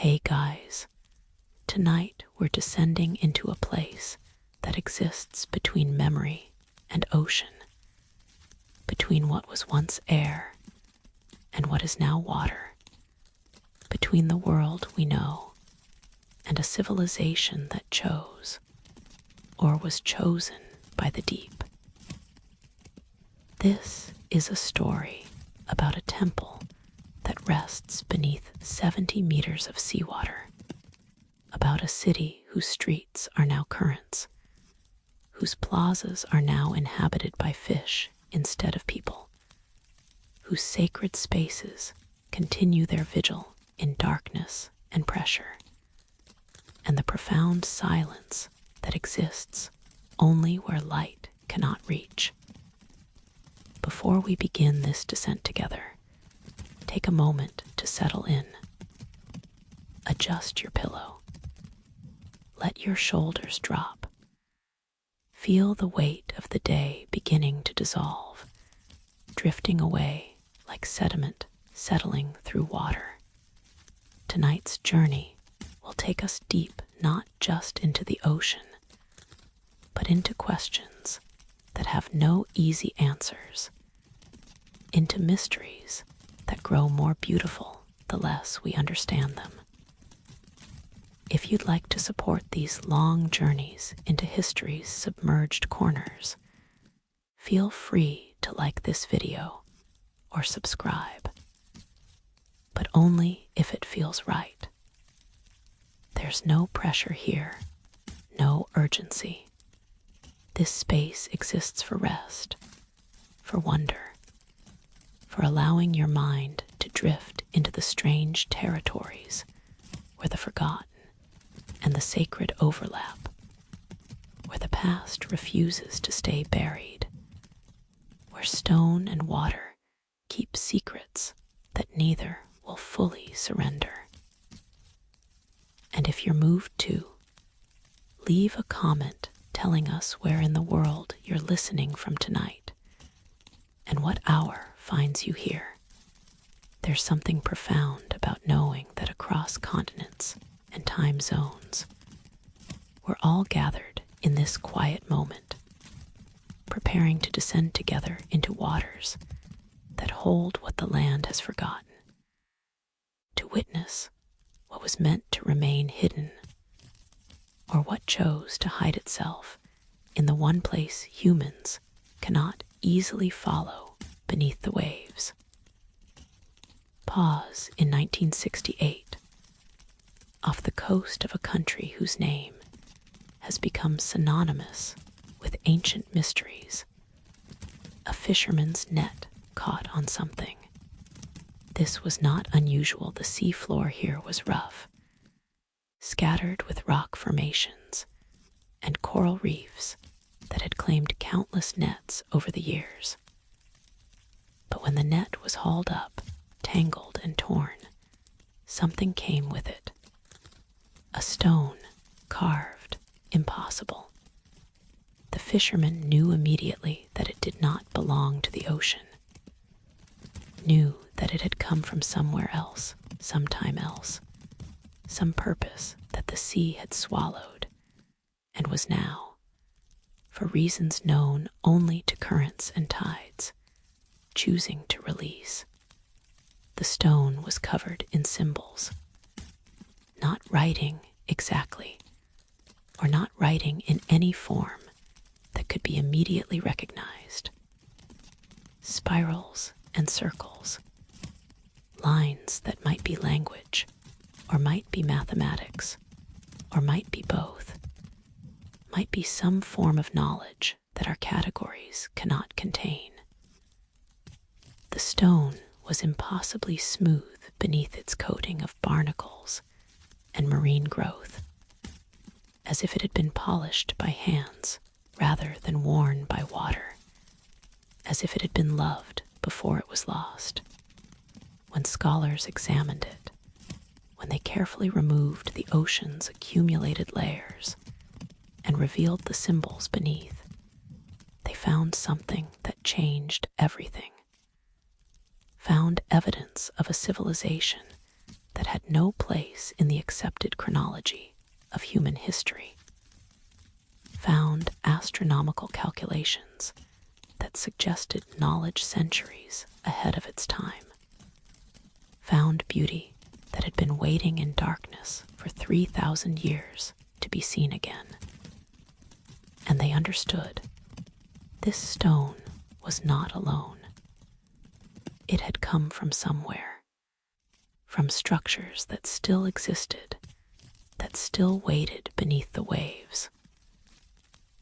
Hey guys, tonight we're descending into a place that exists between memory and ocean, between what was once air and what is now water, between the world we know and a civilization that chose, or was chosen by the deep. This is a story about a temple that rests beneath 70 meters of seawater, about a city whose streets are now currents, whose plazas are now inhabited by fish instead of people, whose sacred spaces continue their vigil in darkness and pressure, and the profound silence that exists only where light cannot reach. Before we begin this descent together, take a moment to settle in. Adjust your pillow. Let your shoulders drop. Feel the weight of the day beginning to dissolve, drifting away like sediment settling through water. Tonight's journey will take us deep not just into the ocean, but into questions that have no easy answers, into mysteries that grow more beautiful the less we understand them. If you'd like to support these long journeys into history's submerged corners, feel free to like this video or subscribe, but only if it feels right. There's no pressure here, no urgency. This space exists for rest, for wonder, for allowing your mind to drift into the strange territories where the forgotten and the sacred overlap, where the past refuses to stay buried, where stone and water keep secrets that neither will fully surrender. And if you're moved to, leave a comment telling us where in the world you're listening from tonight and what hour finds you here. There's something profound about knowing that across continents and time zones, we're all gathered in this quiet moment, preparing to descend together into waters that hold what the land has forgotten, to witness what was meant to remain hidden, or what chose to hide itself in the one place humans cannot easily follow beneath the waves. Pause in 1968, off the coast of a country whose name has become synonymous with ancient mysteries. A fisherman's net caught on something. This was not unusual. The seafloor here was rough, scattered with rock formations and coral reefs that had claimed countless nets over the years. But when the net was hauled up, tangled and torn, something came with it. A stone, carved, impossible. The fisherman knew immediately that it did not belong to the ocean, knew that it had come from somewhere else, sometime else, some purpose that the sea had swallowed, and was now, for reasons known only to currents and tides, choosing to release. The stone was covered in symbols, not writing exactly, or not writing in any form that could be immediately recognized. Spirals and circles, lines that might be language, or might be mathematics, or might be both, might be some form of knowledge that our categories cannot contain. The stone was impossibly smooth beneath its coating of barnacles and marine growth, as if it had been polished by hands rather than worn by water, as if it had been loved before it was lost. When scholars examined it, when they carefully removed the ocean's accumulated layers and revealed the symbols beneath, they found something that changed everything. Found evidence of a civilization that had no place in the accepted chronology of human history, found astronomical calculations that suggested knowledge centuries ahead of its time, found beauty that had been waiting in darkness for 3,000 years to be seen again. And they understood this stone was not alone. It had come from somewhere, from structures that still existed, that still waited beneath the waves,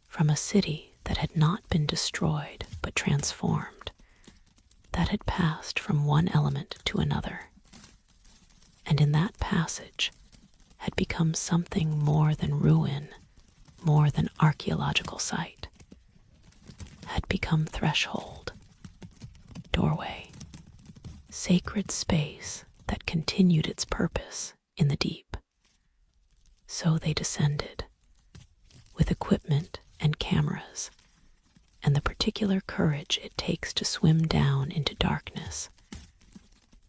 from a city that had not been destroyed but transformed, that had passed from one element to another, and in that passage had become something more than ruin, more than archaeological site, had become threshold, doorway, sacred space that continued its purpose in the deep. So they descended, with equipment and cameras, and the particular courage it takes to swim down into darkness,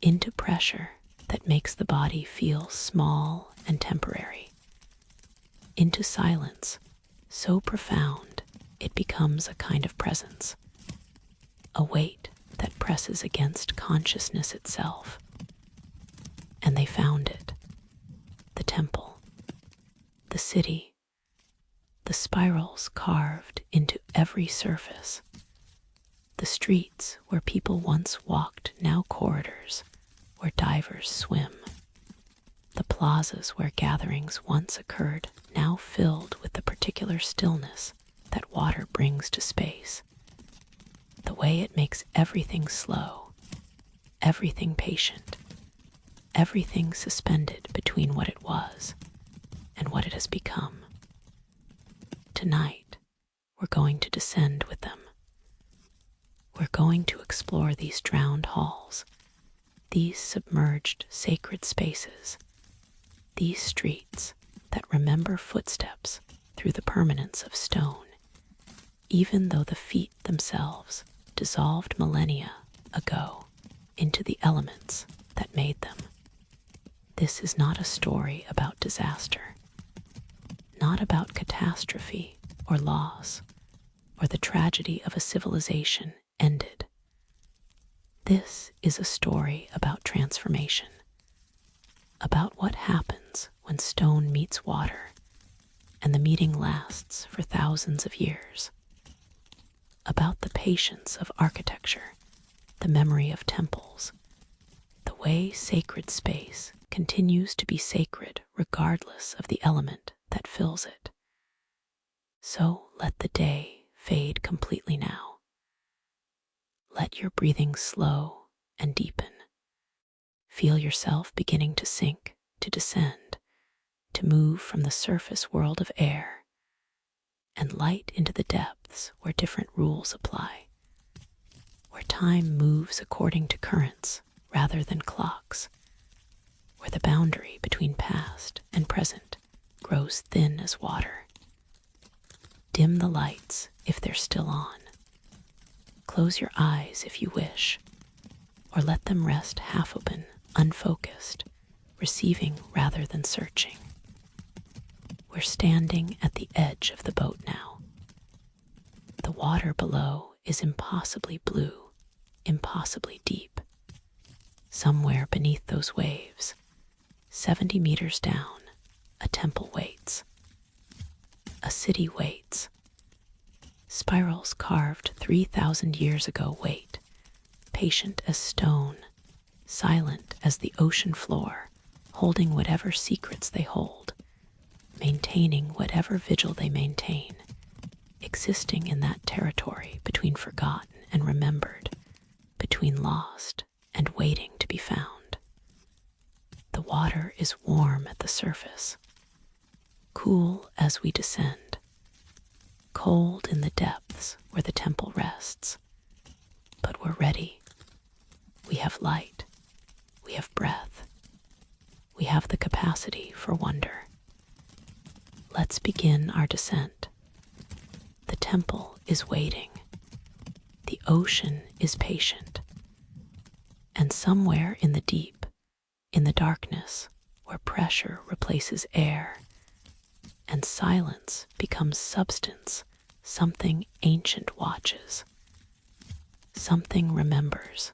into pressure that makes the body feel small and temporary, into silence so profound it becomes a kind of presence, a weight that presses against consciousness itself. And they found it, the temple, the city, the spirals carved into every surface, the streets where people once walked now corridors where divers swim, the plazas where gatherings once occurred now filled with the particular stillness that water brings to space, the way it makes everything slow, everything patient, everything suspended between what it was and what it has become. Tonight, we're going to descend with them. We're going to explore these drowned halls, these submerged sacred spaces, these streets that remember footsteps through the permanence of stone, even though the feet themselves dissolved millennia ago into the elements that made them. This is not a story about disaster, not about catastrophe or loss, or the tragedy of a civilization ended. This is a story about transformation, about what happens when stone meets water and the meeting lasts for thousands of years, about the patience of architecture, the memory of temples, the way sacred space continues to be sacred regardless of the element that fills it. So let the day fade completely now. Let your breathing slow and deepen. Feel yourself beginning to sink, to descend, to move from the surface world of air and light into the depths where different rules apply, where time moves according to currents rather than clocks, where the boundary between past and present grows thin as water. Dim the lights if they're still on. Close your eyes if you wish, or let them rest half open, unfocused, receiving rather than searching. We're standing at the edge of the boat now. The water below is impossibly blue, impossibly deep. Somewhere beneath those waves, 70 meters down, a temple waits. A city waits. Spirals carved 3,000 years ago wait, patient as stone, silent as the ocean floor, holding whatever secrets they hold, maintaining whatever vigil they maintain, existing in that territory between forgotten and remembered, between lost and waiting to be found. The water is warm at the surface, cool as we descend, cold in the depths where the temple rests. But we're ready. We have light. We have breath. We have the capacity for wonder. Let's begin our descent. The temple is waiting. The ocean is patient. And somewhere in the deep, In the darkness, where pressure replaces air, and silence becomes substance, something ancient watches. Something remembers.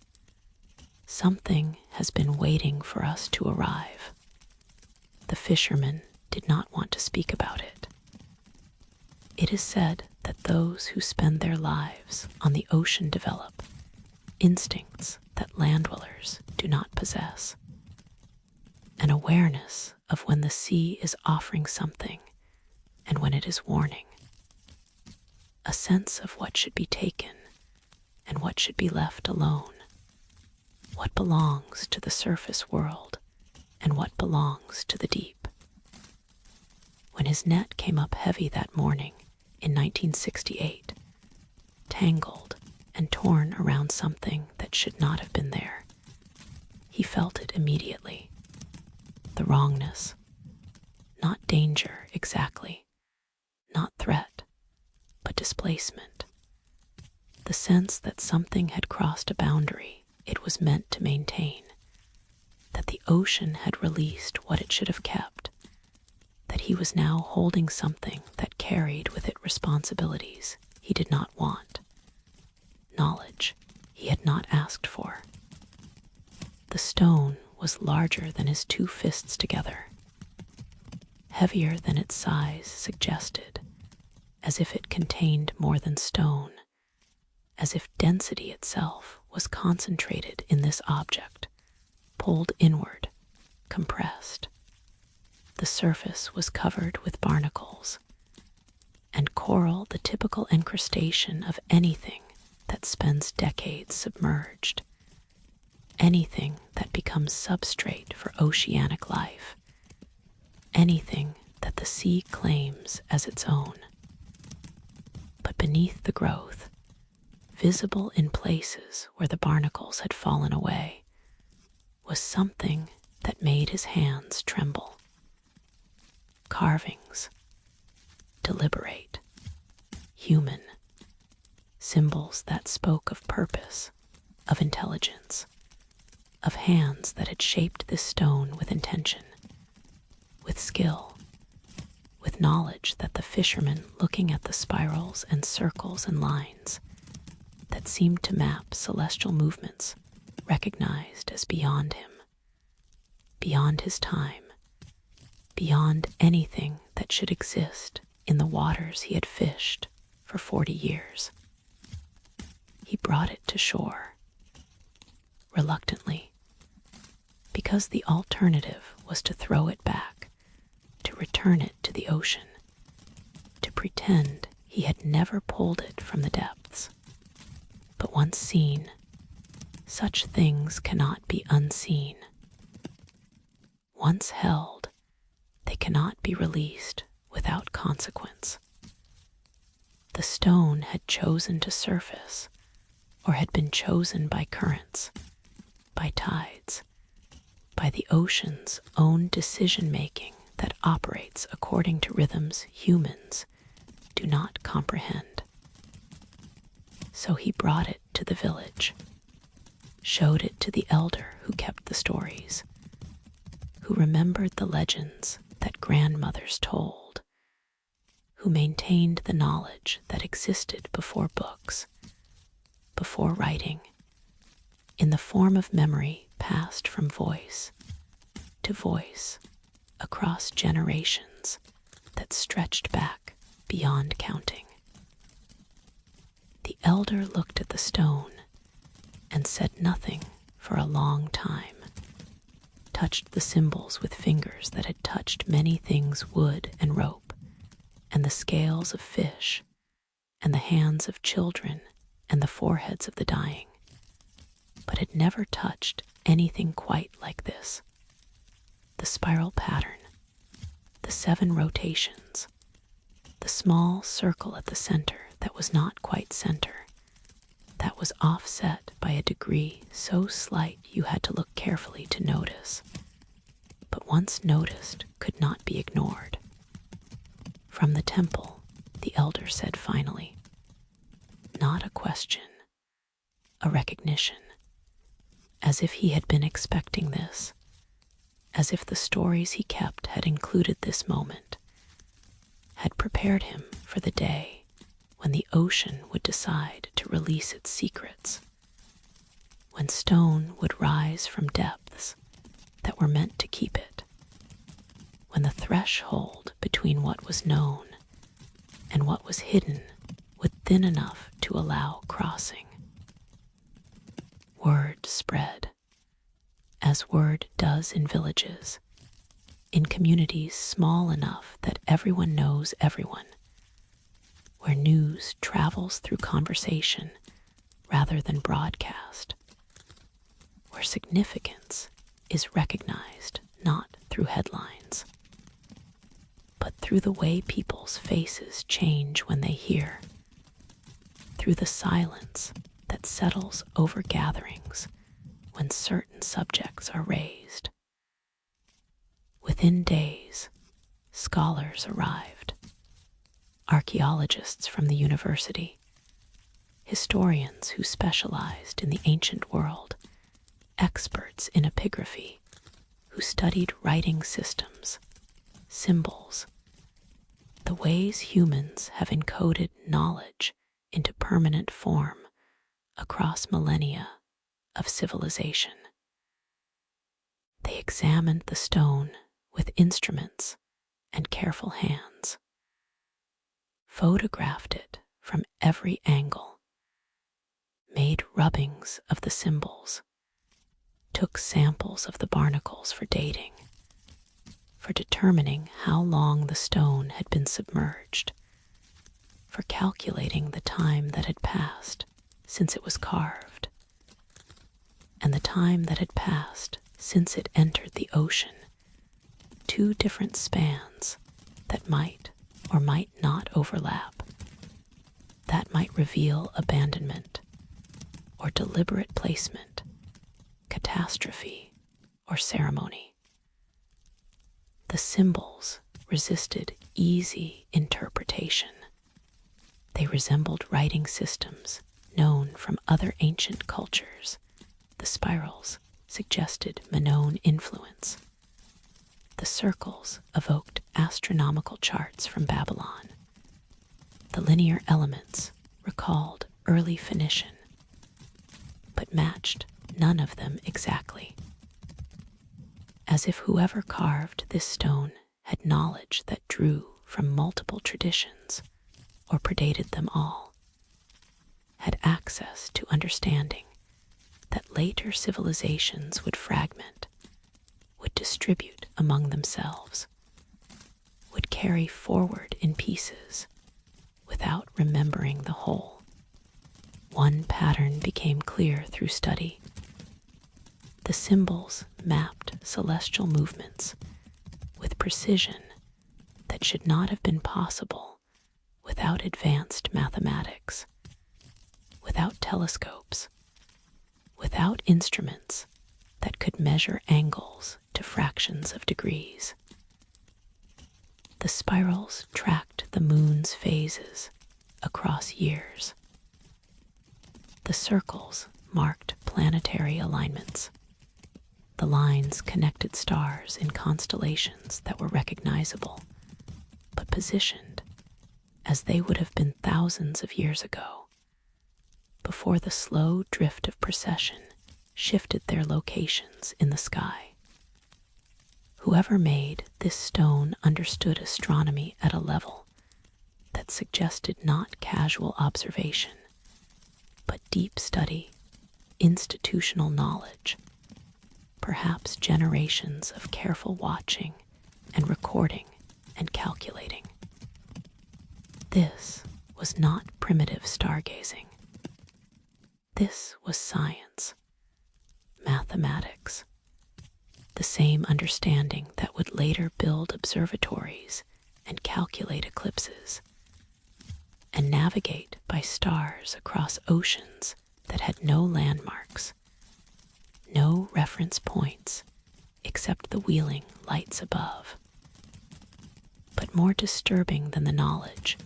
Something has been waiting for us to arrive. The fisherman did not want to speak about it. It is said that those who spend their lives on the ocean develop instincts that land dwellers do not possess. An awareness of when the sea is offering something and when it is warning. A sense of what should be taken and what should be left alone. What belongs to the surface world and what belongs to the deep. When his net came up heavy that morning in 1968, tangled and torn around something that should not have been there, he felt it immediately. The wrongness. Not danger exactly, not threat, but displacement. The sense that something had crossed a boundary it was meant to maintain, that the ocean had released what it should have kept, that he was now holding something that carried with it responsibilities he did not want, knowledge he had not asked for. The stone was larger than his two fists together, heavier than its size suggested, as if it contained more than stone, as if density itself was concentrated in this object, pulled inward, compressed. The surface was covered with barnacles, and coral the typical encrustation of anything that spends decades submerged, anything that becomes substrate for oceanic life, anything that the sea claims as its own. But beneath the growth, visible in places where the barnacles had fallen away, was something that made his hands tremble. Carvings, deliberate, human, symbols that spoke of purpose, of intelligence, of hands that had shaped this stone with intention, with skill, with knowledge that the fisherman, looking at the spirals and circles and lines that seemed to map celestial movements, recognized as beyond him, beyond his time, beyond anything that should exist in the waters he had fished for 40 years. He brought it to shore, reluctantly, because the alternative was to throw it back, to return it to the ocean, to pretend he had never pulled it from the depths. But once seen, such things cannot be unseen. Once held, they cannot be released without consequence. The stone had chosen to surface, or had been chosen by currents, by tides, by the ocean's own decision-making that operates according to rhythms humans do not comprehend. So he brought it to the village, showed it to the elder who kept the stories, who remembered the legends that grandmothers told, who maintained the knowledge that existed before books, before writing, in the form of memory passed from voice to voice across generations that stretched back beyond counting. The elder looked at the stone and said nothing for a long time, touched the symbols with fingers that had touched many things, wood and rope, and the scales of fish, and the hands of children, and the foreheads of the dying, but had never touched anything quite like this. The spiral pattern, the 7 rotations, the small circle at the center that was not quite center, that was offset by a degree so slight you had to look carefully to notice, but once noticed could not be ignored. From the temple, the elder said finally, not a question, a recognition, as if he had been expecting this, as if the stories he kept had included this moment, had prepared him for the day when the ocean would decide to release its secrets, when stone would rise from depths that were meant to keep it, when the threshold between what was known and what was hidden was thin enough to allow crossing. Word spread, as word does in villages, in communities small enough that everyone knows everyone, where news travels through conversation rather than broadcast, where significance is recognized not through headlines, but through the way people's faces change when they hear, through the silence that settles over gatherings when certain subjects are raised. Within days, scholars arrived, archaeologists from the university, historians who specialized in the ancient world, experts in epigraphy who studied writing systems, symbols, the ways humans have encoded knowledge into permanent form across millennia of civilization. They examined the stone with instruments and careful hands, photographed it from every angle, made rubbings of the symbols, took samples of the barnacles for dating, for determining how long the stone had been submerged, for calculating the time that had passed since it was carved, and the time that had passed since it entered the ocean, two different spans that might or might not overlap, that might reveal abandonment or deliberate placement, catastrophe or ceremony. The symbols resisted easy interpretation. They resembled writing systems known from other ancient cultures. The spirals suggested Minoan influence. The circles evoked astronomical charts from Babylon. The linear elements recalled early Phoenician, but matched none of them exactly, as if whoever carved this stone had knowledge that drew from multiple traditions or predated them all, had access to understanding that later civilizations would fragment, would distribute among themselves, would carry forward in pieces without remembering the whole. One pattern became clear through study. The symbols mapped celestial movements with precision that should not have been possible without advanced mathematics, without telescopes, without instruments that could measure angles to fractions of degrees. The spirals tracked the moon's phases across years. The circles marked planetary alignments. The lines connected stars in constellations that were recognizable, but positioned as they would have been thousands of years ago, before the slow drift of precession shifted their locations in the sky. Whoever made this stone understood astronomy at a level that suggested not casual observation, but deep study, institutional knowledge, perhaps generations of careful watching and recording and calculating. This was not primitive stargazing. This was science, mathematics, the same understanding that would later build observatories and calculate eclipses, and navigate by stars across oceans that had no landmarks, no reference points except the wheeling lights above. But more disturbing than the knowledge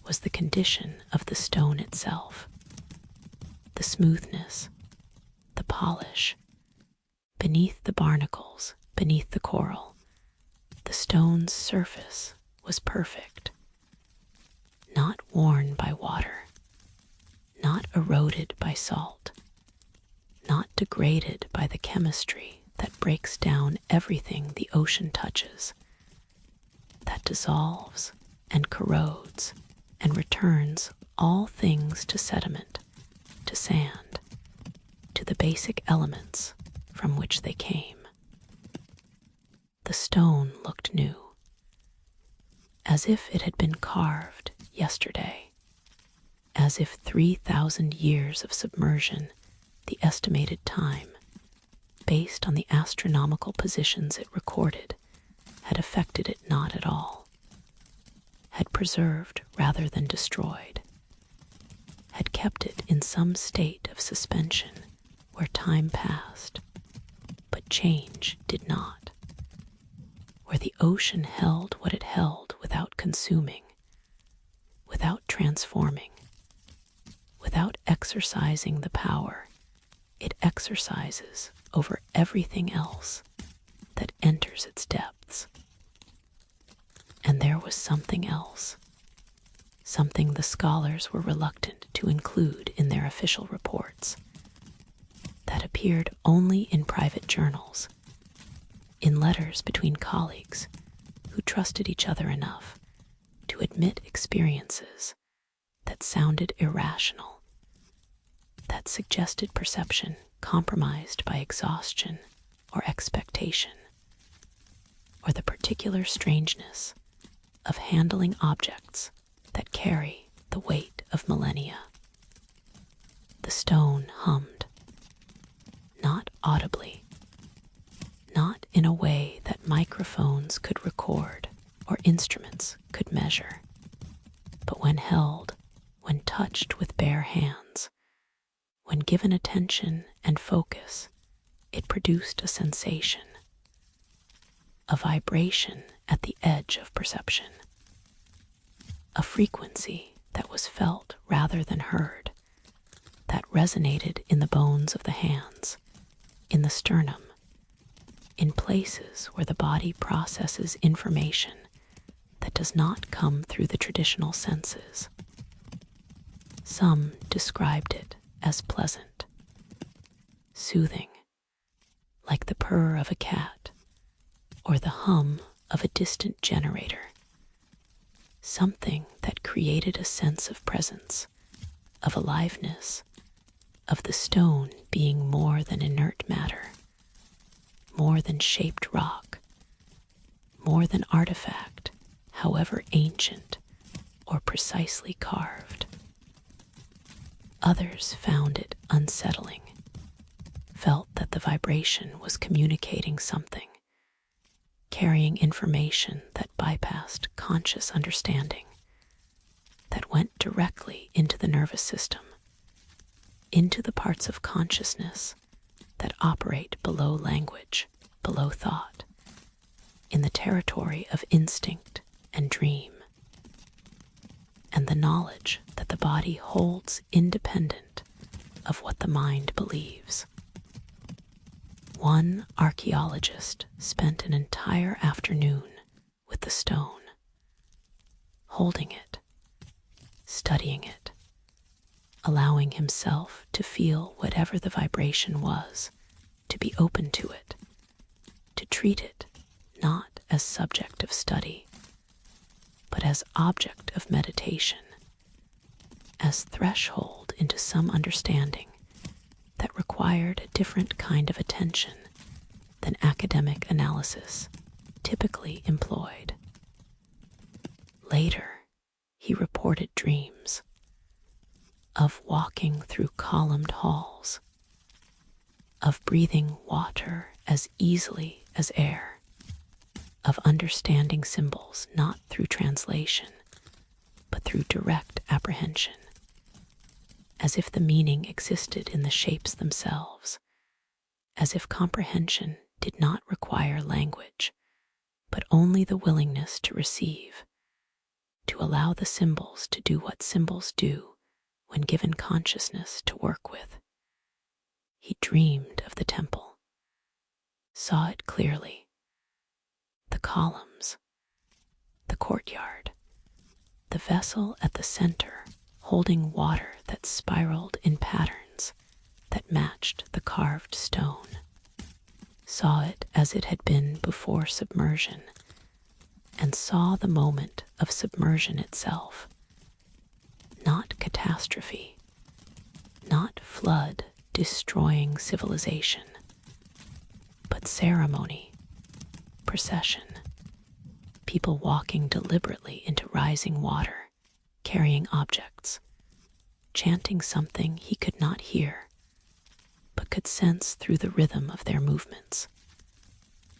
was the condition of the stone itself, the smoothness, the polish. Beneath the barnacles, beneath the coral, the stone's surface was perfect, not worn by water, not eroded by salt, not degraded by the chemistry that breaks down everything the ocean touches, that dissolves and corrodes and returns all things to sediment, to sand, to the basic elements from which they came. The stone looked new, as if it had been carved yesterday, as if 3,000 years of submersion, the estimated time, based on the astronomical positions it recorded, had affected it not at all, had preserved rather than destroyed, had kept it in some state of suspension where time passed, but change did not, where the ocean held what it held without consuming, without transforming, without exercising the power it exercises over everything else that enters its depths. And there was something else, something the scholars were reluctant to include in their official reports, that appeared only in private journals, in letters between colleagues who trusted each other enough to admit experiences that sounded irrational, that suggested perception compromised by exhaustion or expectation, or the particular strangeness of handling objects that carry the weight of millennia. The stone hummed, not audibly, not in a way that microphones could record or instruments could measure, but when held, when touched with bare hands, when given attention and focus, it produced a sensation, a vibration at the edge of perception, a frequency that was felt rather than heard, that resonated in the bones of the hands, in the sternum, in places where the body processes information that does not come through the traditional senses. Some described it as pleasant, soothing, like the purr of a cat or the hum of a distant generator, something that created a sense of presence, of aliveness, of the stone being more than inert matter, more than shaped rock, more than artifact, however ancient or precisely carved. Others found it unsettling, felt that the vibration was communicating something, carrying information that bypassed conscious understanding, that went directly into the nervous system, into the parts of consciousness that operate below language, below thought, in the territory of instinct and dream, and the knowledge that the body holds independent of what the mind believes. One archaeologist spent an entire afternoon with the stone, holding it, studying it, allowing himself to feel whatever the vibration was, to be open to it, to treat it not as subject of study, but as object of meditation, as threshold into some understanding that required a different kind of attention than academic analysis typically employed. Later, he reported dreams of walking through columned halls, of breathing water as easily as air, of understanding symbols not through translation, but through direct apprehension, as if the meaning existed in the shapes themselves, as if comprehension did not require language, but only the willingness to receive, to allow the symbols to do what symbols do when given consciousness to work with. He dreamed of the temple, saw it clearly. The columns, the courtyard, the vessel at the center holding water that spiraled in patterns that matched the carved stone. Saw it as it had been before submersion, and saw the moment of submersion itself. Not catastrophe, not flood destroying civilization, but ceremony, procession, people walking deliberately into rising water, carrying objects, chanting something he could not hear, but could sense through the rhythm of their movements,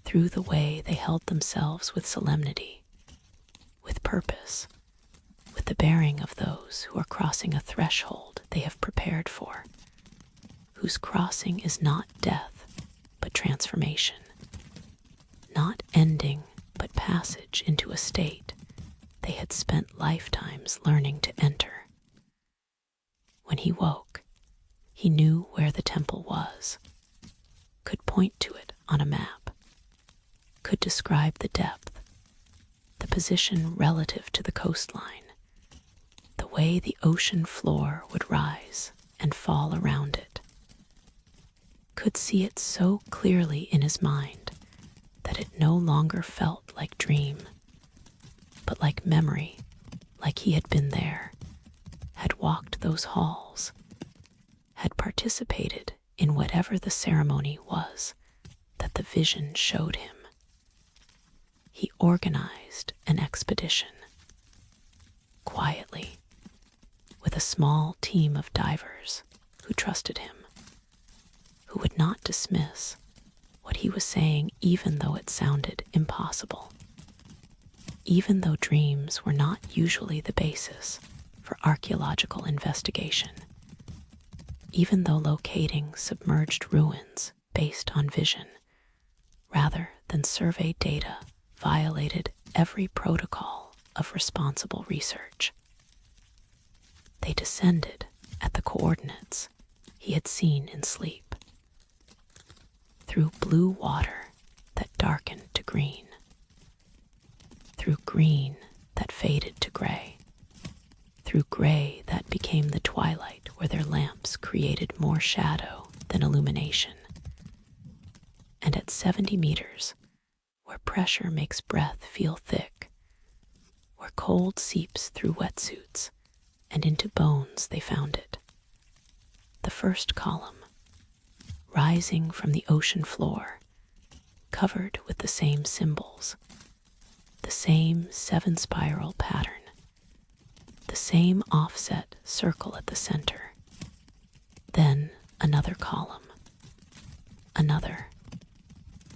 through the way they held themselves with solemnity, with purpose, with the bearing of those who are crossing a threshold they have prepared for, whose crossing is not death, but transformation, not ending, but passage into a state they had spent lifetimes learning to enter. When he woke, he knew where the temple was, could point to it on a map, could describe the depth, the position relative to the coastline, the way the ocean floor would rise and fall around it, could see it so clearly in his mind that it no longer felt like dream, but like memory, like he had been there, had walked those halls, had participated in whatever the ceremony was that the vision showed him. He organized an expedition, quietly, with a small team of divers who trusted him, who would not dismiss what he was saying even though it sounded impossible, even though dreams were not usually the basis for archaeological investigation, even though locating submerged ruins based on vision rather than survey data violated every protocol of responsible research. They descended at the coordinates he had seen in sleep, through blue water that darkened to green, through green that faded to gray, through gray that became the twilight where their lamps created more shadow than illumination, and at 70 meters, where pressure makes breath feel thick, where cold seeps through wetsuits and into bones, they found it. The first column, rising from the ocean floor, covered with the same symbols, the same 7-spiral pattern, the same offset circle at the center. Then another column, another,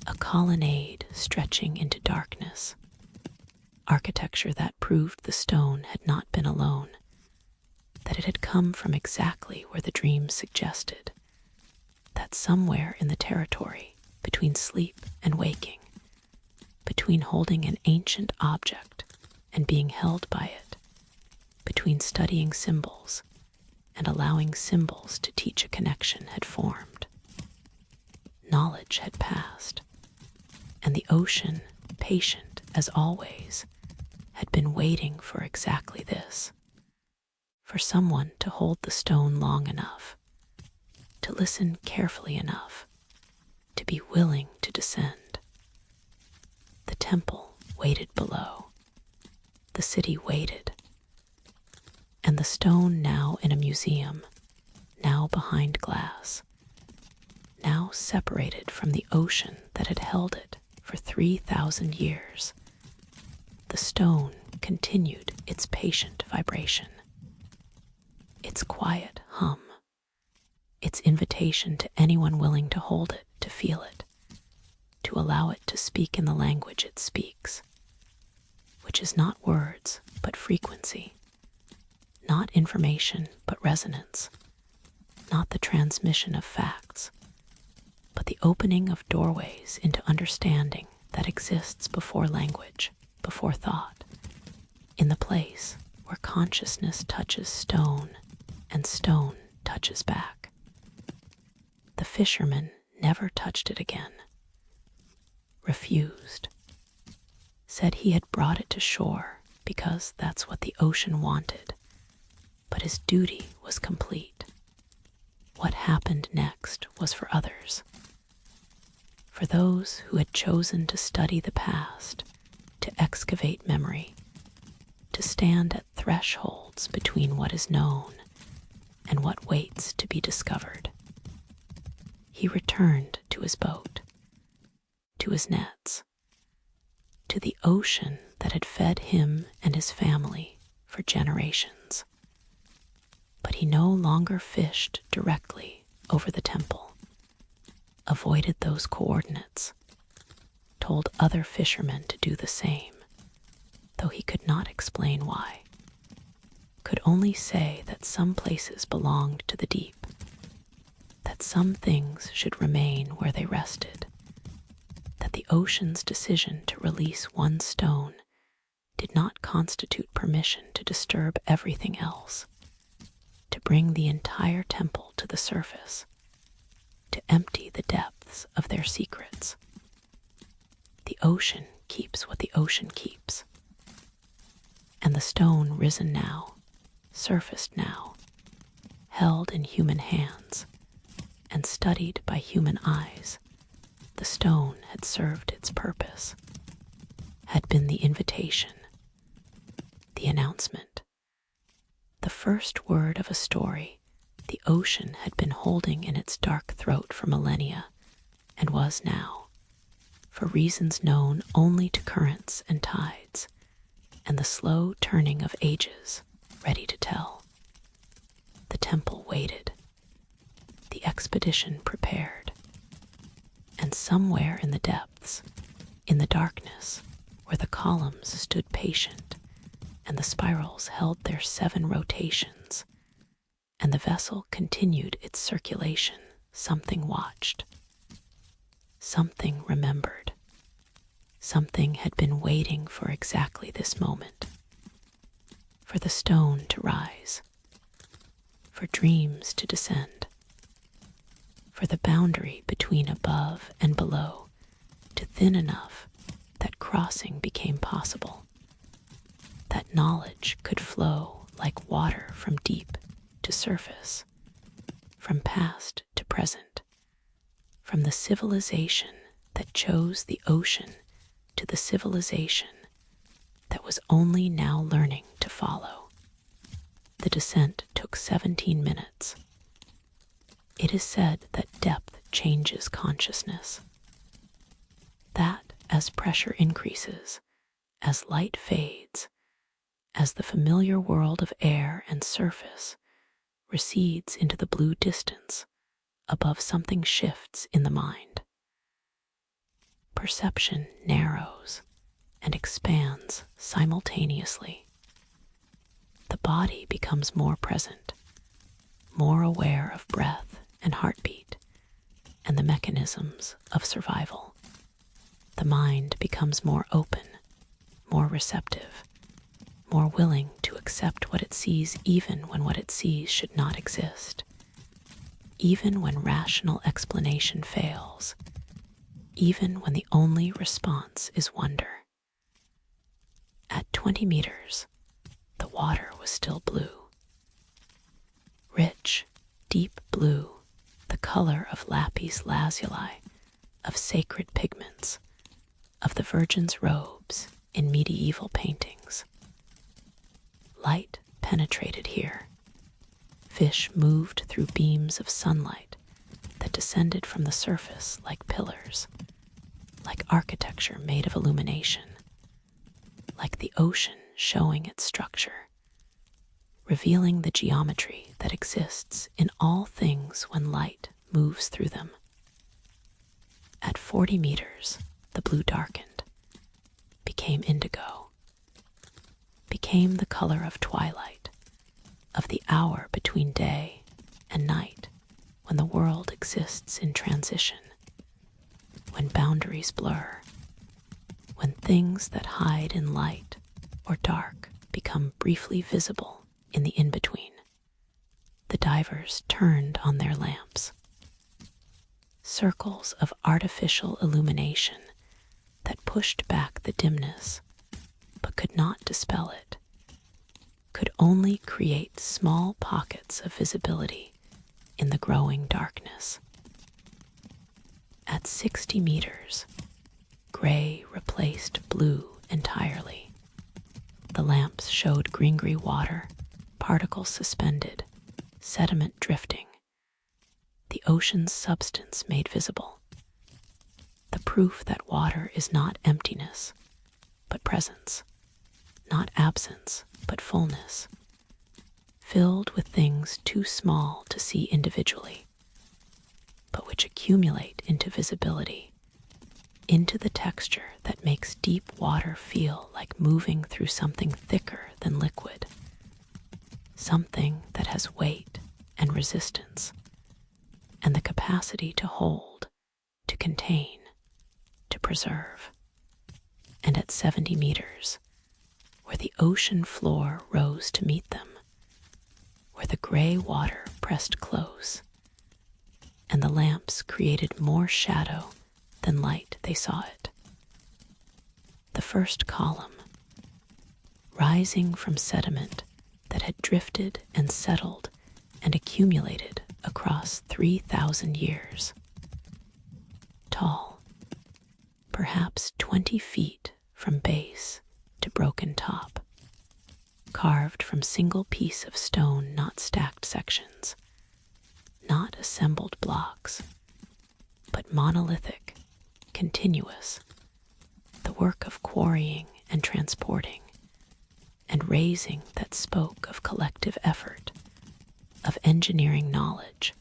a colonnade stretching into darkness, architecture that proved the stone had not been alone, that it had come from exactly where the dream suggested, that somewhere in the territory between sleep and waking, between holding an ancient object and being held by it, between studying symbols and allowing symbols to teach, a connection had formed. Knowledge had passed, and the ocean, patient as always, had been waiting for exactly this, for someone to hold the stone long enough, to listen carefully enough, to be willing to descend. The temple waited below, the city waited, and the stone now in a museum, now behind glass, now separated from the ocean that had held it for 3,000 years. The stone continued its patient vibration, its quiet hum, its invitation to anyone willing to hold it, to feel it, to allow it to speak in the language it speaks, which is not words but frequency, not information but resonance, not the transmission of facts, but the opening of doorways into understanding that exists before language, before thought, in the place where consciousness touches stone and stone touches back. The fisherman never touched it again, refused, said he had brought it to shore because that's what the ocean wanted, but his duty was complete. What happened next was for others, for those who had chosen to study the past, to excavate memory, to stand at thresholds between what is known and what waits to be discovered. He returned to his boat, to his nets, to the ocean that had fed him and his family for generations. But he no longer fished directly over the temple, avoided those coordinates, told other fishermen to do the same, though he could not explain why, could only say that some places belonged to the deep, that some things should remain where they rested, that the ocean's decision to release one stone did not constitute permission to disturb everything else, to bring the entire temple to the surface, to empty the depths of their secrets. The ocean keeps what the ocean keeps. And the stone risen now, surfaced now, held in human hands, and studied by human eyes, the stone had served its purpose, had been the invitation, the announcement, the first word of a story the ocean had been holding in its dark throat for millennia, and was now, for reasons known only to currents and tides, and the slow turning of ages, ready to tell. The temple waited, the expedition prepared, and somewhere in the depths, in the darkness, where the columns stood patient, and the spirals held their 7 rotations, and the vessel continued its circulation, something watched, something remembered, something had been waiting for exactly this moment, for the stone to rise, for dreams to descend, for the boundary between above and below to thin enough that crossing became possible, that knowledge could flow like water from deep to surface, from past to present, from the civilization that chose the ocean to the civilization that was only now learning to follow. The descent took 17 minutes. It is said that depth changes consciousness, that as pressure increases, as light fades, as the familiar world of air and surface recedes into the blue distance, above something shifts in the mind. Perception narrows and expands simultaneously. The body becomes more present, more aware of breath and heartbeat and the mechanisms of survival. The mind becomes more open, more receptive, more willing to accept what it sees even when what it sees should not exist, even when rational explanation fails, even when the only response is wonder. At 20 meters, the water was still blue. Rich, deep blue, the color of lapis lazuli, of sacred pigments, of the virgin's robes in medieval paintings. Light penetrated here. Fish moved through beams of sunlight that descended from the surface like pillars, like architecture made of illumination, like the ocean showing its structure, revealing the geometry that exists in all things when light moves through them. At 40 meters, the blue darkened, became indigo, became the color of twilight, of the hour between day and night, when the world exists in transition, when boundaries blur, when things that hide in light or dark become briefly visible in the in-between. The divers turned on their lamps. Circles of artificial illumination that pushed back the dimness but could not dispel it, could only create small pockets of visibility in the growing darkness. At 60 meters, gray replaced blue entirely. The lamps showed green-gray water, particles suspended, sediment drifting, the ocean's substance made visible. The proof that water is not emptiness, but presence, not absence, but fullness, filled with things too small to see individually, but which accumulate into visibility, into the texture that makes deep water feel like moving through something thicker than liquid, something that has weight and resistance, and the capacity to hold, to contain, to preserve. And at 70 meters, where the ocean floor rose to meet them, where the gray water pressed close, and the lamps created more shadow than light, they saw it. The first column, rising from sediment that had drifted and settled and accumulated across 3,000 years. Tall, perhaps 20 feet from base to broken top, carved from single piece of stone, not stacked sections, not assembled blocks, but monolithic, continuous, the work of quarrying and transporting, and raising that spoke of collective effort, of engineering knowledge,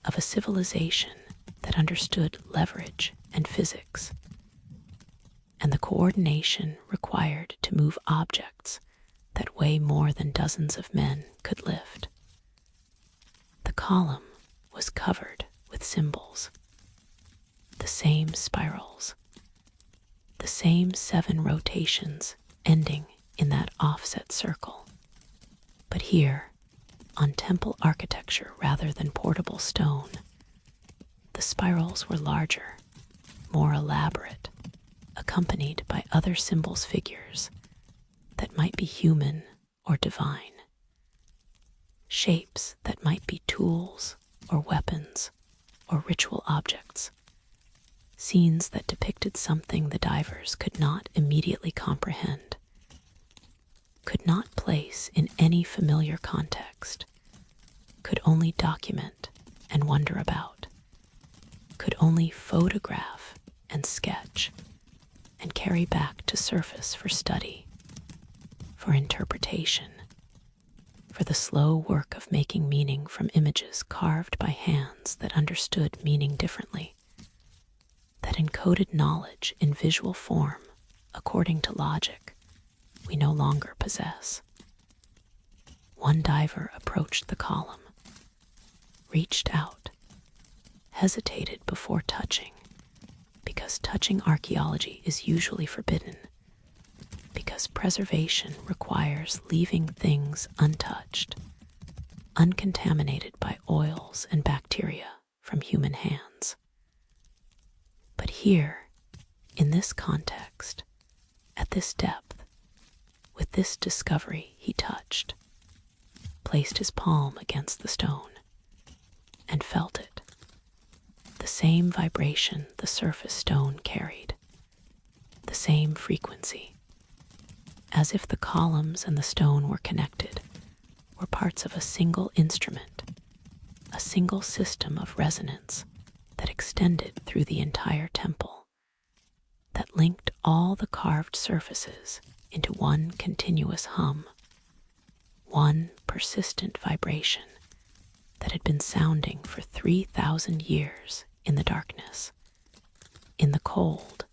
of a civilization that understood leverage and physics, and the coordination required to move objects that weigh more than dozens of men could lift. The column was covered with symbols, the same spirals, the same 7 rotations ending in that offset circle. But here, on temple architecture rather than portable stone, the spirals were larger, more elaborate, accompanied by other symbols, figures that might be human or divine, shapes that might be tools or weapons or ritual objects, scenes that depicted something the divers could not immediately comprehend, could not place in any familiar context, could only document and wonder about, could only photograph and sketch and carry back to surface for study, for interpretation, for the slow work of making meaning from images carved by hands that understood meaning differently, that encoded knowledge in visual form according to logic we no longer possess. One diver approached the column, reached out, hesitated before touching, because touching archaeology is usually forbidden, because preservation requires leaving things untouched, uncontaminated by oils and bacteria from human hands. But here, in this context, at this depth, with this discovery, he touched, placed his palm against the stone, and felt it, the same vibration the surface stone carried, the same frequency, as if the columns and the stone were connected, were parts of a single instrument, a single system of resonance that extended through the entire temple, that linked all the carved surfaces into one continuous hum, one persistent vibration that had been sounding for 3,000 years in the darkness, in the cold,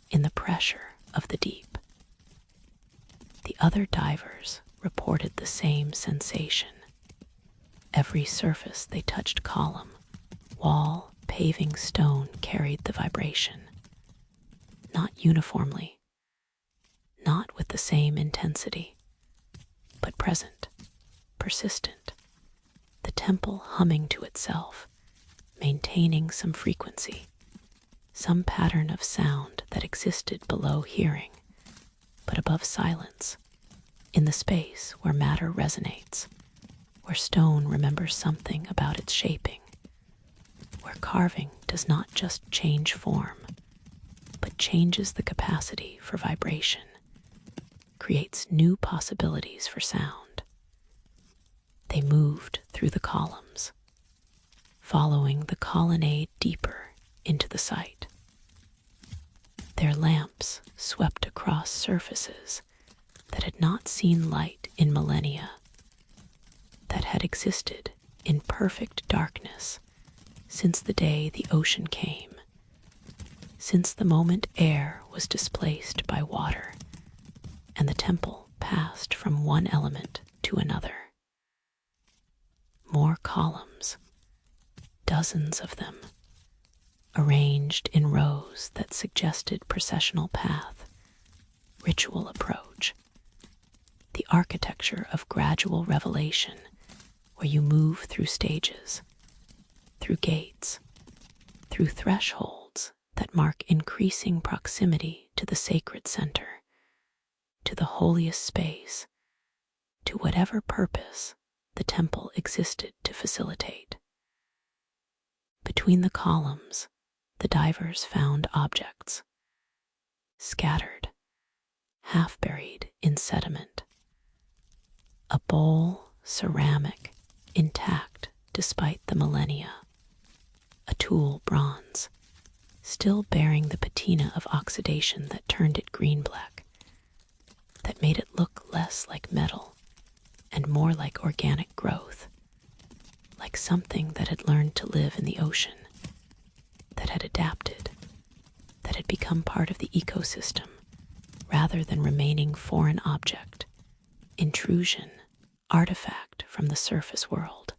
in the pressure of the deep. The other divers reported the same sensation. Every surface they touched, column, wall, paving, stone, carried the vibration, not uniformly, not with the same intensity, but present, persistent, the temple humming to itself, maintaining some frequency, some pattern of sound that existed below hearing, but above silence, in the space where matter resonates, where stone remembers something about its shaping, where carving does not just change form, but changes the capacity for vibration, creates new possibilities for sound. They moved through the columns, following the colonnade deeper into the site. Their lamps swept across surfaces that had not seen light in millennia, that had existed in perfect darkness since the day the ocean came, since the moment air was displaced by water and the temple passed from one element to another. More columns, dozens of them, arranged in rows that suggested processional path, ritual approach, the architecture of gradual revelation, where you move through stages, through gates, through thresholds that mark increasing proximity to the sacred center, to the holiest space, to whatever purpose the temple existed to facilitate. Between the columns, the divers found objects, scattered, half buried in sediment. A bowl, ceramic, intact despite the millennia. A tool, bronze, still bearing the patina of oxidation that turned it green-black, that made it look less like metal and more like organic growth, like something that had learned to live in the ocean, that had adapted, that had become part of the ecosystem rather than remaining foreign object, intrusion, artifact from the surface world.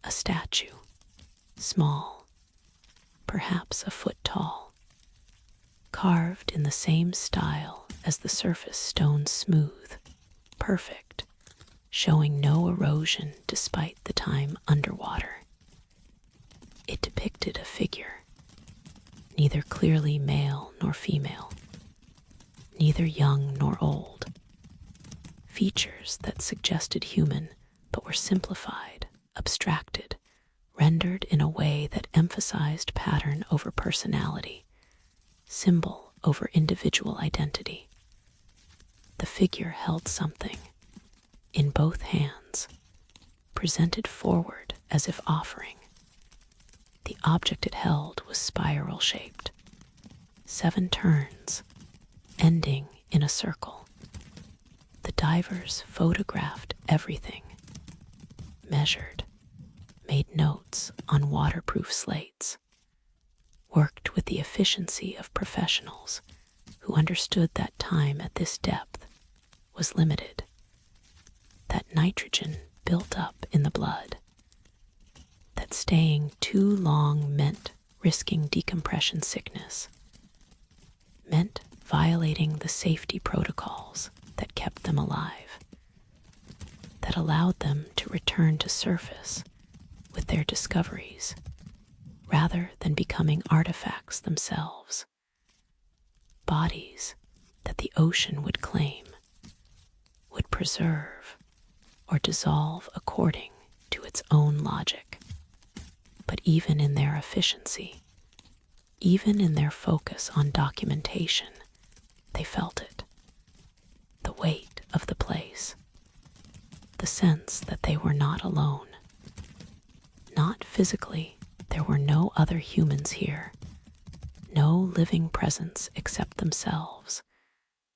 A statue, small, perhaps a foot tall, carved in the same style as the surface stone, smooth, perfect, showing no erosion despite the time underwater. It depicted a figure, neither clearly male nor female, neither young nor old. Features that suggested human but were simplified, abstracted, rendered in a way that emphasized pattern over personality, symbol over individual identity. The figure held something in both hands, presented forward as if offering. The object it held was spiral-shaped, 7 turns, ending in a circle. The divers photographed everything, measured, made notes on waterproof slates, worked with the efficiency of professionals who understood that time at this depth was limited, that nitrogen built up in the blood, that staying too long meant risking decompression sickness, meant violating the safety protocols that kept them alive, that allowed them to return to surface with their discoveries rather than becoming artifacts themselves, bodies that the ocean would claim, would preserve or dissolve according to its own logic. But even in their efficiency, even in their focus on documentation, they felt it. The weight of the place, the sense that they were not alone. Not physically, there were no other humans here, no living presence except themselves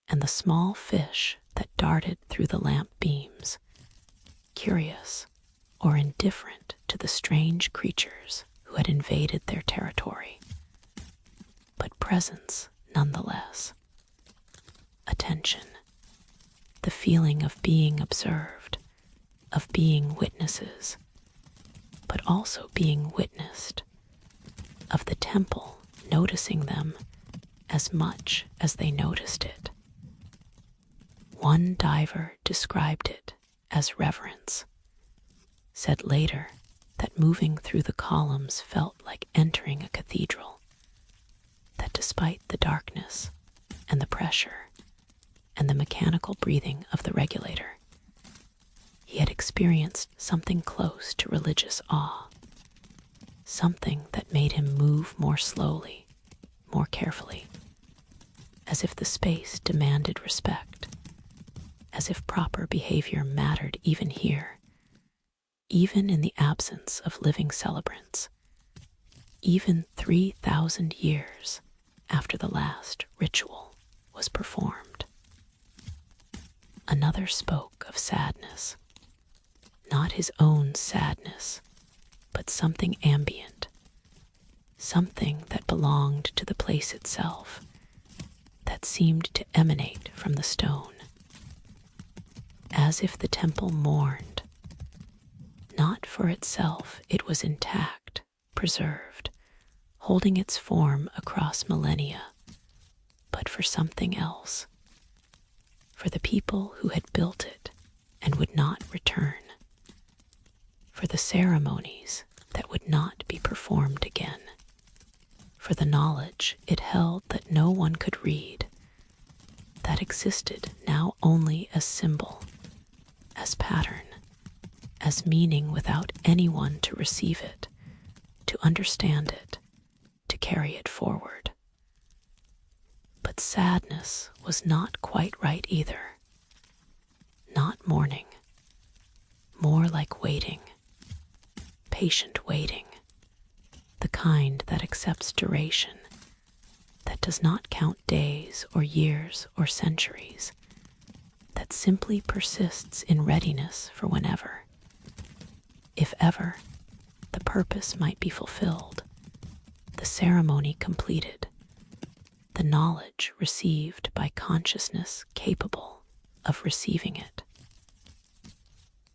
and the small fish that darted through the lamp beams, curious or indifferent to the strange creatures who had invaded their territory. But presence nonetheless. Attention. The feeling of being observed, of being witnesses, but also being witnessed, of the temple noticing them as much as they noticed it. One diver described it as reverence, said later that moving through the columns felt like entering a cathedral, despite the darkness and the pressure and the mechanical breathing of the regulator, he had experienced something close to religious awe, something that made him move more slowly, more carefully, as if the space demanded respect, as if proper behavior mattered even here, even in the absence of living celebrants, even 3,000 years after the last ritual was performed. Another spoke of sadness, not his own sadness, but something ambient, something that belonged to the place itself, that seemed to emanate from the stone, as if the temple mourned. Not for itself, it was intact, preserved, holding its form across millennia, but for something else, for the people who had built it and would not return, for the ceremonies that would not be performed again, for the knowledge it held that no one could read, that existed now only as symbol, as pattern, as meaning without anyone to receive it, to understand it, to carry it forward. But sadness was not quite right either. Not mourning, more like waiting, patient waiting, the kind that accepts duration, that does not count days or years or centuries, that simply persists in readiness for whenever, if ever, the purpose might be fulfilled, the ceremony completed, the knowledge received by consciousness capable of receiving it.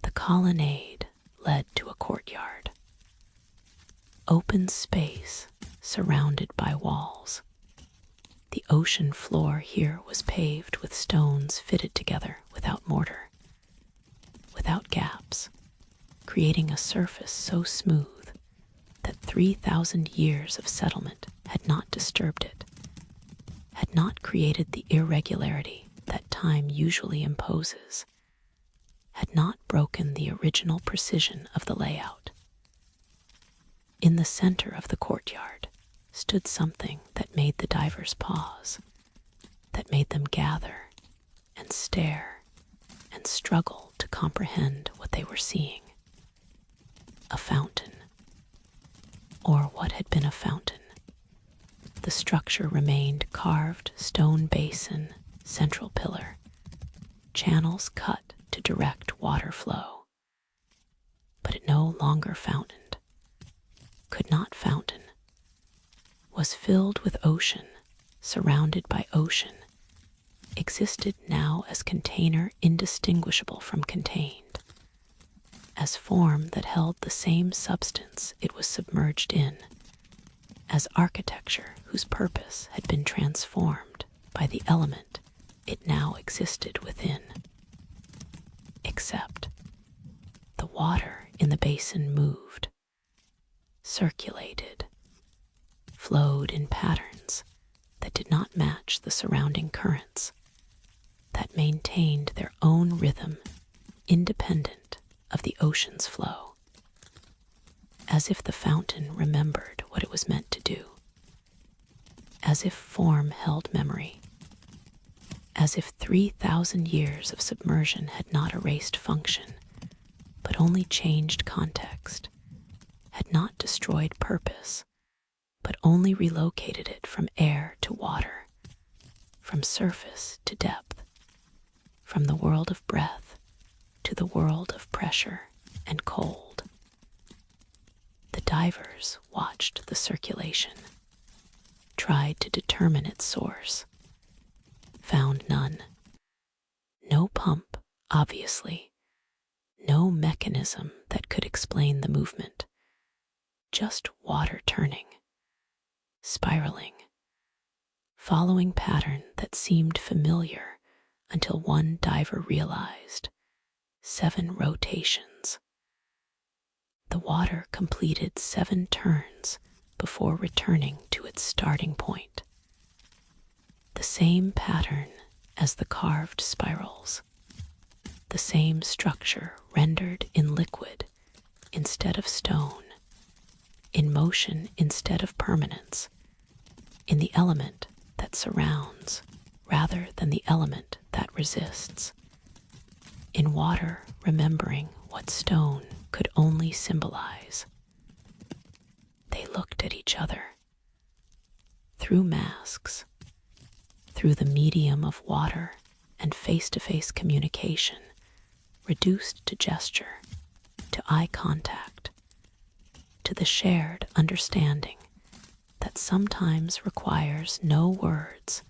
The colonnade led to a courtyard, open space surrounded by walls. The ocean floor here was paved with stones fitted together without mortar, without gaps, creating a surface so smooth that 3,000 years of settlement had not disturbed it, had not created the irregularity that time usually imposes, had not broken the original precision of the layout. In the center of the courtyard stood something that made the divers pause, that made them gather and stare and struggle to comprehend what they were seeing. A fountain, or what had been a fountain. The structure remained carved stone basin, central pillar, channels cut to direct water flow. But it no longer fountained, could not fountain, was filled with ocean, surrounded by ocean, existed now as container indistinguishable from contained, as form that held the same substance it was submerged in, as architecture whose purpose had been transformed by the element it now existed within. Except the water in the basin moved, circulated, flowed in patterns that did not match the surrounding currents, that maintained their own rhythm independent of the ocean's flow, as if the fountain remembered what it was meant to do, as if form held memory, as if 3,000 years of submersion had not erased function, but only changed context, had not destroyed purpose, but only relocated it from air to water, from surface to depth, from the world of breath to the world of pressure and cold. The divers watched the circulation, tried to determine its source, found none. No pump, obviously, no mechanism that could explain the movement, just water turning, spiraling, following pattern that seemed familiar until one diver realized 7 rotations. The water completed 7 turns before returning to its starting point. The same pattern as the carved spirals, the same structure rendered in liquid instead of stone, in motion instead of permanence, in the element that surrounds rather than the element that resists, in water remembering what stone could only symbolize. They looked at each other through masks, through the medium of water and face-to-face communication, reduced to gesture, to eye contact, to the shared understanding that sometimes requires no words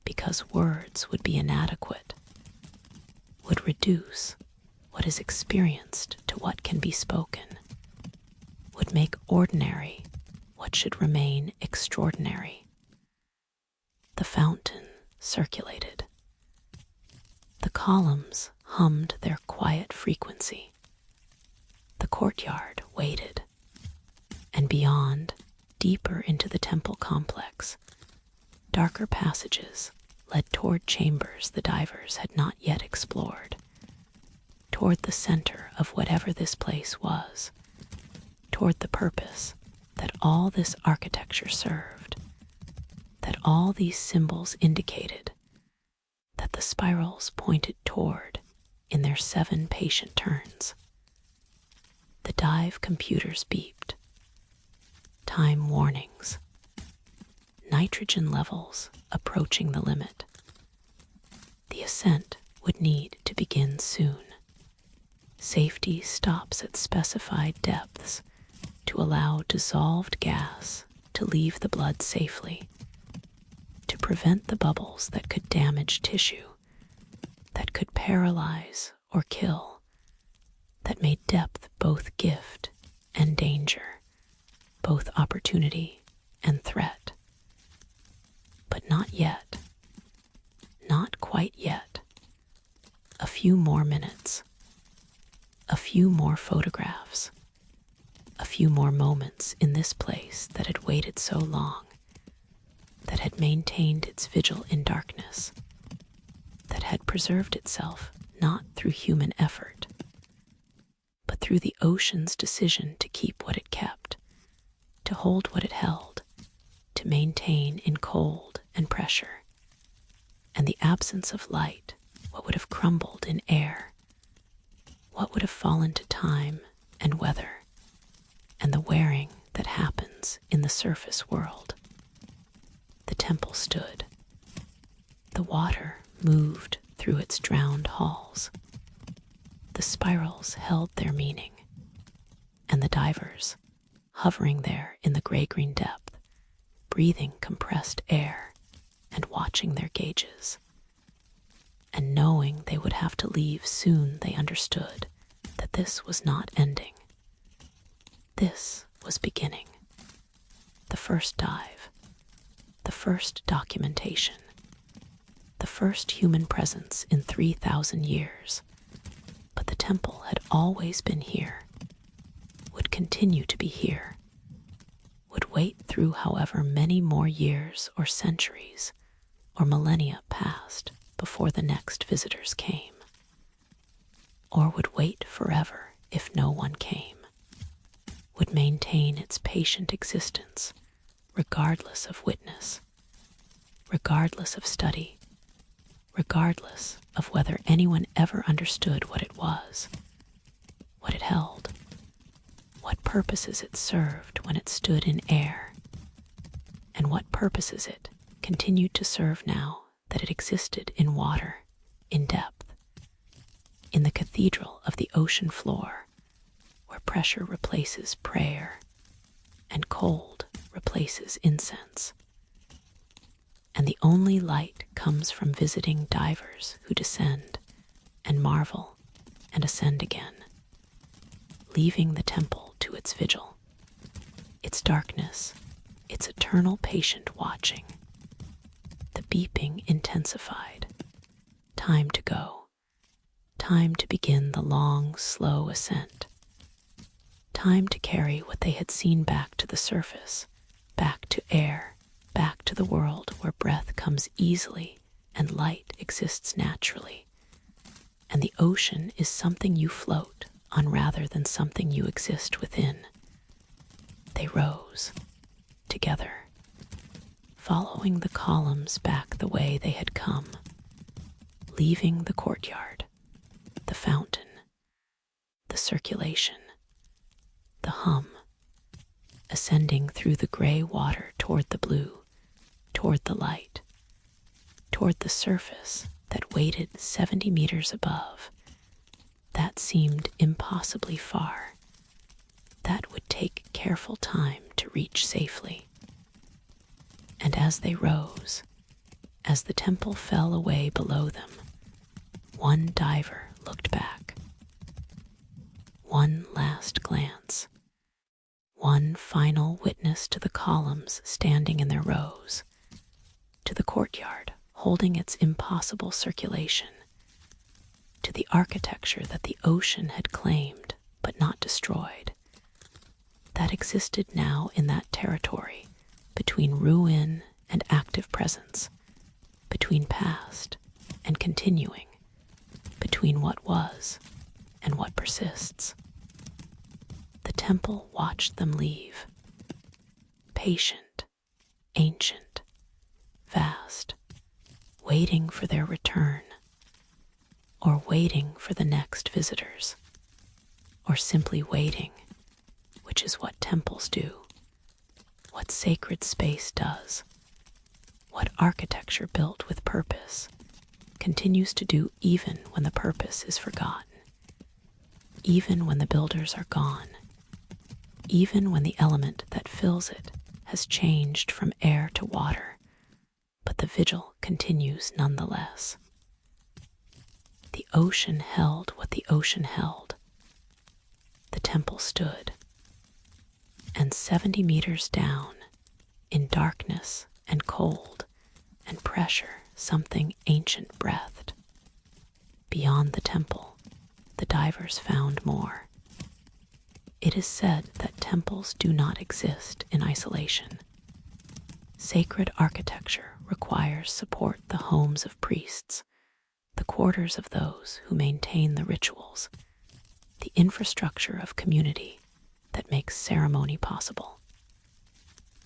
because words would be inadequate, would reduce what is experienced to what can be spoken, would make ordinary what should remain extraordinary. The fountain circulated. The columns hummed their quiet frequency. The courtyard waited, and beyond, deeper into the temple complex, darker passages led toward chambers the divers had not yet explored, toward the center of whatever this place was, toward the purpose that all this architecture served, that all these symbols indicated, that the spirals pointed toward in their 7 patient turns. The dive computers beeped. Time warnings. Nitrogen levels approaching the limit. The ascent would need to begin soon. Safety stops at specified depths to allow dissolved gas to leave the blood safely, to prevent the bubbles that could damage tissue, that could paralyze or kill, that made depth both gift and danger, both opportunity and threat. But not yet. Not quite yet. A few more minutes. A few more photographs. A few more moments in this place that had waited so long, that had maintained its vigil in darkness, that had preserved itself not through human effort, but through the ocean's decision to keep what it kept, to hold what it held, to maintain in cold and pressure, and the absence of light, what would have crumbled in air, what would have fallen to time and weather, and the wearing that happens in the surface world. The temple stood. The water moved through its drowned halls. The spirals held their meaning, and the divers, hovering there in the gray-green depth, breathing compressed air and watching their gauges, and knowing they would have to leave soon, they understood that this was not ending. This was beginning. The first dive, the first documentation, the first human presence in 3,000 years. But the temple had always been here, would continue to be here, would wait through however many more years or centuries or millennia passed before the next visitors came, or would wait forever if no one came, would maintain its patient existence regardless of witness, regardless of study, regardless of whether anyone ever understood what it was, what it held, what purposes it served when it stood in air, and what purposes it continued to serve now that it existed in water, in depth, in the cathedral of the ocean floor, where pressure replaces prayer and cold replaces incense. And the only light comes from visiting divers who descend and marvel and ascend again, leaving the temple to its vigil, its darkness, its eternal patient watching. The beeping intensified. Time to go. Time to begin the long, slow ascent. Time to carry what they had seen back to the surface, back to air, back to the world where breath comes easily and light exists naturally, and the ocean is something you float on rather than something you exist within. They rose, together, following the columns back the way they had come, leaving the courtyard, the fountain, the circulation, the hum, ascending through the gray water toward the blue, toward the light, toward the surface that waited 70 meters above. That seemed impossibly far. That would take careful time to reach safely. And as they rose, as the temple fell away below them, one diver looked back. One last glance. One final witness to the columns standing in their rows, to the courtyard holding its impossible circulation, to the architecture that the ocean had claimed but not destroyed, that existed now in that territory between ruin and active presence, between past and continuing, between what was and what persists. The temple watched them leave, patient, ancient, vast, waiting for their return, or waiting for the next visitors, or simply waiting, which is what temples do, what sacred space does, what architecture built with purpose continues to do even when the purpose is forgotten, even when the builders are gone, even when the element that fills it has changed from air to water, but the vigil continues nonetheless. The ocean held what the ocean held. The temple stood, and 70 meters down, in darkness and cold and pressure, something ancient breathed. Beyond the temple, the divers found more. It is said that temples do not exist in isolation. Sacred architecture requires support the homes of priests, the quarters of those who maintain the rituals, the infrastructure of community that makes ceremony possible.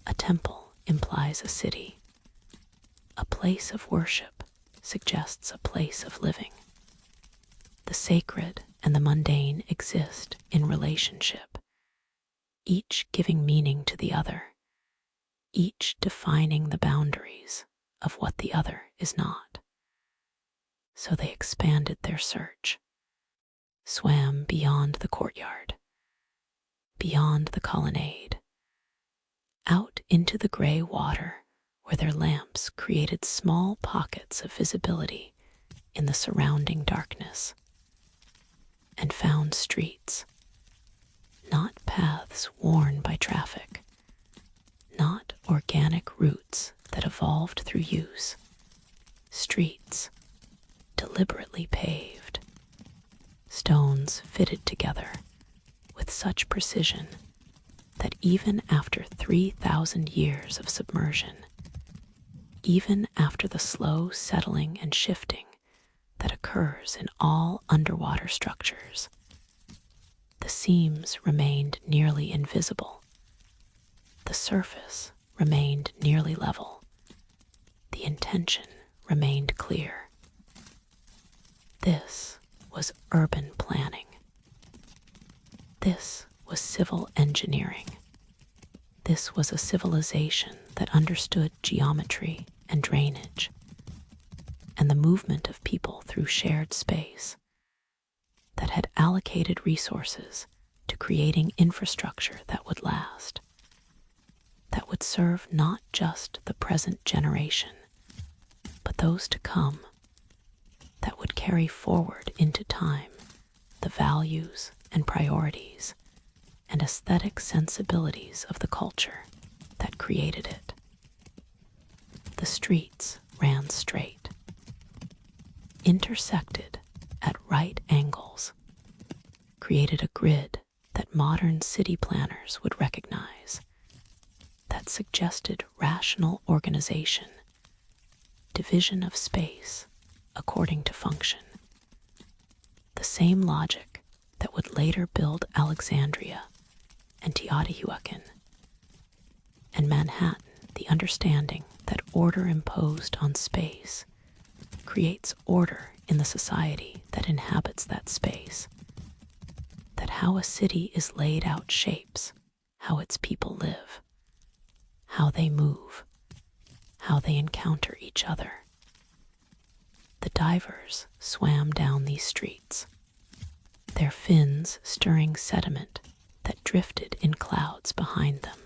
A temple implies a city. A place of worship suggests a place of living. The sacred and the mundane exist in relationship, each giving meaning to the other, each defining the boundaries of what the other is not. So they expanded their search, swam beyond the courtyard, beyond the colonnade, out into the gray water where their lamps created small pockets of visibility in the surrounding darkness, and found streets, not paths worn by traffic, not organic routes that evolved through use, streets deliberately paved, stones fitted together with such precision that even after 3,000 years of submersion, even after the slow settling and shifting that occurs in all underwater structures, the seams remained nearly invisible. The surface remained nearly level. The intention remained clear. This was urban planning. This was civil engineering. This was a civilization that understood geometry and drainage, and the movement of people through shared space, that had allocated resources to creating infrastructure that would last, that would serve not just the present generation, but those to come, that would carry forward into time the values and priorities and aesthetic sensibilities of the culture that created it. The streets ran straight, intersected at right angles, created a grid that modern city planners would recognize, that that suggested rational organization, division of space according to function. The same logic that would later build Alexandria and Teotihuacan, and Manhattan, the understanding that order imposed on space creates order in the society that inhabits that space, that how a city is laid out shapes how its people live, how they move, how they encounter each other. The divers swam down these streets, their fins stirring sediment that drifted in clouds behind them,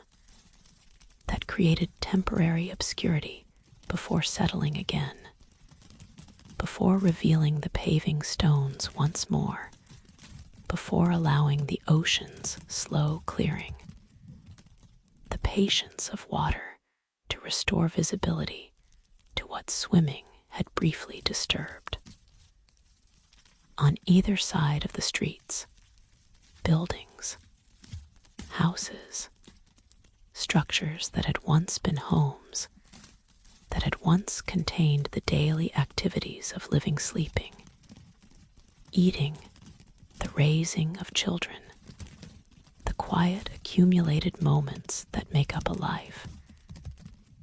that created temporary obscurity before settling again, before revealing the paving stones once more, before allowing the ocean's slow clearing. The patience of water to restore visibility to what swimming had briefly disturbed. On either side of the streets, buildings, houses, structures that had once been homes, that had once contained the daily activities of living, sleeping, eating, the raising of children, the quiet accumulated moments that make up a life,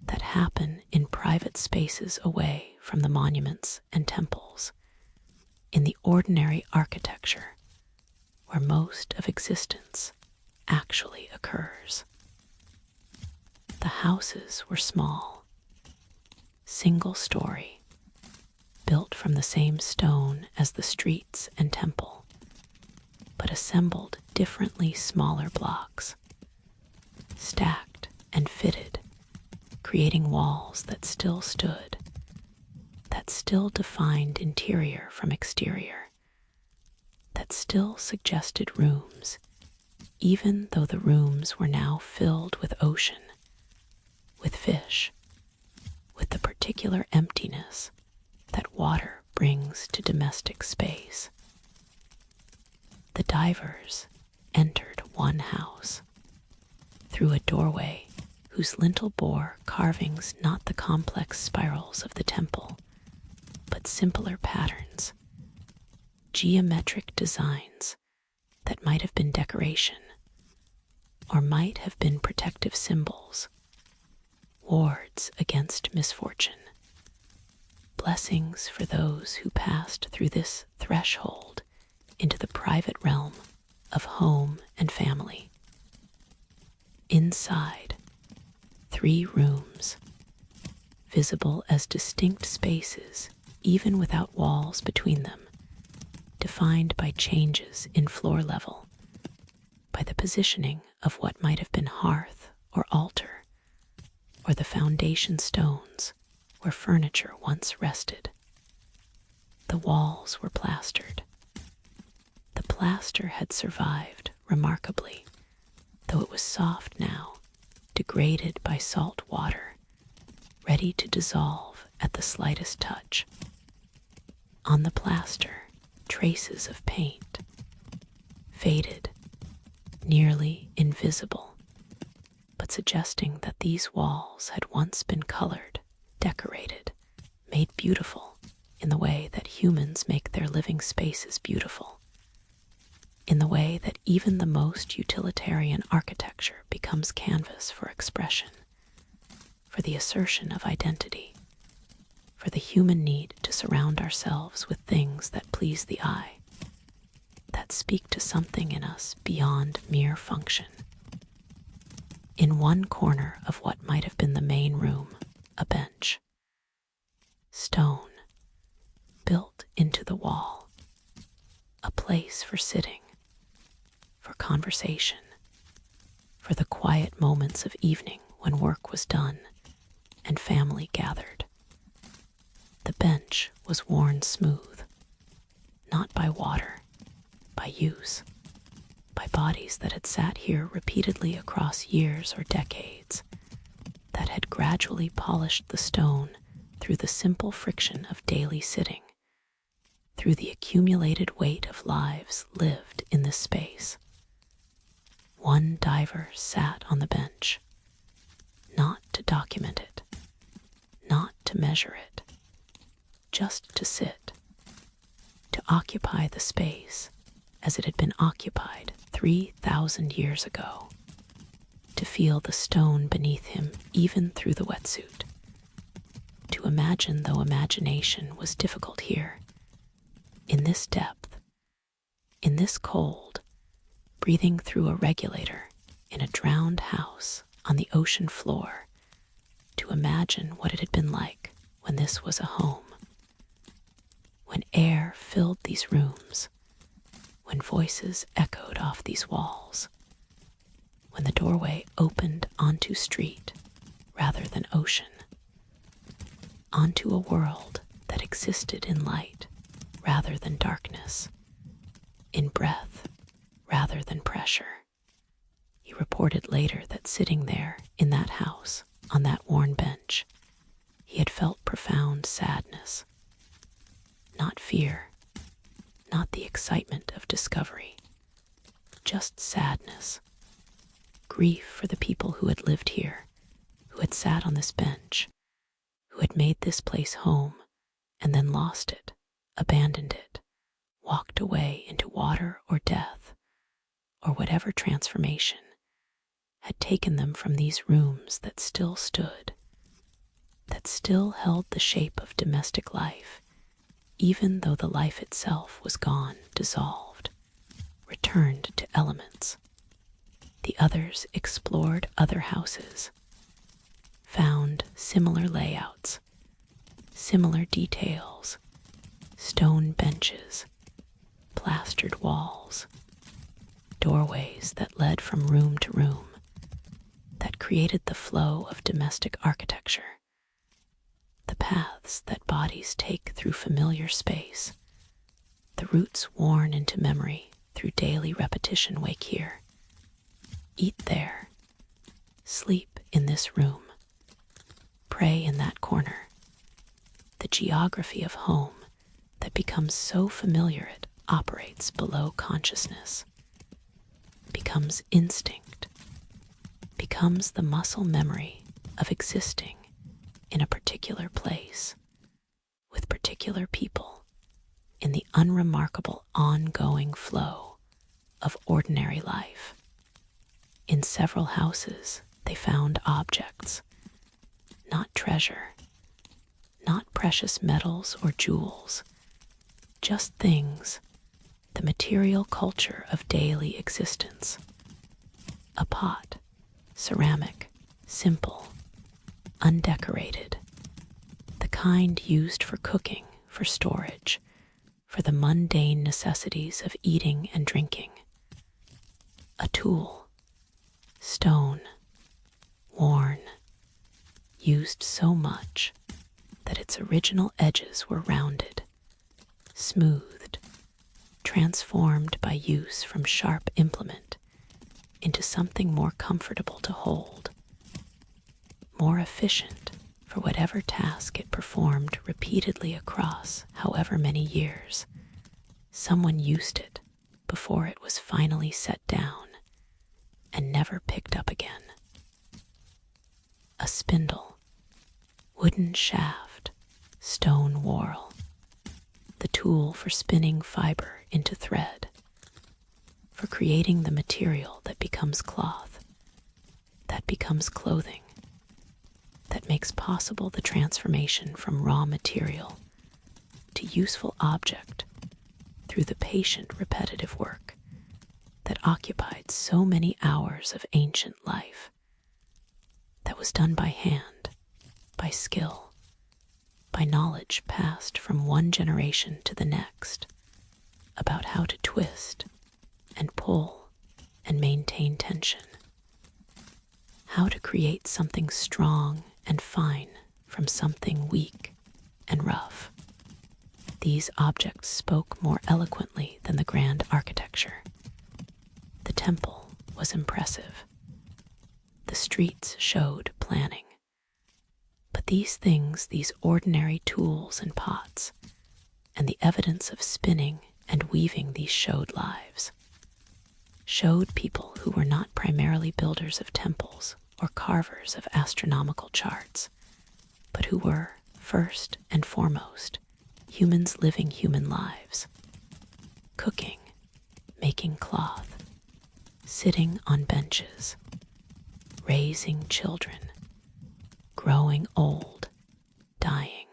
that happen in private spaces away from the monuments and temples, in the ordinary architecture where most of existence actually occurs. The houses were small, single story, built from the same stone as the streets and temple, but assembled differently smaller blocks, stacked and fitted, creating walls that still stood, that still defined interior from exterior, that still suggested rooms, even though the rooms were now filled with ocean, with fish, with the particular emptiness that water brings to domestic space. The divers entered one house through a doorway whose lintel bore carvings not the complex spirals of the temple, but simpler patterns, geometric designs that might have been decoration or might have been protective symbols, wards against misfortune, blessings for those who passed through this threshold into the private realm of home and family. Inside, 3 rooms, visible as distinct spaces even without walls between them, defined by changes in floor level, by the positioning of what might have been hearth or altar, or the foundation stones where furniture once rested. The walls were plastered. The plaster had survived remarkably, though it was soft now, degraded by salt water, ready to dissolve at the slightest touch. On the plaster, traces of paint, faded, nearly invisible, but suggesting that these walls had once been colored, decorated, made beautiful in the way that humans make their living spaces beautiful, in the way that even the most utilitarian architecture becomes canvas for expression, for the assertion of identity, for the human need to surround ourselves with things that please the eye, that speak to something in us beyond mere function. In one corner of what might have been the main room, a bench, stone, built into the wall, a place for sitting, for conversation, for the quiet moments of evening when work was done and family gathered. The bench was worn smooth, not by water, by use, by bodies that had sat here repeatedly across years or decades, that had gradually polished the stone through the simple friction of daily sitting, through the accumulated weight of lives lived in this space. One diver sat on the bench, not to document it, not to measure it, just to sit, to occupy the space as it had been occupied 3,000 years ago, to feel the stone beneath him even through the wetsuit, to imagine though imagination was difficult here, in this depth, in this cold, breathing through a regulator in a drowned house on the ocean floor, to imagine what it had been like when this was a home, when air filled these rooms, when voices echoed off these walls, when the doorway opened onto street rather than ocean, onto a world that existed in light rather than darkness, in breath rather than pressure. He reported later that sitting there in that house, on that worn bench, he had felt profound sadness. Not fear, not the excitement of discovery, just sadness, grief for the people who had lived here, who had sat on this bench, who had made this place home and then lost it, abandoned it, walked away into water or death, or whatever transformation had taken them from these rooms that still stood, that still held the shape of domestic life, even though the life itself was gone, dissolved, returned to elements. The others explored other houses, found similar layouts, similar details, stone benches, plastered walls, doorways that led from room to room, that created the flow of domestic architecture, the paths that bodies take through familiar space, the roots worn into memory through daily repetition wake here, eat there, sleep in this room, pray in that corner. The geography of home that becomes so familiar it operates below consciousness, becomes instinct, becomes the muscle memory of existing in a particular place, with particular people, in the unremarkable ongoing flow of ordinary life. In several houses, they found objects, not treasure, not precious metals or jewels, just things, the material culture of daily existence. A pot, ceramic, simple, undecorated, the kind used for cooking, for storage, for the mundane necessities of eating and drinking. A tool, stone, worn, used so much that its original edges were rounded, smoothed, transformed by use from sharp implement into something more comfortable to hold, more efficient for whatever task it performed repeatedly across however many years. Someone used it before it was finally set down and never picked up again. A spindle, wooden shaft, stone whorl, the tool for spinning fiber into thread, for creating the material that becomes cloth, that becomes clothing, that makes possible the transformation from raw material to useful object through the patient repetitive work that occupied so many hours of ancient life, that was done by hand, by skill, by knowledge passed from one generation to the next about how to twist and pull and maintain tension, how to create something strong and fine from something weak and rough. These objects spoke more eloquently than the grand architecture. The temple was impressive. The streets showed planning. But these things, these ordinary tools and pots, and the evidence of spinning and weaving these showed lives, showed people who were not primarily builders of temples or carvers of astronomical charts, but who were, first and foremost, humans living human lives, cooking, making cloth, sitting on benches, raising children, growing old, dying.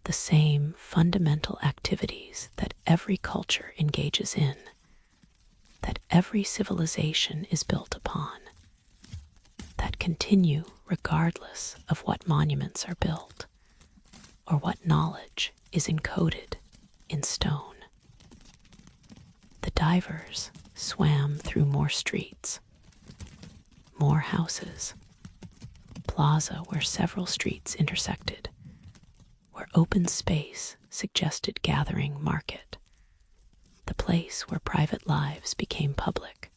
The same fundamental activities that every culture engages in, that every civilization is built upon, that continue regardless of what monuments are built or what knowledge is encoded in stone. The divers swam through more streets, more houses, plaza where several streets intersected, where open space suggested gathering market, the place where private lives became public,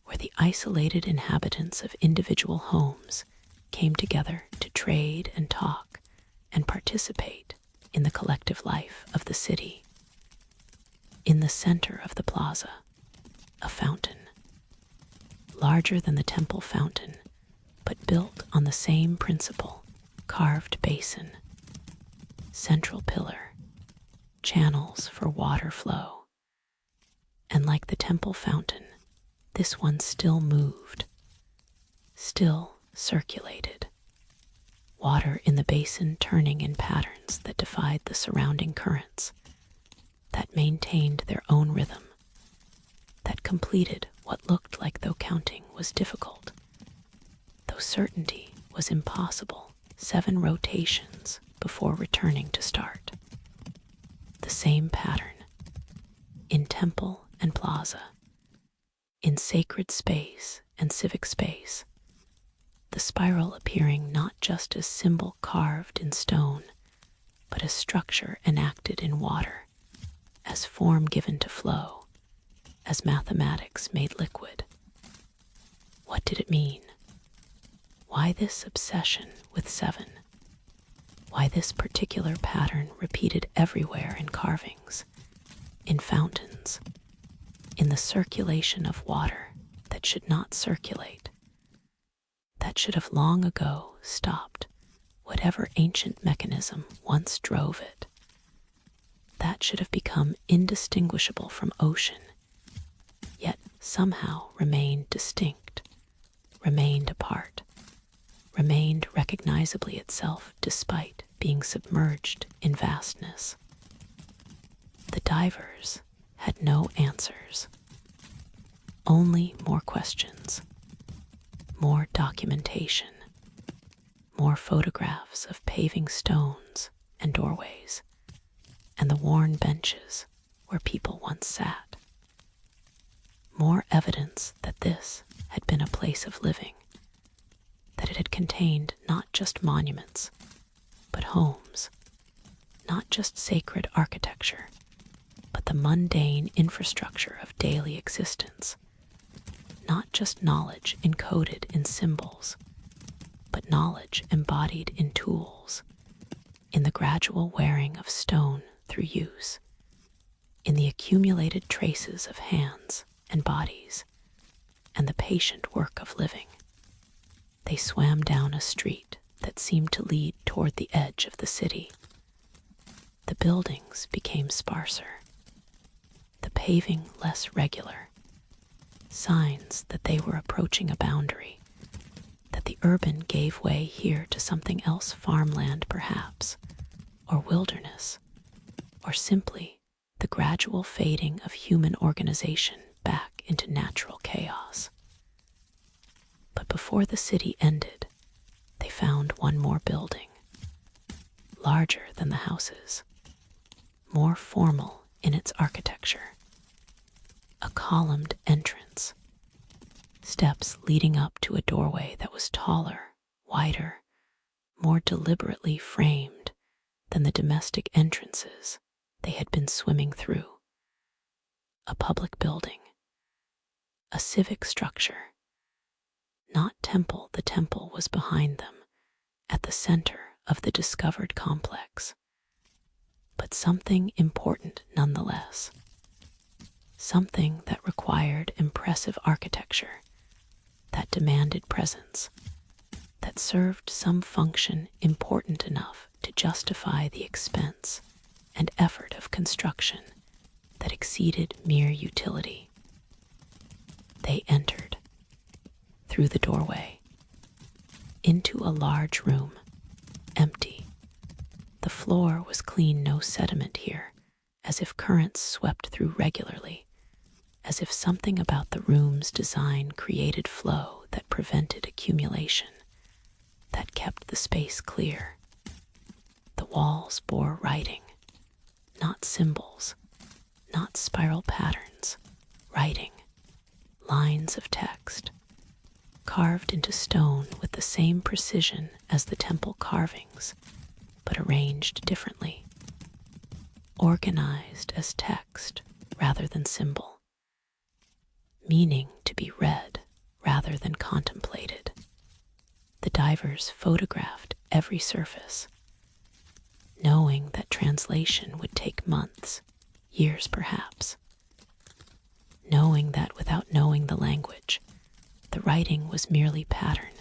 where the isolated inhabitants of individual homes came together to trade and talk and participate in the collective life of the city. In the center of the plaza, a fountain, larger than the temple fountain, but built on the same principle, carved basin, central pillar, channels for water flow. And like the temple fountain, this one still moved, still circulated, water in the basin turning in patterns that defied the surrounding currents, that maintained their own rhythm, that completed what looked like though counting was difficult, though certainty was impossible, 7 rotations before returning to start. The same pattern, in temple and plaza, in sacred space and civic space, the spiral appearing not just as symbol carved in stone, but as structure enacted in water, as form given to flow, as mathematics made liquid. What did it mean? Why this obsession with 7? Why this particular pattern repeated everywhere in carvings, in fountains, in the circulation of water that should not circulate, that should have long ago stopped whatever ancient mechanism once drove it, that should have become indistinguishable from ocean, yet somehow remained distinct, remained apart, remained recognizably itself despite being submerged in vastness. The divers had no answers, only more questions, more documentation, more photographs of paving stones and doorways, and the worn benches where people once sat. More evidence that this had been a place of living, that it had contained not just monuments, but homes, not just sacred architecture, but the mundane infrastructure of daily existence, not just knowledge encoded in symbols, but knowledge embodied in tools, in the gradual wearing of stone through use, in the accumulated traces of hands and bodies, and the patient work of living. They swam down a street that seemed to lead toward the edge of the city. The buildings became sparser, the paving less regular, signs that they were approaching a boundary, that the urban gave way here to something else, farmland perhaps, or wilderness, or simply the gradual fading of human organization back into natural chaos. But before the city ended, they found one more building, larger than the houses, more formal in its architecture, a columned entrance, steps leading up to a doorway that was taller, wider, more deliberately framed than the domestic entrances they had been swimming through. A public building, a civic structure. Not temple, the temple was behind them, at the center of the discovered complex. But something important nonetheless. Something that required impressive architecture, that demanded presence, that served some function important enough to justify the expense and effort of construction that exceeded mere utility. They entered, through the doorway, into a large room, empty. The floor was clean, no sediment here, as if currents swept through regularly, as if something about the room's design created flow that prevented accumulation, that kept the space clear. The walls bore writing, not symbols, not spiral patterns, writing, lines of text, carved into stone with the same precision as the temple carvings, but arranged differently, organized as text rather than symbol, meaning to be read rather than contemplated. The divers photographed every surface, knowing that translation would take months, years perhaps, knowing that without knowing the language, the writing was merely pattern,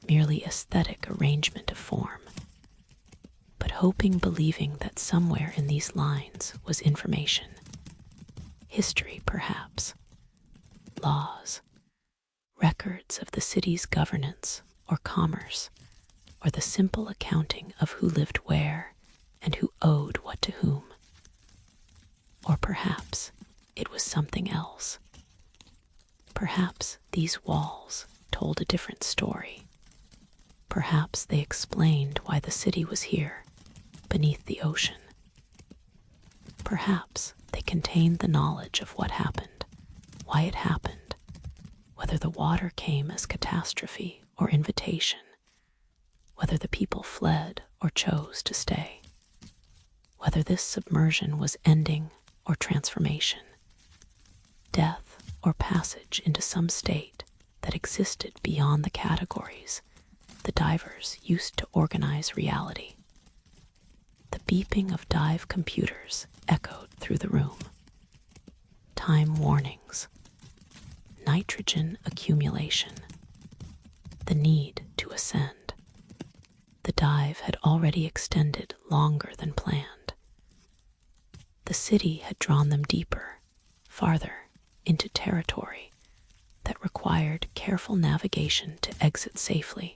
merely aesthetic arrangement of form, but hoping, believing that somewhere in these lines was information, history perhaps, laws, records of the city's governance or commerce, or the simple accounting of who lived where and who owed what to whom. Or perhaps it was something else. Perhaps these walls told a different story. Perhaps they explained why the city was here, beneath the ocean. Perhaps they contained the knowledge of what happened, why it happened, whether the water came as catastrophe or invitation, whether the people fled or chose to stay, whether this submersion was ending or transformation, death or passage into some state that existed beyond the categories the divers used to organize reality. The beeping of dive computers echoed through the room. Time warnings, nitrogen accumulation, the need to ascend. The dive had already extended longer than planned. The city had drawn them deeper, farther, into territory that required careful navigation to exit safely,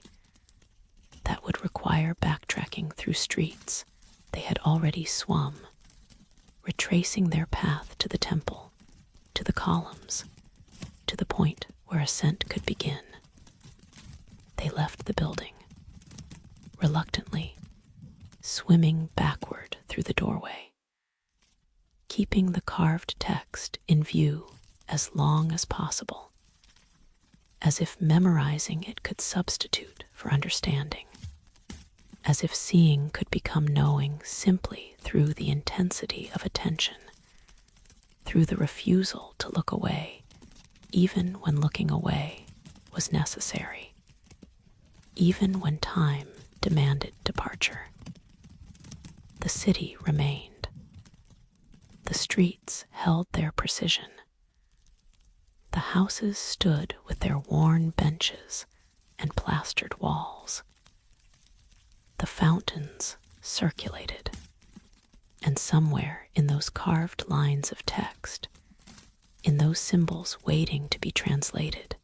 that would require backtracking through streets they had already swum, retracing their path to the temple, to the columns, to the point where ascent could begin. They left the building, reluctantly, swimming backward through the doorway, keeping the carved text in view as long as possible, as if memorizing it could substitute for understanding, as if seeing could become knowing simply through the intensity of attention, through the refusal to look away, even when looking away was necessary, even when time demanded departure. The city remained. The streets held their precision. The houses stood with their worn benches and plastered walls. The fountains circulated, and somewhere in those carved lines of text, in those symbols waiting to be translated,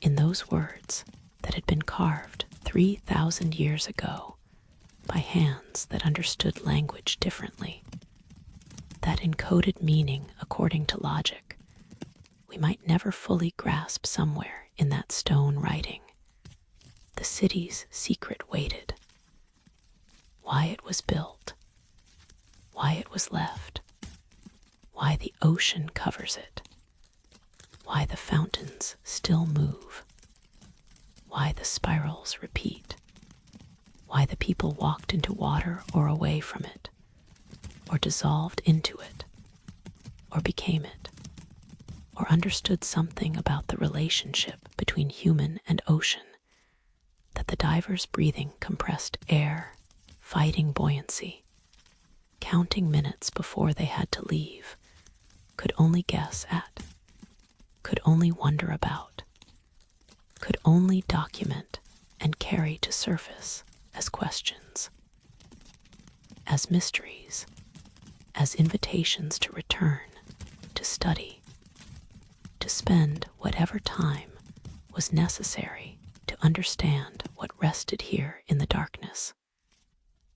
in those words that had been carved 3,000 years ago by hands that understood language differently, that encoded meaning according to logic, we might never fully grasp somewhere in that stone writing. The city's secret waited. Why it was built, why it was left, why the ocean covers it, why the fountains still move, why the spirals repeat, why the people walked into water or away from it, or dissolved into it, or became it, or understood something about the relationship between human and ocean, that the divers' breathing compressed air, fighting buoyancy, counting minutes before they had to leave, could only guess at, could only wonder about, could only document and carry to surface as questions, as mysteries, as invitations to return, to study, to spend whatever time was necessary to understand what rested here in the darkness,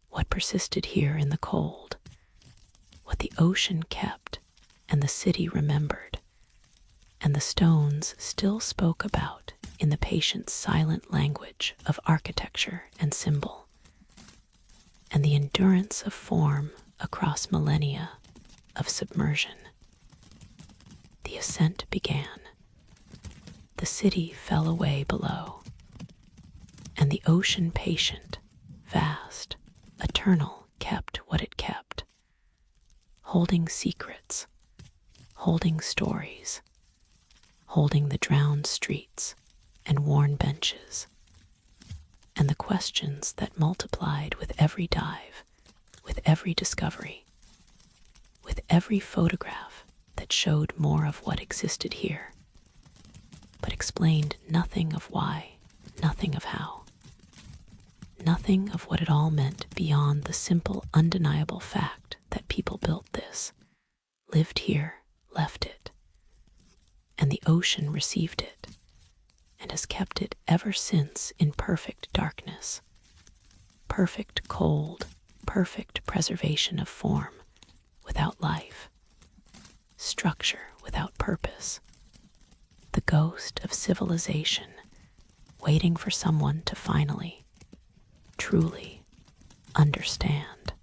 what persisted here in the cold, what the ocean kept and the city remembered, and the stones still spoke about in the patient silent language of architecture and symbol, and the endurance of form across millennia of submersion. The ascent began. The city fell away below, and the ocean patient, vast, eternal, kept what it kept, holding secrets, holding stories, holding the drowned streets and worn benches, and the questions that multiplied with every dive, with every discovery, with every photograph that showed more of what existed here, but explained nothing of why, nothing of how, nothing of what it all meant beyond the simple, undeniable fact that people built this, lived here, left it, and the ocean received it, and has kept it ever since in perfect darkness, perfect cold, perfect preservation of form without life, structure without purpose, the ghost of civilization waiting for someone to finally, truly understand.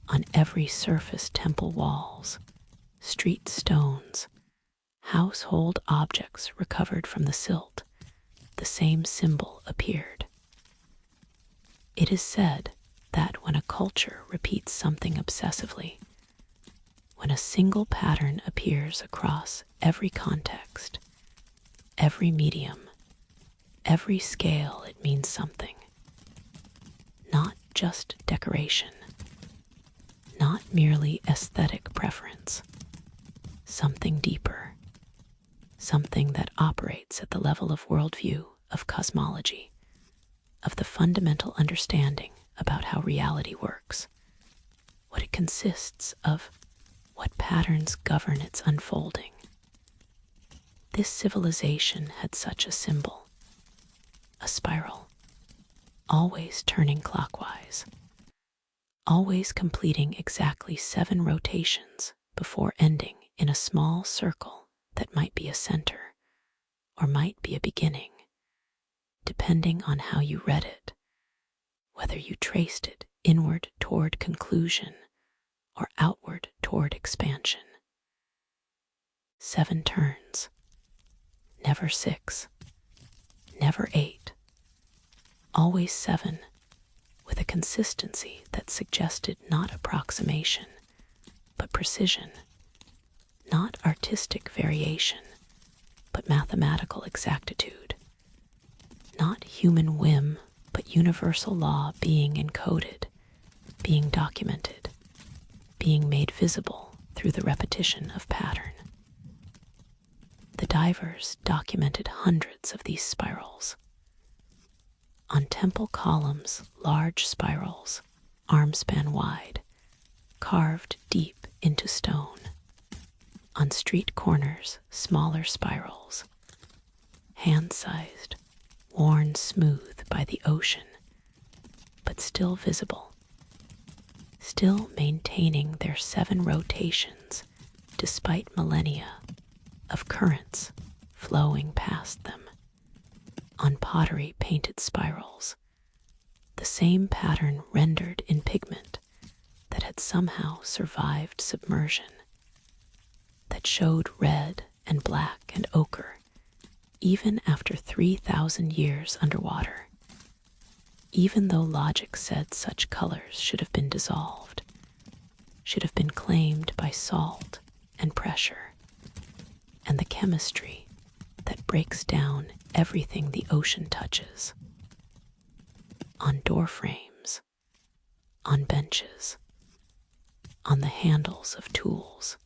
On every surface, temple walls, street stones, household objects recovered from the silt, the same symbol appeared. It is said that when a culture repeats something obsessively, when a single pattern appears across every context, every medium, every scale, it means something. Not just decoration, not merely aesthetic preference, something deeper, something that operates at the level of worldview, of cosmology, of the fundamental understanding about how reality works, what it consists of, what patterns govern its unfolding. This civilization had such a symbol, a spiral, always turning clockwise, always completing exactly 7 rotations before ending in a small circle that might be a center or might be a beginning, depending on how you read it, whether you traced it inward toward conclusion or outward toward expansion. 7 turns, never 6, never 8, always 7, with a consistency that suggested not approximation, but precision, not artistic variation, but mathematical exactitude, not human whim, but universal law being encoded, being documented, being made visible through the repetition of pattern. The divers documented hundreds of these spirals. On temple columns, large spirals, arm-span wide, carved deep into stone. On street corners, smaller spirals, hand-sized, worn smooth by the ocean, but still visible, still maintaining their 7 rotations despite millennia of currents flowing past them. On pottery painted spirals, the same pattern rendered in pigment that had somehow survived submersion, that showed red and black and ochre even after 3,000 years underwater, even though logic said such colors should have been dissolved, should have been claimed by salt and pressure, and the chemistry that breaks down everything the ocean touches. On door frames, on benches, on the handles of tools,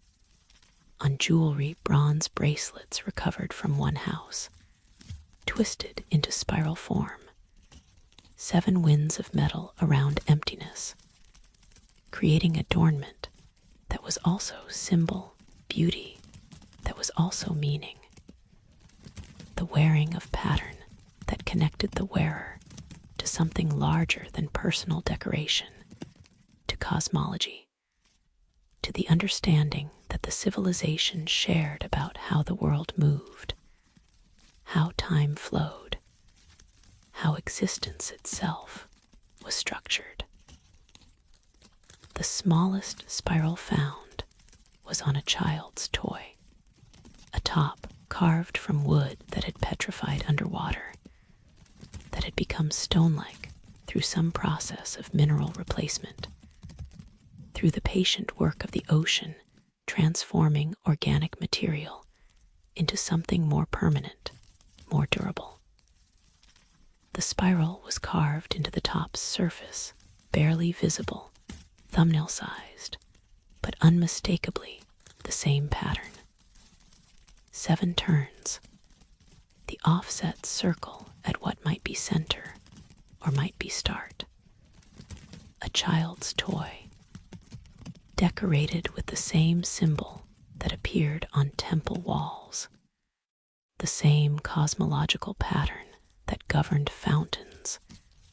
on jewelry, bronze bracelets recovered from one house, twisted into spiral form. 7 winds of metal around emptiness, creating adornment that was also symbol, beauty that was also meaning. The wearing of pattern that connected the wearer to something larger than personal decoration, to cosmology, to the understanding that the civilization shared about how the world moved, how time flowed, how existence itself was structured. The smallest spiral found was on a child's toy, a top carved from wood that had petrified underwater, that had become stone-like through some process of mineral replacement, through the patient work of the ocean transforming organic material into something more permanent, more durable. The spiral was carved into the top's surface, barely visible, thumbnail-sized, but unmistakably the same pattern. 7 turns, the offset circle at what might be center or might be start. A child's toy, decorated with the same symbol that appeared on temple walls, the same cosmological pattern that governed fountains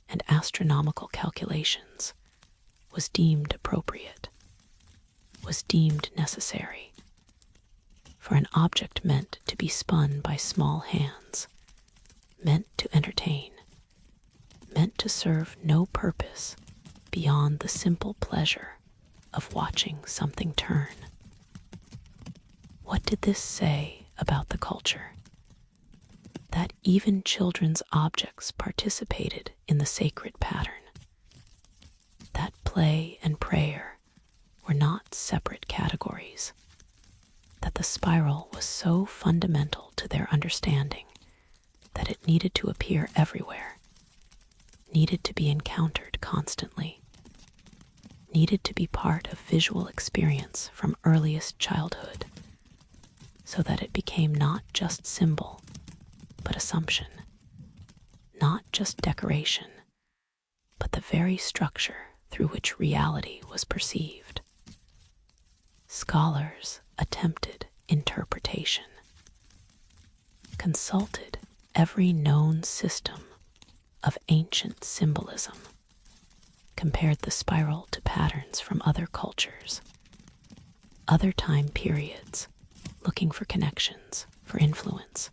and astronomical calculations, was deemed appropriate, was deemed necessary, for an object meant to be spun by small hands, meant to entertain, meant to serve no purpose beyond the simple pleasure of watching something turn. What did this say about the culture? That even children's objects participated in the sacred pattern. That play and prayer were not separate categories. That the spiral was so fundamental to their understanding that it needed to appear everywhere, needed to be encountered constantly, needed to be part of visual experience from earliest childhood, so that it became not just symbol, but assumption, not just decoration, but the very structure through which reality was perceived. Scholars attempted interpretation, consulted every known system of ancient symbolism, compared the spiral to patterns from other cultures, other time periods, looking for connections, for influence,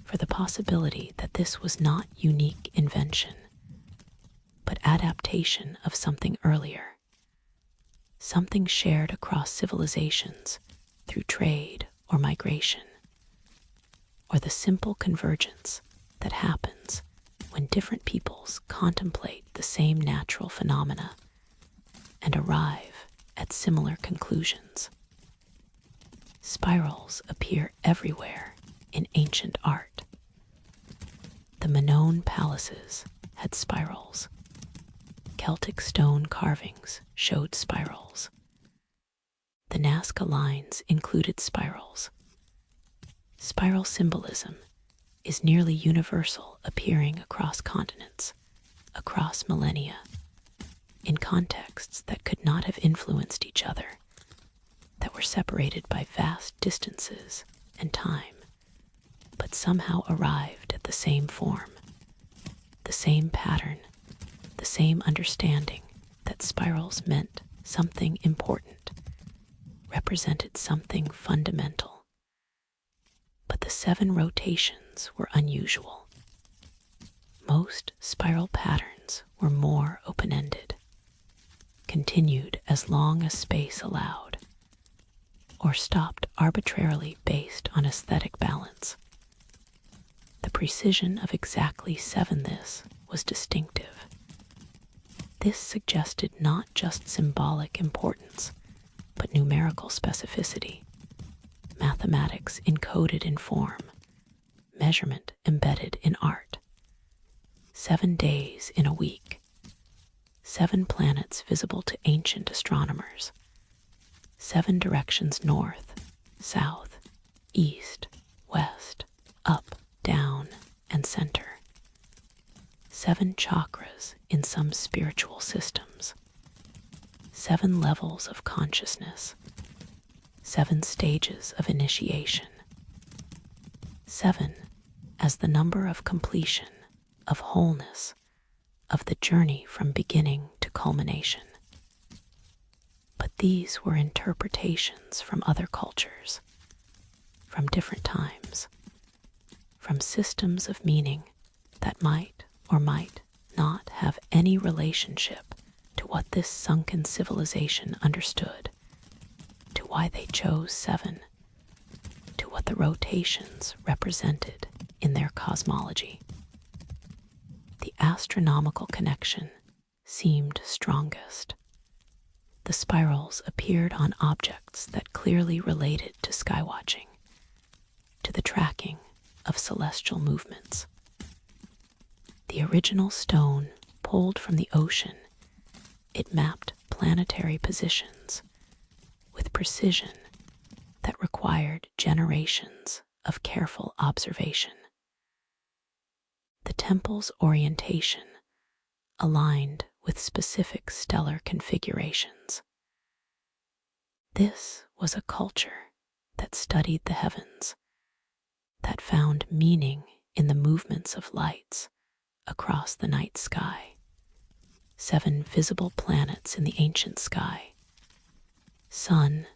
for the possibility that this was not unique invention, but adaptation of something earlier, something shared across civilizations through trade or migration, or the simple convergence that happens when different peoples contemplate the same natural phenomena and arrive at similar conclusions. Spirals appear everywhere in ancient art. The Minoan palaces had spirals. Celtic stone carvings showed spirals. The Nazca lines included spirals. Spiral symbolism is nearly universal, appearing across continents, across millennia, in contexts that could not have influenced each other, that were separated by vast distances and time, but somehow arrived at the same form, the same pattern, the same understanding that spirals meant something important, represented something fundamental. But the 7 rotations were unusual. Most spiral patterns were more open-ended, continued as long as space allowed, or stopped arbitrarily based on aesthetic balance. The precision of exactly 7 this was distinctive. This suggested not just symbolic importance, but numerical specificity, mathematics encoded in form, measurement embedded in art. 7 days in a week, 7 planets visible to ancient astronomers, 7 directions north, south, east, west, up, down, center, 7 chakras in some spiritual systems, 7 levels of consciousness, 7 stages of initiation, 7 as the number of completion, of wholeness, of the journey from beginning to culmination. But these were interpretations from other cultures, from different times, from systems of meaning that might or might not have any relationship to what this sunken civilization understood, to why they chose 7, to what the rotations represented in their cosmology. The astronomical connection seemed strongest. The spirals appeared on objects that clearly related to skywatching, to the tracking of celestial movements. The original stone pulled from the ocean, it mapped planetary positions with precision that required generations of careful observation. The temple's orientation aligned with specific stellar configurations. This was a culture that studied the heavens, that found meaning in the movements of lights across the night sky. 7 visible planets in the ancient sky: Sun,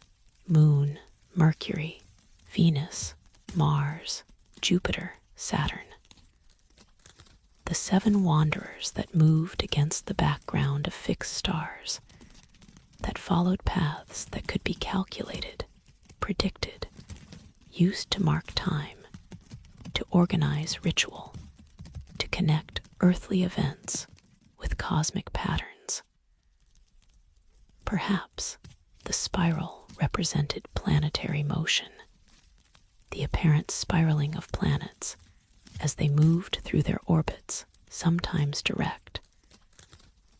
Moon, Mercury, Venus, Mars, Jupiter, Saturn. The 7 wanderers that moved against the background of fixed stars, that followed paths that could be calculated, predicted, used to mark time, to organize ritual, to connect earthly events with cosmic patterns. Perhaps the spiral represented planetary motion, the apparent spiraling of planets as they moved through their orbits, sometimes direct,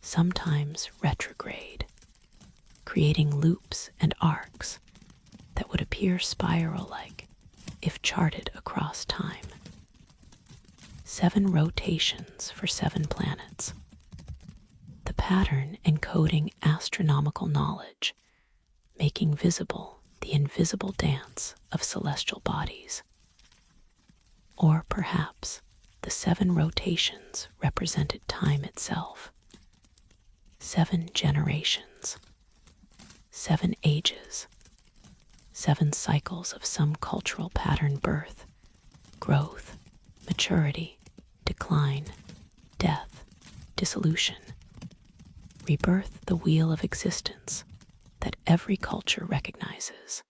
sometimes retrograde, creating loops and arcs that would appear spiral-like if charted across time. 7 rotations for 7 planets. The pattern encoding astronomical knowledge, making visible the invisible dance of celestial bodies. Or perhaps the 7 rotations represented time itself. 7 generations, 7 ages, 7 cycles of some cultural pattern: birth, growth, maturity, decline, death, dissolution, rebirth, the wheel of existence that every culture recognizes,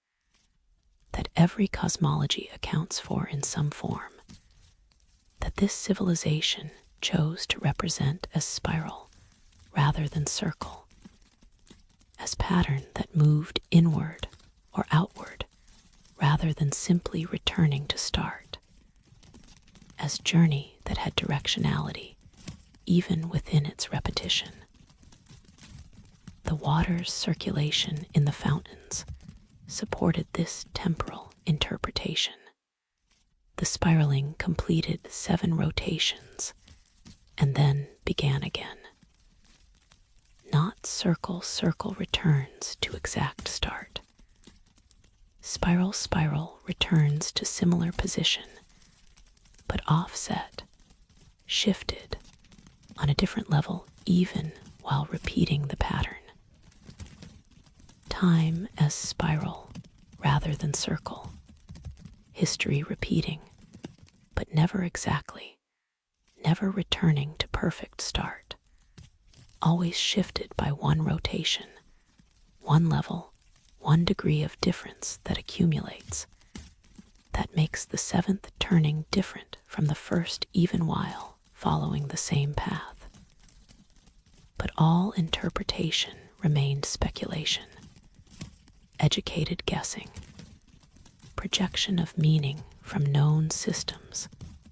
that every cosmology accounts for in some form, that this civilization chose to represent as spiral rather than circle, as pattern that moved inward or outward rather than simply returning to start, as journey that had directionality even within its repetition. The water's circulation in the fountains supported this temporal interpretation. The spiraling completed 7 rotations and then began again. Not circle returns to exact start. Spiral returns to similar position, but offset, shifted on a different level even while repeating the pattern. Time as spiral rather than circle. History repeating, but never exactly, never returning to perfect start. Always shifted by 1 rotation, 1 level, 1 degree of difference that accumulates. That makes the 7th turning different from the first even while following the same path. But all interpretation remained speculation, educated guessing, projection of meaning from known systems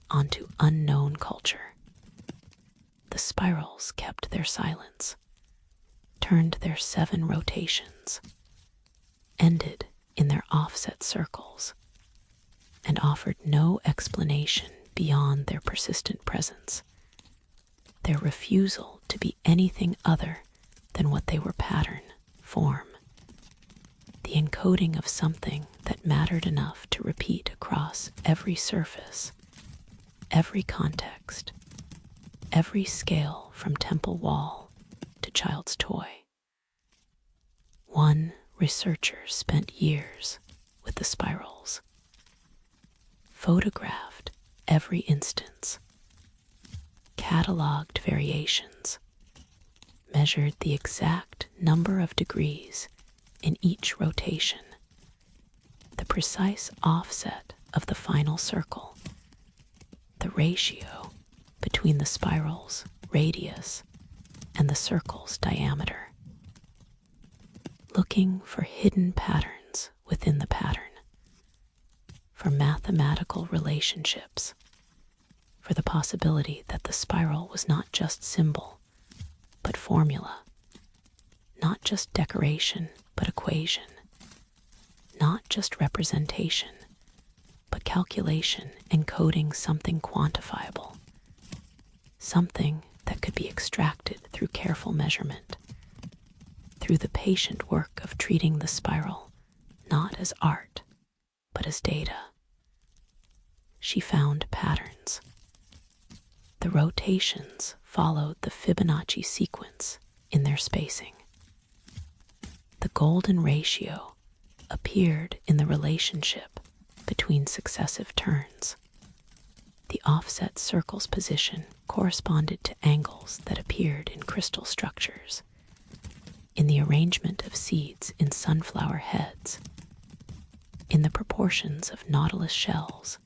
onto unknown culture. The spirals kept their silence, turned their 7 rotations, ended in their offset circles, and offered no explanation beyond their persistent presence, their refusal to be anything other than what they were: pattern, form, the encoding of something that mattered enough to repeat across every surface, every context, every scale from temple wall to child's toy. One researcher spent years with the spirals, photographed every instance, cataloged variations, measured the exact number of degrees in each rotation, the precise offset of the final circle, the ratio between the spiral's radius and the circle's diameter, looking for hidden patterns within the pattern, for mathematical relationships, for the possibility that the spiral was not just symbol, but formula, not just decoration, but equation, not just representation, but calculation encoding something quantifiable, something that could be extracted through careful measurement, through the patient work of treating the spiral not as art, but as data. She found patterns. The rotations followed the Fibonacci sequence in their spacing. The golden ratio appeared in the relationship between successive turns. The offset circle's position corresponded to angles that appeared in crystal structures, in the arrangement of seeds in sunflower heads, in the proportions of nautilus shells,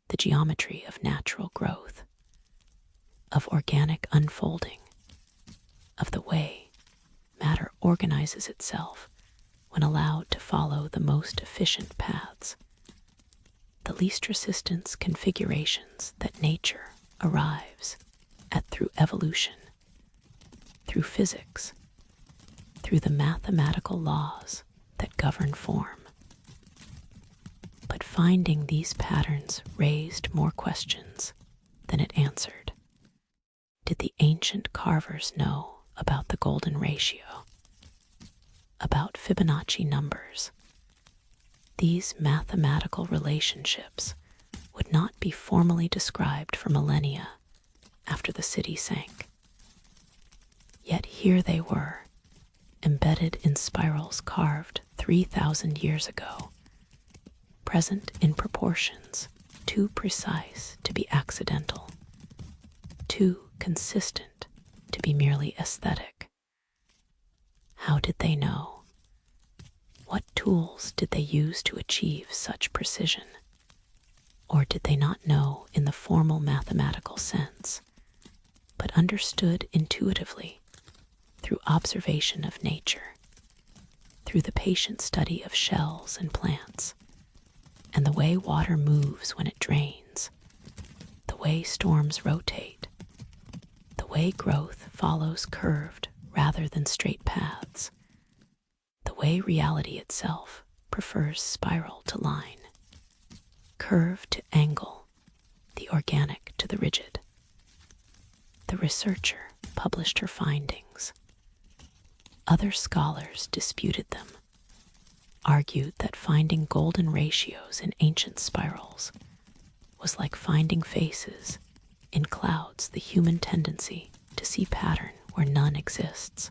the geometry of natural growth, of organic unfolding, of the way matter organizes itself when allowed to follow the most efficient paths, the least resistance configurations that nature arrives at through evolution, through physics, through the mathematical laws that govern form. But finding these patterns raised more questions than it answered. Did the ancient carvers know about the golden ratio, about Fibonacci numbers? These mathematical relationships would not be formally described for millennia after the city sank. Yet here they were, embedded in spirals carved 3,000 years ago, present in proportions too precise to be accidental, too consistent to be merely aesthetic. How did they know? What tools did they use to achieve such precision? Or did they not know in the formal mathematical sense, but understood intuitively through observation of nature, through the patient study of shells and plants, and the way water moves when it drains, the way storms rotate, the way growth follows curved rather than straight paths, the way reality itself prefers spiral to line, curve to angle, the organic to the rigid. The researcher published her findings. Other scholars disputed them, argued that finding golden ratios in ancient spirals was like finding faces in clouds, the human tendency to see pattern where none exists,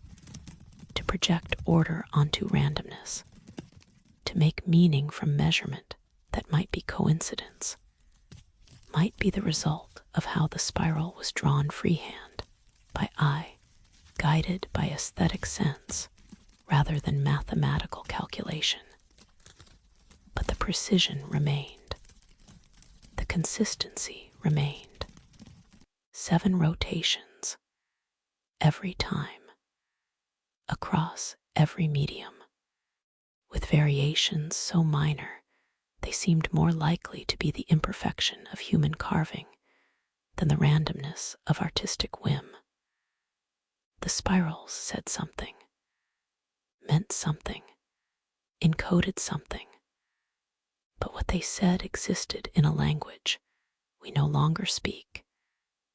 to project order onto randomness, to make meaning from measurement that might be coincidence, might be the result of how the spiral was drawn freehand, by eye, guided by aesthetic sense rather than mathematical calculation. But the precision remained. The consistency remained. 7 rotations, every time, across every medium, with variations so minor they seemed more likely to be the imperfection of human carving than the randomness of artistic whim. The spirals said something, meant something, encoded something, but what they said existed in a language we no longer speak.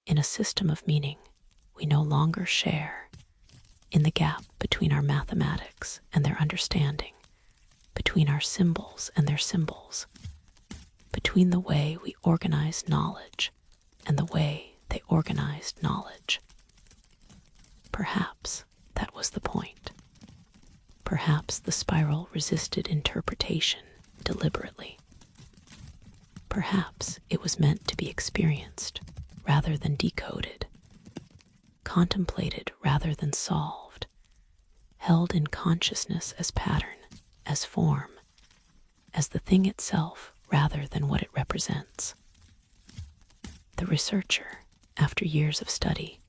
In a system of meaning, we no longer share. In the gap between our mathematics and their understanding, between our symbols and their symbols, between the way we organize knowledge and the way they organized knowledge. Perhaps that was the point. Perhaps the spiral resisted interpretation deliberately. Perhaps it was meant to be experienced rather than decoded, contemplated rather than solved, held in consciousness as pattern, as form, as the thing itself rather than what it represents. The researcher, after years of study,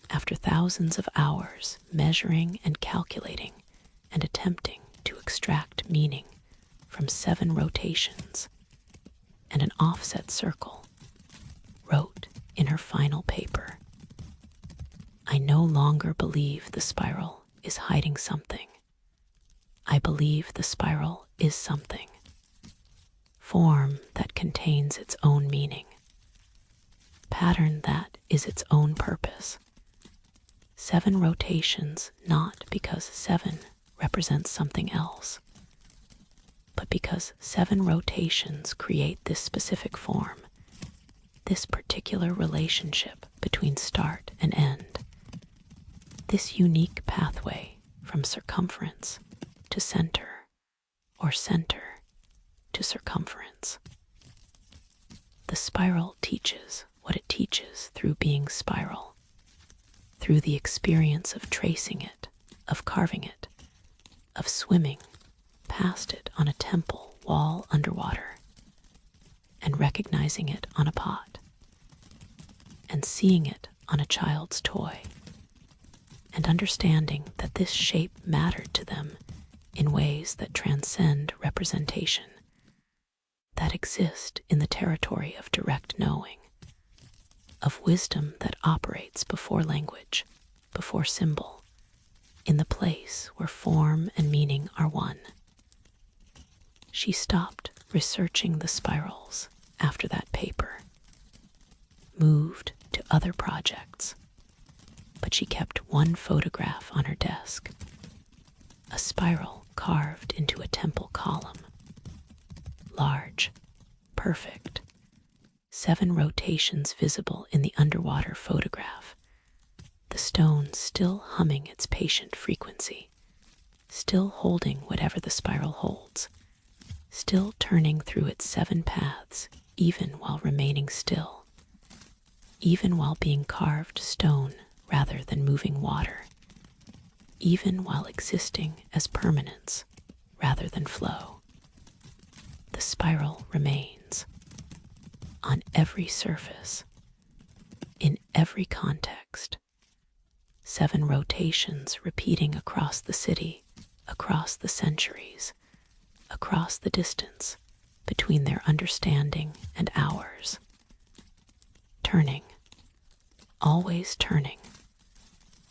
after thousands of hours measuring and calculating and attempting to extract meaning from 7 rotations and an offset circle, wrote in her final paper, "I no longer believe the spiral is hiding something. I believe the spiral is something. Form that contains its own meaning. Pattern that is its own purpose. 7 rotations not because 7 represents something else, but because 7 rotations create this specific form, this particular relationship between start and end, this unique pathway from circumference to center, or center to circumference. The spiral teaches what it teaches through being spiral, through the experience of tracing it, of carving it, of swimming past it on a temple wall underwater, and recognizing it on a pot, and seeing it on a child's toy, and understanding that this shape mattered to them in ways that transcend representation, that exist in the territory of direct knowing, of wisdom that operates before language, before symbol, in the place where form and meaning are one. She stopped researching the spirals after that paper, moved to other projects, but she kept one photograph on her desk, a spiral carved into a temple column, large, perfect, 7 rotations visible in the underwater photograph, the stone still humming its patient frequency, still holding whatever the spiral holds, still turning through its 7 paths, even while remaining still, even while being carved stone rather than moving water, even while existing as permanence rather than flow. The spiral remains on every surface, in every context, 7 rotations repeating across the city, across the centuries, across the distance between their understanding and ours. Turning, always turning,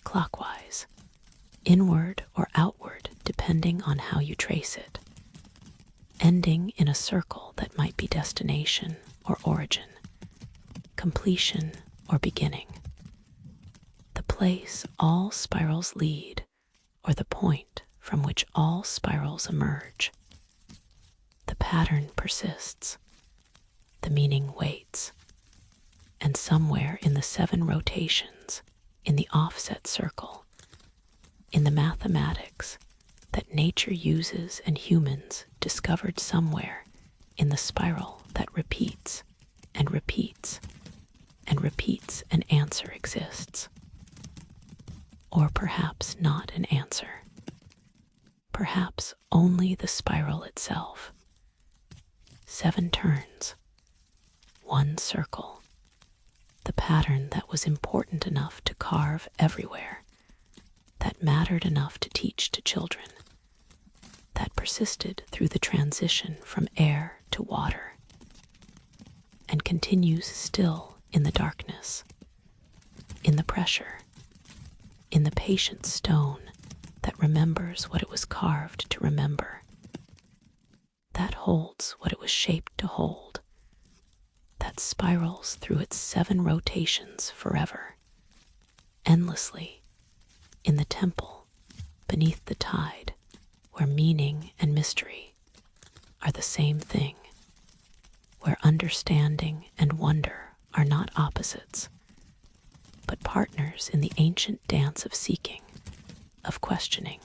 clockwise, inward or outward depending on how you trace it, ending in a circle that might be destination or origin, completion or beginning, the place all spirals lead or the point from which all spirals emerge. The pattern persists, the meaning waits, and somewhere in the 7 rotations, in the offset circle, in the mathematics that nature uses and humans discovered somewhere in the spiral that repeats and repeats and repeats, an answer exists. Or perhaps not an answer. Perhaps only the spiral itself. 7 turns, 1 circle, the pattern that was important enough to carve everywhere, that mattered enough to teach to children, that persisted through the transition from air to water, and continues still in the darkness, in the pressure, in the patient stone that remembers what it was carved to remember, that holds what it was shaped to hold, that that spirals through its 7 rotations forever, endlessly, in the temple beneath the tide, where meaning and mystery are the same thing, where understanding and wonder are not opposites, but partners in the ancient dance of seeking, of questioning,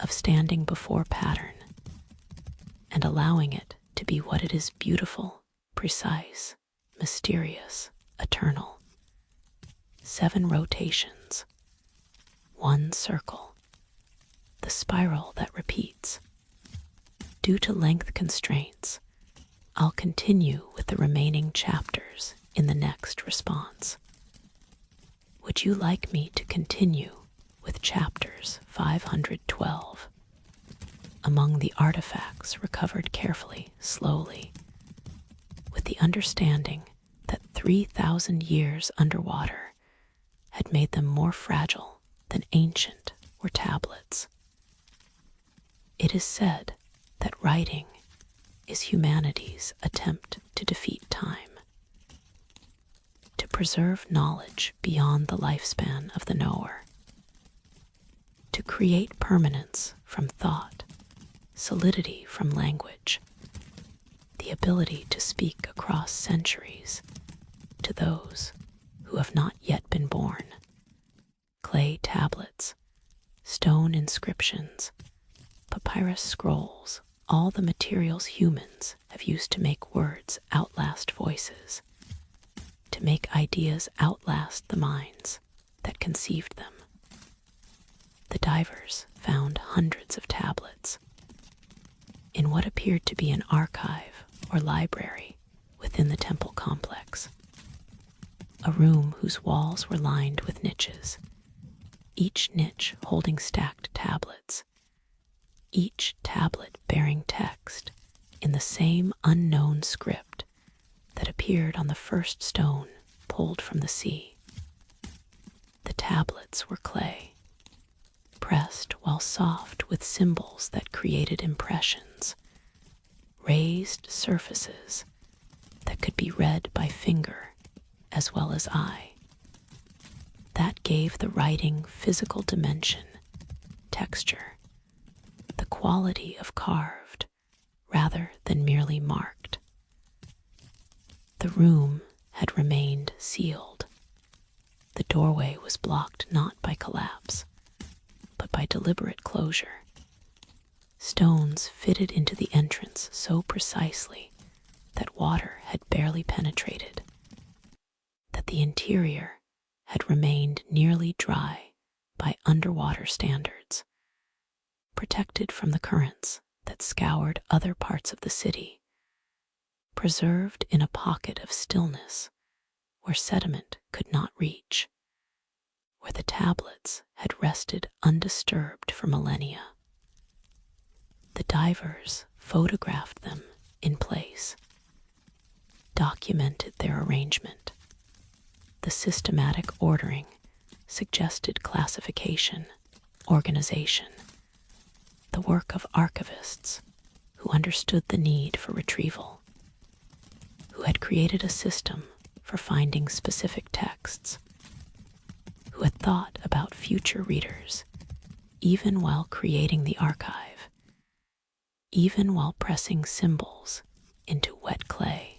of standing before pattern, and allowing it to be what it is: beautiful, precise, mysterious, eternal. 7 rotations, 1 circle, the spiral that repeats. Due to length constraints, I'll continue with the remaining chapters in the next response. Would you like me to continue with chapters 512? Among the artifacts recovered carefully, slowly, with the understanding that 3,000 years underwater had made them more fragile than ancient or tablets. It is said that writing is humanity's attempt to defeat time, to preserve knowledge beyond the lifespan of the knower, to create permanence from thought, solidity from language, the ability to speak across centuries to those who have not yet been born. Clay tablets, stone inscriptions, papyrus scrolls, all the materials humans have used to make words outlast voices, to make ideas outlast the minds that conceived them. The divers found hundreds of tablets in what appeared to be an archive or library within the temple complex, a room whose walls were lined with niches, each niche holding stacked tablets, each tablet bearing text in the same unknown script that appeared on the first stone pulled from the sea. The tablets were clay, pressed while soft with symbols that created impressions, raised surfaces that could be read by finger as well as eye. That gave the writing physical dimension, texture, the quality of carved rather than merely marked. The room had remained sealed. The doorway was blocked not by collapse, but by deliberate closure. Stones fitted into the entrance so precisely that water had barely penetrated, that the interior had remained nearly dry by underwater standards, protected from the currents that scoured other parts of the city, preserved in a pocket of stillness where sediment could not reach, where the tablets had rested undisturbed for millennia. The divers photographed them in place, documented their arrangement. The systematic ordering suggested classification, organization, the work of archivists who understood the need for retrieval, who had created a system for finding specific texts, who had thought about future readers, even while creating the archive, even while pressing symbols into wet clay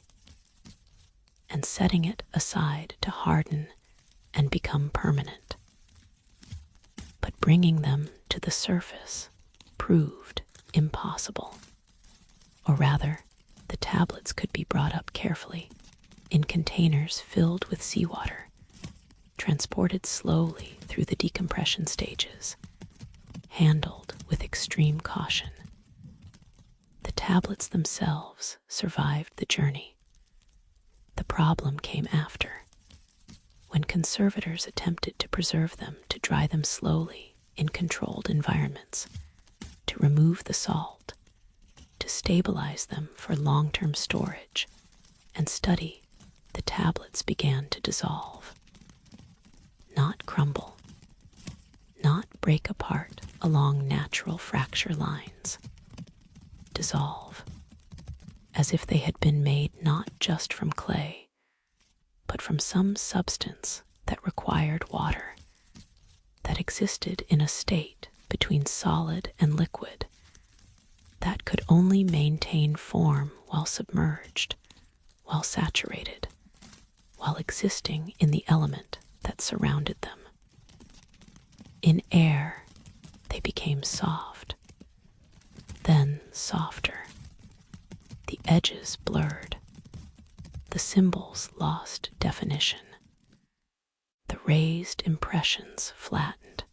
and setting it aside to harden and become permanent. But bringing them to the surface proved impossible. Or rather, the tablets could be brought up carefully in containers filled with seawater, transported slowly through the decompression stages, handled with extreme caution. The tablets themselves survived the journey. The problem came after, when conservators attempted to preserve them, to dry them slowly in controlled environments, to remove the salt, to stabilize them for long-term storage and study. The tablets began to dissolve, not crumble, not break apart along natural fracture lines. Dissolve, as if they had been made not just from clay, but from some substance that required water, that existed in a state between solid and liquid, that could only maintain form while submerged, while saturated, while existing in the element that surrounded them. In air, they became soft, then softer. The edges blurred, the symbols lost definition, the raised impressions flattened,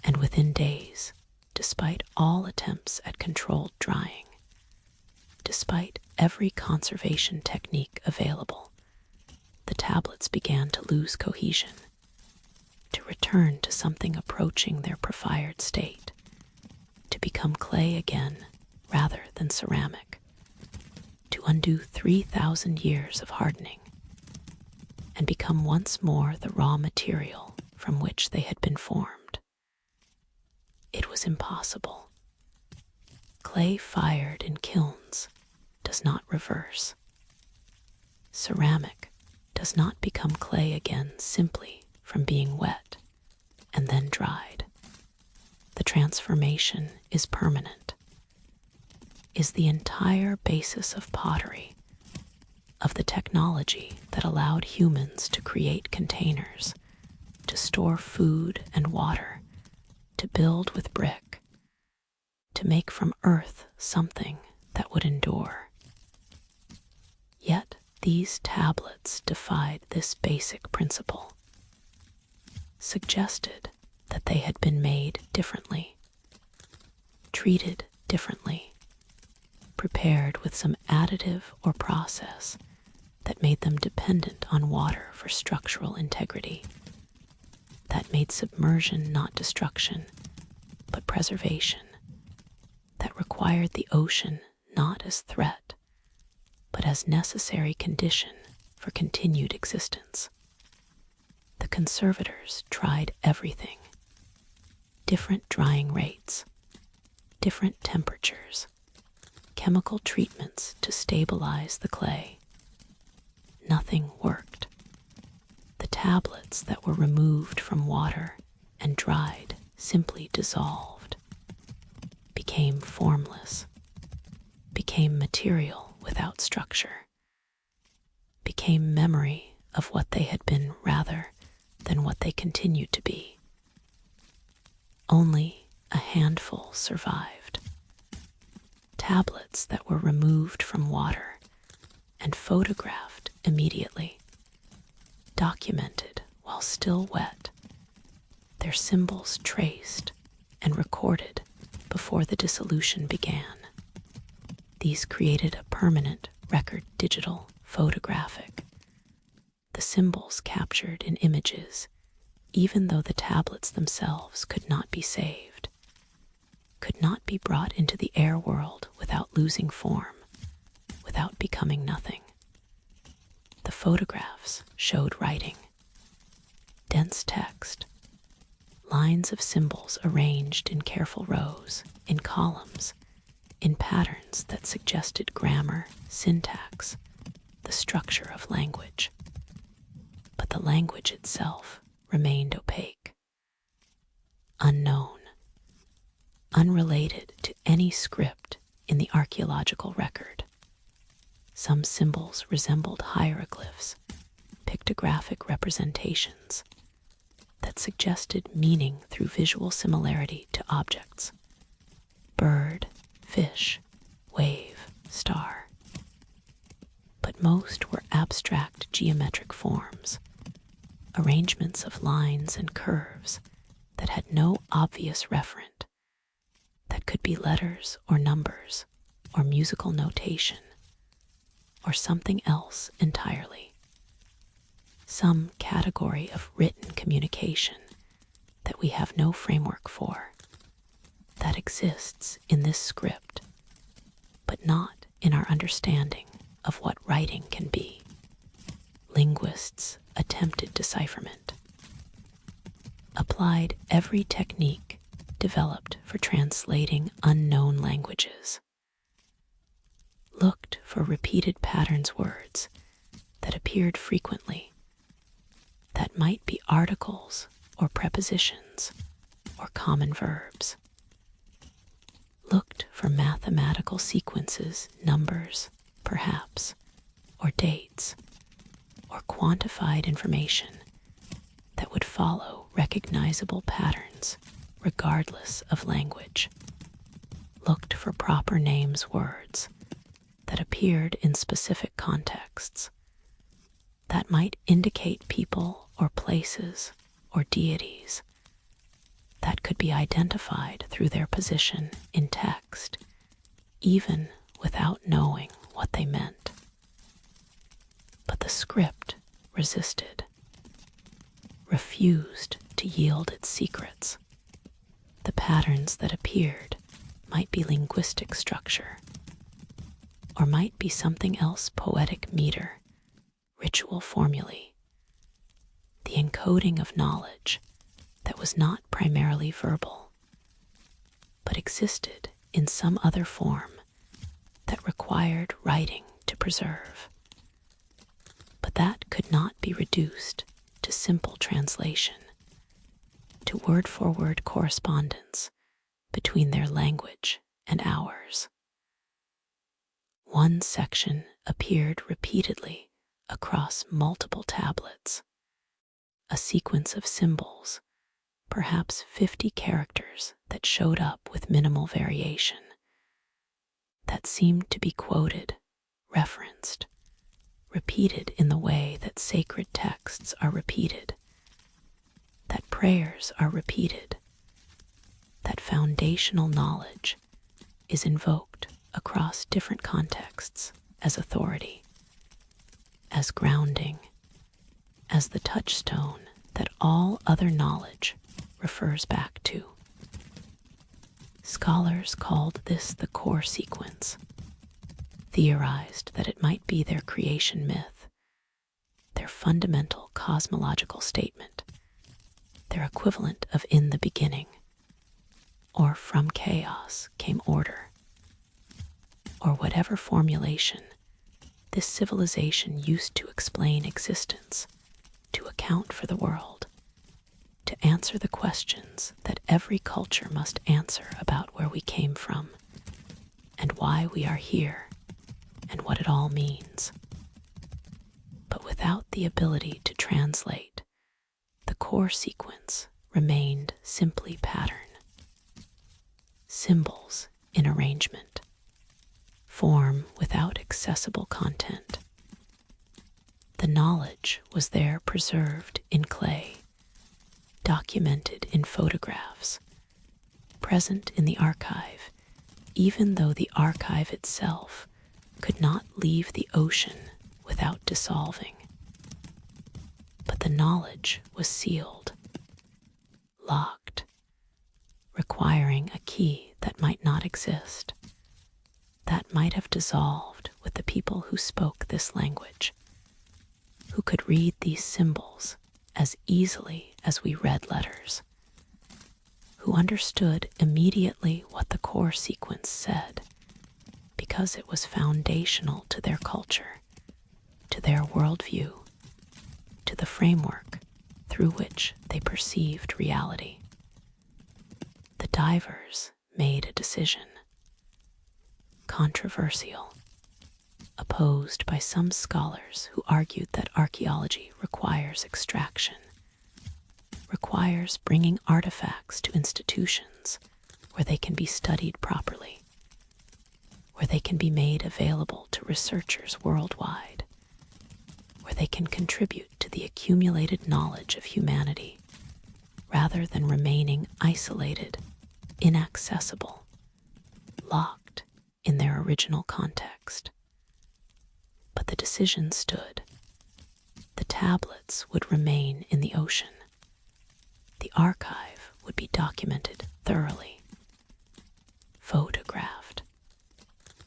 and within days, despite all attempts at controlled drying, despite every conservation technique available, the tablets began to lose cohesion, to return to something approaching their prefired state, to become clay again rather than ceramic, to undo 3,000 years of hardening, and become once more the raw material from which they had been formed. It was impossible. Clay fired in kilns does not reverse. Ceramic does not become clay again simply from being wet and then dried. The transformation is permanent, is the entire basis of pottery, of the technology that allowed humans to create containers, to store food and water, to build with brick, to make from earth something that would endure. Yet these tablets defied this basic principle, suggested that they had been made differently, treated differently, prepared with some additive or process that made them dependent on water for structural integrity, that made submersion not destruction, but preservation, that required the ocean not as threat, but as necessary condition for continued existence. The conservators tried everything: different drying rates, different temperatures, chemical treatments to stabilize the clay. Nothing worked. The tablets that were removed from water and dried simply dissolved, became formless, became material without structure, became memory of what they had been rather than what they continued to be. Only a handful survived. Tablets that were removed from water and photographed immediately, documented while still wet, their symbols traced and recorded before the dissolution began. These created a permanent record, digital, photographic. The symbols captured in images, even though the tablets themselves could not be saved, could not be brought into the air world without losing form, without becoming nothing. The photographs showed writing, dense text, lines of symbols arranged in careful rows, in columns, in patterns that suggested grammar, syntax, the structure of language. But the language itself remained opaque, unknown, unrelated to any script in the archaeological record. Some symbols resembled hieroglyphs, pictographic representations that suggested meaning through visual similarity to objects: bird, fish, wave, star. But most were abstract geometric forms, arrangements of lines and curves that had no obvious referent, that could be letters or numbers or musical notation or something else entirely, some category of written communication that we have no framework for, that exists in this script, but not in our understanding of what writing can be. Linguists attempted decipherment, applied every technique developed for translating unknown languages, looked for repeated patterns words that appeared frequently, that might be articles or prepositions or common verbs. Looked for mathematical sequences, numbers, perhaps, or dates, or quantified information that would follow recognizable patterns regardless of language. Looked for proper names words that appeared in specific contexts, that might indicate people or places or deities, that could be identified through their position in text, even without knowing what they meant. But the script resisted, refused to yield its secrets. The patterns that appeared might be linguistic structure, or might be something else: poetic meter, ritual formulae, the encoding of knowledge that was not primarily verbal, but existed in some other form that required writing to preserve. But that could not be reduced to simple translation, to word-for-word correspondence between their language and ours. One section appeared repeatedly across multiple tablets, a sequence of symbols, perhaps 50 characters that showed up with minimal variation, that seemed to be quoted, referenced, repeated in the way that sacred texts are repeated, that prayers are repeated, that foundational knowledge is invoked across different contexts as authority, as grounding, as the touchstone that all other knowledge refers back to. Scholars called this the core sequence, theorized that it might be their creation myth, their fundamental cosmological statement, their equivalent of in the beginning, or from chaos came order, or whatever formulation this civilization used to explain existence, to account for the world, to answer the questions that every culture must answer about where we came from, and why we are here, and what it all means. But without the ability to translate, the core sequence remained simply pattern. Symbols in arrangement, form without accessible content. The knowledge was there preserved in clay, documented in photographs, present in the archive, even though the archive itself could not leave the ocean without dissolving. But the knowledge was sealed, locked, requiring a key that might not exist, that might have dissolved with the people who spoke this language, who could read these symbols as easily as we read letters, who understood immediately what the core sequence said, because it was foundational to their culture, to their worldview, to the framework through which they perceived reality. The divers made a decision, controversial, opposed by some scholars who argued that archaeology requires extraction, requires bringing artifacts to institutions where they can be studied properly, where they can be made available to researchers worldwide, where they can contribute to the accumulated knowledge of humanity, rather than remaining isolated, inaccessible, locked in their original context. But the decision stood. The tablets would remain in the ocean. The archive would be documented thoroughly, photographed,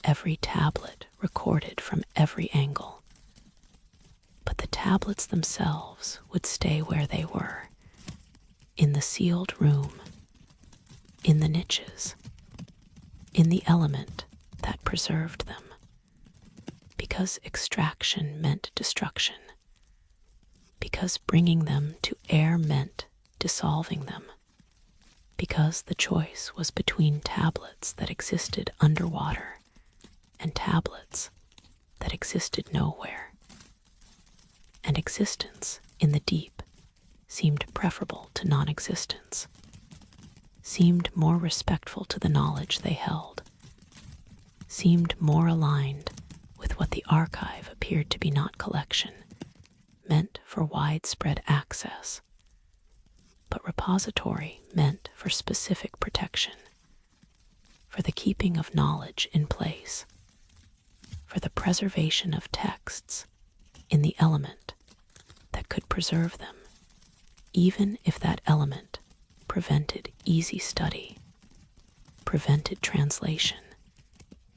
every tablet recorded from every angle. But the tablets themselves would stay where they were, in the sealed room, in the niches, in the element that preserved them. because extraction meant destruction, because bringing them to air meant dissolving them, because the choice was between tablets that existed underwater and tablets that existed nowhere. And existence in the deep seemed preferable to non-existence, seemed more respectful to the knowledge they held, seemed more aligned with what the archive appeared to be not collection, meant for widespread access, but repository meant for specific protection, for the keeping of knowledge in place, for the preservation of texts in the element that could preserve them, even if that element prevented easy study, prevented translation,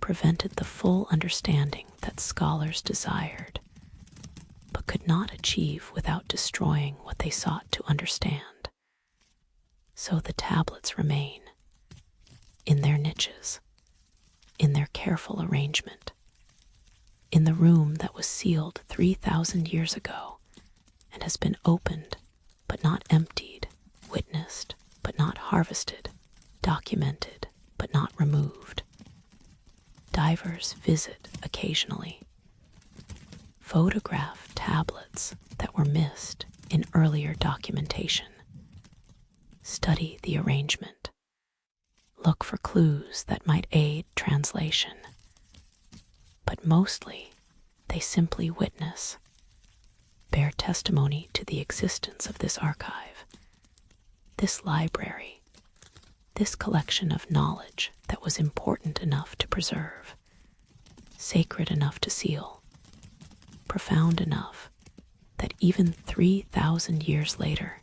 prevented the full understanding that scholars desired, but could not achieve without destroying what they sought to understand. So the tablets remain in their niches, in their careful arrangement, in the room that was sealed 3,000 years ago and has been opened but not emptied, witnessed but not harvested, documented but not removed. Divers visit occasionally, photograph tablets that were missed in earlier documentation, study the arrangement, look for clues that might aid translation, but mostly they simply witness, bear testimony to the existence of this archive, this library, this collection of knowledge that was important enough to preserve, sacred enough to seal, profound enough that even 3,000 years later,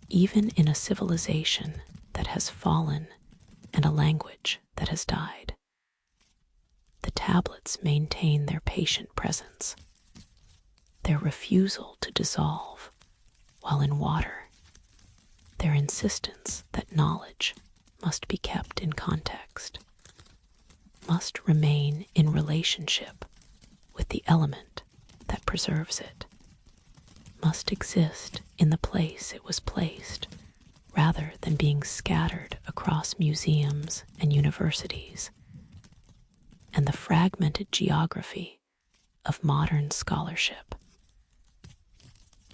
even in a civilization that has fallen and a language that has died, the tablets maintain their patient presence, their refusal to dissolve while in water, their insistence that knowledge must be kept in context, must remain in relationship with the element that preserves it, must exist in the place it was placed, rather than being scattered across museums and universities and the fragmented geography of modern scholarship.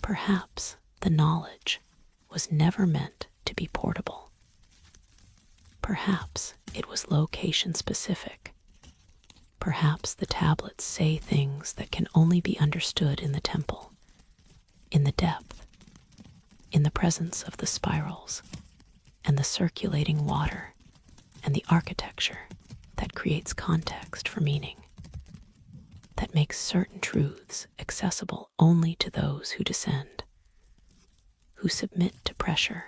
Perhaps the knowledge was never meant to be portable. Perhaps it was location specific. Perhaps the tablets say things that can only be understood in the temple, in the depth, in the presence of the spirals and the circulating water and the architecture that creates context for meaning, that makes certain truths accessible only to those who descend, who submit to pressure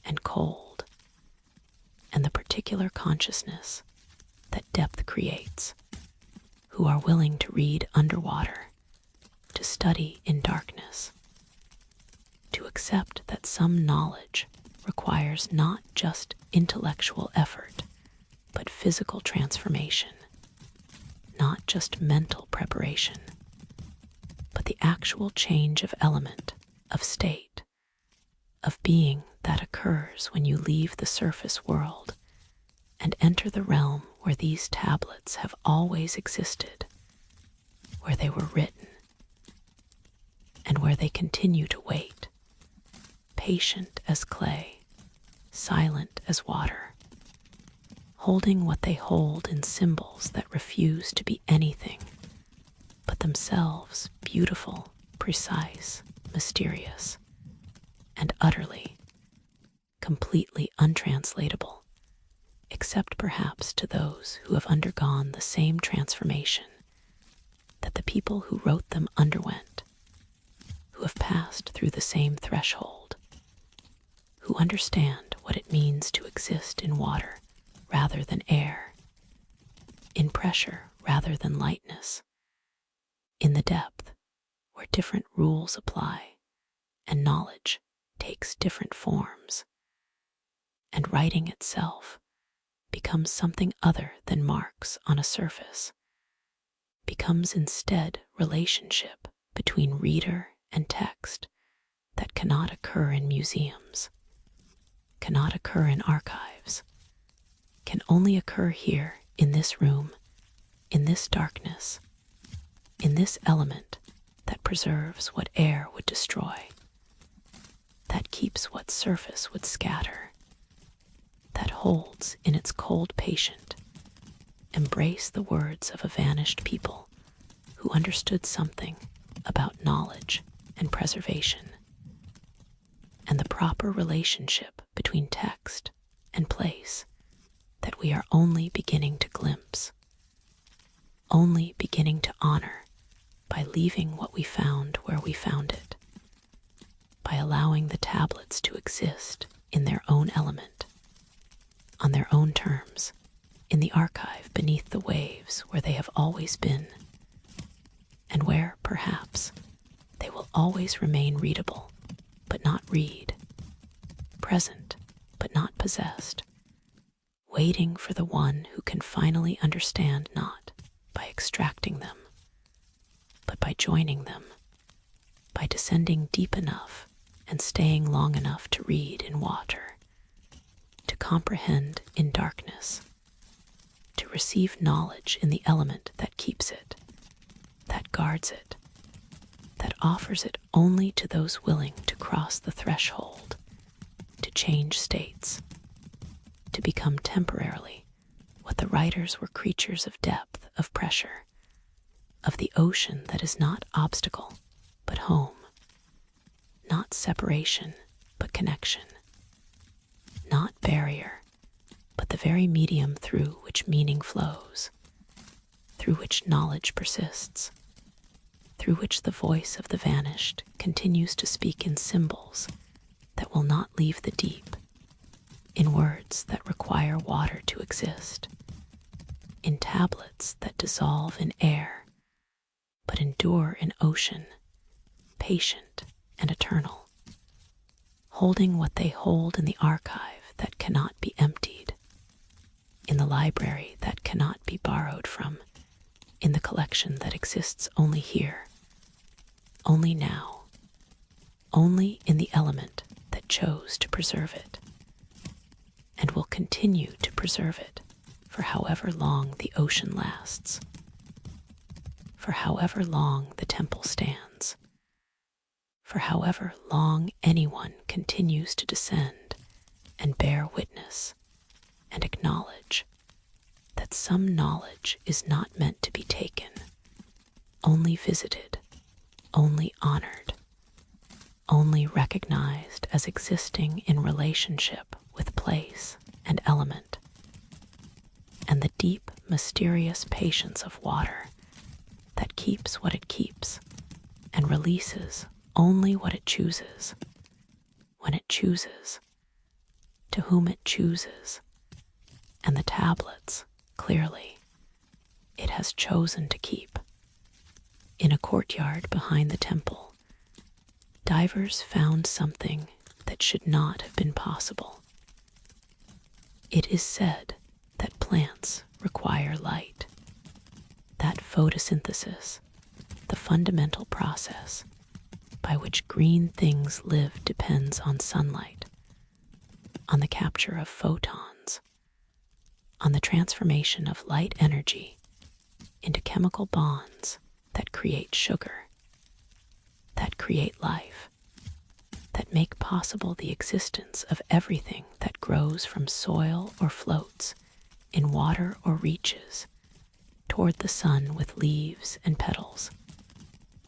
and cold, and the particular consciousness that depth creates, who are willing to read underwater, to study in darkness, to accept that some knowledge requires not just intellectual effort, but physical transformation, not just mental preparation, but the actual change of element, of state, of being that occurs when you leave the surface world and enter the realm where these tablets have always existed, where they were written, and where they continue to wait, patient as clay, silent as water, holding what they hold in symbols that refuse to be anything but themselves beautiful, precise, mysterious, and utterly, completely untranslatable, except perhaps to those who have undergone the same transformation that the people who wrote them underwent, who have passed through the same threshold, who understand what it means to exist in water rather than air, in pressure rather than lightness, in the depth where different rules apply and knowledge takes different forms, and writing itself becomes something other than marks on a surface, becomes instead relationship between reader and text that cannot occur in museums, cannot occur in archives, can only occur here in this room, in this darkness, in this element that preserves what air would destroy, that keeps what surface would scatter, that holds in its cold patient embrace the words of a vanished people who understood something about knowledge and preservation, and the proper relationship between text and place that we are only beginning to glimpse, only beginning to honor by leaving what we found where we found it, by allowing the tablets to exist in their own element, on their own terms, in the archive beneath the waves where they have always been, and where, perhaps, they will always remain readable, but not read, present, but not possessed, waiting for the one who can finally understand not by extracting them, but by joining them, by descending deep enough and staying long enough to read in water, to comprehend in darkness, to receive knowledge in the element that keeps it, that guards it, that offers it only to those willing to cross the threshold, to change states, to become temporarily what the writers were creatures of depth, of pressure, of the ocean that is not obstacle, but home, not separation, but connection, not barrier, but the very medium through which meaning flows, through which knowledge persists, through which the voice of the vanished continues to speak in symbols that will not leave the deep, in words that require water to exist, in tablets that dissolve in air, but endure in ocean, patient and eternal, holding what they hold in the archive that cannot be emptied, in the library that cannot be borrowed from, in the collection that exists only here, only now, only in the element that chose to preserve it, and will continue to preserve it for however long the ocean lasts, for however long the temple stands, for however long anyone continues to descend and bear witness and acknowledge that some knowledge is not meant to be taken, only visited, only honored, only recognized as existing in relationship with place and element, and the deep, mysterious patience of water that keeps what it keeps and releases only what it chooses, when it chooses, to whom it chooses, and the tablets, clearly, it has chosen to keep. In a courtyard behind the temple, divers found something that should not have been possible. It is said that plants require light, that photosynthesis, the fundamental process by which green things live, depends on sunlight, on the capture of photons, on the transformation of light energy into chemical bonds that create sugar, that create life, that make possible the existence of everything that grows from soil or floats in water or reaches toward the sun with leaves and petals,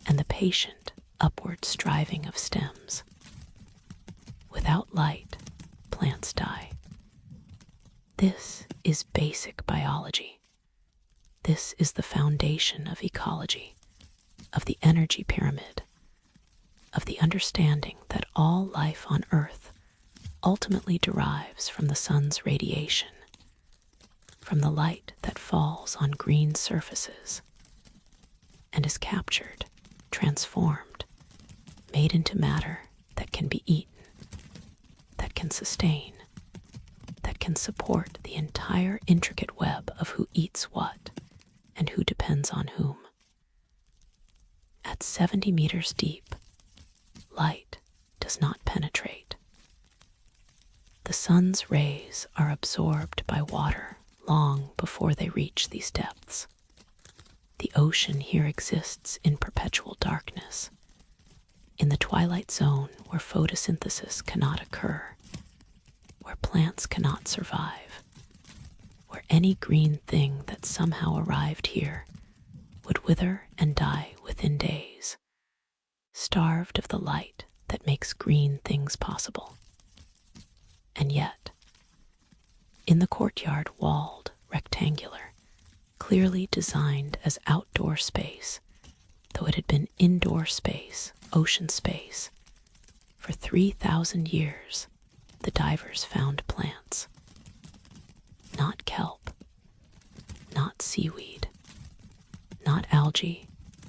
and the patient upward striving of stems. Without light, plants die. This is basic biology. This is the foundation of ecology, of the energy pyramid, of the understanding that all life on Earth ultimately derives from the sun's radiation, from the light that falls on green surfaces and is captured, transformed, made into matter that can be eaten, that can sustain, that can support the entire intricate web of who eats what and who depends on whom. at 70 meters deep, light does not penetrate. The sun's rays are absorbed by water long before they reach these depths. The ocean here exists in perpetual darkness, in the twilight zone where photosynthesis cannot occur, where plants cannot survive, where any green thing that somehow arrived here would wither and die within days, starved of the light that makes green things possible. And yet, in the courtyard, walled, rectangular, clearly designed as outdoor space, though it had been indoor space, ocean space, for 3,000 years, the divers found plants. Not kelp, not seaweed, not algae,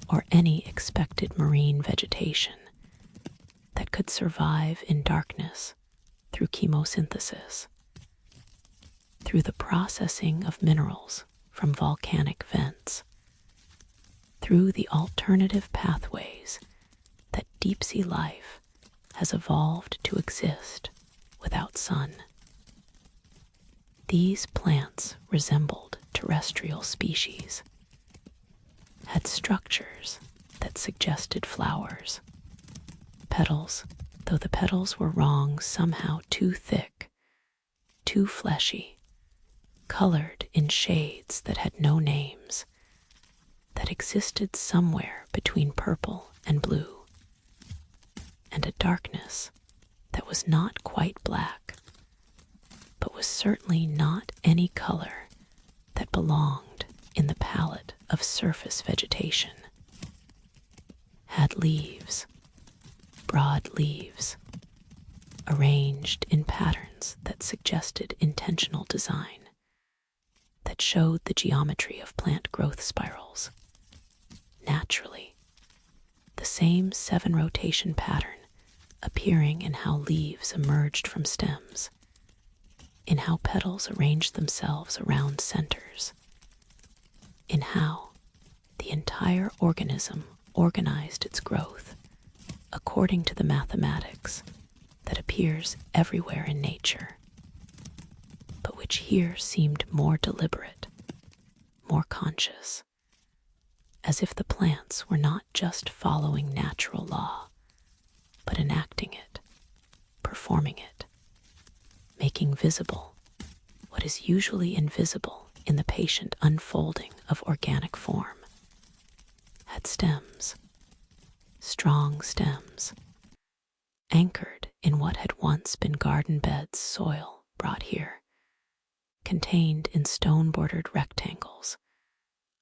or any expected marine vegetation that could survive in darkness through chemosynthesis, through the processing of minerals from volcanic vents, through the alternative pathways that deep-sea life has evolved to exist without sun. These plants resembled terrestrial species, had structures that suggested flowers, petals, though the petals were wrong, somehow too thick, too fleshy, colored in shades that had no names, that existed somewhere between purple and blue, and a darkness that was not quite black, but was certainly not any color that belonged in the palette of surface vegetation. Had leaves, broad leaves, arranged in patterns that suggested intentional design, that showed the geometry of plant growth spirals. Naturally, the same 7-rotation pattern appearing in how leaves emerged from stems, in how petals arranged themselves around centers, in how the entire organism organized its growth according to the mathematics that appears everywhere in nature, but which here seemed more deliberate, more conscious, as if the plants were not just following natural law, but enacting it, performing it, making visible what is usually invisible in the patient unfolding of organic form. Had stems, strong stems, anchored in what had once been garden beds, soil brought here, contained in stone-bordered rectangles,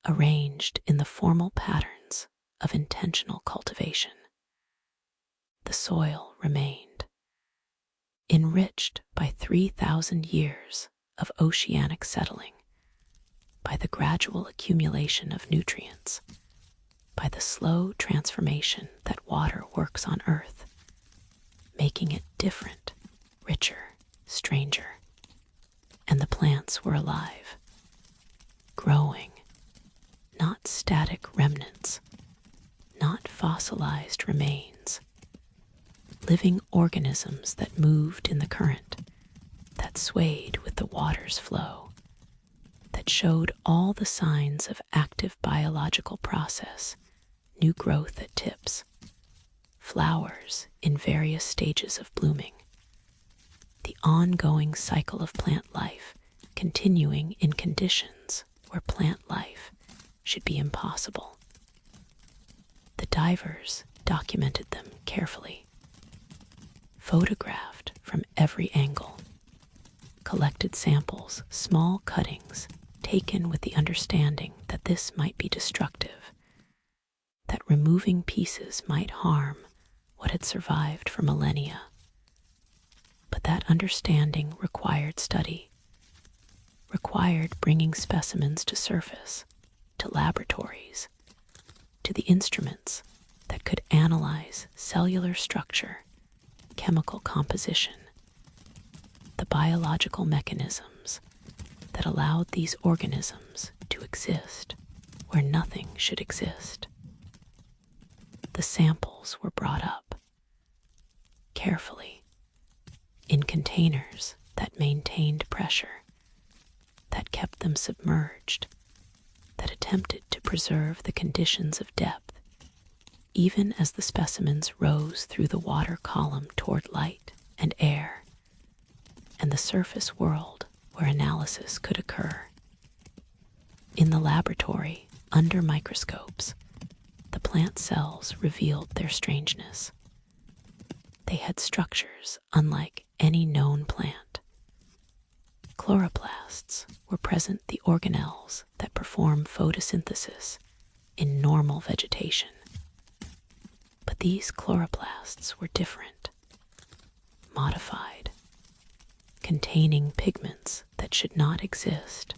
arranged in the formal patterns of intentional cultivation. The soil remained, enriched by 3,000 years of oceanic settling, by the gradual accumulation of nutrients, by the slow transformation that water works on Earth, making it different, richer, stranger. And the plants were alive, growing, not static remnants, not fossilized remains, living organisms that moved in the current, that swayed with the water's flow, that showed all the signs of active biological process, new growth at tips, flowers in various stages of blooming, the ongoing cycle of plant life continuing in conditions where plant life should be impossible. The divers documented them carefully, photographed from every angle, collected samples, small cuttings, taken with the understanding that this might be destructive, that removing pieces might harm what had survived for millennia. But that understanding required study, required bringing specimens to surface, to laboratories, to the instruments that could analyze cellular structure, chemical composition, the biological mechanisms that allowed these organisms to exist where nothing should exist. the samples were brought up carefully in containers that maintained pressure, that kept them submerged, that attempted to preserve the conditions of depth, even as the specimens rose through the water column toward light and air, and the surface world where analysis could occur. In the laboratory, under microscopes, the plant cells revealed their strangeness. They had structures unlike any known plant. Chloroplasts were present, the organelles that perform photosynthesis in normal vegetation. But these chloroplasts were different, modified, containing pigments that should not exist,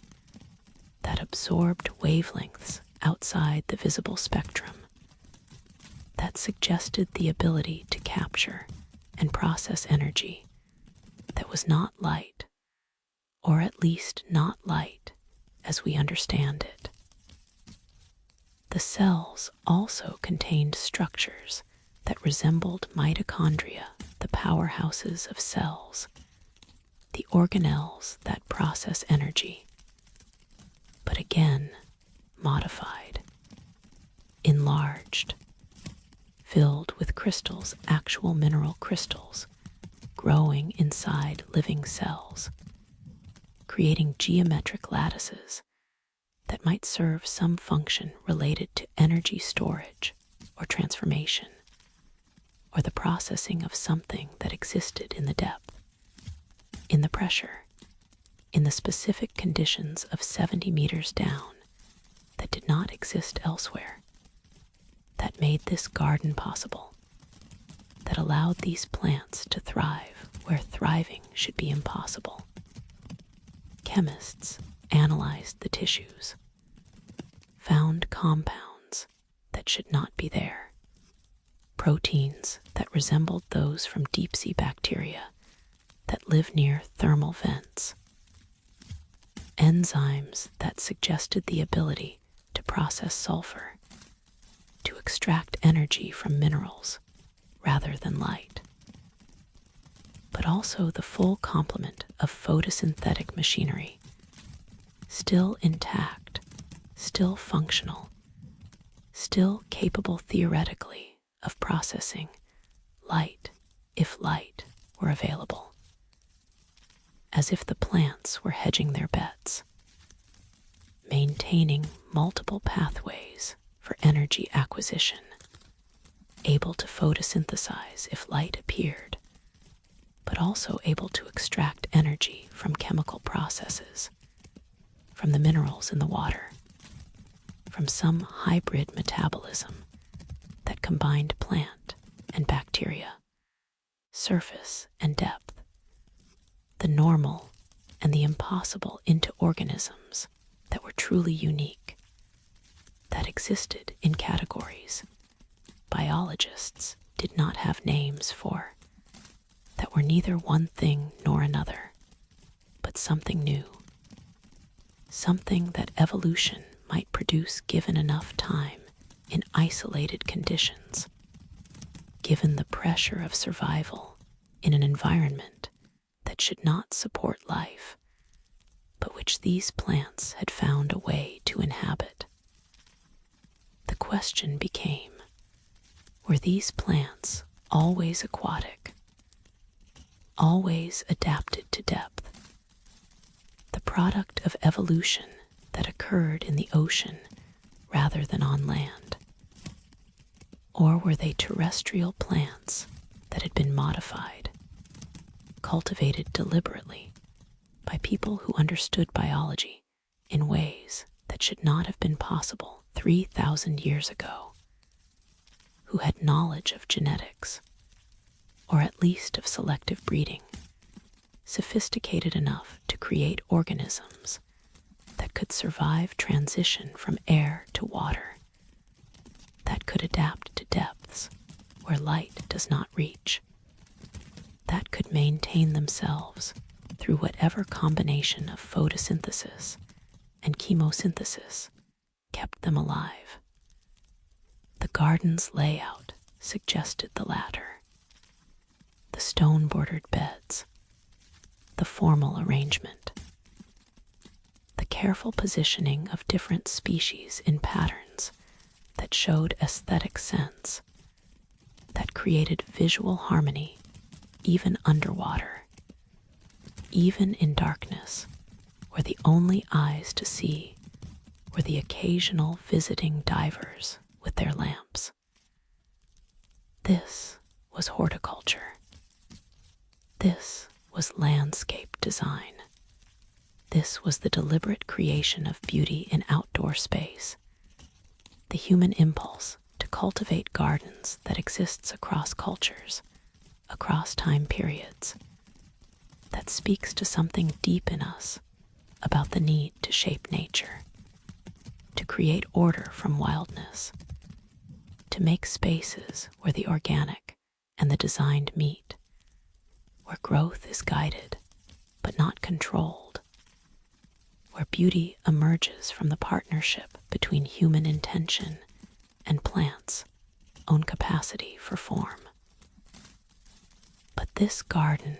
that absorbed wavelengths outside the visible spectrum, that suggested the ability to capture and process energy that was not light, or at least not light as we understand it. The cells also contained structures that resembled mitochondria, the powerhouses of cells, the organelles that process energy, but again modified, enlarged, filled with crystals, actual mineral crystals, growing inside living cells, creating geometric lattices that might serve some function related to energy storage or transformation, or the processing of something that existed in the depth, in the pressure, in the specific conditions of 70 meters down that did not exist elsewhere, that made this garden possible, that allowed these plants to thrive where thriving should be impossible. Chemists analyzed the tissues, found compounds that should not be there, proteins that resembled those from deep-sea bacteria that live near thermal vents, enzymes that suggested the ability to process sulfur, to extract energy from minerals rather than light, but also the full complement of photosynthetic machinery, still intact, still functional, still capable theoretically of processing light if light were available, as if the plants were hedging their bets, maintaining multiple pathways for energy acquisition, able to photosynthesize if light appeared, but also able to extract energy from chemical processes, from the minerals in the water, from some hybrid metabolism that combined plant and bacteria, surface and depth, the normal and the impossible into organisms that were truly unique, that existed in categories biologists did not have names for, that were neither one thing nor another, but something new, something that evolution might produce given enough time in isolated conditions, given the pressure of survival in an environment that should not support life, but which these plants had found a way to inhabit. The question became, were these plants always aquatic, always adapted to depth, the product of evolution that occurred in the ocean rather than on land? Or were they terrestrial plants that had been modified, cultivated deliberately by people who understood biology in ways that should not have been possible 3,000 years ago, who had knowledge of genetics, or at least of selective breeding, sophisticated enough to create organisms that could survive transition from air to water, that could adapt to depths where light does not reach, that could maintain themselves through whatever combination of photosynthesis and chemosynthesis kept them alive. The garden's layout suggested the latter. The stone-bordered beds, the formal arrangement, the careful positioning of different species in patterns that showed aesthetic sense, that created visual harmony even underwater, even in darkness, where the only eyes to see were the occasional visiting divers with their lamps. This was horticulture. This was landscape design. This was the deliberate creation of beauty in outdoor space, the human impulse to cultivate gardens that exists across cultures, across time periods, that speaks to something deep in us about the need to shape nature, to create order from wildness, to make spaces where the organic and the designed meet, where growth is guided but not controlled, where beauty emerges from the partnership between human intention and plants' own capacity for form. But this garden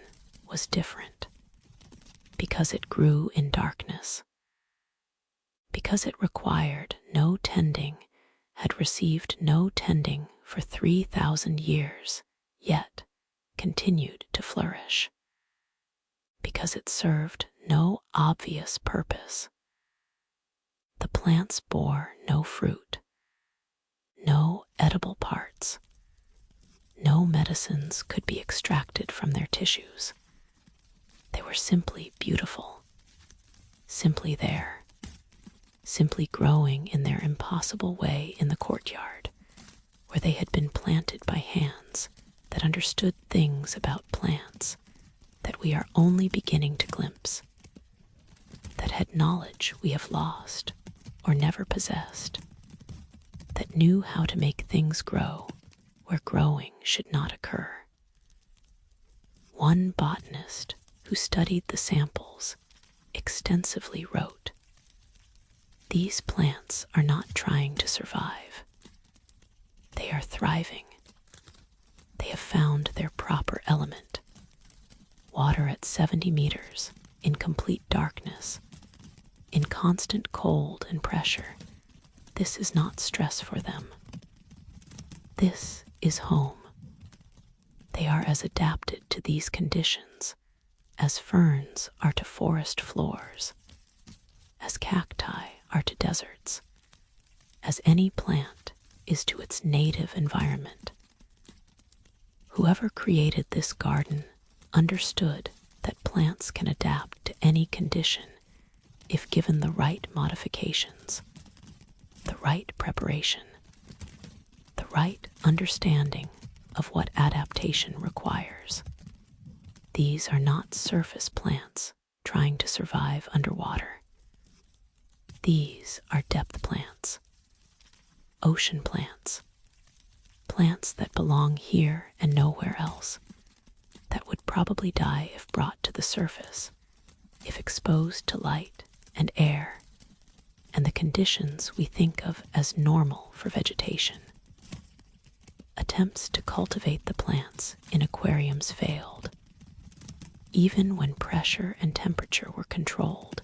was different because it grew in darkness, because it required no tending, had received no tending for 3,000 years, yet continued to flourish, because it served no obvious purpose. The plants bore no fruit, no edible parts, no medicines could be extracted from their tissues. They were simply beautiful, simply there, simply growing in their impossible way in the courtyard, where they had been planted by hands that understood things about plants that we are only beginning to glimpse, that had knowledge we have lost or never possessed, that knew how to make things grow where growing should not occur. One botanist who studied the samples extensively wrote, "These plants are not trying to survive. They are thriving. They have found their proper element. Water at 70 meters, in complete darkness, in constant cold and pressure. This is not stress for them. This is home. They are as adapted to these conditions as ferns are to forest floors, as cacti are to deserts, as any plant is to its native environment. Whoever created this garden understood that plants can adapt to any condition if given the right modifications, the right preparation, the right understanding of what adaptation requires. These are not surface plants trying to survive underwater. These are depth plants, ocean plants, plants that belong here and nowhere else, that would probably die if brought to the surface, if exposed to light and air and the conditions we think of as normal for vegetation. Attempts to cultivate the plants in aquariums failed, even when pressure and temperature were controlled,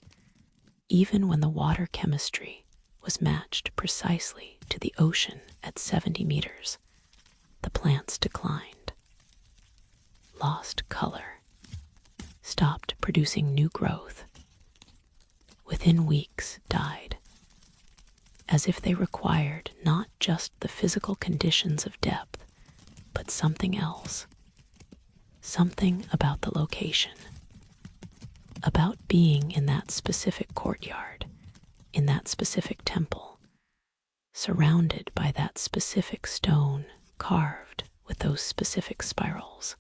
even when the water chemistry was matched precisely to the ocean at 70 meters, the plants declined, lost color, stopped producing new growth, within weeks died, as if they required not just the physical conditions of depth, but something else, something about the location, about being in that specific courtyard, in that specific temple, surrounded by that specific stone carved with those specific spirals,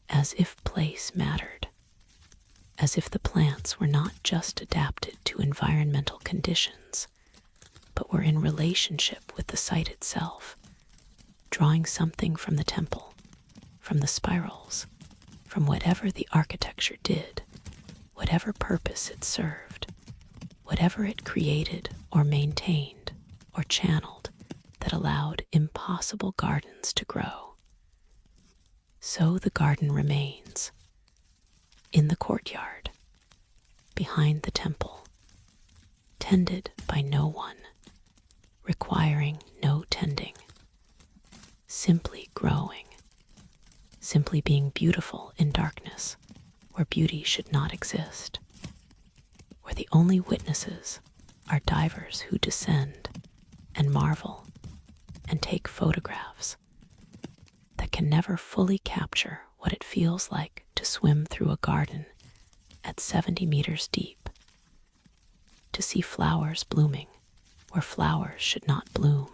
as if place mattered, as if the plants were not just adapted to environmental conditions, but were in relationship with the site itself, drawing something from the temple, from the spirals, from whatever the architecture did, whatever purpose it served, whatever it created or maintained or channeled that allowed impossible gardens to grow. So the garden remains, in the courtyard, behind the temple, tended by no one, requiring no tending, simply growing, simply being beautiful in darkness where beauty should not exist, where the only witnesses are divers who descend and marvel and take photographs that can never fully capture what it feels like to swim through a garden at 70 meters deep, to see flowers blooming where flowers should not bloom,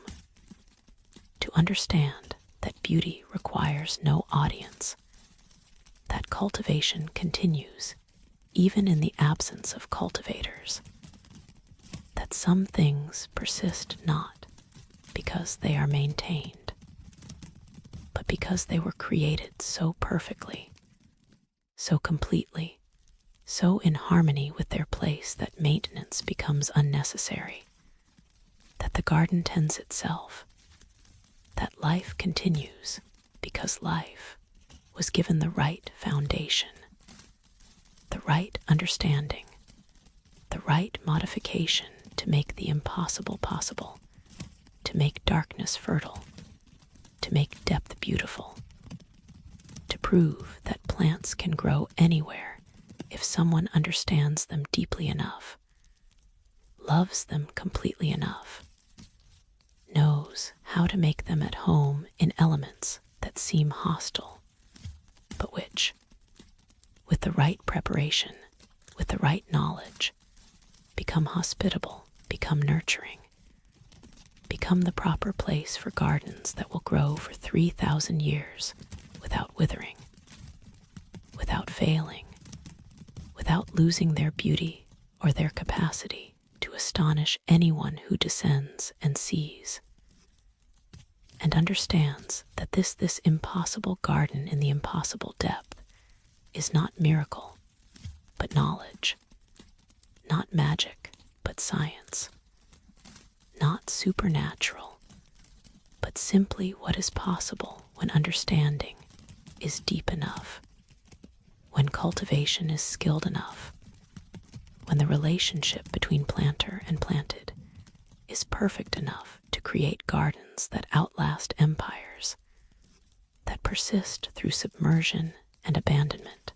to understand that beauty requires no audience, that cultivation continues even in the absence of cultivators, that some things persist not because they are maintained, but because they were created so perfectly, so completely, so in harmony with their place that maintenance becomes unnecessary, that the garden tends itself, that life continues because life was given the right foundation, the right understanding, the right modification to make the impossible possible, to make darkness fertile, to make depth beautiful, to prove that plants can grow anywhere if someone understands them deeply enough, loves them completely enough, knows how to make them at home in elements that seem hostile, but which, with the right preparation, with the right knowledge, become hospitable, become nurturing, become the proper place for gardens that will grow for 3,000 years without withering, without failing, without losing their beauty or their capacity to astonish anyone who descends and sees, and understands that this impossible garden in the impossible depth is not miracle, but knowledge, not magic, but science, not supernatural, but simply what is possible when understanding is deep enough, when cultivation is skilled enough, when the relationship between planter and planted is perfect enough to create gardens that outlast empires, that persist through submersion and abandonment,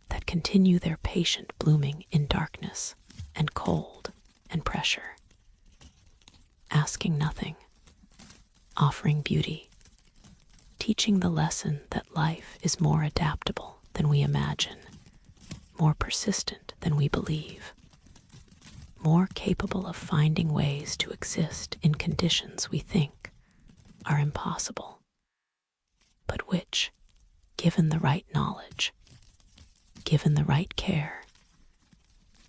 that continue their patient blooming in darkness and cold and pressure, asking nothing, offering beauty, teaching the lesson that life is more adaptable than we imagine, more persistent than we believe, more capable of finding ways to exist in conditions we think are impossible, but which, given the right knowledge, given the right care,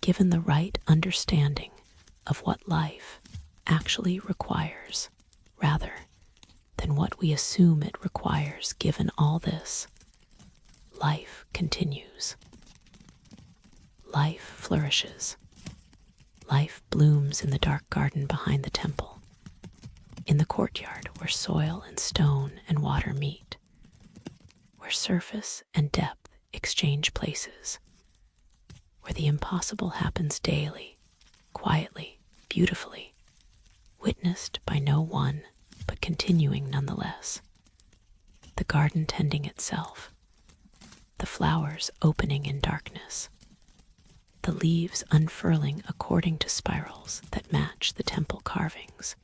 given the right understanding of what life actually requires, rather than what we assume it requires given all this, life continues. Life flourishes. Life blooms in the dark garden behind the temple, in the courtyard where soil and stone and water meet, where surface and depth exchange places, where the impossible happens daily, quietly, beautifully, witnessed by no one, but continuing nonetheless. The garden tending itself, the flowers opening in darkness, the leaves unfurling according to spirals that match the temple carvings,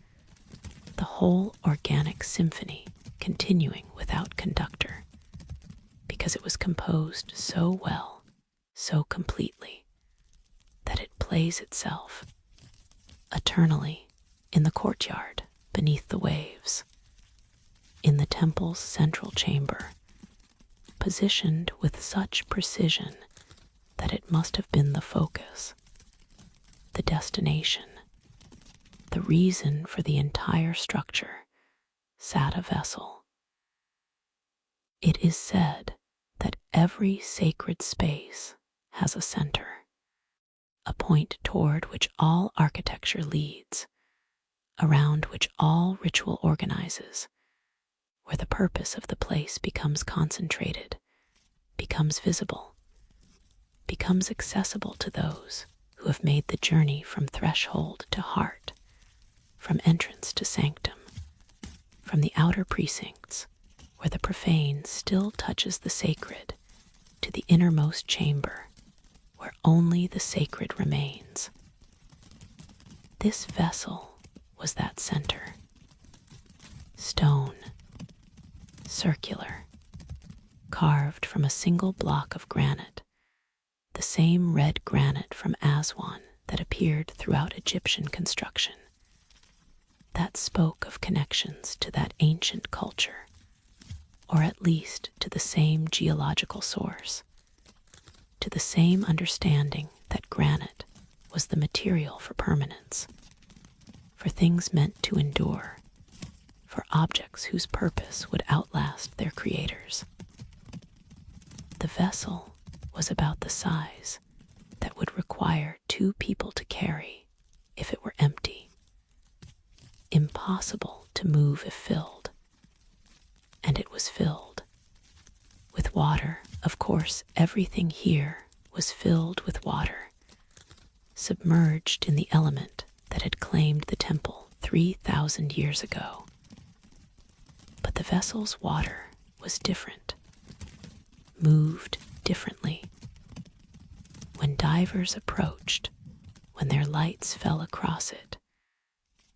the whole organic symphony continuing without conductor, because it was composed so well, so completely, that it plays itself eternally in the courtyard beneath the waves, in the temple's central chamber, positioned with such precision that it must have been the focus, the destination, the reason for the entire structure, sat a vessel. It is said that every sacred space has a center, a point toward which all architecture leads, around which all ritual organizes, where the purpose of the place becomes concentrated, becomes visible, becomes accessible to those who have made the journey from threshold to heart, from entrance to sanctum, from the outer precincts, where the profane still touches the sacred, to the innermost chamber, where only the sacred remains. This vessel was that center. Stone, circular, carved from a single block of granite, the same red granite from Aswan that appeared throughout Egyptian construction, that spoke of connections to that ancient culture, or at least to the same geological source, to the same understanding that granite was the material for permanence, for things meant to endure, for objects whose purpose would outlast their creators. The vessel was about the size that would require 2 people to carry if it were empty, impossible to move if filled. And it was filled with water. Of course, everything here was filled with water, submerged in the element that had claimed the temple 3,000 years ago. But the vessel's water was different, moved differently. When divers approached, when their lights fell across it,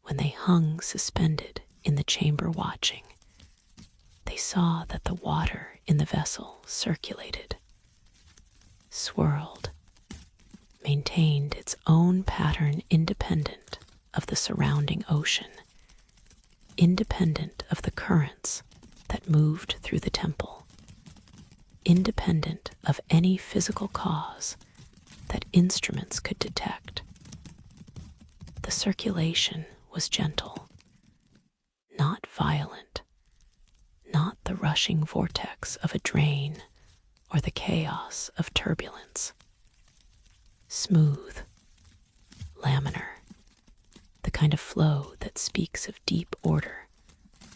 when they hung suspended in the chamber watching, they saw that the water in the vessel circulated, swirled, maintained its own pattern independent of the surrounding ocean, independent of the currents that moved through the temple, independent of any physical cause that instruments could detect. The circulation was gentle, not violent, not the rushing vortex of a drain or the chaos of turbulence. Smooth, laminar, the kind of flow that speaks of deep order,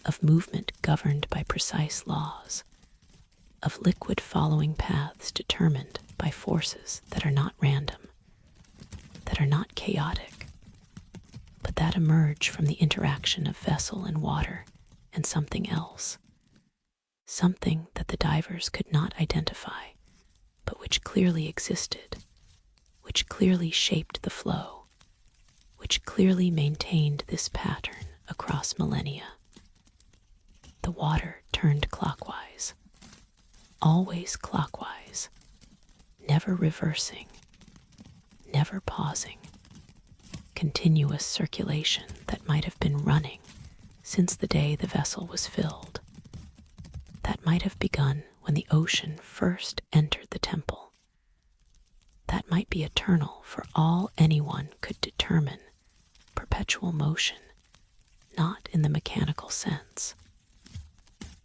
of movement governed by precise laws, of liquid following paths determined by forces that are not random, that are not chaotic, but that emerge from the interaction of vessel and water and something else, something that the divers could not identify, but which clearly existed, which clearly shaped the flow, which clearly maintained this pattern across millennia. The water turned clockwise, always clockwise, never reversing, never pausing. Continuous circulation that might have been running since the day the vessel was filled, that might have begun when the ocean first entered the temple, that might be eternal for all anyone could determine, perpetual motion, not in the mechanical sense,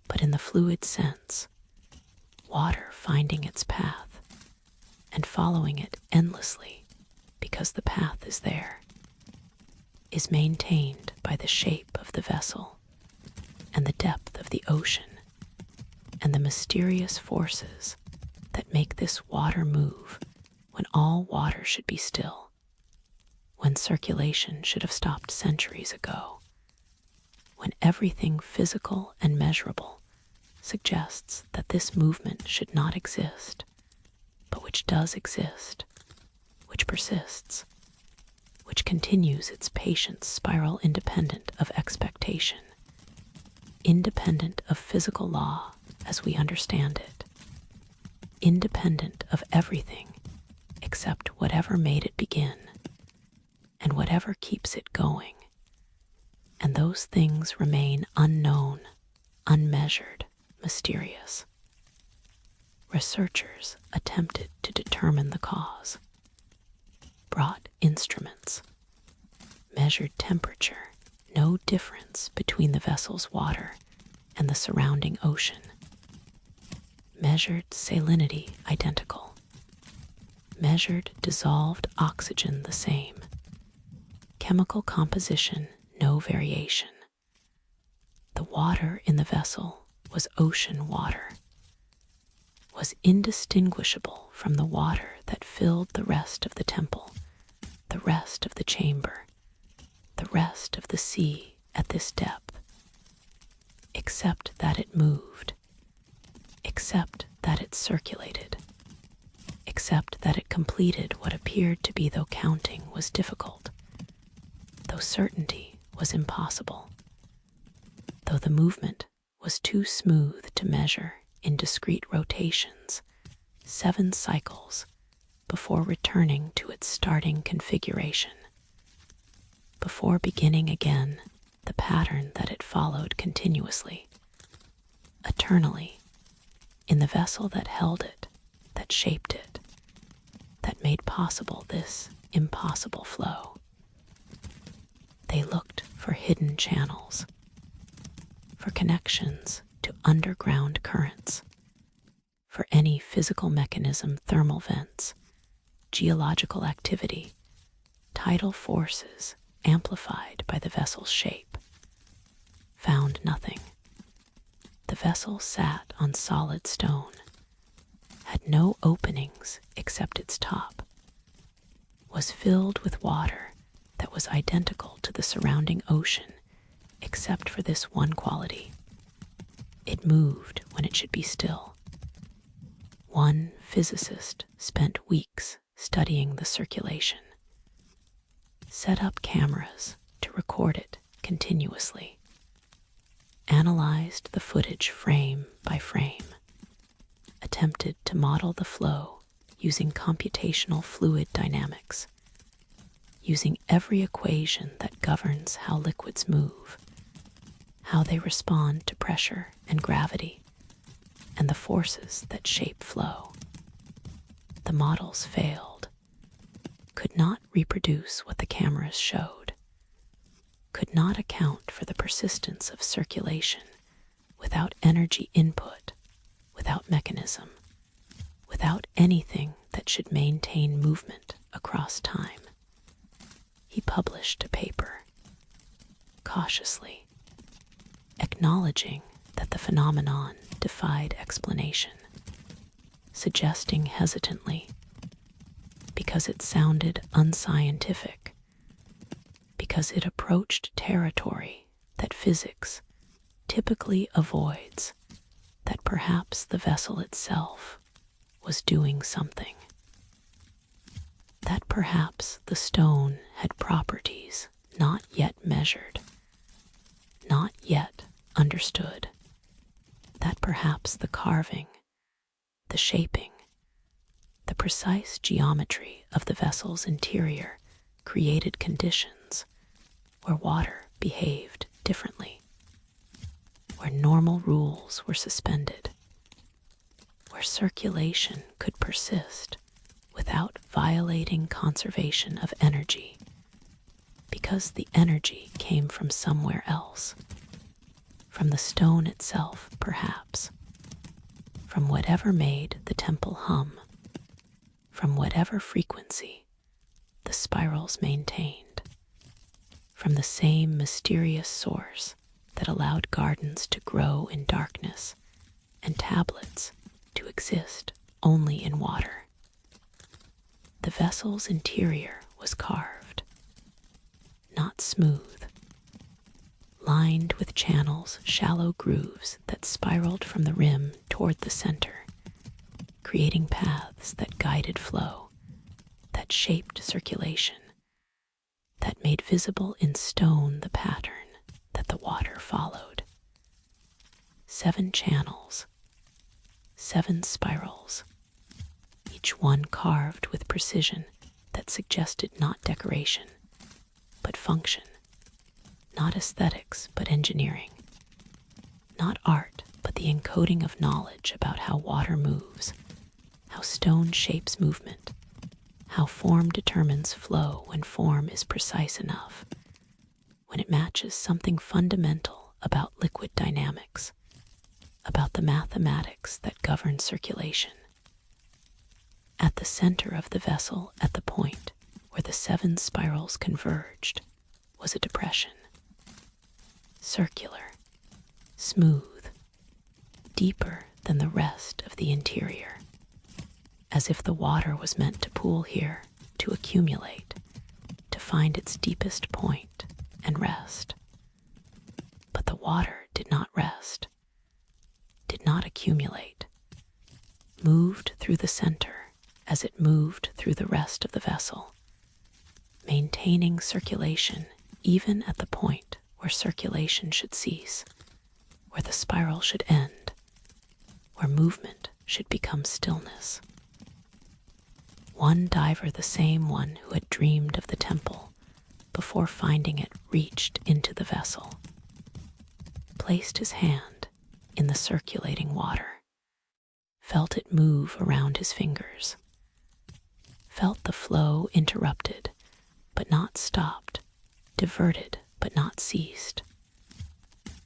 but in the fluid sense, water finding its path and following it endlessly because the path is there, is maintained by the shape of the vessel and the depth of the ocean and the mysterious forces that make this water move when all water should be still, when circulation should have stopped centuries ago, when everything physical and measurable suggests that this movement should not exist, but which does exist, which persists, which continues its patient spiral independent of expectation, independent of physical law as we understand it, independent of everything except whatever made it begin and whatever keeps it going, and those things remain unknown, unmeasured, mysterious. Researchers attempted to determine the cause, brought instruments, measured temperature, no difference between the vessel's water and the surrounding ocean, measured salinity identical, measured dissolved oxygen the same, chemical composition no variation. The water in the vessel was ocean water, was indistinguishable from the water that filled the rest of the temple, the rest of the chamber, the rest of the sea at this depth, except that it moved, except that it circulated, except that it completed what appeared to be, though counting was difficult, though certainty was impossible, though the movement was too smooth to measure in discrete rotations, 7 cycles before returning to its starting configuration, before beginning again the pattern that it followed continuously, eternally, in the vessel that held it, that shaped it, that made possible this impossible flow. They looked for hidden channels, for connections to underground currents, for any physical mechanism, thermal vents, geological activity, tidal forces amplified by the vessel's shape. Found nothing. The vessel sat on solid stone, had no openings except its top, was filled with water that was identical to the surrounding ocean except for this one quality. It moved when it should be still. One physicist spent weeks studying the circulation, set up cameras to record it continuously, analyzed the footage frame by frame, attempted to model the flow using computational fluid dynamics, using every equation that governs how liquids move, how they respond to pressure and gravity, and the forces that shape flow. The models failed, could not reproduce what the cameras showed, could not account for the persistence of circulation without energy input, without mechanism, without anything that should maintain movement across time. He published a paper, cautiously, acknowledging that the phenomenon defied explanation, suggesting hesitantly, because it sounded unscientific, because it approached territory that physics typically avoids, that perhaps the vessel itself was doing something, that perhaps the stone had properties not yet measured, not yet understood, that perhaps the carving, the shaping, the precise geometry of the vessel's interior created conditions where water behaved differently, where normal rules were suspended, where circulation could persist without violating conservation of energy, because the energy came from somewhere else, from the stone itself, perhaps, from whatever made the temple hum, from whatever frequency the spirals maintained, from the same mysterious source that allowed gardens to grow in darkness and tablets to exist only in water. The vessel's interior was carved, not smooth, lined with channels, shallow grooves that spiraled from the rim toward the center, creating paths that guided flow, that shaped circulation, that made visible in stone the pattern that the water followed. 7 channels, 7 spirals, each one carved with precision that suggested not decoration, but function, not aesthetics, but engineering, not art, but the encoding of knowledge about how water moves, how stone shapes movement, how form determines flow when form is precise enough, when it matches something fundamental about liquid dynamics, about the mathematics that govern circulation. At the center of the vessel, at the point where the 7 spirals converged, was a depression, circular, smooth, deeper than the rest of the interior, as if the water was meant to pool here, to accumulate, to find its deepest point and rest. But the water did not rest, did not accumulate, moved through the center as it moved through the rest of the vessel, maintaining circulation even at the point where circulation should cease, where the spiral should end, where movement should become stillness. One diver, the same one who had dreamed of the temple before finding it, reached into the vessel, placed his hand in the circulating water, felt it move around his fingers, felt the flow interrupted but not stopped, diverted but not ceased,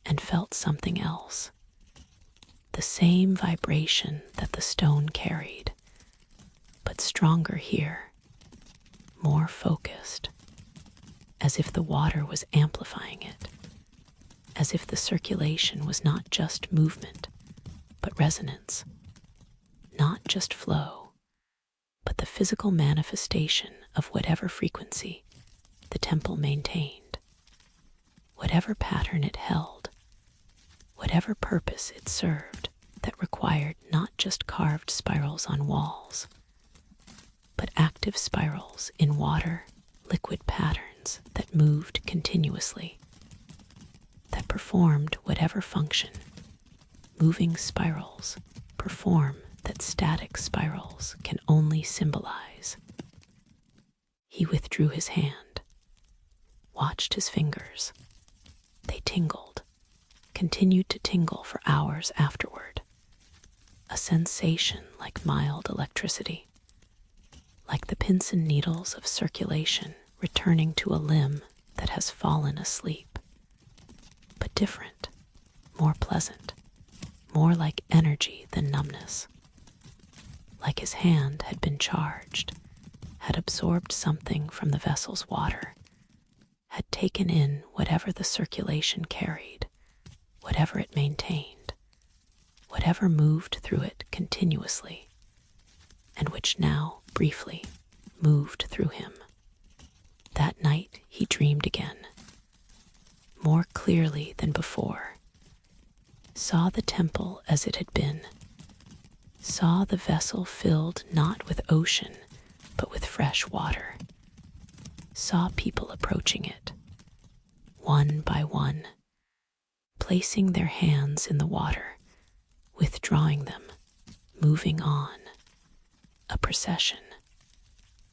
and felt something else, the same vibration that the stone carried, but stronger here, more focused, as if the water was amplifying it, as if the circulation was not just movement, but resonance, not just flow, but the physical manifestation of whatever frequency the temple maintained, whatever pattern it held, whatever purpose it served that required not just carved spirals on walls, but active spirals in water, liquid patterns that moved continuously, that performed whatever function moving spirals perform that static spirals can only symbolize. He withdrew his hand, watched his fingers. They tingled, continued to tingle for hours afterward, a sensation like mild electricity, like the pins and needles of circulation returning to a limb that has fallen asleep, but different, more pleasant, more like energy than numbness, like his hand had been charged, had absorbed something from the vessel's water, had taken in whatever the circulation carried, whatever it maintained, whatever moved through it continuously, and which now, briefly, moved through him. That night he dreamed again, more clearly than before, saw the temple as it had been, saw the vessel filled not with ocean, but with fresh water, saw people approaching it, one by one, placing their hands in the water, withdrawing them, moving on, a procession,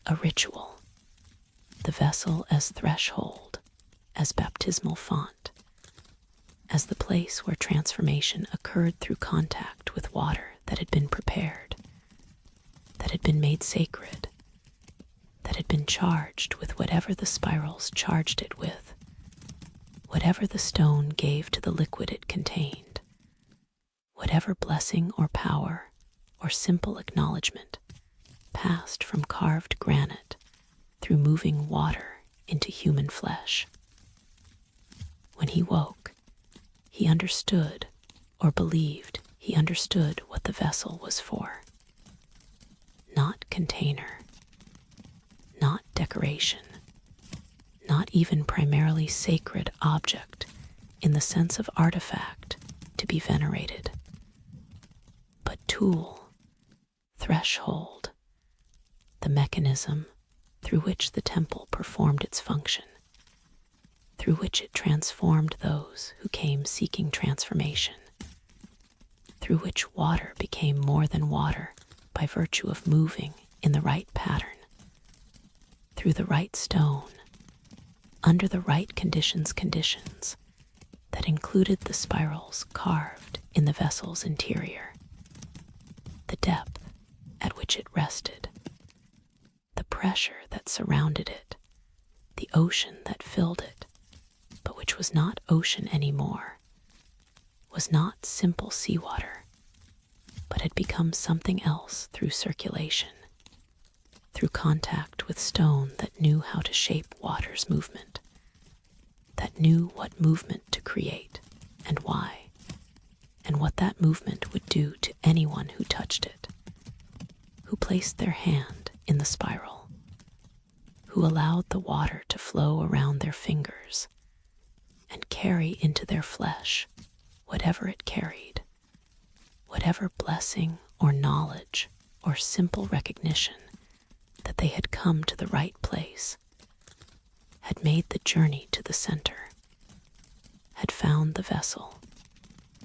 a ritual, the vessel as threshold, as baptismal font, as the place where transformation occurred through contact with water that had been prepared, that had been made sacred, that had been charged with whatever the spirals charged it with, whatever the stone gave to the liquid it contained, whatever blessing or power or simple acknowledgement passed from carved granite through moving water into human flesh. When he woke, he understood, or believed he understood, what the vessel was for. Not container, not decoration, not even primarily sacred object in the sense of artifact to be venerated, but tool, threshold, the mechanism through which the temple performed its function, through which it transformed those who came seeking transformation, through which water became more than water by virtue of moving in the right pattern, through the right stone, under the right conditions that included the spirals carved in the vessel's interior, the depth at which it rested, the pressure that surrounded it, the ocean that filled it, but which was not ocean anymore, was not simple seawater, but had become something else through circulation, through contact with stone that knew how to shape water's movement, that knew what movement to create and why, and what that movement would do to anyone who touched it, who placed their hand in the spiral, who allowed the water to flow around their fingers and carry into their flesh whatever it carried, whatever blessing or knowledge or simple recognition that they had come to the right place, had made the journey to the center, had found the vessel,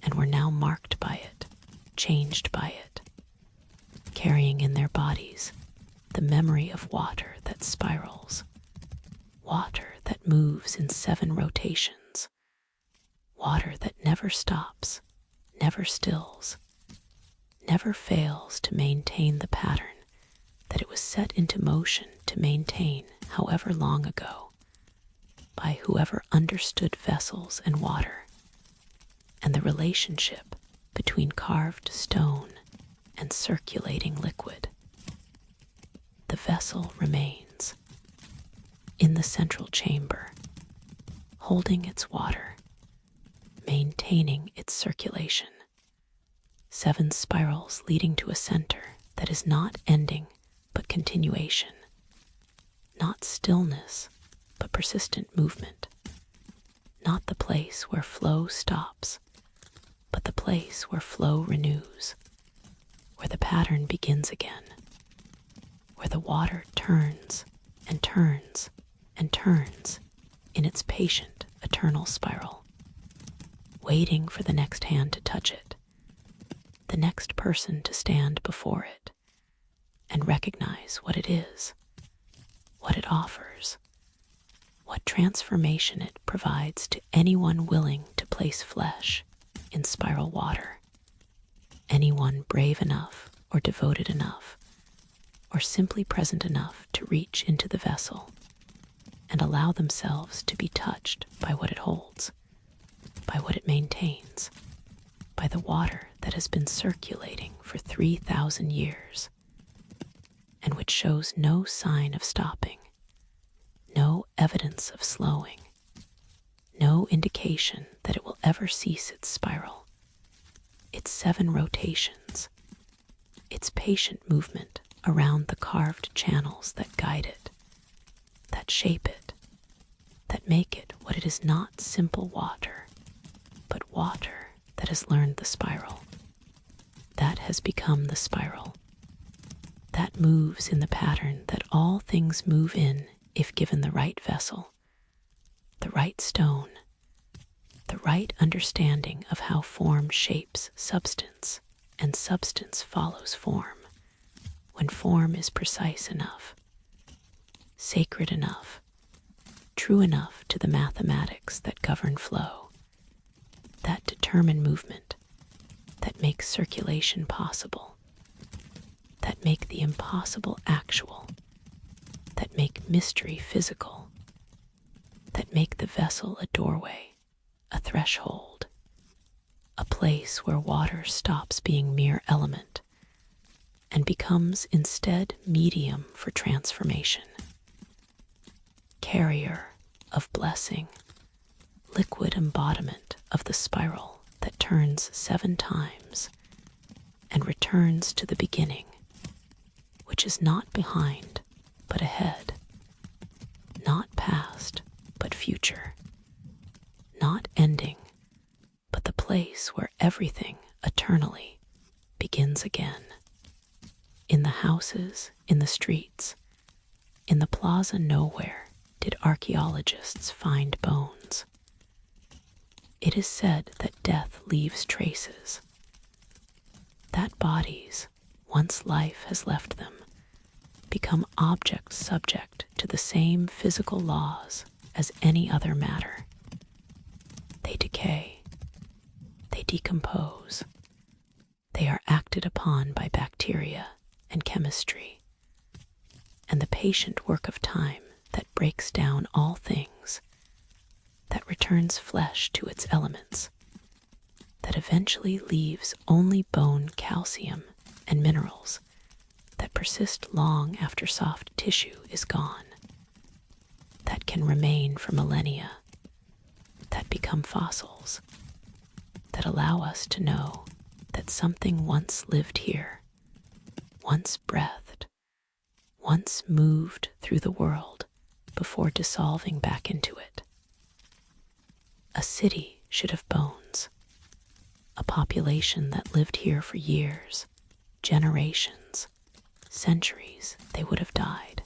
and were now marked by it, changed by it, carrying in their bodies the memory of water that spirals, water that moves in 7 rotations, water that never stops, never stills, never fails to maintain the pattern that it was set into motion to maintain however long ago by whoever understood vessels and water, and the relationship between carved stone and circulating liquid. The vessel remains in the central chamber, holding its water, maintaining its circulation. 7 spirals leading to a center that is not ending but continuation, not stillness but persistent movement, not the place where flow stops, but the place where flow renews, where the pattern begins again, where the water turns and turns and turns in its patient, eternal spiral, waiting for the next hand to touch it, the next person to stand before it and recognize what it is, what it offers, what transformation it provides to anyone willing to place flesh in spiral water, anyone brave enough or devoted enough or simply present enough to reach into the vessel and allow themselves to be touched by what it holds, by what it maintains, by the water that has been circulating for 3,000 years and which shows no sign of stopping, no evidence of slowing, no indication that it will ever cease its spiral, its 7 rotations, its patient movement around the carved channels that guide it, that shape it, that make it what it is, not simple water, but water that has learned the spiral, that has become the spiral, that moves in the pattern that all things move in if given the right vessel, the right stone, the right understanding of how form shapes substance and substance follows form, when form is precise enough, sacred enough, true enough to the mathematics that govern flow, that determine movement, that make circulation possible, that make the impossible actual, that make mystery physical, that make the vessel a doorway, a threshold, a place where water stops being mere element and becomes instead medium for transformation, carrier of blessing, liquid embodiment of the spiral that turns 7 times and returns to the beginning, which is not behind but ahead, not past but future, not ending but the place where everything eternally begins again. In the houses, in the streets, in the plaza nowhere did archaeologists find bones. It is said that death leaves traces, that bodies, once life has left them, become objects subject to the same physical laws as any other matter. They decay, they decompose, they are acted upon by bacteria and chemistry, and the patient work of time that breaks down all things, that returns flesh to its elements, that eventually leaves only bone, calcium, and minerals that persist long after soft tissue is gone, that can remain for millennia, that become fossils, that allow us to know that something once lived here, once breathed, once moved through the world before dissolving back into it. A city should have bones, a population that lived here for years, generations, centuries. They would have died.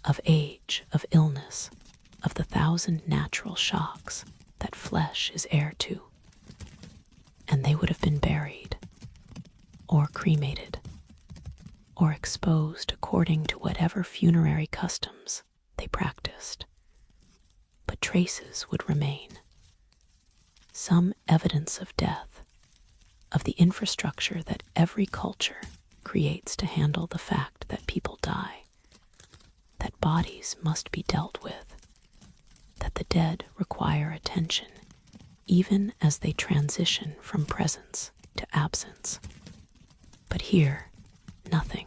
Of age, of illness, of the 1,000 natural shocks that flesh is heir to. And they would have been buried, or cremated, or exposed according to whatever funerary customs they practiced. But traces would remain. Some evidence of death, of the infrastructure that every culture creates to handle the fact that people die, that bodies must be dealt with, that the dead require attention, even as they transition from presence to absence. But here, nothing.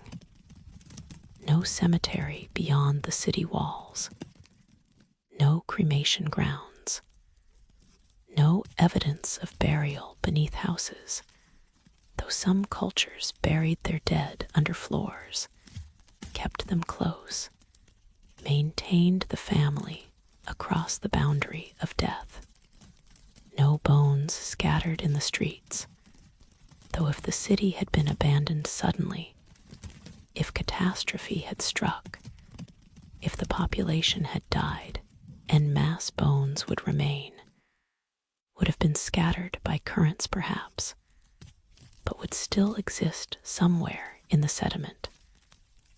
No cemetery beyond the city walls. No cremation grounds. No evidence of burial beneath houses, though some cultures buried their dead under floors, kept them close, maintained the family across the boundary of death. No bones scattered in the streets, though if the city had been abandoned suddenly, if catastrophe had struck, if the population had died, en masse bones would remain, would have been scattered by currents perhaps, but would still exist somewhere in the sediment,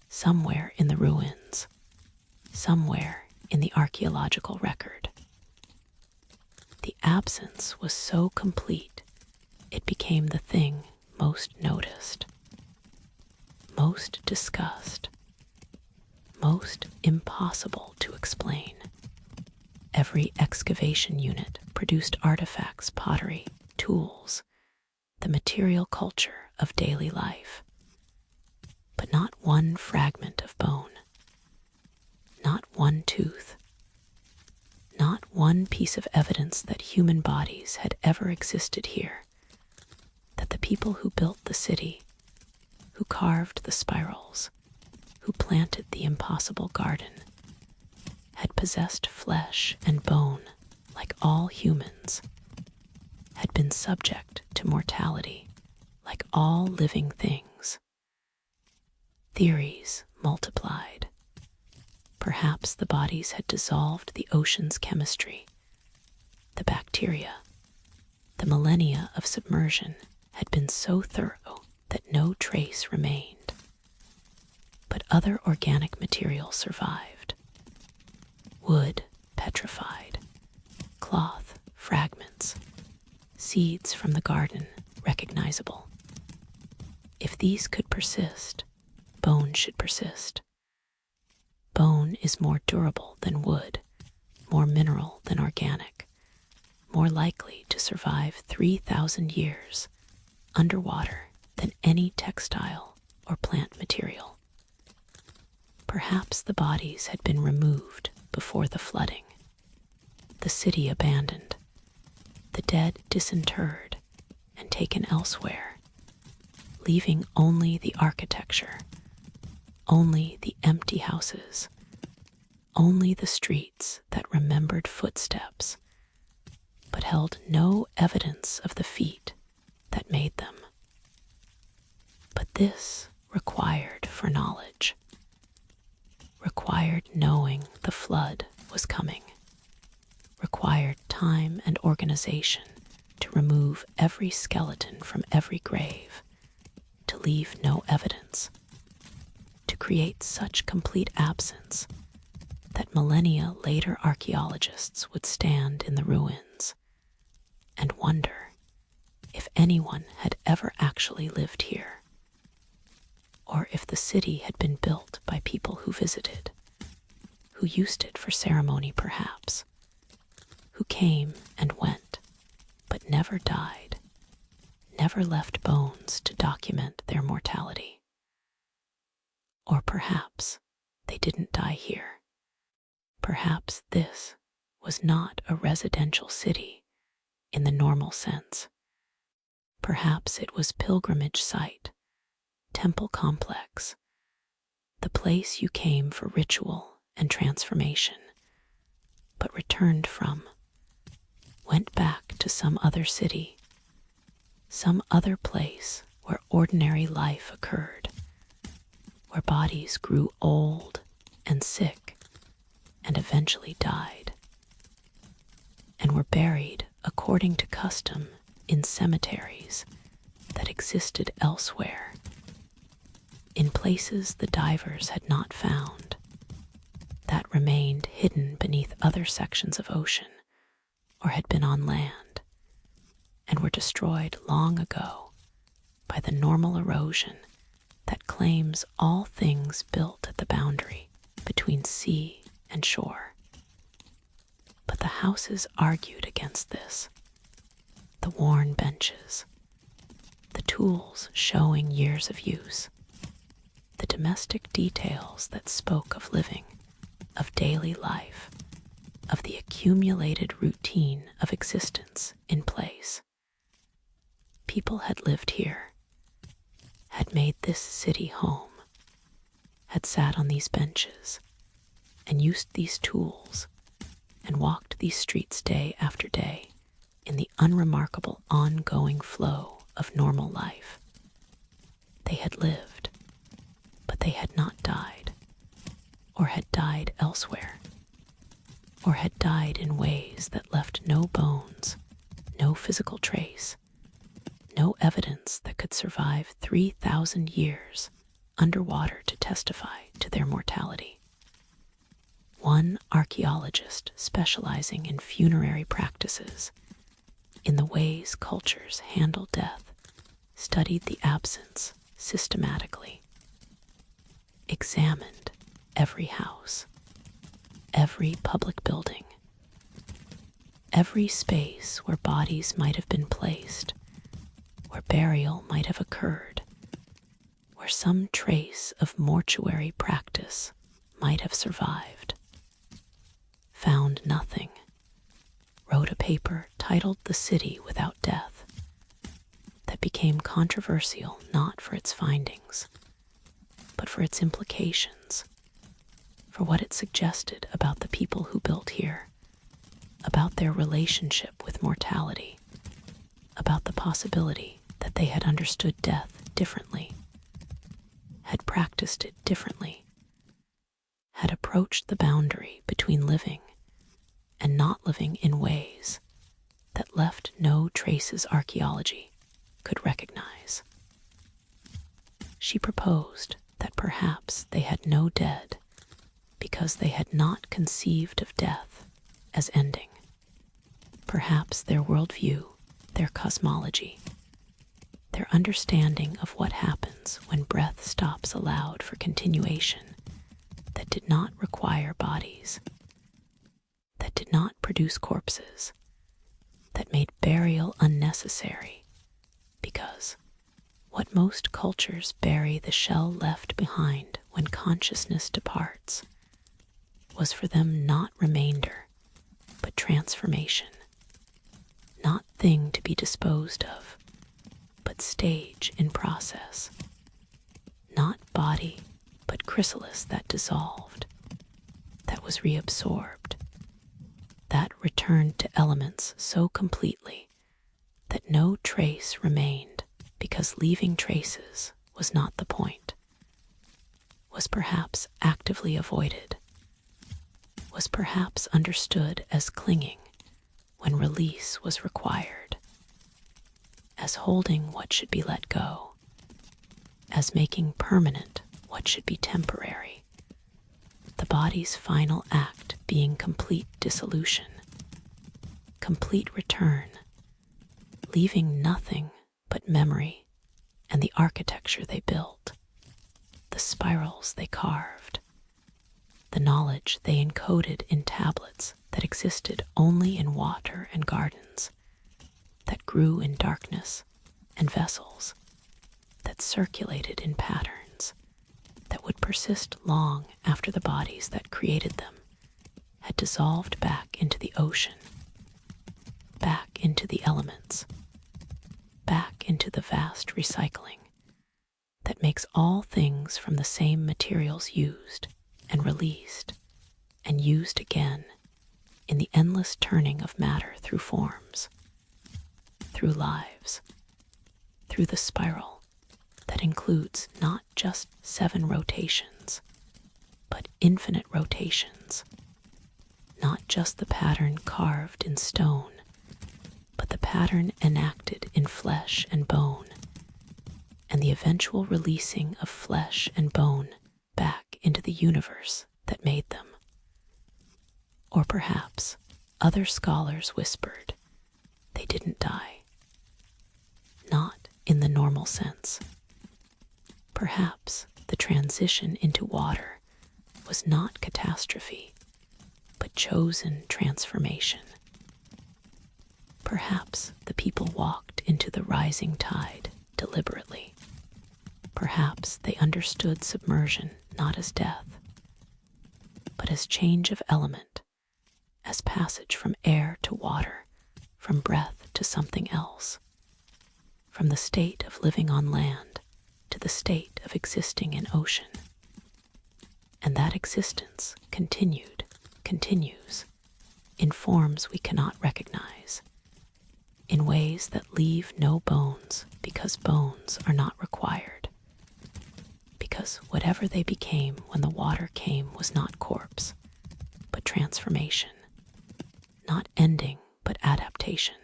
somewhere in the ruins, somewhere in the archaeological record. The absence was so complete, it became the thing most noticed, most discussed, most impossible to explain. Every excavation unit produced artifacts, pottery, tools, the material culture of daily life. But not one fragment of bone, not one tooth, not one piece of evidence that human bodies had ever existed here, that the people who built the city, who carved the spirals, who planted the impossible garden, had possessed flesh and bone like all humans, had been subject to mortality like all living things. Theories multiplied. Perhaps the bodies had dissolved the ocean's chemistry, the bacteria. The millennia of submersion had been so thorough that no trace remained. But other organic material survived. Wood petrified, cloth fragments, seeds from the garden recognizable. If these could persist, bone should persist. Bone is more durable than wood, more mineral than organic, more likely to survive 3,000 years underwater than any textile or plant material. Perhaps the bodies had been removed before the flooding, the city abandoned, the dead disinterred and taken elsewhere, leaving only the architecture, only the empty houses, only the streets that remembered footsteps, but held no evidence of the feet that made them. But this required foreknowledge, required knowing the flood was coming, required time and organization to remove every skeleton from every grave, to leave no evidence, to create such complete absence that millennia later archaeologists would stand in the ruins and wonder if anyone had ever actually lived here, or if the city had been built by people who visited, who used it for ceremony perhaps, who came and went, but never died, never left bones to document their mortality. Or perhaps they didn't die here. Perhaps this was not a residential city in the normal sense. Perhaps it was pilgrimage site, temple complex, the place you came for ritual and transformation, but returned from, went back to some other city, some other place where ordinary life occurred, where bodies grew old and sick and eventually died, and were buried according to custom in cemeteries that existed elsewhere, in places the divers had not found, that remained hidden beneath other sections of ocean or had been on land, and were destroyed long ago by the normal erosion that claims all things built at the boundary between sea and shore. But the houses argued against this. The worn benches, the tools showing years of use, the domestic details that spoke of living, of daily life, of the accumulated routine of existence in place. People had lived here, had made this city home, had sat on these benches and used these tools and walked these streets day after day in the unremarkable ongoing flow of normal life. They had lived, but they had not died, or had died elsewhere, or had died in ways that left no bones, no physical trace, no evidence that could survive 3,000 years underwater to testify to their mortality. One archaeologist specializing in funerary practices, in the ways cultures handle death, studied the absence systematically, examined every house, every public building, every space where bodies might have been placed, where burial might have occurred, where some trace of mortuary practice might have survived. Found nothing. Wrote a paper titled "The City Without Death" that became controversial not for its findings, but for its implications, for what it suggested about the people who built here, about their relationship with mortality, about the possibility that they had understood death differently, had practiced it differently, had approached the boundary between living and not living in ways that left no traces archaeology could recognize. She proposed that perhaps they had no dead because they had not conceived of death as ending. Perhaps their worldview, their cosmology, their understanding of what happens when breath stops allowed for continuation that did not require bodies, that did not produce corpses, that made burial unnecessary, because what most cultures bury the shell left behind when consciousness departs was for them not remainder, but transformation, not thing to be disposed of, but stage in process, not body, but chrysalis that dissolved, that was reabsorbed, that returned to elements so completely that no trace remained, because leaving traces was not the point, was perhaps actively avoided, was perhaps understood as clinging when release was required, as holding what should be let go, as making permanent what should be temporary, the body's final act being complete dissolution, complete return, leaving nothing but memory and the architecture they built, the spirals they carved, the knowledge they encoded in tablets that existed only in water and gardens, that grew in darkness and vessels, that circulated in patterns, that would persist long after the bodies that created them had dissolved back into the ocean, back into the elements, back into the vast recycling that makes all things from the same materials used and released and used again in the endless turning of matter through forms, through lives, through the spiral that includes not just 7 rotations, but infinite rotations, not just the pattern carved in stone, but the pattern enacted in flesh and bone, and the eventual releasing of flesh and bone back into the universe that made them. Or perhaps other scholars whispered they didn't die. Not in the normal sense. Perhaps the transition into water was not catastrophe, but chosen transformation. Perhaps the people walked into the rising tide deliberately. Perhaps they understood submersion not as death, but as change of element, as passage from air to water, from breath to something else, from the state of living on land to the state of existing in ocean. And that existence continues, in forms we cannot recognize, in ways that leave no bones because bones are not required. Because whatever they became when the water came was not corpse, but transformation, not ending, but adaptation.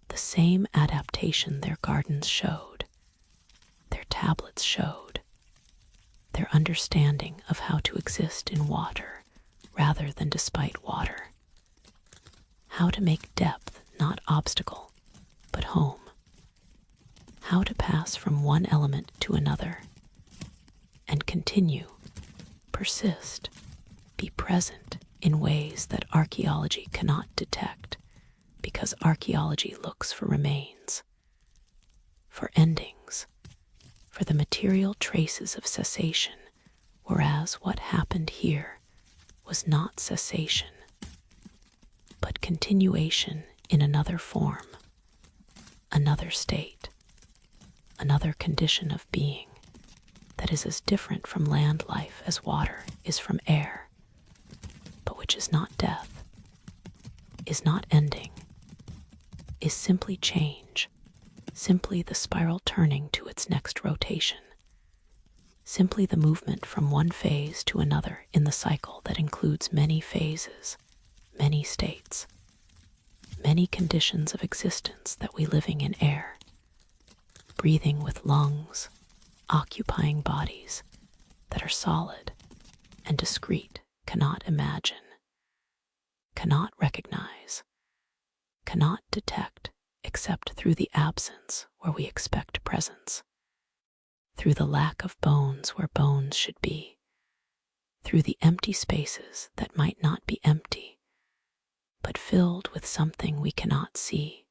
The same adaptation their gardens showed, their tablets showed, their understanding of how to exist in water rather than despite water, how to make depth not obstacle, but home, how to pass from one element to another, and continue, persist, be present in ways that archaeology cannot detect, because archaeology looks for remains, for endings, for the material traces of cessation, whereas what happened here was not cessation, but continuation in another form, another state, another condition of being that is as different from land life as water is from air, but which is not death, is not ending, is simply change, simply the spiral turning to its next rotation, simply the movement from one phase to another in the cycle that includes many phases, many states, many conditions of existence that we living in air, breathing with lungs, occupying bodies that are solid and discrete, cannot imagine, cannot recognize, cannot detect except through the absence where we expect presence, through the lack of bones where bones should be, through the empty spaces that might not be empty, but filled with something we cannot see,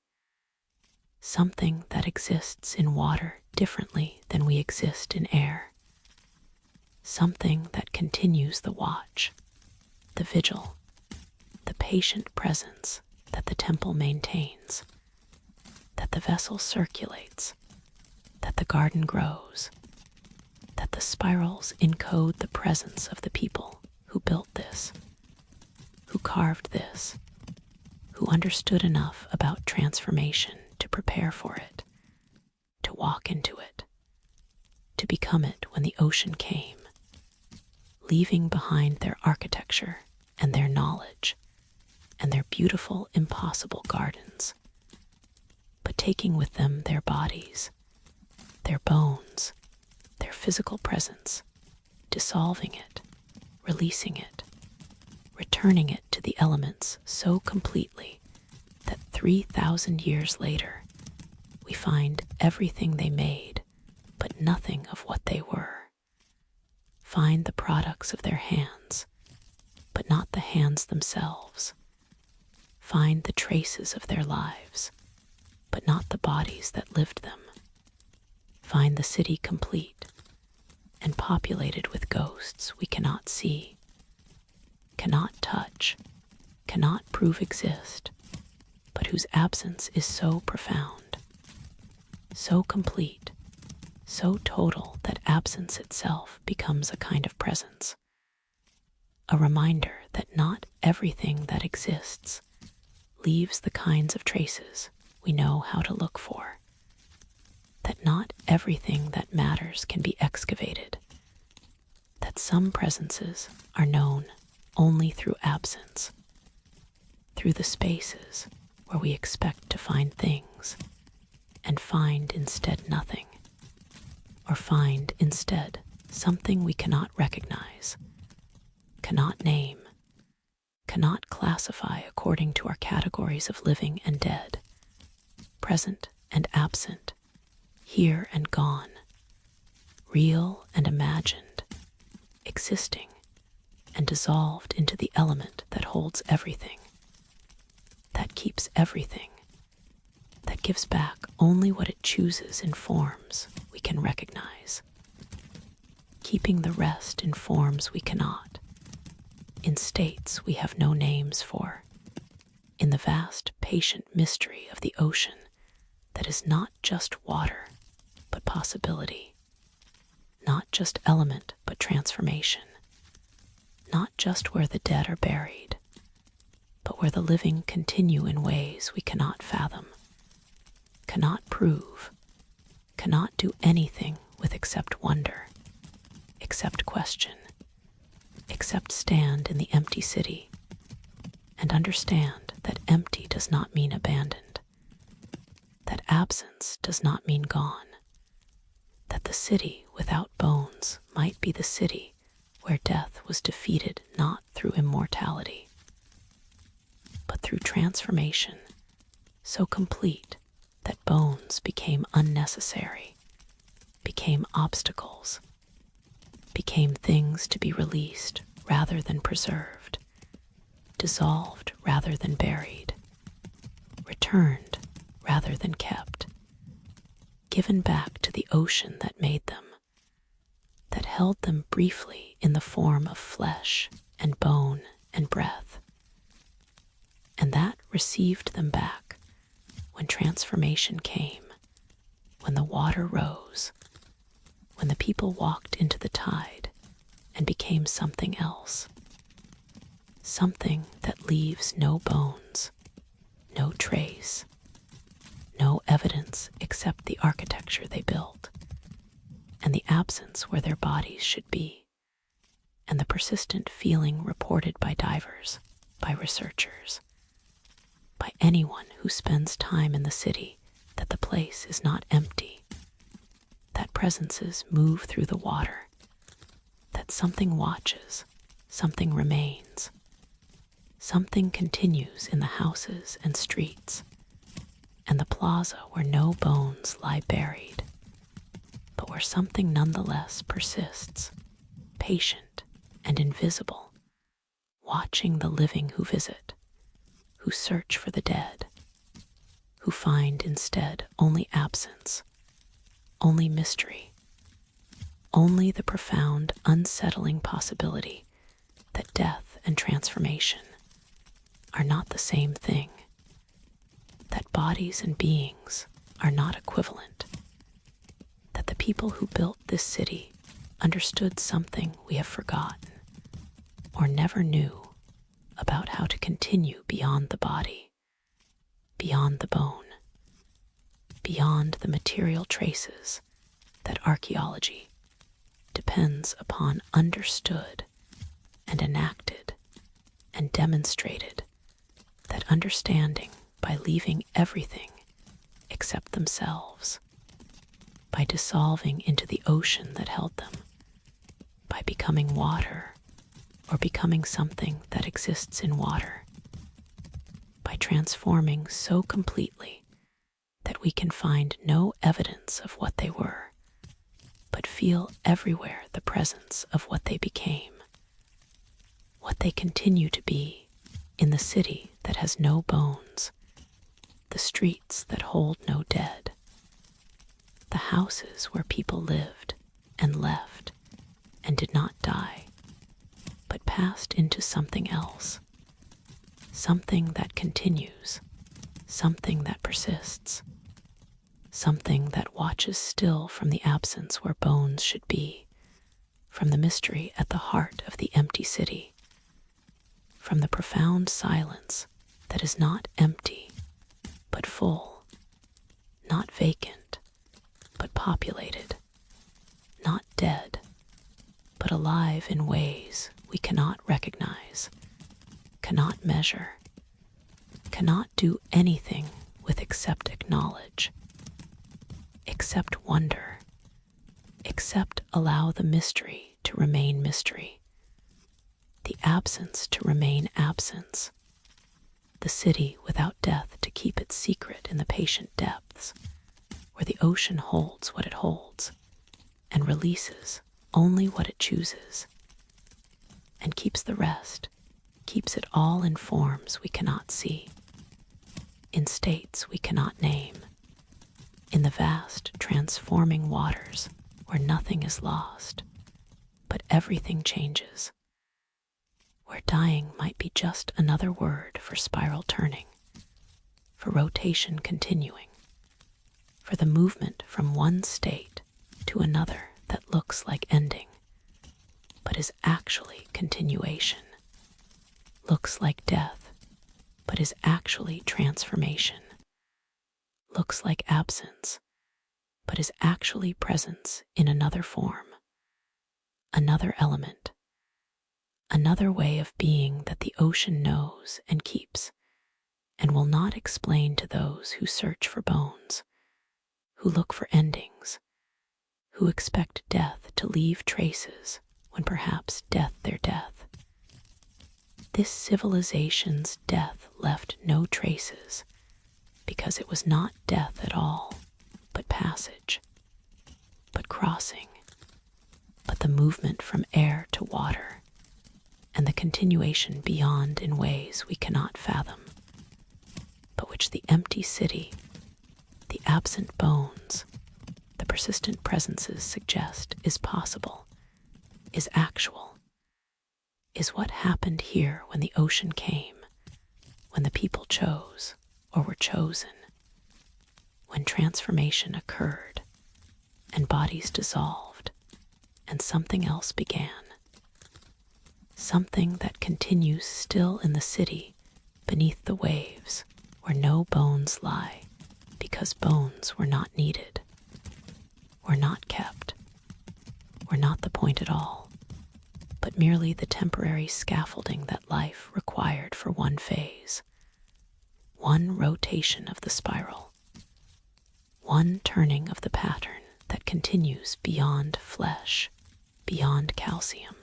something that exists in water differently than we exist in air, something that continues the watch, the vigil, the patient presence that the temple maintains, that the vessel circulates, that the garden grows, that the spirals encode the presence of the people who built this, who carved this, who understood enough about transformation to prepare for it, to walk into it, to become it when the ocean came, leaving behind their architecture and their knowledge and their beautiful, impossible gardens, but taking with them their bodies, their bones, their physical presence, dissolving it, releasing it, returning it to the elements so completely that 3,000 years later we find everything they made, but nothing of what they were. Find the products of their hands, but not the hands themselves. Find the traces of their lives, but not the bodies that lived them. Find the city complete and populated with ghosts we cannot see. cannot touch, cannot prove exist, but whose absence is so profound, so complete, so total that absence itself becomes a kind of presence, a reminder that not everything that exists leaves the kinds of traces we know how to look for, that not everything that matters can be excavated, that some presences are known only through absence, through the spaces where we expect to find things and find instead nothing, or find instead something we cannot recognize, cannot name, cannot classify according to our categories of living and dead, present and absent, here and gone, real and imagined, existing and dissolved into the element that holds everything, that keeps everything, that gives back only what it chooses in forms we can recognize, keeping the rest in forms we cannot, in states we have no names for, in the vast, patient mystery of the ocean that is not just water, but possibility, not just element, but transformation, not just where the dead are buried, but where the living continue in ways we cannot fathom, cannot prove, cannot do anything with except wonder, except question, except stand in the empty city and understand that empty does not mean abandoned, that absence does not mean gone, that the city without bones might be the city where death was defeated not through immortality, but through transformation so complete that bones became unnecessary, became obstacles, became things to be released rather than preserved, dissolved rather than buried, returned rather than kept, given back to the ocean that made them, that held them briefly in the form of flesh and bone and breath, and that received them back when transformation came, when the water rose, when the people walked into the tide and became something else, something that leaves no bones, no trace, no evidence except the architecture they built, and the absence where their bodies should be, and the persistent feeling reported by divers, by researchers, by anyone who spends time in the city, that the place is not empty, that presences move through the water, that something watches, something remains, something continues in the houses and streets, and the plaza where no bones lie buried, but where something nonetheless persists, patient and invisible, watching the living who visit, who search for the dead, who find instead only absence, only mystery, only the profound, unsettling possibility that death and transformation are not the same thing, that bodies and beings are not equivalent, that the people who built this city understood something we have forgotten or never knew about how to continue beyond the body, beyond the bone, beyond the material traces that archaeology depends upon understood and enacted and demonstrated, that understanding by leaving everything except themselves, by dissolving into the ocean that held them, by becoming water or becoming something that exists in water, by transforming so completely that we can find no evidence of what they were, but feel everywhere the presence of what they became, what they continue to be in the city that has no bones, the streets that hold no dead, the houses where people lived and left and did not die, but passed into something else, something that continues, something that persists, something that watches still from the absence where bones should be, from the mystery at the heart of the empty city, from the profound silence that is not empty, but full, not vacant, but populated, not dead, but alive in ways we cannot recognize, cannot measure, cannot do anything with except acknowledge, except wonder, except allow the mystery to remain mystery, the absence to remain absence, the city without death to keep its secret in the patient depths, where the ocean holds what it holds and releases only what it chooses, and keeps the rest, keeps it all in forms we cannot see, in states we cannot name, in the vast transforming waters where nothing is lost, but everything changes, where dying might be just another word for spiral turning, for rotation continuing, for the movement from one state to another that looks like ending, but is actually continuation, looks like death, but is actually transformation, looks like absence, but is actually presence in another form, another element, another way of being that the ocean knows and keeps, and will not explain to those who search for bones, who look for endings, who expect death to leave traces when perhaps death their death. This civilization's death left no traces because it was not death at all, but passage, but crossing, but the movement from air to water, and the continuation beyond in ways we cannot fathom, but which the empty city, the absent bones, the persistent presences suggest is possible, is actual, is what happened here when the ocean came, when the people chose or were chosen, when transformation occurred and bodies dissolved and something else began, something that continues still in the city beneath the waves where no bones lie because bones were not needed, were not kept, were not the point at all, but merely the temporary scaffolding that life required for one phase, one rotation of the spiral, one turning of the pattern that continues beyond flesh, beyond calcium,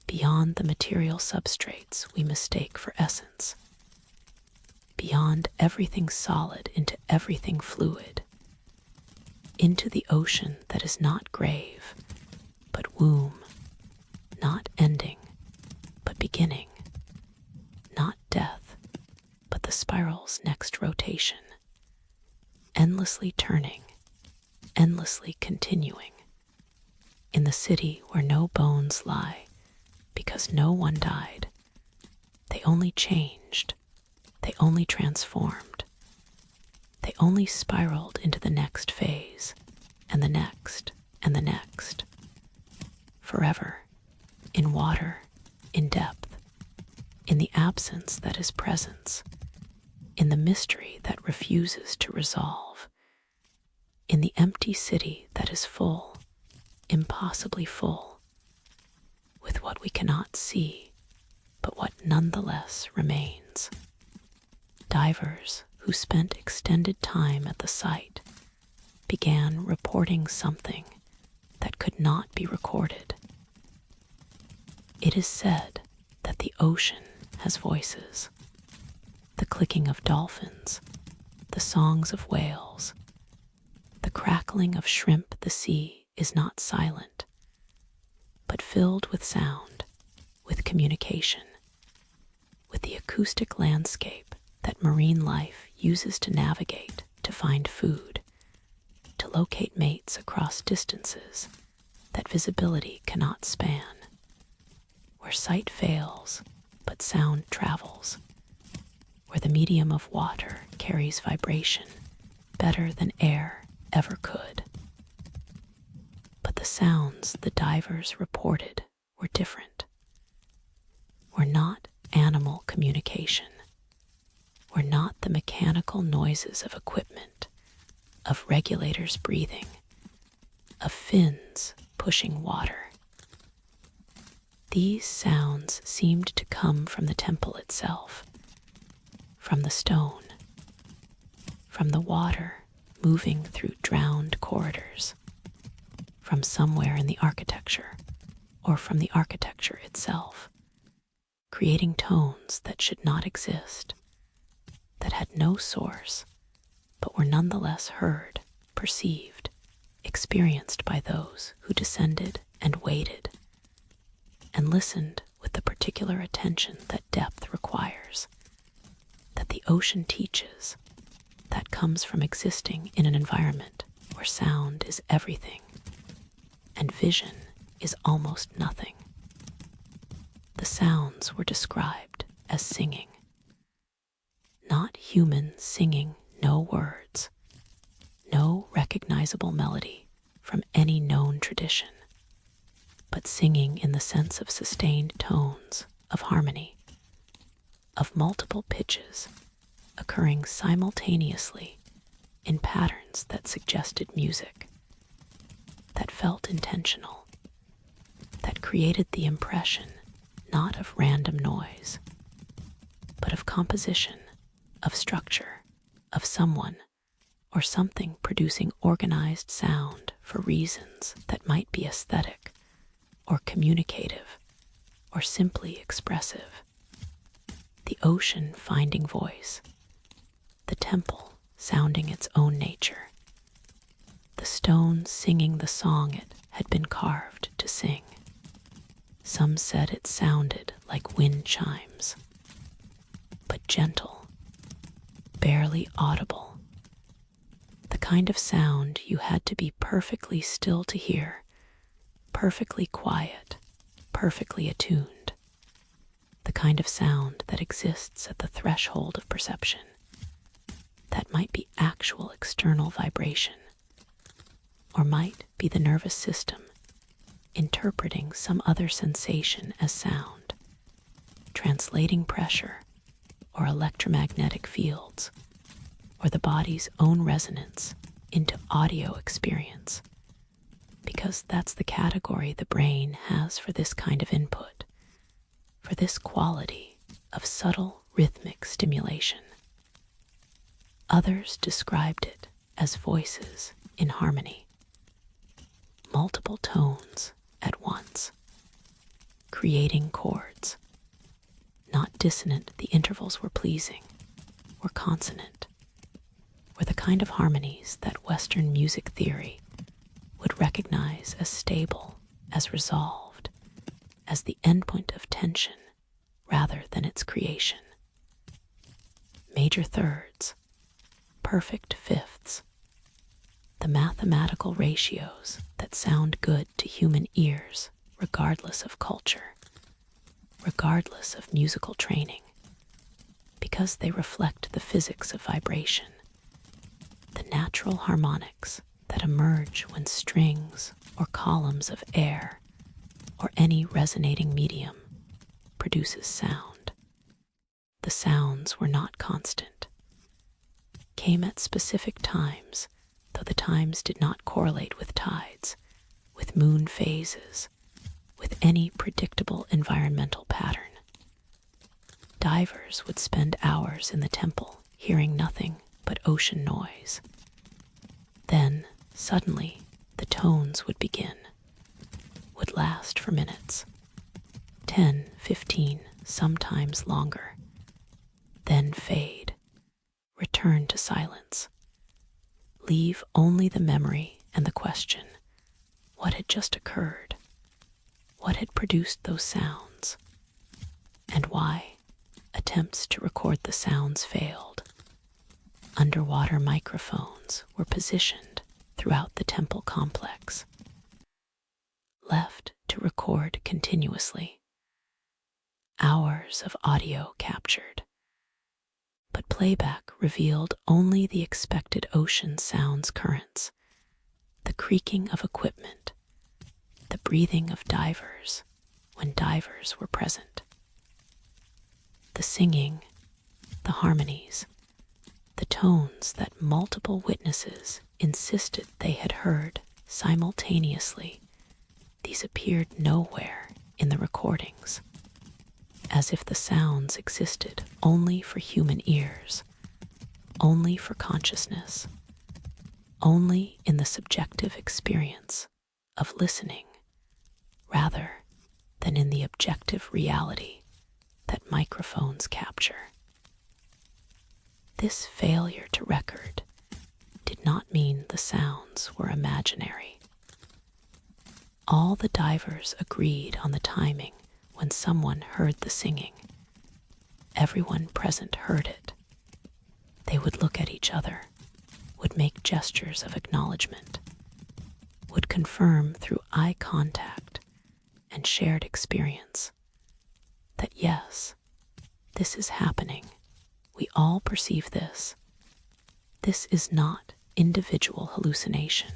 beyond the material substrates we mistake for essence, beyond everything solid into everything fluid, into the ocean that is not grave, but womb, not ending, but beginning, not death, but the spiral's next rotation, endlessly turning, endlessly continuing, in the city where no bones lie, because no one died. They only changed, they only transformed, they only spiraled into the next phase, and the next, and the next, forever, in water, in depth, in the absence that is presence, in the mystery that refuses to resolve, in the empty city that is full, impossibly full, with what we cannot see, but what nonetheless remains. Divers who spent extended time at the site began reporting something that could not be recorded. It is said that the ocean has voices, the clicking of dolphins, the songs of whales, the crackling of shrimp. The sea is not silent, but filled with sound, with communication, with the acoustic landscape that marine life uses to navigate, to find food, to locate mates across distances that visibility cannot span, where sight fails but sound travels, where the medium of water carries vibration better than air ever could. But the sounds the divers reported were different, were not animal communication, were not the mechanical noises of equipment, of regulators breathing, of fins pushing water. These sounds seemed to come from the temple itself, from the stone, from the water moving through drowned corridors, from somewhere in the architecture, or from the architecture itself, creating tones that should not exist, that had no source, but were nonetheless heard, perceived, experienced by those who descended and waited, and listened with the particular attention that depth requires, that the ocean teaches, that comes from existing in an environment where sound is everything, and vision is almost nothing. The sounds were described as singing. Not human singing, no words, no recognizable melody from any known tradition, but singing in the sense of sustained tones, of harmony, of multiple pitches occurring simultaneously in patterns that suggested music, that felt intentional, that created the impression not of random noise, but of composition, of structure, of someone or something producing organized sound for reasons that might be aesthetic or communicative or simply expressive. The ocean finding voice, the temple sounding its own nature, the stone singing the song it had been carved to sing. Some said it sounded like wind chimes, but gentle, barely audible, the kind of sound you had to be perfectly still to hear, perfectly quiet, perfectly attuned, the kind of sound that exists at the threshold of perception, that might be actual external vibration, or might be the nervous system interpreting some other sensation as sound, translating pressure or electromagnetic fields, or the body's own resonance into audio experience, because that's the category the brain has for this kind of input, for this quality of subtle rhythmic stimulation. Others described it as voices in harmony, multiple tones at once, creating chords. Not dissonant, the intervals were pleasing, were consonant, were the kind of harmonies that Western music theory would recognize as stable, as resolved, as the endpoint of tension rather than its creation. Major thirds, perfect fifths, the mathematical ratios that sound good to human ears regardless of culture, regardless of musical training, because they reflect the physics of vibration, the natural harmonics that emerge when strings or columns of air or any resonating medium produces sound. The sounds were not constant, came at specific times, though the times did not correlate with tides, with moon phases, with any predictable environmental pattern. Divers would spend hours in the temple hearing nothing but ocean noise. Then, suddenly, the tones would begin, would last for minutes, 10, 15, sometimes longer, then fade, return to silence, leave only the memory and the question, what had just occurred? What had produced those sounds? And why? Attempts to record the sounds failed. Underwater microphones were positioned throughout the temple complex, left to record continuously, hours of audio captured. But playback revealed only the expected ocean sounds currents, the creaking of equipment, the breathing of divers when divers were present. The singing, the harmonies, the tones that multiple witnesses insisted they had heard simultaneously, these appeared nowhere in the recordings, as if the sounds existed only for human ears, only for consciousness, only in the subjective experience of listening, rather than in the objective reality that microphones capture. This failure to record did not mean the sounds were imaginary. All the divers agreed on the timing when someone heard the singing. Everyone present heard it. They would look at each other, would make gestures of acknowledgement, would confirm through eye contact and shared experience that yes, this is happening. We all perceive this. This is not individual hallucination,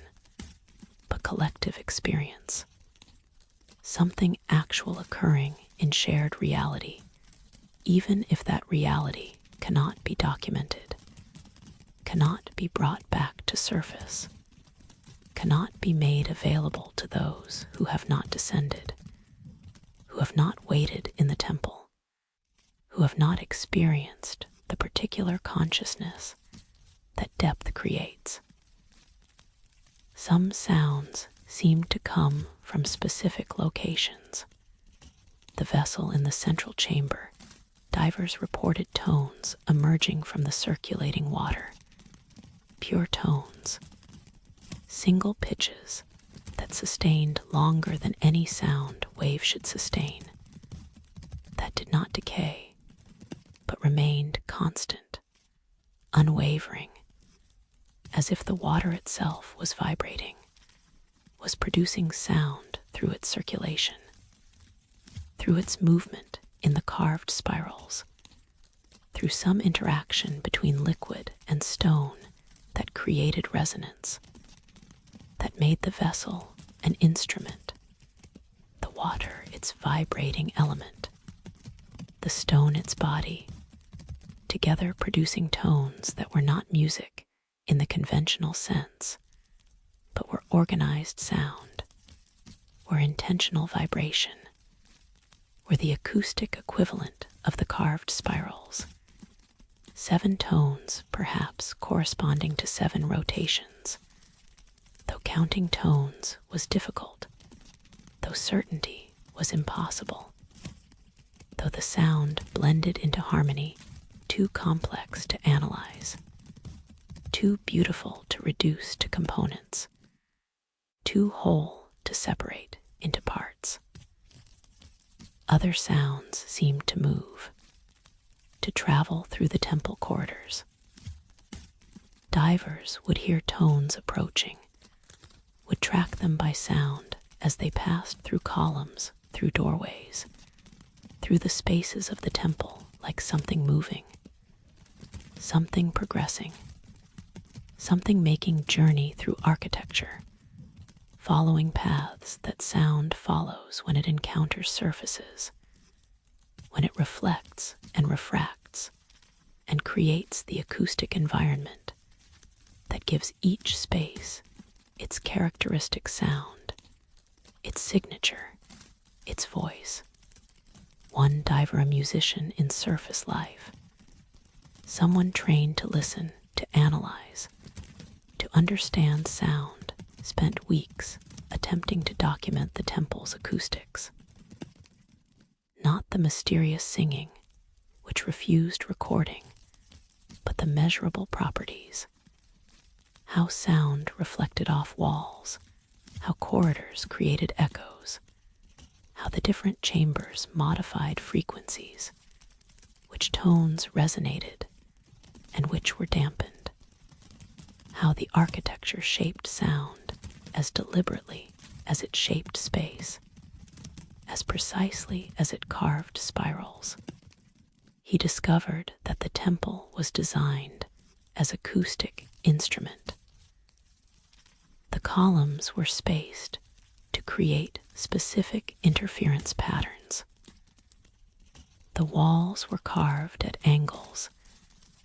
but collective experience. Something actual occurring in shared reality, even if that reality cannot be documented, cannot be brought back to surface, cannot be made available to those who have not descended, who have not waited in the temple, who have not experienced the particular consciousness that depth creates. Some sounds seem to come from specific locations. The vessel in the central chamber, divers reported tones emerging from the circulating water. Pure tones, single pitches that sustained longer than any sound wave should sustain, that did not decay, but remained constant, unwavering, as if the water itself was vibrating, was producing sound through its circulation, through its movement in the carved spirals, through some interaction between liquid and stone that created resonance, that made the vessel an instrument, the water its vibrating element, the stone its body, together producing tones that were not music in the conventional sense, but were organized sound, were intentional vibration, were the acoustic equivalent of the carved spirals. 7 tones, perhaps corresponding to 7 rotations. Though counting tones was difficult, though certainty was impossible, though the sound blended into harmony, too complex to analyze, too beautiful to reduce to components, too whole to separate into parts. Other sounds seemed to move, to travel through the temple corridors. Divers would hear tones approaching, would track them by sound as they passed through columns, through doorways, through the spaces of the temple like something moving, something progressing, something making journey through architecture, following paths that sound follows when it encounters surfaces, when it reflects and refracts and creates the acoustic environment that gives each space its characteristic sound, its signature, its voice. One diver a musician in surface life, someone trained to listen, to analyze, to understand sound, spent weeks attempting to document the temple's acoustics. Not the mysterious singing, which refused recording, but the measurable properties. How sound reflected off walls, how corridors created echoes, how the different chambers modified frequencies, which tones resonated and which were dampened, how the architecture shaped sound as deliberately as it shaped space, as precisely as it carved spirals. He discovered that the temple was designed as acoustic instrument. The columns were spaced to create specific interference patterns. The walls were carved at angles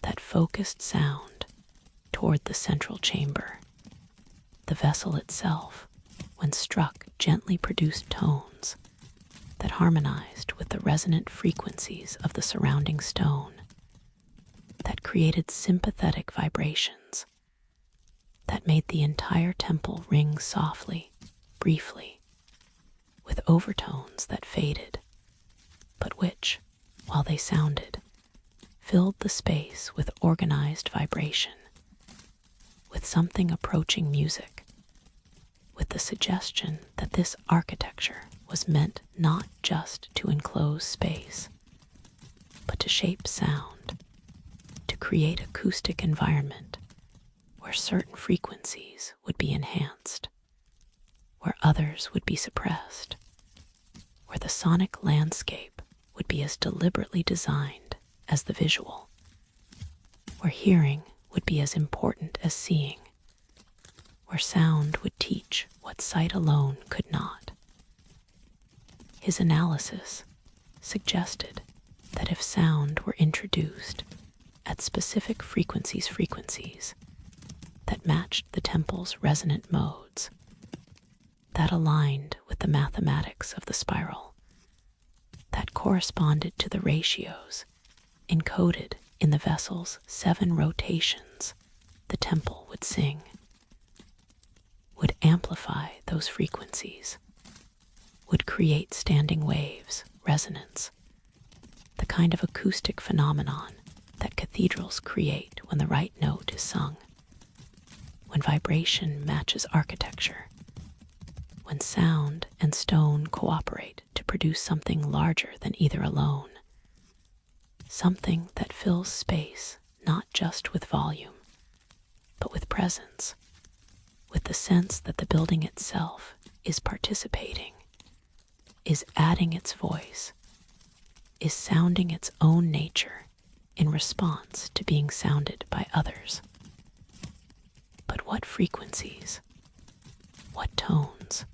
that focused sound toward the central chamber. The vessel itself, when struck, gently produced tones that harmonized with the resonant frequencies of the surrounding stone, that created sympathetic vibrations, that made the entire temple ring softly, briefly, with overtones that faded, but which, while they sounded, filled the space with organized vibration, with something approaching music, with the suggestion that this architecture was meant not just to enclose space, but to shape sound, to create acoustic environment where certain frequencies would be enhanced, where others would be suppressed, where the sonic landscape would be as deliberately designed as the visual, where hearing would be as important as seeing, where sound would teach what sight alone could not. His analysis suggested that if sound were introduced at specific frequencies that matched the temple's resonant modes, that aligned with the mathematics of the spiral, that corresponded to the ratios encoded in the vessel's 7 rotations, the temple would sing, would amplify those frequencies, would create standing waves, resonance, the kind of acoustic phenomenon that cathedrals create when the right note is sung, when vibration matches architecture, when sound and stone cooperate to produce something larger than either alone, something that fills space not just with volume, but with presence, with the sense that the building itself is participating, is adding its voice, is sounding its own nature in response to being sounded by others. But what frequencies? What tones?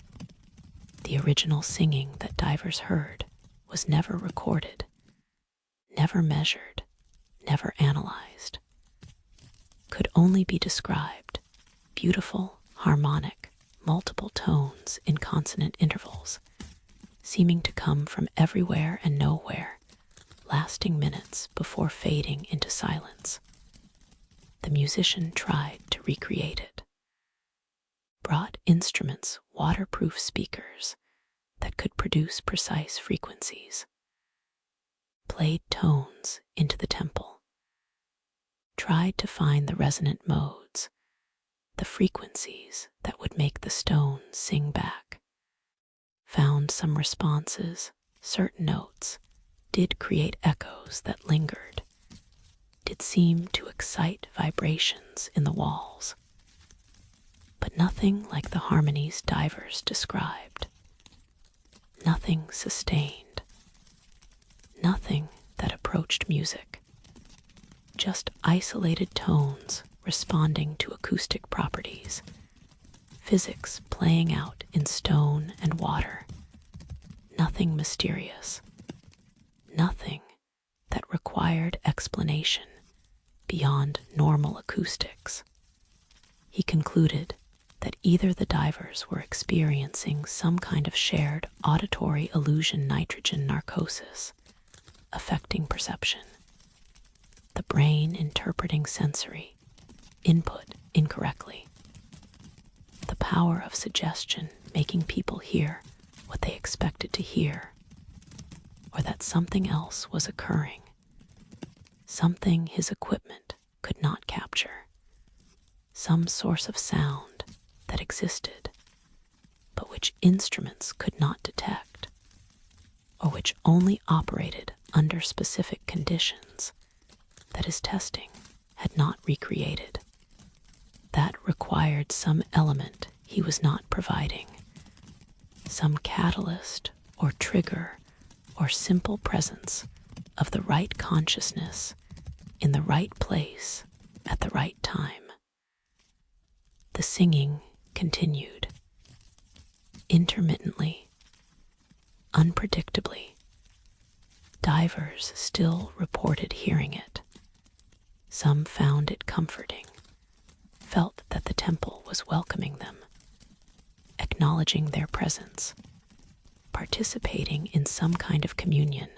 The original singing that divers heard was never recorded, never measured, never analyzed, could only be described, beautiful, harmonic, multiple tones in consonant intervals, seeming to come from everywhere and nowhere, lasting minutes before fading into silence. The musician tried to recreate it, brought instruments, waterproof speakers that could produce precise frequencies, played tones into the temple, tried to find the resonant modes, the frequencies that would make the stone sing back, found some responses, certain notes, did create echoes that lingered, did seem to excite vibrations in the walls, but nothing like the harmonies divers described, nothing sustained, nothing that approached music, just isolated tones responding to acoustic properties, physics playing out in stone and water, nothing mysterious, nothing that required explanation beyond normal acoustics. He concluded that either the divers were experiencing some kind of shared auditory illusion nitrogen narcosis, affecting perception, the brain interpreting sensory input incorrectly, the power of suggestion making people hear what they expected to hear, or that something else was occurring, something his equipment could not capture, some source of sound that existed, but which instruments could not detect, or which only operated under specific conditions that his testing had not recreated, that required some element he was not providing, some catalyst or trigger or simple presence of the right consciousness in the right place at the right time. The singing continued, intermittently, unpredictably. Divers still reported hearing it. Some found it comforting, felt that the temple was welcoming them, acknowledging their presence, participating in some kind of communion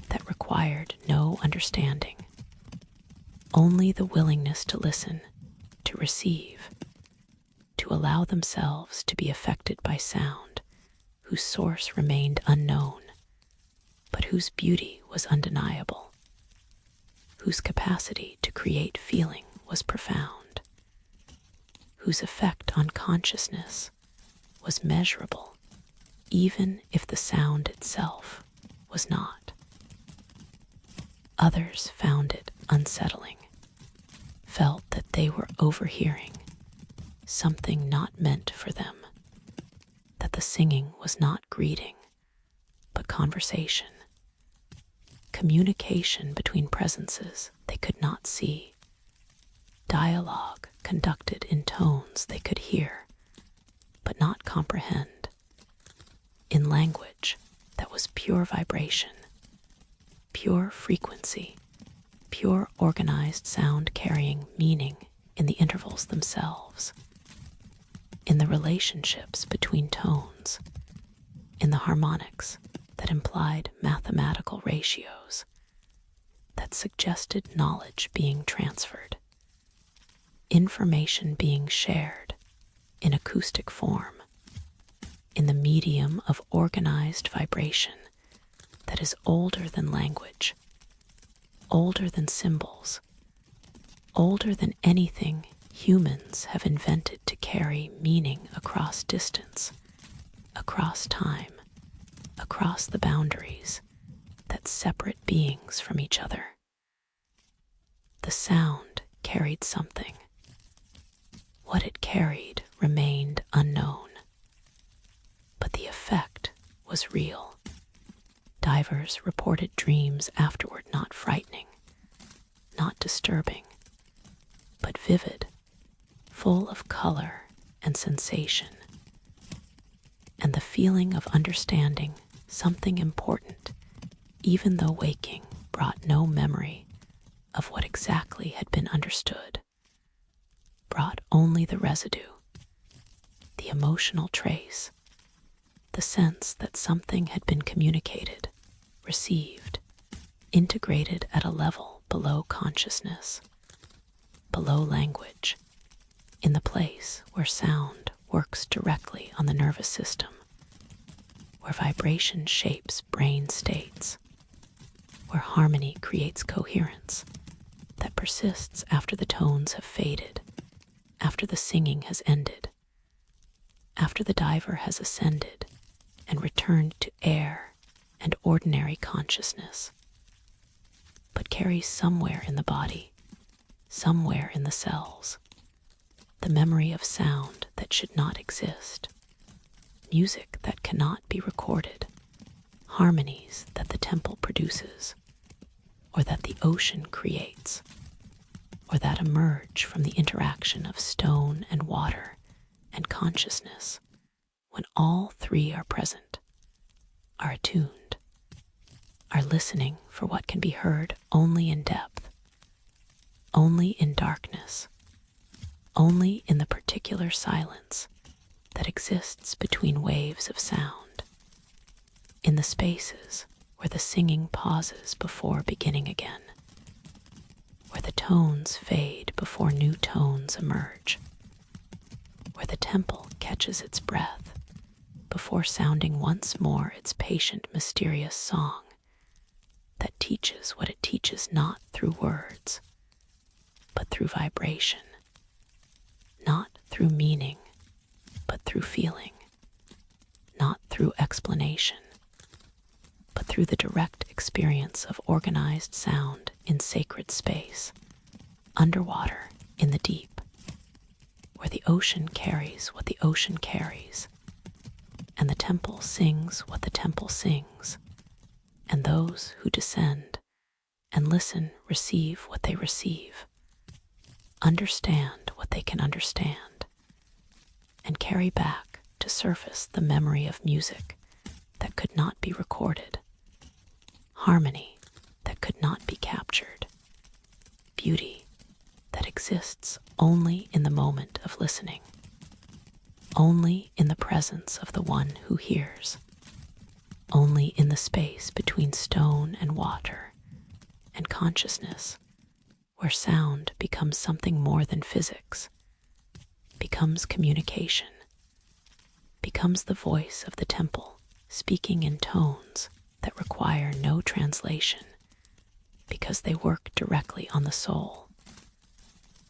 that required no understanding, only the willingness to listen, to receive, to allow themselves to be affected by sound whose source remained unknown, but whose beauty was undeniable, whose capacity to create feeling was profound, whose effect on consciousness was measurable, even if the sound itself was not. Others found it unsettling, felt that they were overhearing something not meant for them, that the singing was not greeting, but conversation, communication between presences they could not see, dialogue conducted in tones they could hear, but not comprehend, in language that was pure vibration, pure frequency, pure organized sound carrying meaning in the intervals themselves, in the relationships between tones, in the harmonics that implied mathematical ratios, that suggested knowledge being transferred, information being shared in acoustic form, in the medium of organized vibration that is older than language, older than symbols, older than anything humans have invented to carry meaning across distance, across time, across the boundaries that separate beings from each other. The sound carried something. What it carried remained unknown, but the effect was real. Divers reported dreams afterward not frightening, not disturbing, but vivid, full of color and sensation, and the feeling of understanding something important, even though waking brought no memory of what exactly had been understood, brought only the residue, the emotional trace, the sense that something had been communicated, received, integrated at a level below consciousness, below language, in the place where sound works directly on the nervous system, where vibration shapes brain states, where harmony creates coherence that persists after the tones have faded, after the singing has ended, after the diver has ascended and returned to air and ordinary consciousness, but carries somewhere in the body, somewhere in the cells, the memory of sound that should not exist, music that cannot be recorded, harmonies that the temple produces, or that the ocean creates, or that emerge from the interaction of stone and water and consciousness, when all three are present, are attuned, are listening for what can be heard only in depth, only in darkness, only in the particular silence that exists between waves of sound, in the spaces where the singing pauses before beginning again, where the tones fade before new tones emerge, where the temple catches its breath before sounding once more its patient, mysterious song that teaches what it teaches not through words, but through vibration, not through meaning, but through feeling, not through explanation, but through the direct experience of organized sound in sacred space, underwater in the deep, where the ocean carries what the ocean carries, and the temple sings what the temple sings, and those who descend and listen receive what they receive, understand what they can understand, and carry back to surface the memory of music that could not be recorded, harmony that could not be captured, beauty that exists only in the moment of listening, only in the presence of the one who hears, only in the space between stone and water and consciousness, where sound becomes something more than physics, becomes communication, becomes the voice of the temple speaking in tones that require no translation because they work directly on the soul,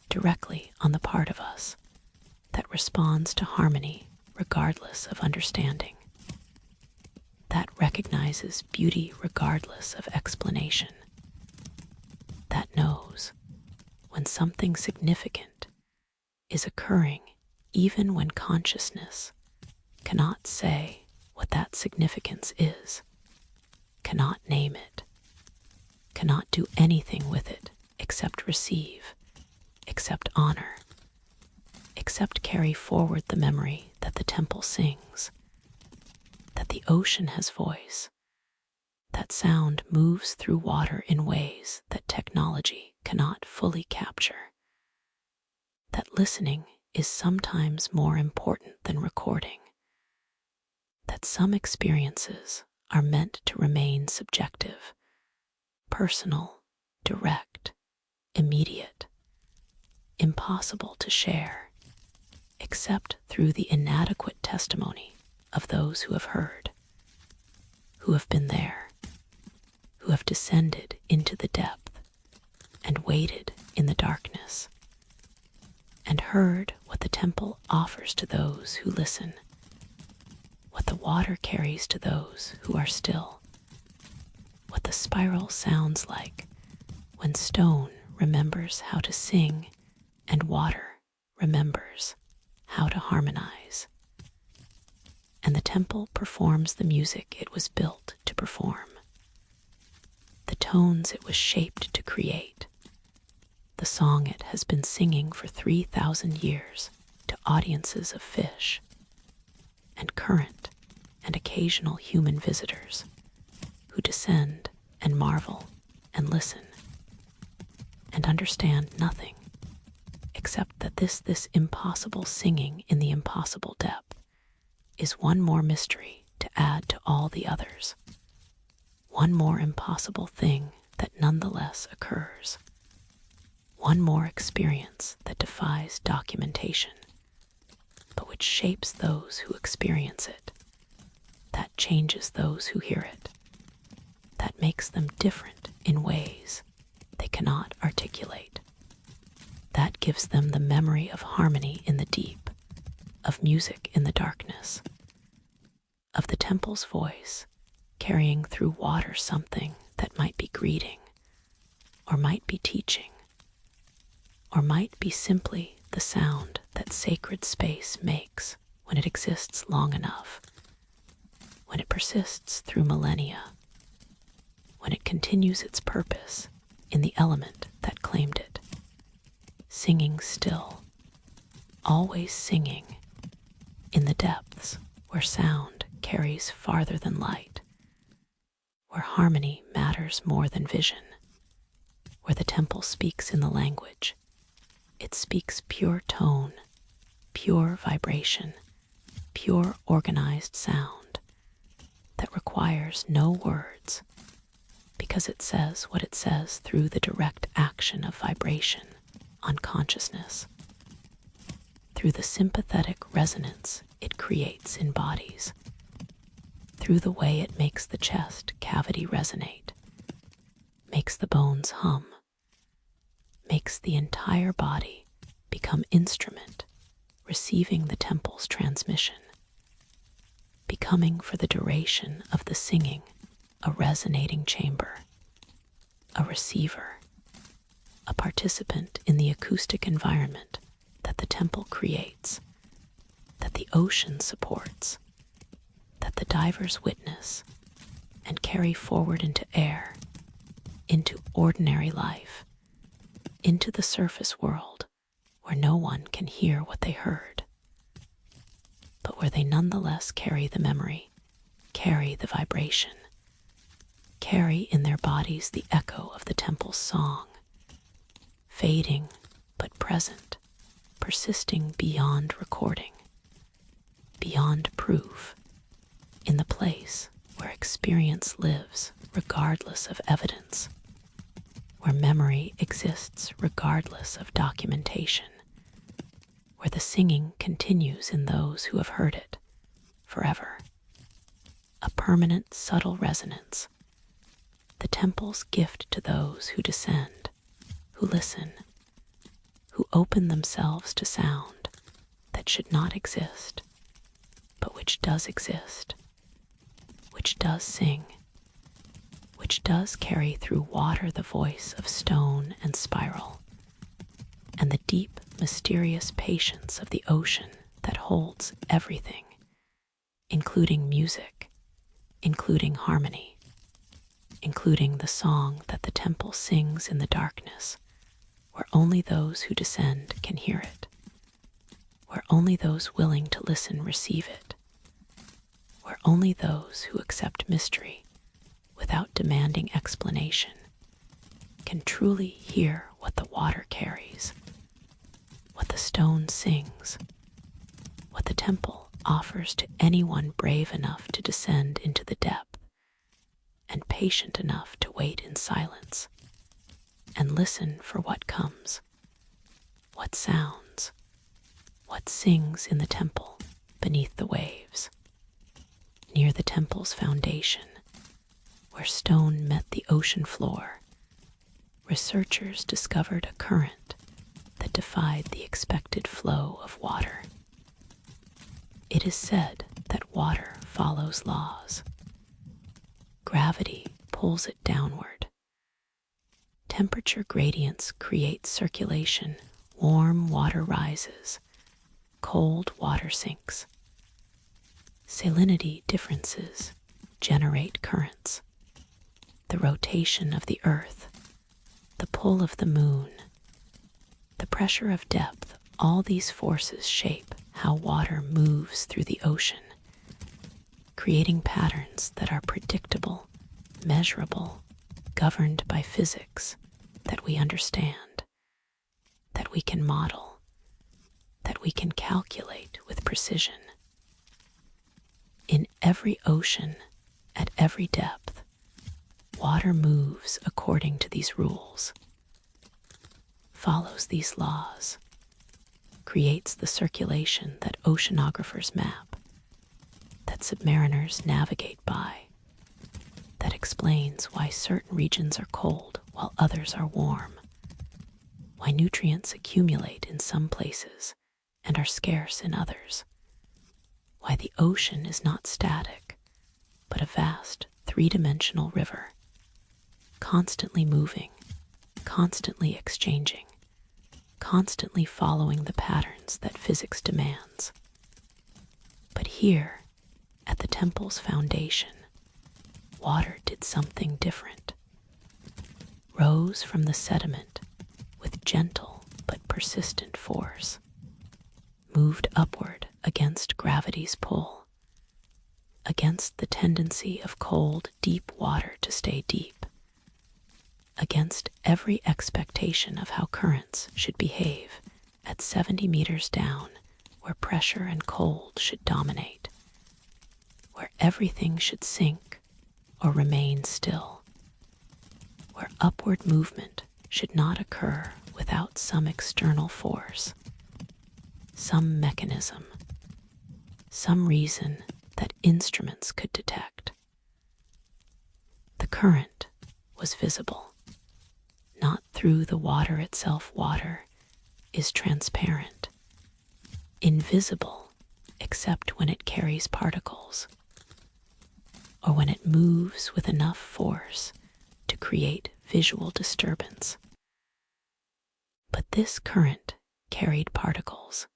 directly on the part of us that responds to harmony regardless of understanding, that recognizes beauty regardless of explanation, that knows when something significant is occurring even when consciousness cannot say what that significance is, cannot name it, cannot do anything with it except receive, except honor, except carry forward the memory that the temple sings, that the ocean has voice, that sound moves through water in ways that technology cannot fully capture, that listening is sometimes more important than recording, that some experiences are meant to remain subjective, personal, direct, immediate, impossible to share, except through the inadequate testimony of those who have heard, who have been there, who have descended into the depth and waited in the darkness, and heard what the temple offers to those who listen, what the water carries to those who are still, what the spiral sounds like when stone remembers how to sing and water remembers how to harmonize. And the temple performs the music it was built to perform, the tones it was shaped to create, the song it has been singing for 3,000 years to audiences of fish and current and occasional human visitors who descend and marvel and listen and understand nothing except that this impossible singing in the impossible depth is one more mystery to add to all the others, one more impossible thing that nonetheless occurs, one more experience that defies documentation, but which shapes those who experience it, that changes those who hear it, that makes them different in ways they cannot articulate, that gives them the memory of harmony in the deep, of music in the darkness, of the temple's voice carrying through water something that might be greeting, or might be teaching, or might be simply the sound that sacred space makes when it exists long enough, when it persists through millennia, when it continues its purpose in the element that claimed it, singing still, always singing, in the depths where sound carries farther than light, where harmony matters more than vision, where the temple speaks in the language. It speaks pure tone, pure vibration, pure organized sound that requires no words because it says what it says through the direct action of vibration on consciousness, through the sympathetic resonance it creates in bodies, through the way it makes the chest cavity resonate, makes the bones hum, makes the entire body become instrument receiving the temple's transmission, becoming for the duration of the singing a resonating chamber, a receiver, a participant in the acoustic environment that the temple creates, that the ocean supports, that the divers witness and carry forward into air, into ordinary life, into the surface world where no one can hear what they heard, but where they nonetheless carry the memory, carry the vibration, carry in their bodies the echo of the temple's song, fading but present, persisting beyond recording, beyond proof, in the place where experience lives regardless of evidence, where memory exists regardless of documentation, where the singing continues in those who have heard it forever. A permanent, subtle resonance, the temple's gift to those who descend, who listen, who open themselves to sound that should not exist, but which does exist, which does sing, which does carry through water the voice of stone and spiral, and the deep, mysterious patience of the ocean that holds everything, including music, including harmony, including the song that the temple sings in the darkness, where only those who descend can hear it, where only those willing to listen receive it, where only those who accept mystery without demanding explanation can truly hear what the water carries, what the stone sings, what the temple offers to anyone brave enough to descend into the depth and patient enough to wait in silence and listen for what comes, what sounds, what sings in the temple beneath the waves. Near the temple's foundation, where stone met the ocean floor, researchers discovered a current that defied the expected flow of water. It is said that water follows laws. Gravity pulls it downward. Temperature gradients create circulation. Warm water rises, cold water sinks. Salinity differences generate currents. The rotation of the earth, the pull of the moon, the pressure of depth, all these forces shape how water moves through the ocean, creating patterns that are predictable, measurable, governed by physics that we understand, that we can model, that we can calculate with precision. In every ocean, at every depth, water moves according to these rules, follows these laws, creates the circulation that oceanographers map, that submariners navigate by, that explains why certain regions are cold while others are warm, why nutrients accumulate in some places and are scarce in others, why the ocean is not static, but a vast three-dimensional river, constantly moving, constantly exchanging, constantly following the patterns that physics demands. But here, at the temple's foundation, water did something different, rose from the sediment with gentle but persistent force, moved upward against gravity's pull, against the tendency of cold, deep water to stay deep, against every expectation of how currents should behave at 70 meters down, where pressure and cold should dominate, where everything should sink or remain still, where upward movement should not occur without some external force, some mechanism, some reason that instruments could detect. The current was visible, not through the water itself. Water is transparent, invisible except when it carries particles, or when it moves with enough force to create visual disturbance. But this current carried particles,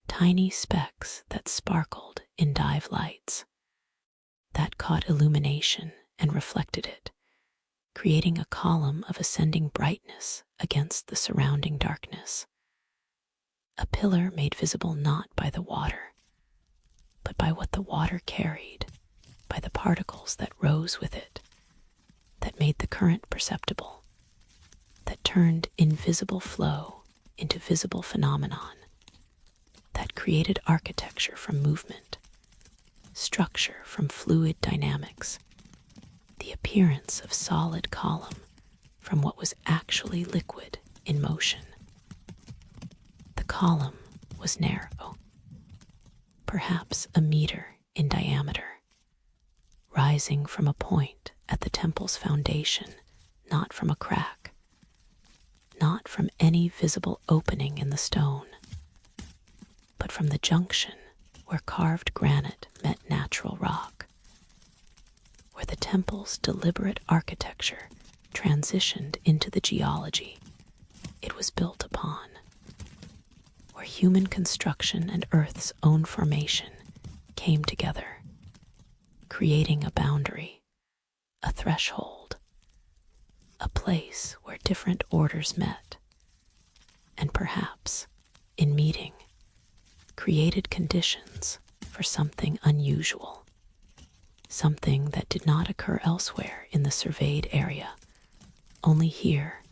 tiny specks that sparkled in dive lights that caught illumination and reflected it, creating a column of ascending brightness against the surrounding darkness. A pillar made visible not by the water, but by what the water carried, by the particles that rose with it, that made the current perceptible, that turned invisible flow into visible phenomenon, that created architecture from movement, structure from fluid dynamics, the appearance of solid column from what was actually liquid in motion. The column was narrow, perhaps a meter in diameter, rising from a point at the temple's foundation, not from a crack, not from any visible opening in the stone, but from the junction where carved granite met natural rock, where the temple's deliberate architecture transitioned into the geology it was built upon, where human construction and Earth's own formation came together, creating a boundary, a threshold, a place where different orders met, and perhaps, in meeting, created conditions for something unusual, something that did not occur elsewhere in the surveyed area, only here,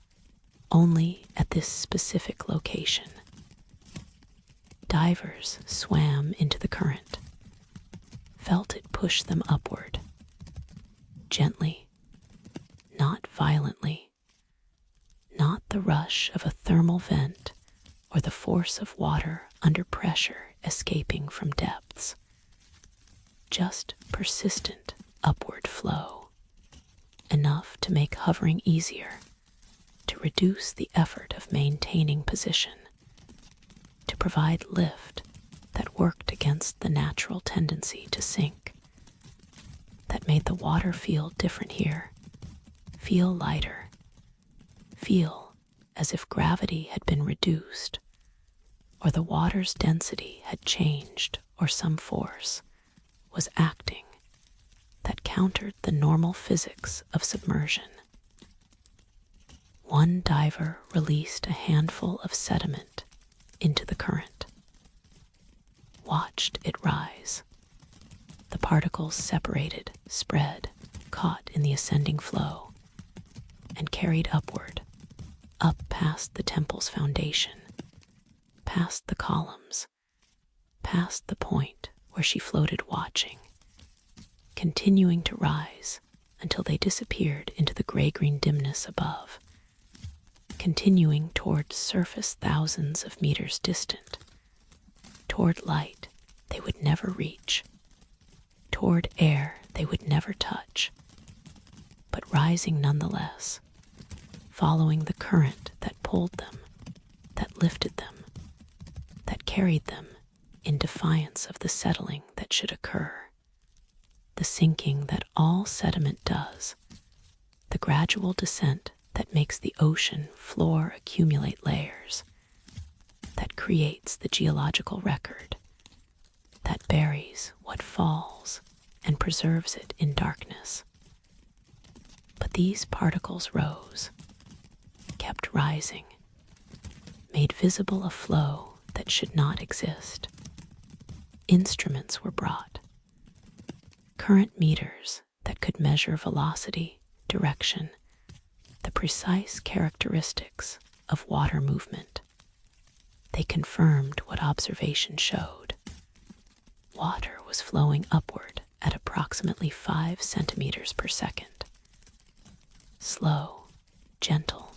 only at this specific location. Divers swam into the current, felt it push them upward, gently, not violently, not the rush of a thermal vent or the force of water under pressure escaping from depths, just persistent upward flow, enough to make hovering easier, to reduce the effort of maintaining position, to provide lift that worked against the natural tendency to sink, that made the water feel different here, feel lighter, feel as if gravity had been reduced, or the water's density had changed, or some force was acting that countered the normal physics of submersion. One diver released a handful of sediment into the current, watched it rise. The particles separated, spread, caught in the ascending flow, and carried upward, up past the temple's foundation, past the columns, past the point where she floated watching, continuing to rise until they disappeared into the gray-green dimness above, continuing toward surface thousands of meters distant, toward light they would never reach, toward air they would never touch, but rising nonetheless, following the current that pulled them, that lifted them, that carried them in defiance of the settling that should occur, the sinking that all sediment does, the gradual descent that makes the ocean floor accumulate layers, that creates the geological record, that buries what falls and preserves it in darkness. But these particles rose, kept rising, made visible a flow that should not exist. Instruments were brought, current meters that could measure velocity, direction, the precise characteristics of water movement. They confirmed what observation showed. Water was flowing upward at approximately 5 centimeters per second. Slow, gentle,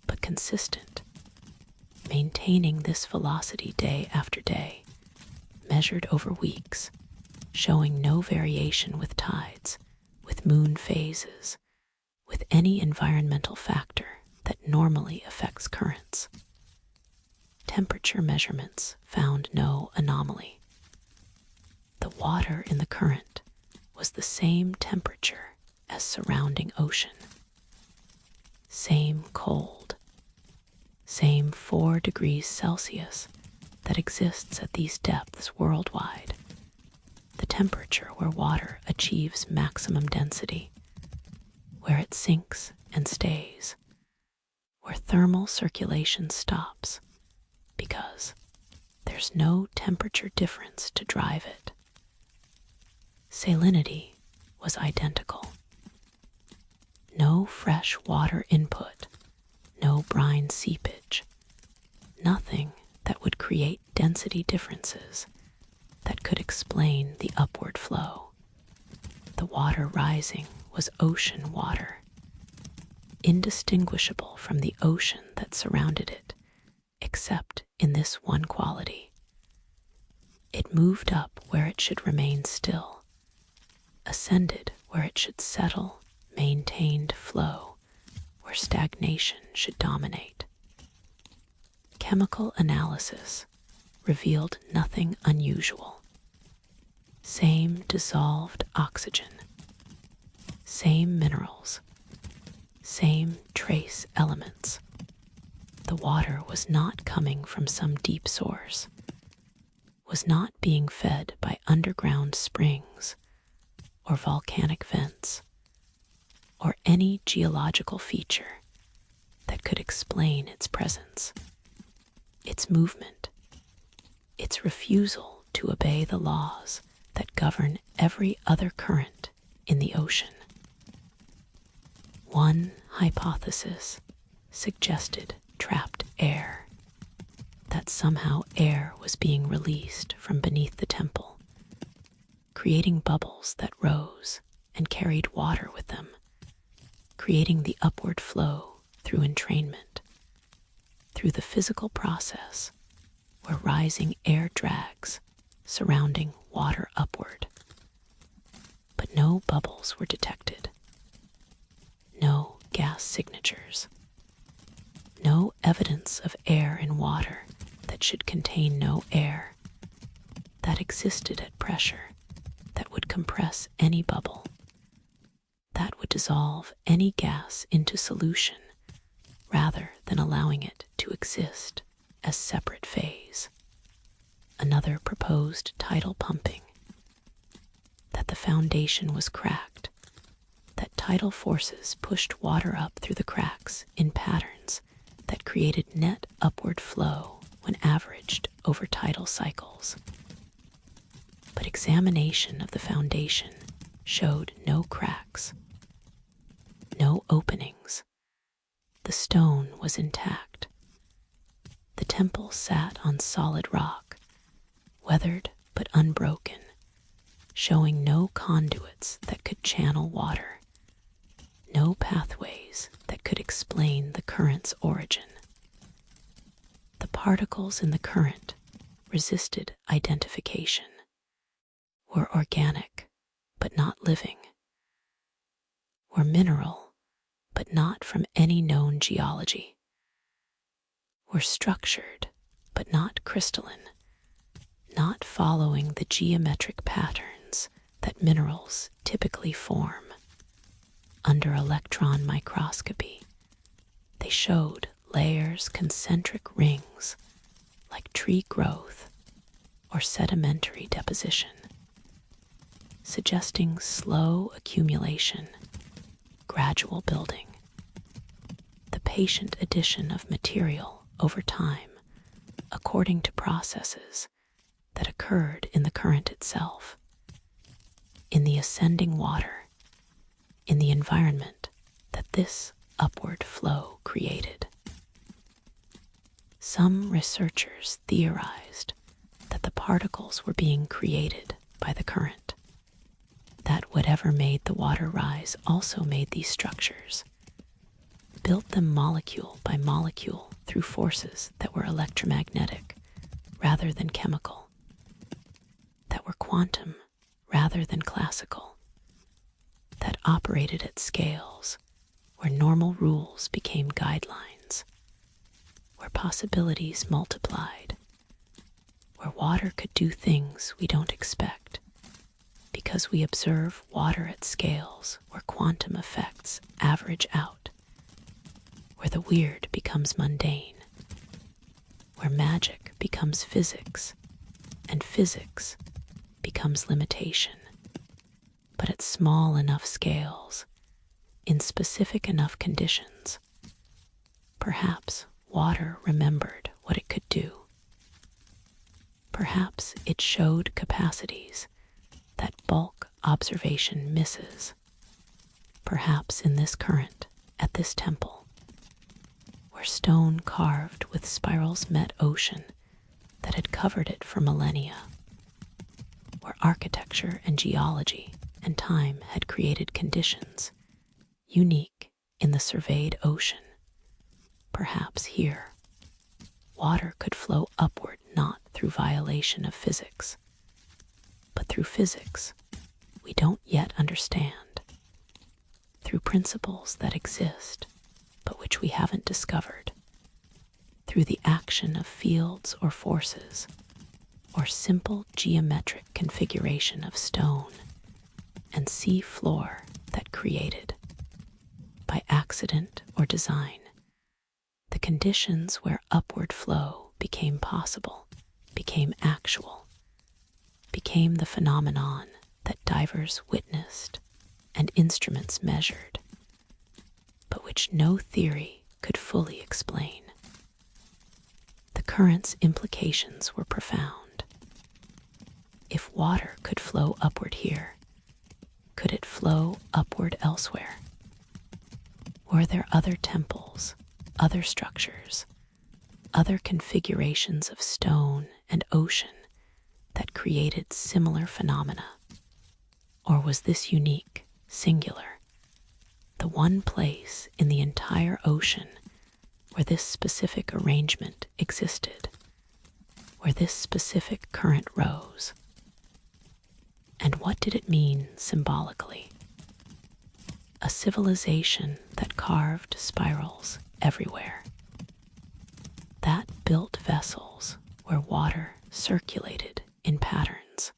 but consistent, maintaining this velocity day after day, measured over weeks, showing no variation with tides, with moon phases, with any environmental factor that normally affects currents. Temperature measurements found no anomaly. The water in the current was the same temperature as surrounding ocean. Same cold, same 4 degrees Celsius that exists at these depths worldwide, temperature where water achieves maximum density, where it sinks and stays, where thermal circulation stops, because there's no temperature difference to drive it. Salinity was identical. No fresh water input, no brine seepage, nothing that would create density differences that could explain the upward flow. The water rising was ocean water, indistinguishable from the ocean that surrounded it, except in this one quality. It moved up where it should remain still, ascended where it should settle, maintained flow where stagnation should dominate. Chemical analysis revealed nothing unusual. Same dissolved oxygen, same minerals, same trace elements. The water was not coming from some deep source, was not being fed by underground springs or volcanic vents, or any geological feature that could explain its presence, its movement, its refusal to obey the laws that govern every other current in the ocean. One hypothesis suggested trapped air, that somehow air was being released from beneath the temple, creating bubbles that rose and carried water with them, creating the upward flow through entrainment, through the physical process where rising air drags surrounding water upward. But no bubbles were detected, no gas signatures, no evidence of air in water that should contain no air, that existed at pressure, that would compress any bubble, that would dissolve any gas into solution rather than allowing it to exist as separate phase. Another proposed tidal pumping, that the foundation was cracked, that tidal forces pushed water up through the cracks in patterns that created net upward flow when averaged over tidal cycles. But examination of the foundation showed no cracks, no openings. The stone was intact. The temple sat on solid rock, weathered but unbroken, showing no conduits that could channel water, no pathways that could explain the current's origin. The particles in the current resisted identification, were organic but not living, were mineral but not from any known geology, were structured but not crystalline, not following the geometric patterns that minerals typically form. Under electron microscopy, they showed layers concentric rings like tree growth or sedimentary deposition, suggesting slow accumulation, gradual building, the patient addition of material over time according to processes that occurred in the current itself, in the ascending water, in the environment that this upward flow created. Some researchers theorized that the particles were being created by the current, that whatever made the water rise also made these structures, built them molecule by molecule through forces that were electromagnetic rather than chemical, that were quantum rather than classical, that operated at scales where normal rules became guidelines, where possibilities multiplied, where water could do things we don't expect, because we observe water at scales where quantum effects average out, where the weird becomes mundane, where magic becomes physics, and physics becomes limitation, but at small enough scales, in specific enough conditions, perhaps water remembered what it could do. Perhaps it showed capacities that bulk observation misses. Perhaps in this current, at this temple, where stone carved with spirals met ocean that had covered it for millennia, where architecture and geology and time had created conditions unique in the surveyed ocean, perhaps here, water could flow upward not through violation of physics, but through physics we don't yet understand, through principles that exist but which we haven't discovered, through the action of fields or forces, or simple geometric configuration of stone and sea floor that created, by accident or design, the conditions where upward flow became possible, became actual, became the phenomenon that divers witnessed and instruments measured, but which no theory could fully explain. The current's implications were profound. If water could flow upward here, could it flow upward elsewhere? Were there other temples, other structures, other configurations of stone and ocean that created similar phenomena? Or was this unique, singular, the one place in the entire ocean where this specific arrangement existed, where this specific current rose? And what did it mean symbolically? A civilization that carved spirals everywhere, that built vessels where water circulated in patterns,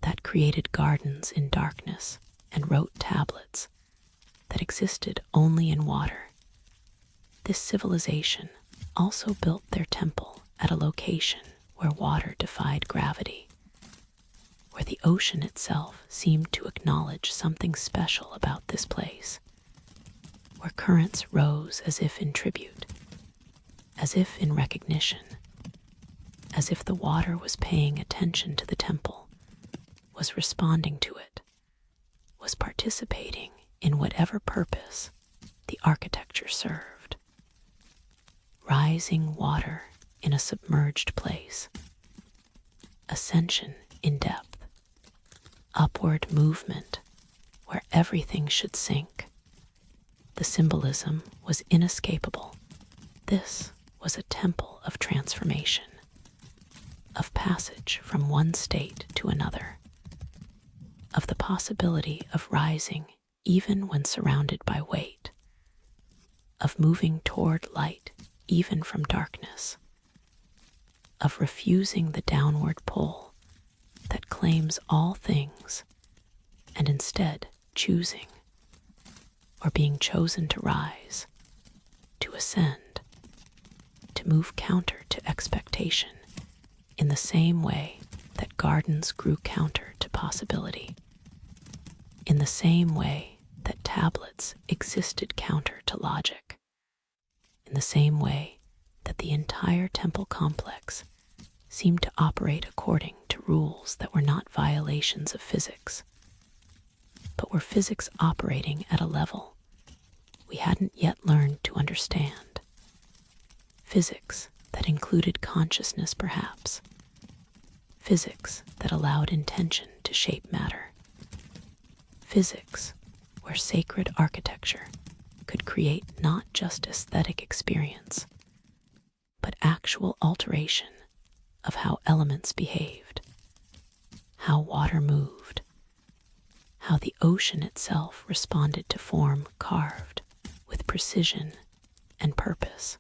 that created gardens in darkness and wrote tablets that existed only in water. This civilization also built their temple at a location where water defied gravity, where the ocean itself seemed to acknowledge something special about this place, where currents rose as if in tribute, as if in recognition, as if the water was paying attention to the temple, was responding to it, was participating in whatever purpose the architecture served. Rising water in a submerged place, ascension in depth, upward movement where everything should sink. The symbolism was inescapable. This was a temple of transformation, of passage from one state to another, of the possibility of rising even when surrounded by weight, of moving toward light even from darkness, of refusing the downward pull that claims all things and instead choosing, or being chosen to rise, to ascend, to move counter to expectation in the same way that gardens grew counter to possibility, in the same way that tablets existed counter to logic, in the same way that the entire temple complex seemed to operate according to rules that were not violations of physics, but were physics operating at a level we hadn't yet learned to understand. Physics that included consciousness, perhaps. Physics that allowed intention to shape matter. Physics where sacred architecture could create not just aesthetic experience, but actual alteration of how elements behaved, how water moved, how the ocean itself responded to form carved with precision and purpose.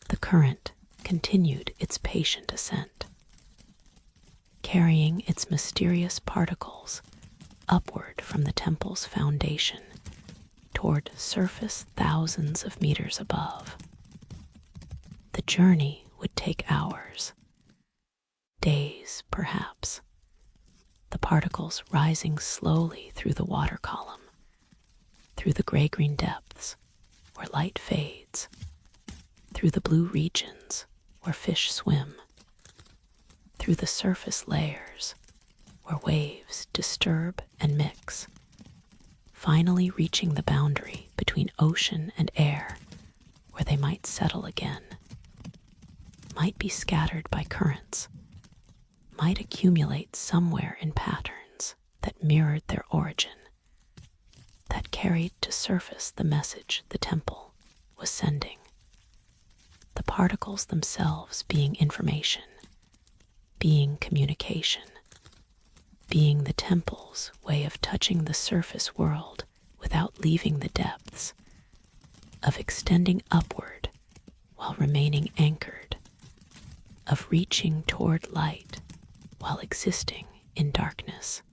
The current continued its patient ascent, carrying its mysterious particles upward from the temple's foundation toward surface thousands of meters above. The journey would take hours, days perhaps, particles rising slowly through the water column, through the gray-green depths where light fades, through the blue regions where fish swim, through the surface layers where waves disturb and mix, finally reaching the boundary between ocean and air where they might settle again, might be scattered by currents, might accumulate somewhere in patterns that mirrored their origin, that carried to surface the message the temple was sending. The particles themselves being information, being communication, being the temple's way of touching the surface world without leaving the depths, of extending upward while remaining anchored, of reaching toward light while existing in darkness.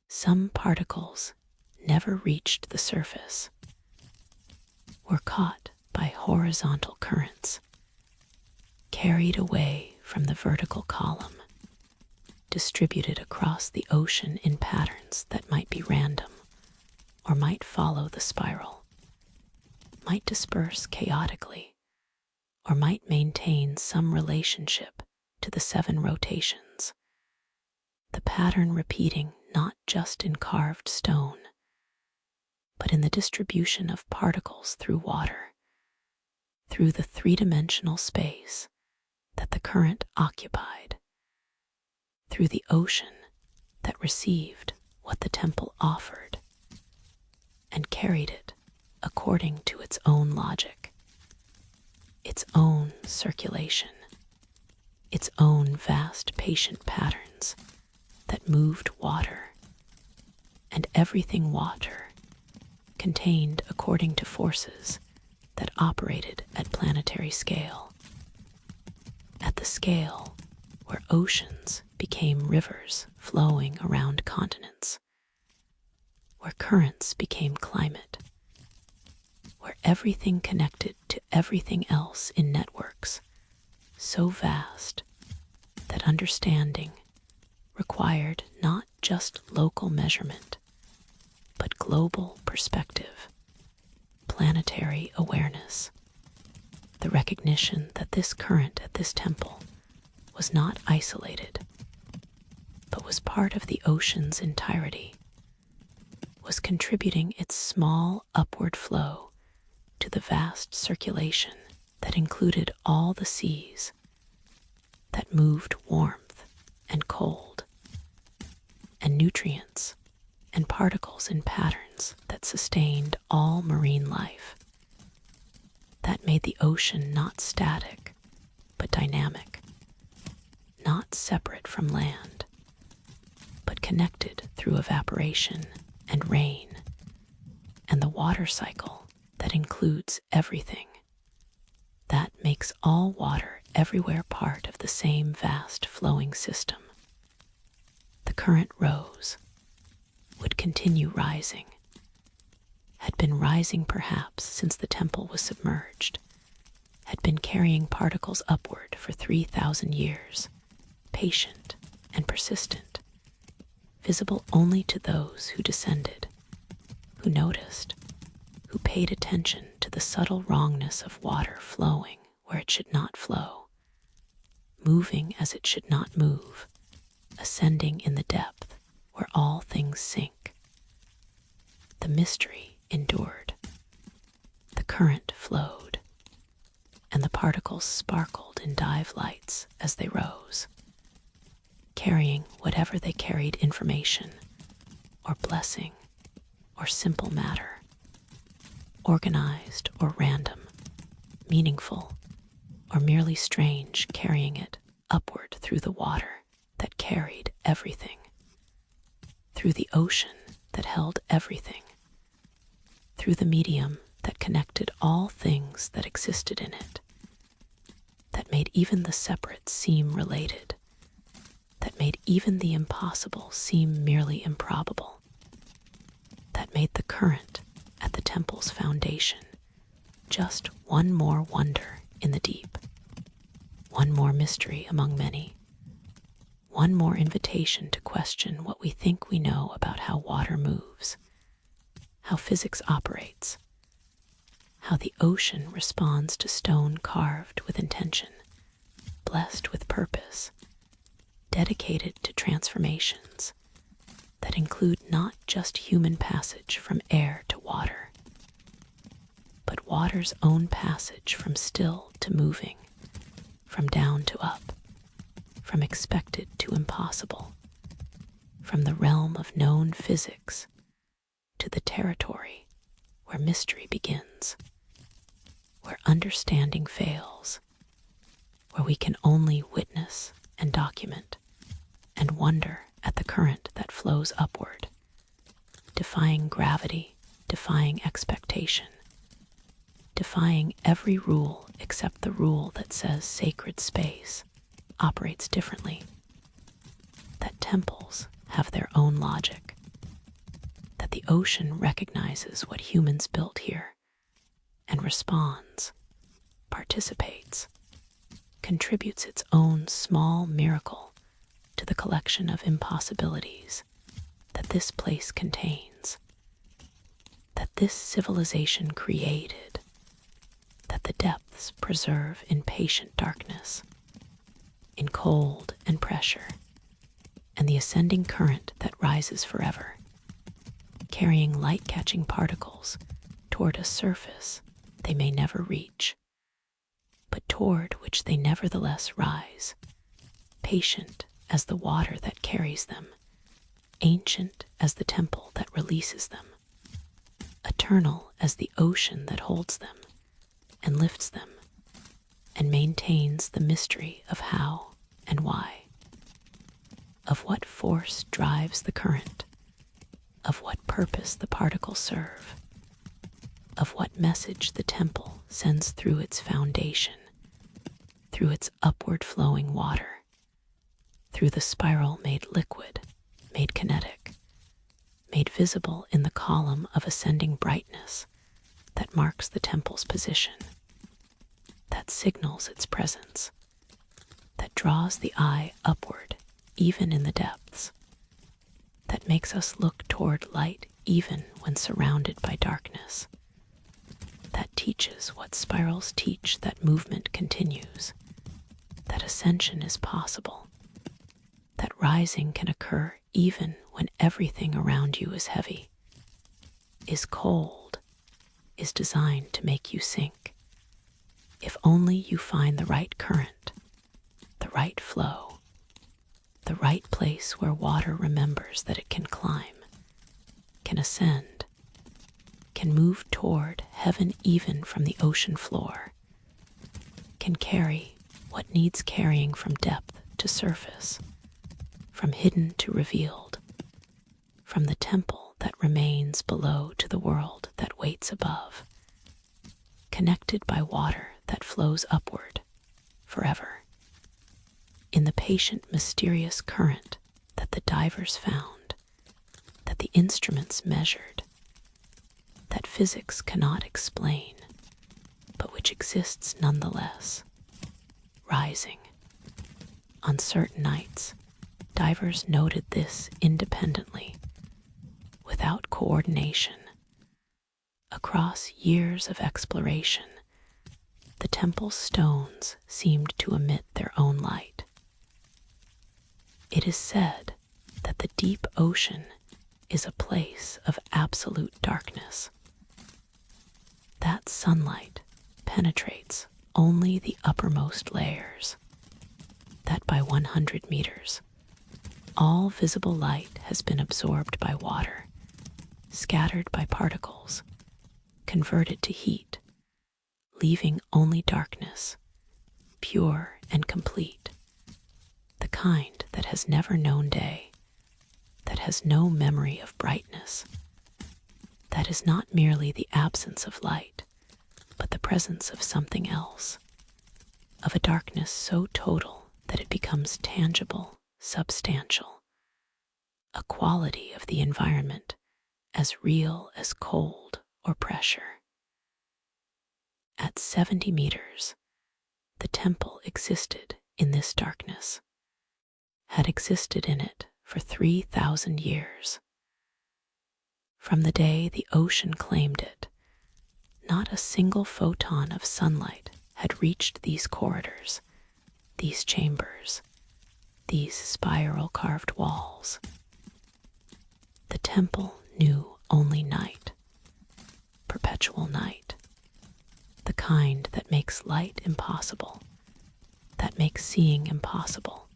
Some particles never reached the surface, were caught by horizontal currents, carried away from the vertical column, distributed across the ocean in patterns that might be random or might follow the spiral, might disperse chaotically, or might maintain some relationship to the 7 rotations, the pattern repeating not just in carved stone, but in the distribution of particles through water, through the 3-dimensional space that the current occupied, through the ocean that received what the temple offered and carried it according to its own logic, its own circulation, its own vast patient patterns that moved water and everything water, contained according to forces that operated at planetary scale, at the scale where oceans became rivers flowing around continents, where currents became climate, where everything connected to everything else in networks so vast that understanding required not just local measurement, but global perspective, planetary awareness, the recognition that this current at this temple was not isolated, but was part of the ocean's entirety, was contributing its small upward flow to the vast circulation that included all the seas, that moved warmth and cold, and nutrients and particles in patterns that sustained all marine life, that made the ocean not static, but dynamic, not separate from land, but connected through evaporation and rain, and the water cycle that includes everything, that makes all water everywhere part of the same vast flowing system. The current rose, would continue rising, had been rising perhaps since the temple was submerged, had been carrying particles upward for 3,000 years, patient and persistent, visible only to those who descended, who noticed, who paid attention to the subtle wrongness of water flowing where it should not flow, moving as it should not move, ascending in the depth where all things sink. The mystery endured, the current flowed, and the particles sparkled in dive lights as they rose, carrying whatever they carried, information, or blessing, or simple matter, organized or random, meaningful or merely strange, carrying it upward through the water that carried everything, through the ocean that held everything, through the medium that connected all things that existed in it, that made even the separate seem related, that made even the impossible seem merely improbable, that made the current at the temple's foundation just one more wonder in the deep, one more mystery among many, one more invitation invitation to question what we think we know about how water moves, how physics operates, how the ocean responds to stone carved with intention, blessed with purpose, dedicated to transformations that include not just human passage from air to water, but water's own passage from still to moving, from down to up, from expected to impossible, from the realm of known physics to the territory where mystery begins, where understanding fails, where we can only witness and document and wonder at the current that flows upward, defying gravity, defying expectation, defying every rule except the rule that says sacred space operates differently, that temples have their own logic, that the ocean recognizes what humans built here and responds, participates, contributes its own small miracle to the collection of impossibilities that this place contains, that this civilization created, that the depths preserve in patient darkness, in cold and pressure, and the ascending current that rises forever, carrying light-catching particles toward a surface they may never reach, but toward which they nevertheless rise, patient as the water that carries them, ancient as the temple that releases them, eternal as the ocean that holds them and lifts them and maintains the mystery of how and why, of what force drives the current, of what purpose the particles serve, of what message the temple sends through its foundation, through its upward flowing water, through the spiral made liquid, made kinetic, made visible in the column of ascending brightness that marks the temple's position, that signals its presence, that draws the eye upward even in the depths, that makes us look toward light even when surrounded by darkness, that teaches what spirals teach, that movement continues, that ascension is possible, that rising can occur even when everything around you is heavy, is cold, is designed to make you sink, if only you find the right current, the right flow, the right place where water remembers that it can climb, can ascend, can move toward heaven even from the ocean floor, can carry what needs carrying from depth to surface, from hidden to revealed, from the temple that remains below to the world that waits above, connected by water that flows upward forever, in the patient, mysterious current that the divers found, that the instruments measured, that physics cannot explain, but which exists nonetheless, rising. On certain nights, divers noted this independently, without coordination. Across years of exploration, the temple's stones seemed to emit their own light. It is said that the deep ocean is a place of absolute darkness. That sunlight penetrates only the uppermost layers, that by 100 meters, all visible light has been absorbed by water, scattered by particles, converted to heat, leaving only darkness, pure and complete, the kind that has never known day, that has no memory of brightness, that is not merely the absence of light, but the presence of something else, of a darkness so total that it becomes tangible, substantial, a quality of the environment as real as cold or pressure. At 70 meters, the temple existed in this darkness, had existed in it for 3,000 years. From the day the ocean claimed it, not a single photon of sunlight had reached these corridors, these chambers, these spiral-carved walls. The temple knew only night, perpetual night, the kind that makes light impossible, that makes seeing impossible,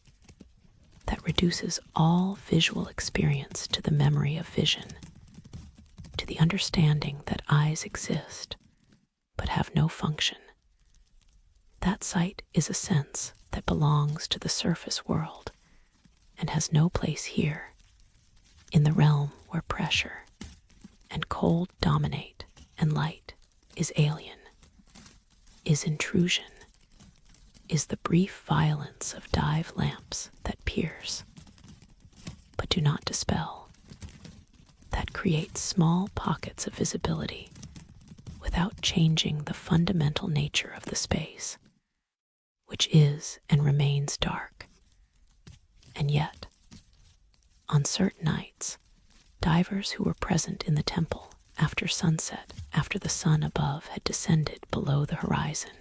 that reduces all visual experience to the memory of vision, to the understanding that eyes exist but have no function. That sight is a sense that belongs to the surface world and has no place here, in the realm where pressure and cold dominate and light is alien, is intrusion, is the brief violence of dive lamps that pierce, but do not dispel, that create small pockets of visibility without changing the fundamental nature of the space, which is and remains dark. And yet, on certain nights, divers who were present in the temple after sunset, after the sun above had descended below the horizon,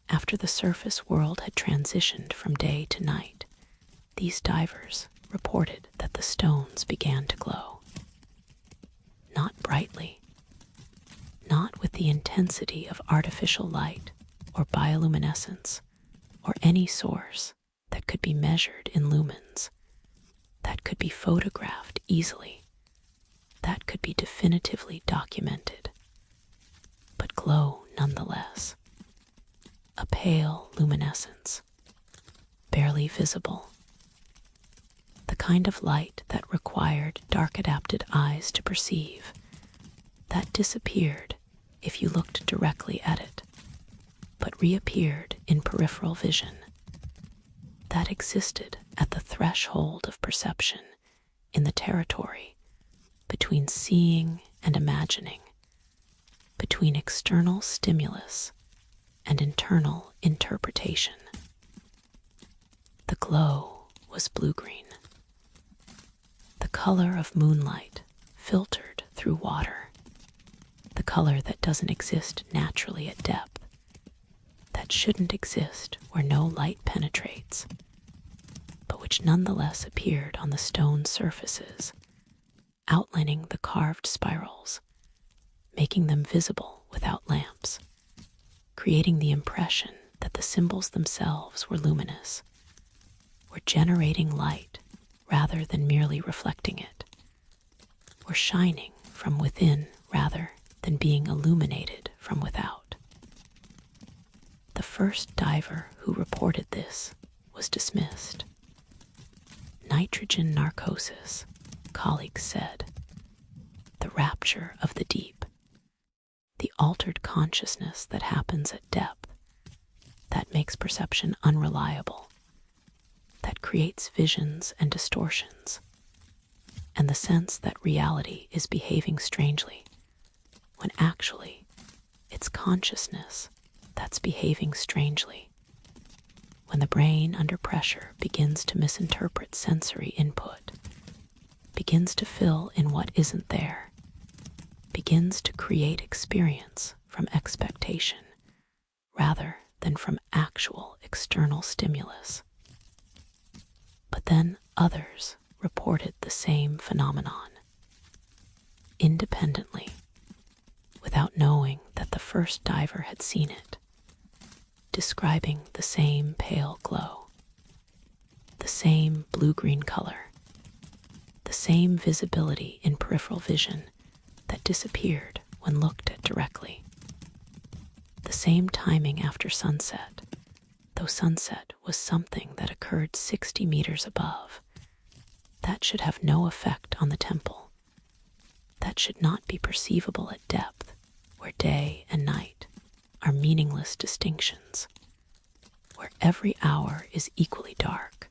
after the surface world had transitioned from day to night, these divers reported that the stones began to glow. Not brightly, not with the intensity of artificial light or bioluminescence or any source that could be measured in lumens, that could be photographed easily, that could be definitively documented, but glow nonetheless. A pale luminescence, barely visible, the kind of light that required dark-adapted eyes to perceive, that disappeared if you looked directly at it, but reappeared in peripheral vision, that existed at the threshold of perception, in the territory between seeing and imagining, between external stimulus and internal interpretation. The glow was blue-green, the color of moonlight filtered through water, the color that doesn't exist naturally at depth, that shouldn't exist where no light penetrates, but which nonetheless appeared on the stone surfaces, outlining the carved spirals, making them visible without lamps, creating the impression that the symbols themselves were luminous, were generating light rather than merely reflecting it, were shining from within rather than being illuminated from without. The first diver who reported this was dismissed. Nitrogen narcosis, colleagues said, the rapture of the deep, the altered consciousness that happens at depth, that makes perception unreliable, that creates visions and distortions, and the sense that reality is behaving strangely, when actually it's consciousness that's behaving strangely, when the brain under pressure begins to misinterpret sensory input, begins to fill in what isn't there, begins to create experience from expectation rather than from actual external stimulus. But then others reported the same phenomenon, independently, without knowing that the first diver had seen it, describing the same pale glow, the same blue-green color, the same visibility in peripheral vision that disappeared when looked at directly, the same timing after sunset, though sunset was something that occurred 60 meters above. That should have no effect on the temple. That should not be perceivable at depth, where day and night are meaningless distinctions, where every hour is equally dark,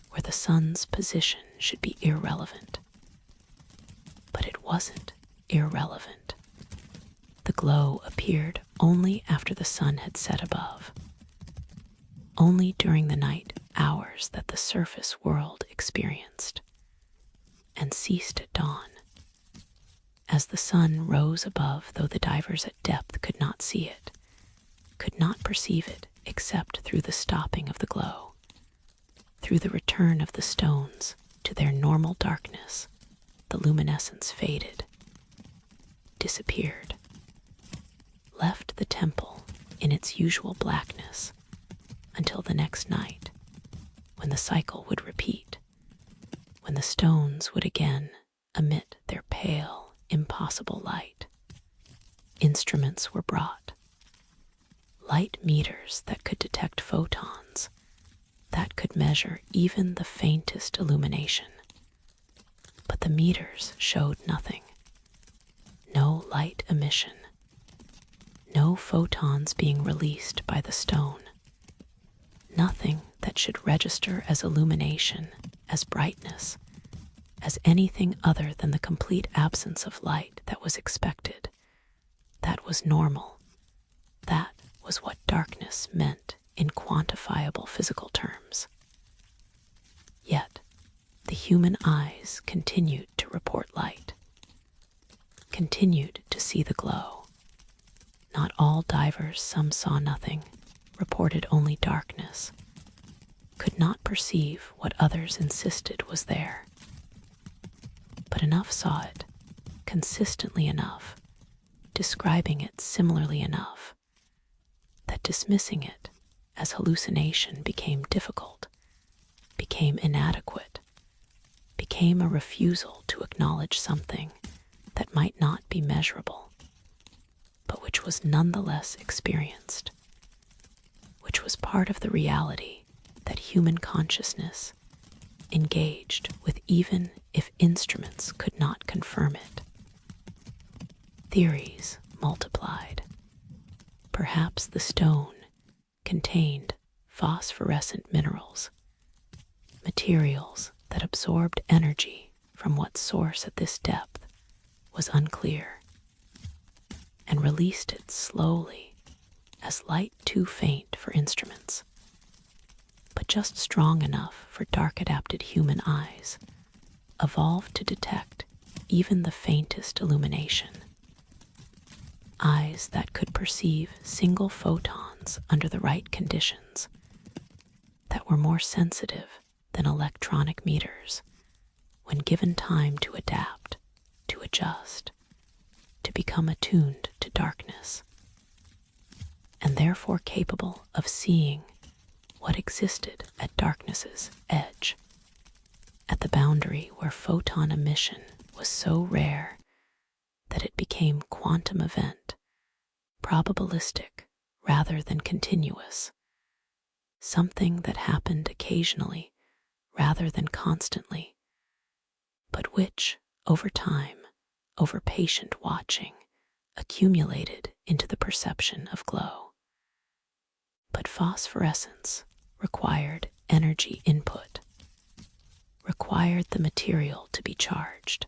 where the sun's position should be irrelevant. But it wasn't irrelevant. The glow appeared only after the sun had set above, only during the night hours that the surface world experienced, and ceased at dawn. As the sun rose above, though the divers at depth could not see it, could not perceive it except through the stopping of the glow, through the return of the stones to their normal darkness, the luminescence faded, disappeared, left the temple in its usual blackness until the next night, when the cycle would repeat, when the stones would again emit their pale, impossible light. Instruments were brought, light meters that could detect photons, that could measure even the faintest illumination. But the meters showed nothing. No light emission. No photons being released by the stone. Nothing that should register as illumination, as brightness, as anything other than the complete absence of light that was expected. That was normal. That was what darkness meant in quantifiable physical terms. Yet, the human eyes continued to report light, continued to see the glow. Not all divers, some saw nothing, reported only darkness, could not perceive what others insisted was there. But enough saw it, consistently enough, describing it similarly enough, that dismissing it as hallucination became difficult, became inadequate, became a refusal to acknowledge something that might not be measurable, but which was nonetheless experienced, which was part of the reality that human consciousness engaged with, even if instruments could not confirm it. Theories multiplied. Perhaps the stone contained phosphorescent minerals, materials that absorbed energy from what source at this depth was unclear, and released it slowly as light too faint for instruments, but just strong enough for dark-adapted human eyes, evolved to detect even the faintest illumination. Eyes that could perceive single photons under the right conditions, that were more sensitive than electronic meters when given time to adapt, to adjust, to become attuned to darkness, and therefore capable of seeing what existed at darkness's edge, at the boundary where photon emission was so rare that it became quantum event, probabilistic rather than continuous, something that happened occasionally rather than constantly, but which, over time, over patient watching, accumulated into the perception of glow. But phosphorescence required energy input, required the material to be charged,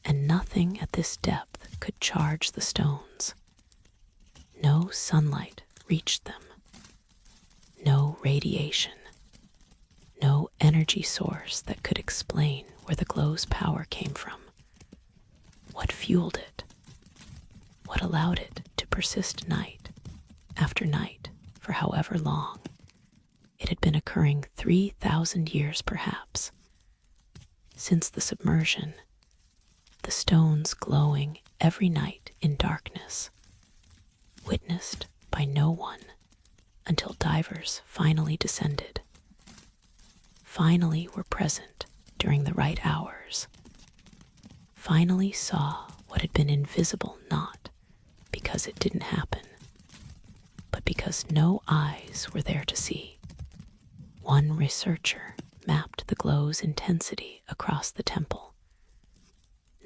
and nothing at this depth could charge the stones. No sunlight reached them, no radiation, no energy source that could explain where the glow's power came from, what fueled it, what allowed it to persist night after night for however long. It had been occurring 3,000 years perhaps, since the submersion, the stones glowing every night in darkness, witnessed by no one until divers finally descended, finally were present during the right hours, finally saw what had been invisible, not because it didn't happen, but because no eyes were there to see. One researcher mapped the glow's intensity across the temple.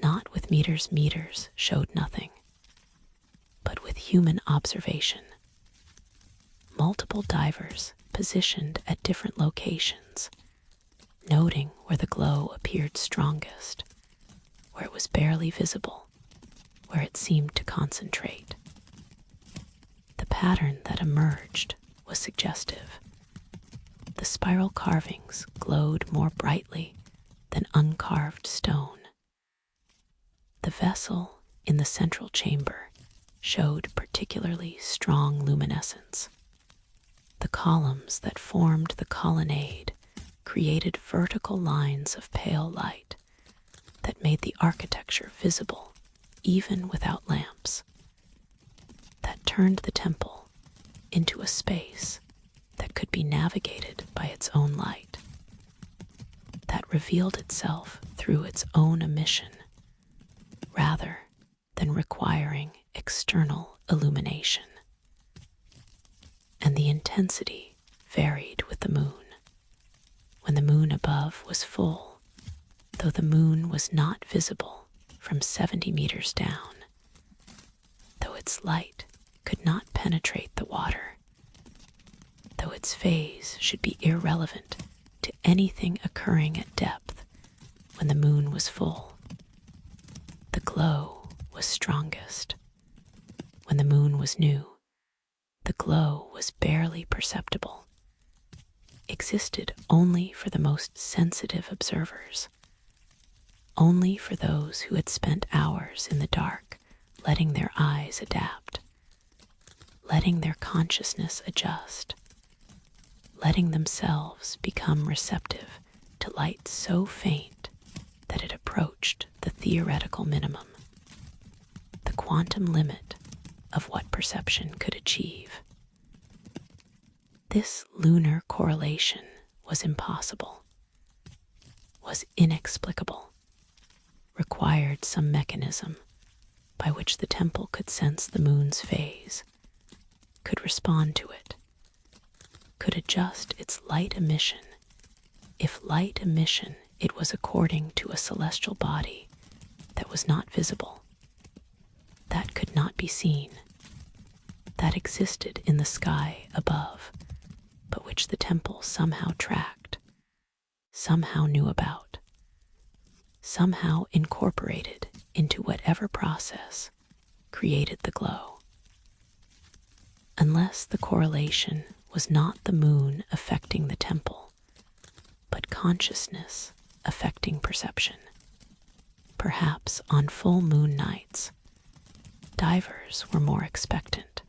Not with meters, meters showed nothing, but with human observation. Multiple divers positioned at different locations, noting where the glow appeared strongest, where it was barely visible, where it seemed to concentrate. The pattern that emerged was suggestive. The spiral carvings glowed more brightly than uncarved stone. The vessel in the central chamber showed particularly strong luminescence. The columns that formed the colonnade created vertical lines of pale light that made the architecture visible even without lamps, that turned the temple into a space that could be navigated by its own light, that revealed itself through its own emission rather than requiring external illumination. And the intensity varied with the moon. When the moon above was full, though the moon was not visible from 70 meters down, though its light could not penetrate the water, though its phase should be irrelevant to anything occurring at depth when the moon was full, the glow was strongest. When the moon was new, the glow was barely perceptible, existed only for the most sensitive observers, only for those who had spent hours in the dark, letting their eyes adapt, letting their consciousness adjust, letting themselves become receptive to light so faint that it approached the theoretical minimum, the quantum limit of what perception could achieve. This lunar correlation was impossible, was inexplicable, required some mechanism by which the temple could sense the moon's phase, could respond to it, could adjust its light emission, if light emission it was according to a celestial body that was not visible, that could not be seen, that existed in the sky above, but which the temple somehow tracked, somehow knew about, somehow incorporated into whatever process created the glow. Unless the correlation was not the moon affecting the temple, but consciousness affecting perception, perhaps on full moon nights, divers were more expectant,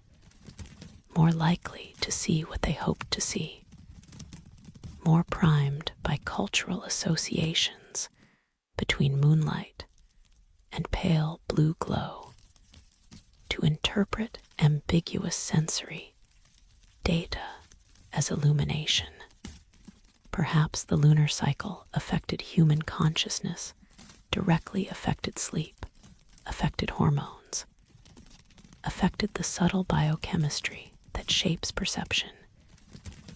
more likely to see what they hoped to see, more primed by cultural associations between moonlight and pale blue glow to interpret ambiguous sensory data as illumination. Perhaps the lunar cycle affected human consciousness, directly affected sleep, affected hormones, affected the subtle biochemistry that shapes perception,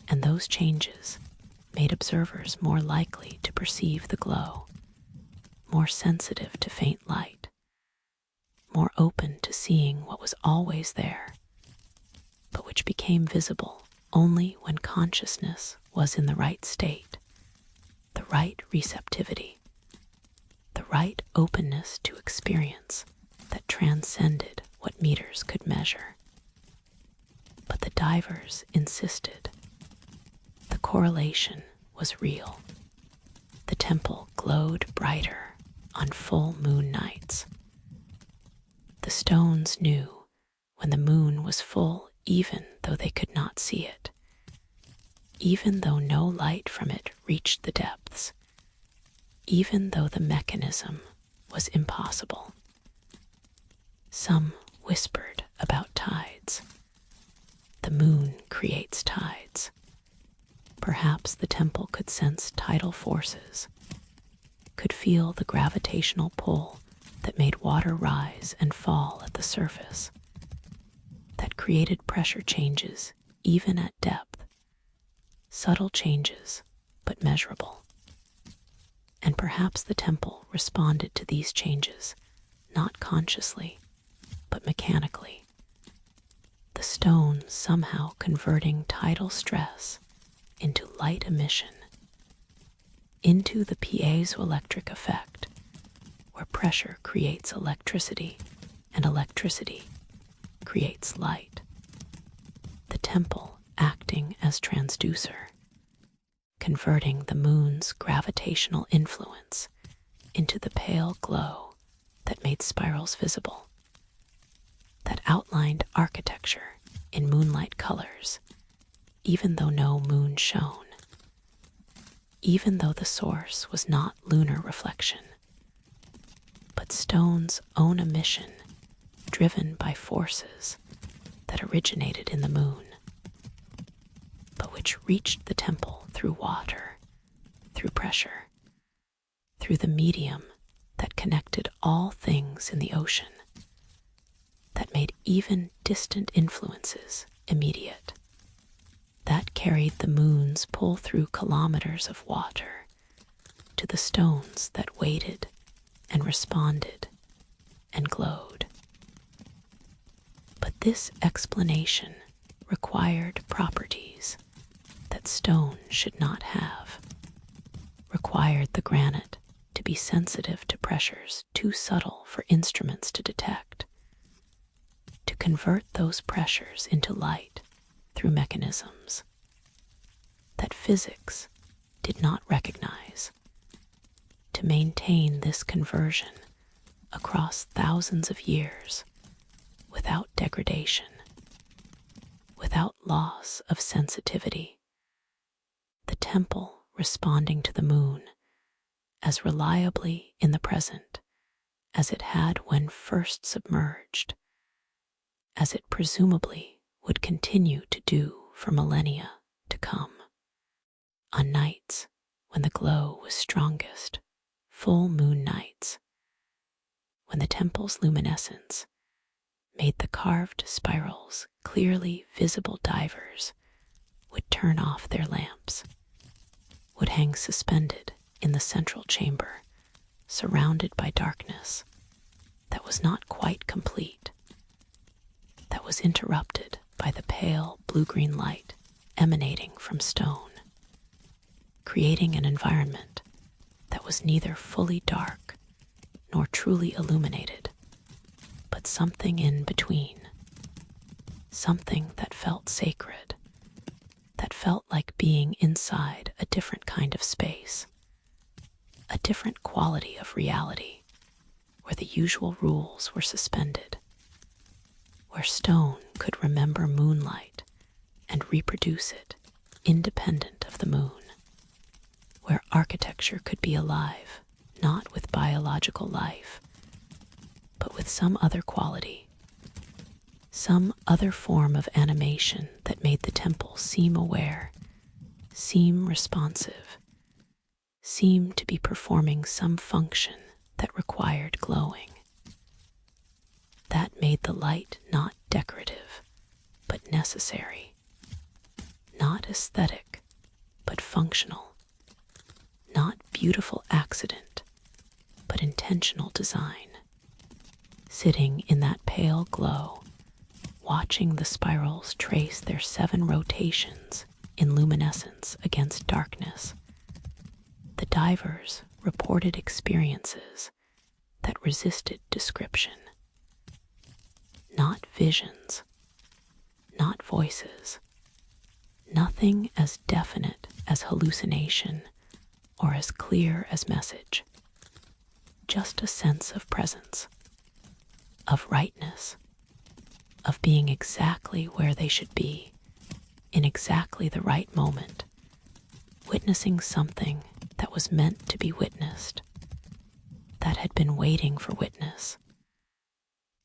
and those changes made observers more likely to perceive the glow, more sensitive to faint light, more open to seeing what was always there, but which became visible only when consciousness was in the right state, the right receptivity, the right openness to experience that transcended what meters could measure. But the divers insisted. The correlation was real. The temple glowed brighter on full moon nights. The stones knew when the moon was full, even though they could not see it, even though no light from it reached the depths, even though the mechanism was impossible. Some whispered about tides. The moon creates tides. Perhaps the temple could sense tidal forces, could feel the gravitational pull that made water rise and fall at the surface, that created pressure changes even at depth, subtle changes but measurable. And perhaps the temple responded to these changes, not consciously, but mechanically. The stone somehow converting tidal stress into light emission, into the piezoelectric effect, where pressure creates electricity and electricity creates light. The temple acting as transducer, converting the moon's gravitational influence into the pale glow that made spirals visible, that outlined architecture in moonlight colors, even though no moon shone, even though the source was not lunar reflection, but stone's own emission driven by forces that originated in the moon, but which reached the temple through water, through pressure, through the medium that connected all things in the ocean, that made even distant influences immediate, that carried the moon's pull through kilometers of water to the stones that waited and responded and glowed. But this explanation required properties that stone should not have, required the granite to be sensitive to pressures too subtle for instruments to detect, to convert those pressures into light through mechanisms that physics did not recognize, to maintain this conversion across thousands of years without degradation, without loss of sensitivity. The temple responding to the moon as reliably in the present as it had when first submerged, as it presumably would continue to do for millennia to come. On nights when the glow was strongest, full moon nights, when the temple's luminescence made the carved spirals clearly visible, divers would turn off their lamps, would hang suspended in the central chamber, surrounded by darkness that was not quite complete, that was interrupted by the pale blue-green light emanating from stone, creating an environment that was neither fully dark nor truly illuminated, but something in between, something that felt sacred, that felt like being inside a different kind of space, a different quality of reality, where the usual rules were suspended, where stone could remember moonlight and reproduce it independent of the moon, where architecture could be alive, not with biological life, but with some other quality, some other form of animation that made the temple seem aware, seem responsive, seem to be performing some function that required glowing, that made the light not decorative, but necessary, not aesthetic, but functional, not beautiful accident, but intentional design. Sitting in that pale glow, watching the spirals trace their 7 rotations in luminescence against darkness, the divers reported experiences that resisted description. Not visions, not voices, nothing as definite as hallucination or as clear as message, just a sense of presence, of rightness, of being exactly where they should be, in exactly the right moment, witnessing something that was meant to be witnessed, that had been waiting for witness,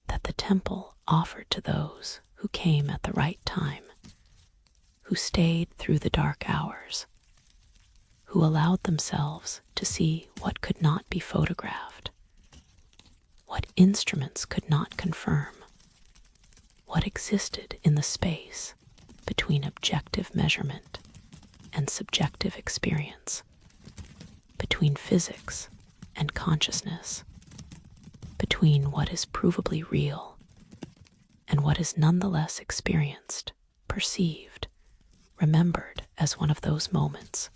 that the temple offered to those who came at the right time, who stayed through the dark hours, who allowed themselves to see what could not be photographed, what instruments could not confirm, what existed in the space between objective measurement and subjective experience, between physics and consciousness, between what is provably real and what is nonetheless experienced, perceived, remembered as one of those moments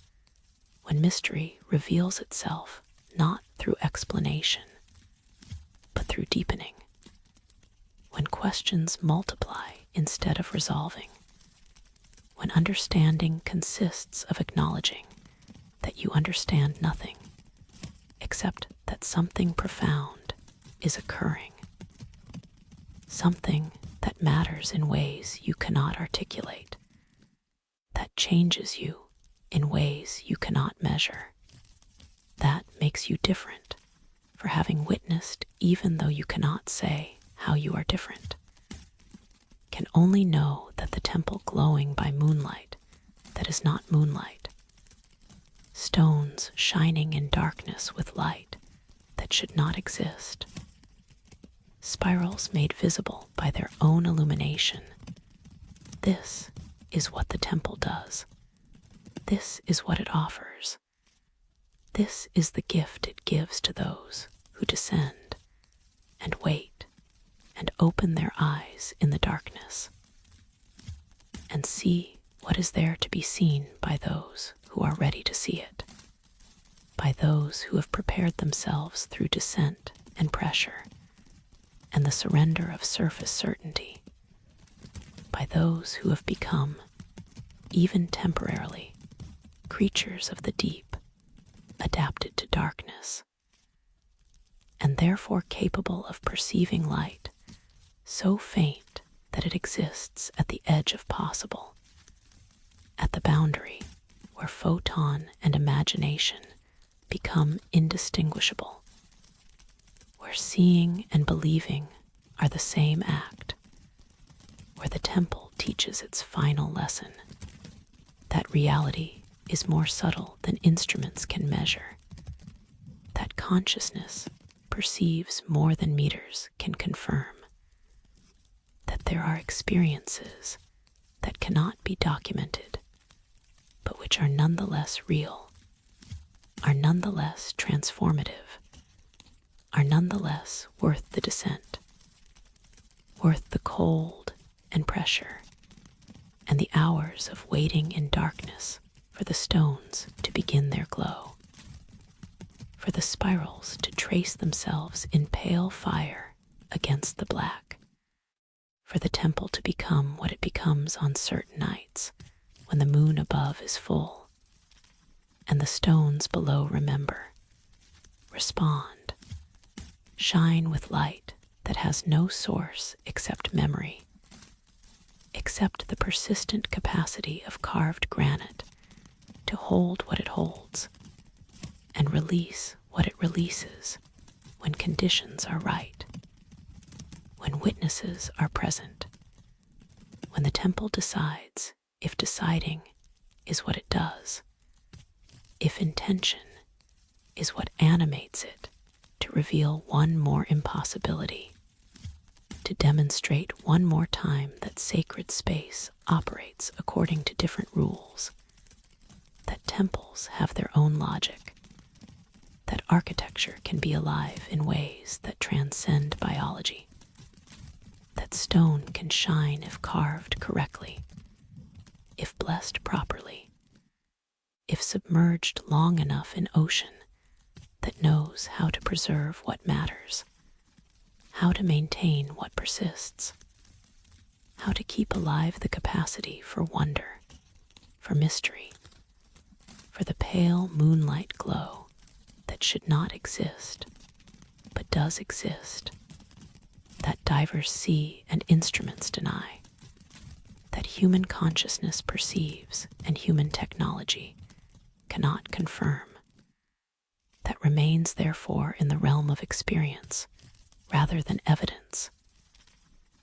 when mystery reveals itself not through explanation, but through deepening, when questions multiply instead of resolving, when understanding consists of acknowledging that you understand nothing, except that something profound is occurring, something that matters in ways you cannot articulate, that changes you in ways you cannot measure, that makes you different for having witnessed even though you cannot say how you are different, can only know that the temple glowing by moonlight that is not moonlight, stones shining in darkness with light that should not exist, spirals made visible by their own illumination. This is what the temple does. This is what it offers. This is the gift it gives to those who descend and wait and open their eyes in the darkness and see what is there to be seen by those who are ready to see it, by those who have prepared themselves through descent and pressure and the surrender of surface certainty, by those who have become, even temporarily, creatures of the deep, adapted to darkness, and therefore capable of perceiving light so faint that it exists at the edge of possible, at the boundary where photon and imagination become indistinguishable, where seeing and believing are the same act, where the temple teaches its final lesson, that reality is more subtle than instruments can measure, that consciousness perceives more than meters can confirm, that there are experiences that cannot be documented, but which are nonetheless real, are nonetheless transformative, are nonetheless worth the descent, worth the cold and pressure, and the hours of waiting in darkness for the stones to begin their glow, for the spirals to trace themselves in pale fire against the black, for the temple to become what it becomes on certain nights when the moon above is full, and the stones below remember, respond, shine with light that has no source except memory, except the persistent capacity of carved granite to hold what it holds and release what it releases when conditions are right, when witnesses are present, when the temple decides if deciding is what it does, if intention is what animates it to reveal one more impossibility, to demonstrate one more time that sacred space operates according to different rules, that temples have their own logic, that architecture can be alive in ways that transcend biology, that stone can shine if carved correctly, if blessed properly, if submerged long enough in ocean that knows how to preserve what matters, how to maintain what persists, how to keep alive the capacity for wonder, for mystery, for the pale moonlight glow that should not exist, but does exist, that divers see and instruments deny, that human consciousness perceives and human technology cannot confirm, that remains therefore in the realm of experience rather than evidence,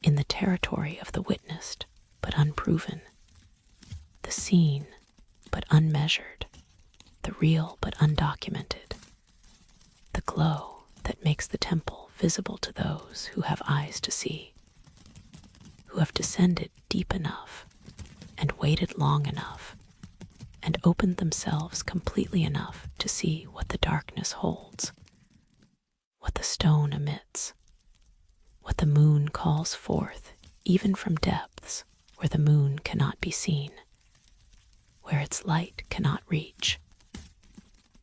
in the territory of the witnessed but unproven, the seen but unmeasured, the real but undocumented, the glow that makes the temple visible to those who have eyes to see, who have descended deep enough and waited long enough and opened themselves completely enough to see what the darkness holds, what the stone emits, what the moon calls forth even from depths where the moon cannot be seen, where its light cannot reach,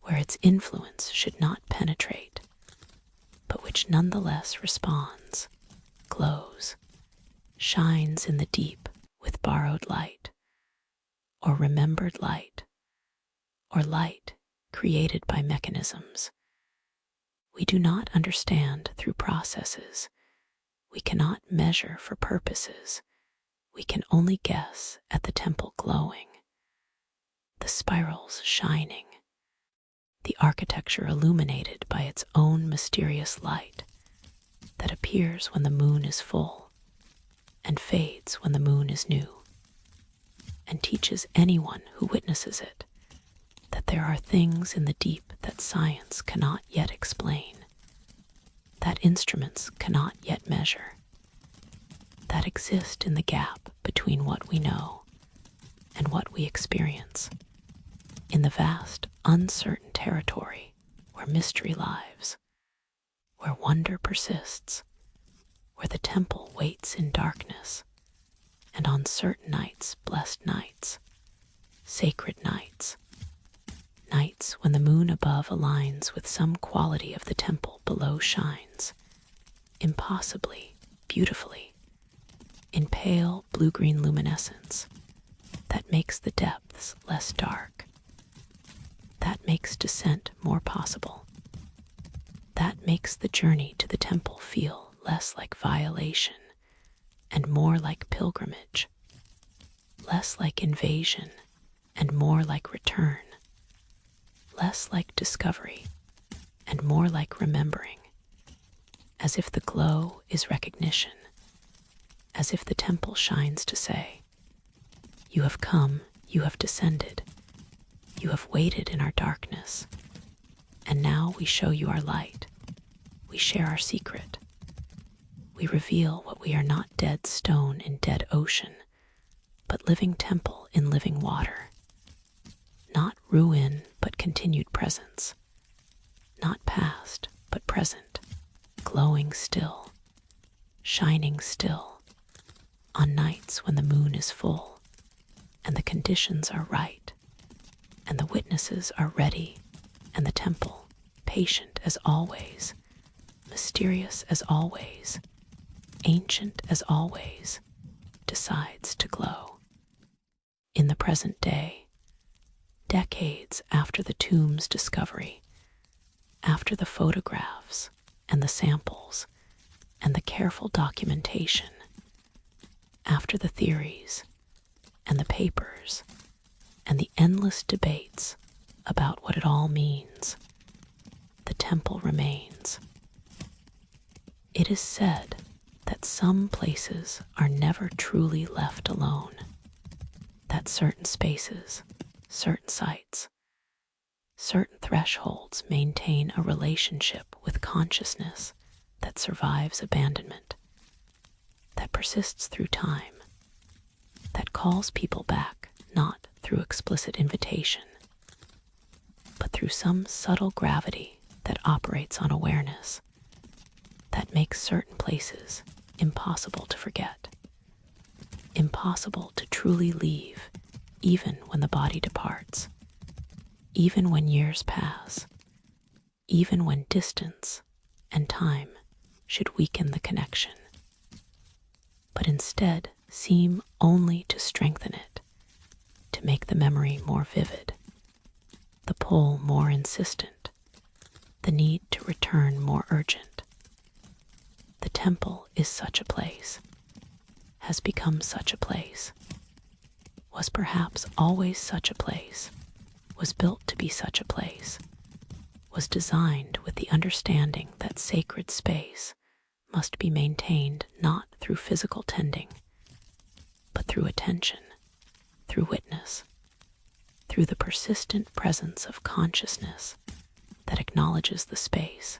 where its influence should not penetrate, but which nonetheless responds, glows, shines in the deep with borrowed light, or remembered light, or light created by mechanisms we do not understand through processes we cannot measure for purposes we can only guess at the temple glowing, the spirals shining, the architecture illuminated by its own mysterious light that appears when the moon is full and fades when the moon is new, and teaches anyone who witnesses it that there are things in the deep that science cannot yet explain, that instruments cannot yet measure, that exist in the gap between what we know and what we experience, in the vast, uncertain territory where mystery lives, where wonder persists, where the temple waits in darkness, and on certain nights, blessed nights, sacred nights, nights when the moon above aligns with some quality of the temple below shines, impossibly, beautifully, in pale blue-green luminescence that makes the depths less dark, that makes descent more possible, that makes the journey to the temple feel less like violation and more like pilgrimage, less like invasion and more like return, less like discovery and more like remembering, as if the glow is recognition, as if the temple shines to say, "You have come, you have descended, you have waited in our darkness, and now we show you our light, we share our secret, we reveal what we are not dead stone in dead ocean, but living temple in living water, not ruin but continued presence, not past but present, glowing still, shining still, on nights when the moon is full, and the conditions are right, and the witnesses are ready, and the temple, patient as always, mysterious as always, ancient as always, decides to glow. In the present day, decades after the tomb's discovery, after the photographs and the samples and the careful documentation, after the theories and the papers and the endless debates about what it all means, the temple remains. It is said that some places are never truly left alone, that certain spaces, certain sites, certain thresholds maintain a relationship with consciousness that survives abandonment, that persists through time, that calls people back not through explicit invitation, but through some subtle gravity that operates on awareness, that makes certain places impossible to forget, impossible to truly leave even when the body departs, even when years pass, even when distance and time should weaken the connection, but instead seem only to strengthen it, to make the memory more vivid, the pull more insistent, the need to return more urgent. The temple is such a place, has become such a place, was perhaps always such a place, was built to be such a place, was designed with the understanding that sacred space must be maintained not through physical tending, but through attention, through witness, through the persistent presence of consciousness that acknowledges the space,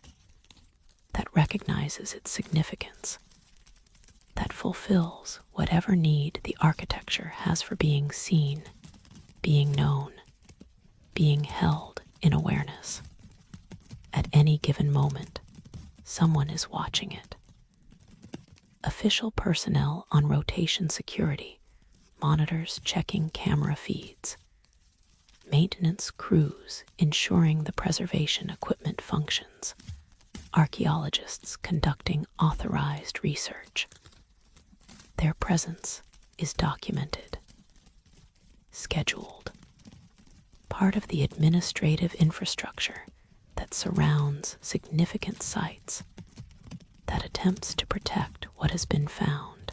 that recognizes its significance, that fulfills whatever need the architecture has for being seen, being known, being held in awareness. At any given moment, someone is watching it. Official personnel on rotation security, monitors checking camera feeds, maintenance crews ensuring the preservation equipment functions, archaeologists conducting authorized research. Their presence is documented, scheduled, part of the administrative infrastructure that surrounds significant sites, that attempts to protect what has been found,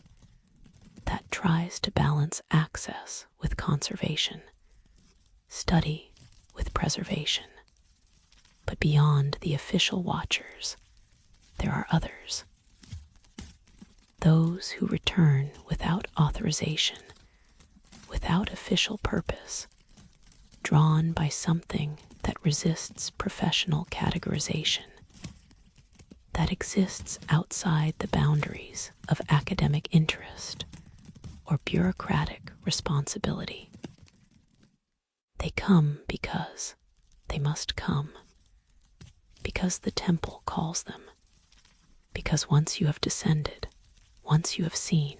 that tries to balance access with conservation, study with preservation. But beyond the official watchers, there are others. Those who return without authorization, without official purpose, drawn by something that resists professional categorization, that exists outside the boundaries of academic interest or bureaucratic responsibility. They come because they must come, because the temple calls them, because once you have descended, once you have seen,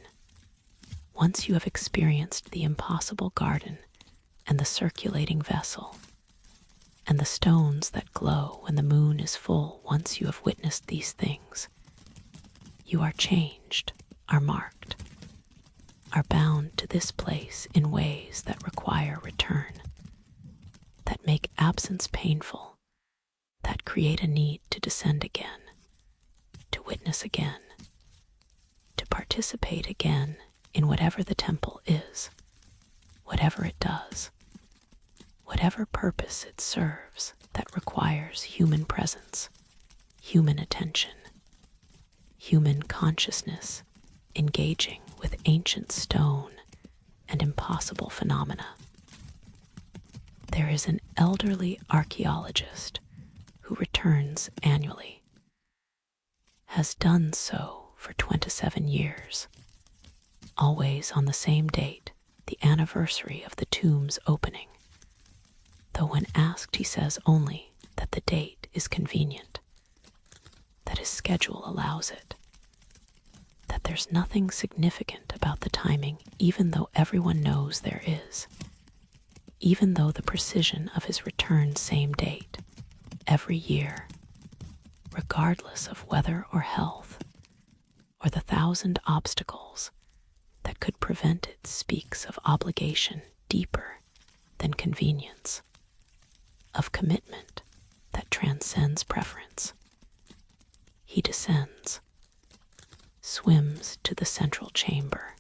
once you have experienced the impossible garden and the circulating vessel, and the stones that glow when the moon is full, once you have witnessed these things, you are changed, are marked, are bound to this place in ways that require return, that make absence painful, that create a need to descend again, to witness again, to participate again in whatever the temple is, whatever it does, whatever purpose it serves that requires human presence, human attention, human consciousness engaging with ancient stone and impossible phenomena. There is an elderly archaeologist who returns annually, has done so for 27 years, always on the same date, the anniversary of the tomb's opening, though when asked he says only that the date is convenient, that his schedule allows it, that there's nothing significant about the timing even though everyone knows there is, even though the precision of his return same date, every year, regardless of weather or health, or the 1,000 obstacles that could prevent it, speaks of obligation deeper than convenience, of commitment that transcends preference. He descends, swims to the central chamber,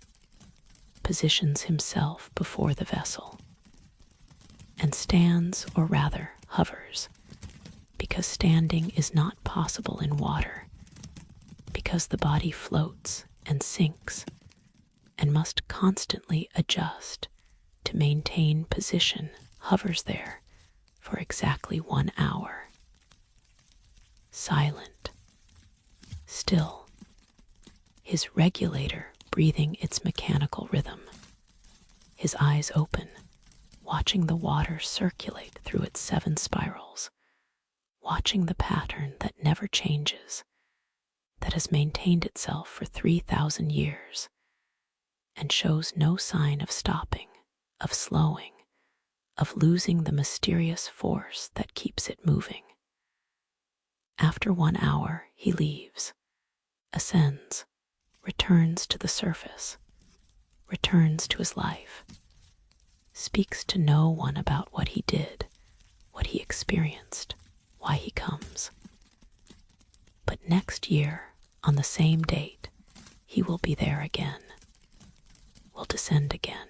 positions himself before the vessel, and stands, or rather hovers, because standing is not possible in water, because the body floats and sinks and must constantly adjust to maintain position, hovers there for exactly 1 hour. Silent, still, his regulator breathing its mechanical rhythm, his eyes open, watching the water circulate through its 7 spirals, watching the pattern that never changes, that has maintained itself for 3,000 years, and shows no sign of stopping, of slowing, of losing the mysterious force that keeps it moving. After 1 hour, he leaves, ascends, returns to the surface, returns to his life, speaks to no one about what he did, what he experienced, why he comes. But next year, on the same date, he will be there again, will descend again,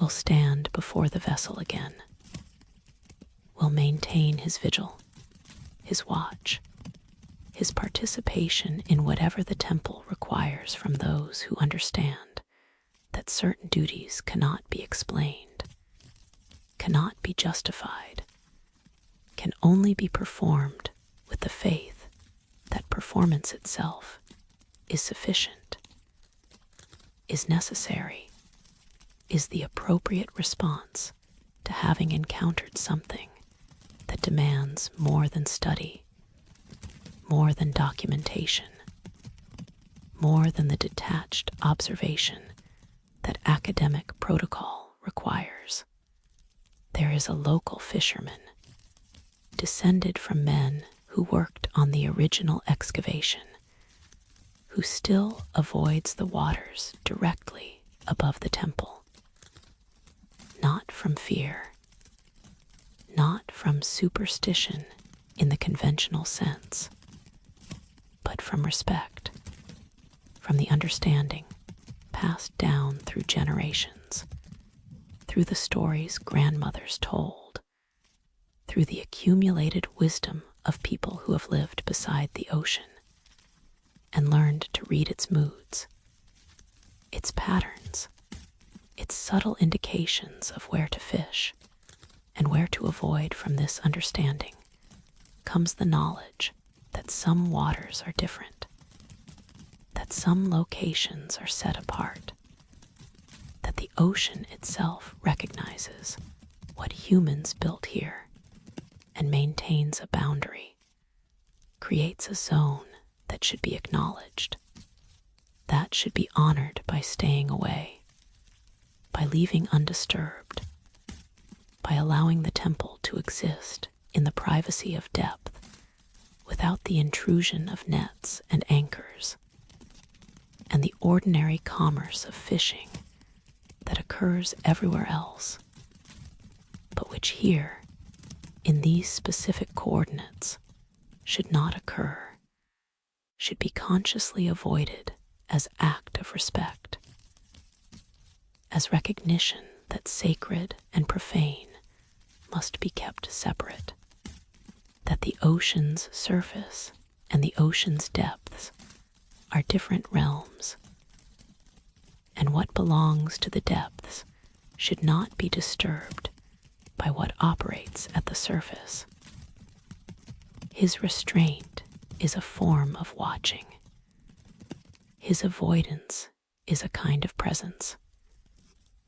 will stand before the vessel again, will maintain his vigil, his watch, his participation in whatever the temple requires from those who understand that certain duties cannot be explained, cannot be justified, can only be performed with the faith that performance itself is sufficient, is necessary, is the appropriate response to having encountered something that demands more than study, more than documentation, more than the detached observation that academic protocol requires. There is a local fisherman, descended from men who worked on the original excavation, who still avoids the waters directly above the temple, not from fear, from superstition in the conventional sense, but from respect, from the understanding passed down through generations, through the stories grandmothers told, through the accumulated wisdom of people who have lived beside the ocean and learned to read its moods, its patterns, its subtle indications of where to fish and where to avoid. From this understanding comes the knowledge that some waters are different, that some locations are set apart, that the ocean itself recognizes what humans built here and maintains a boundary, creates a zone that should be acknowledged, that should be honored by staying away, by leaving undisturbed, by allowing the temple to exist in the privacy of depth without the intrusion of nets and anchors, and the ordinary commerce of fishing that occurs everywhere else, but which here, in these specific coordinates, should not occur, should be consciously avoided as act of respect, as recognition that sacred and profane must be kept separate, that the ocean's surface and the ocean's depths are different realms, and what belongs to the depths should not be disturbed by what operates at the surface. His restraint is a form of watching. His avoidance is a kind of presence.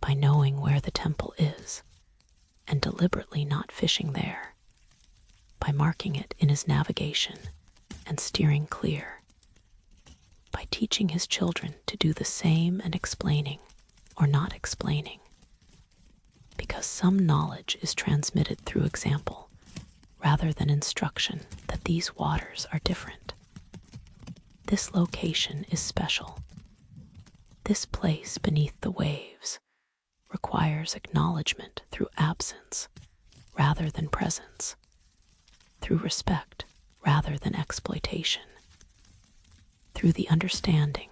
By knowing where the temple is and deliberately not fishing there, by marking it in his navigation and steering clear, by teaching his children to do the same and explaining or not explaining, because some knowledge is transmitted through example rather than instruction that these waters are different. This location is special. This place beneath the waves requires acknowledgement through absence rather than presence, through respect rather than exploitation, through the understanding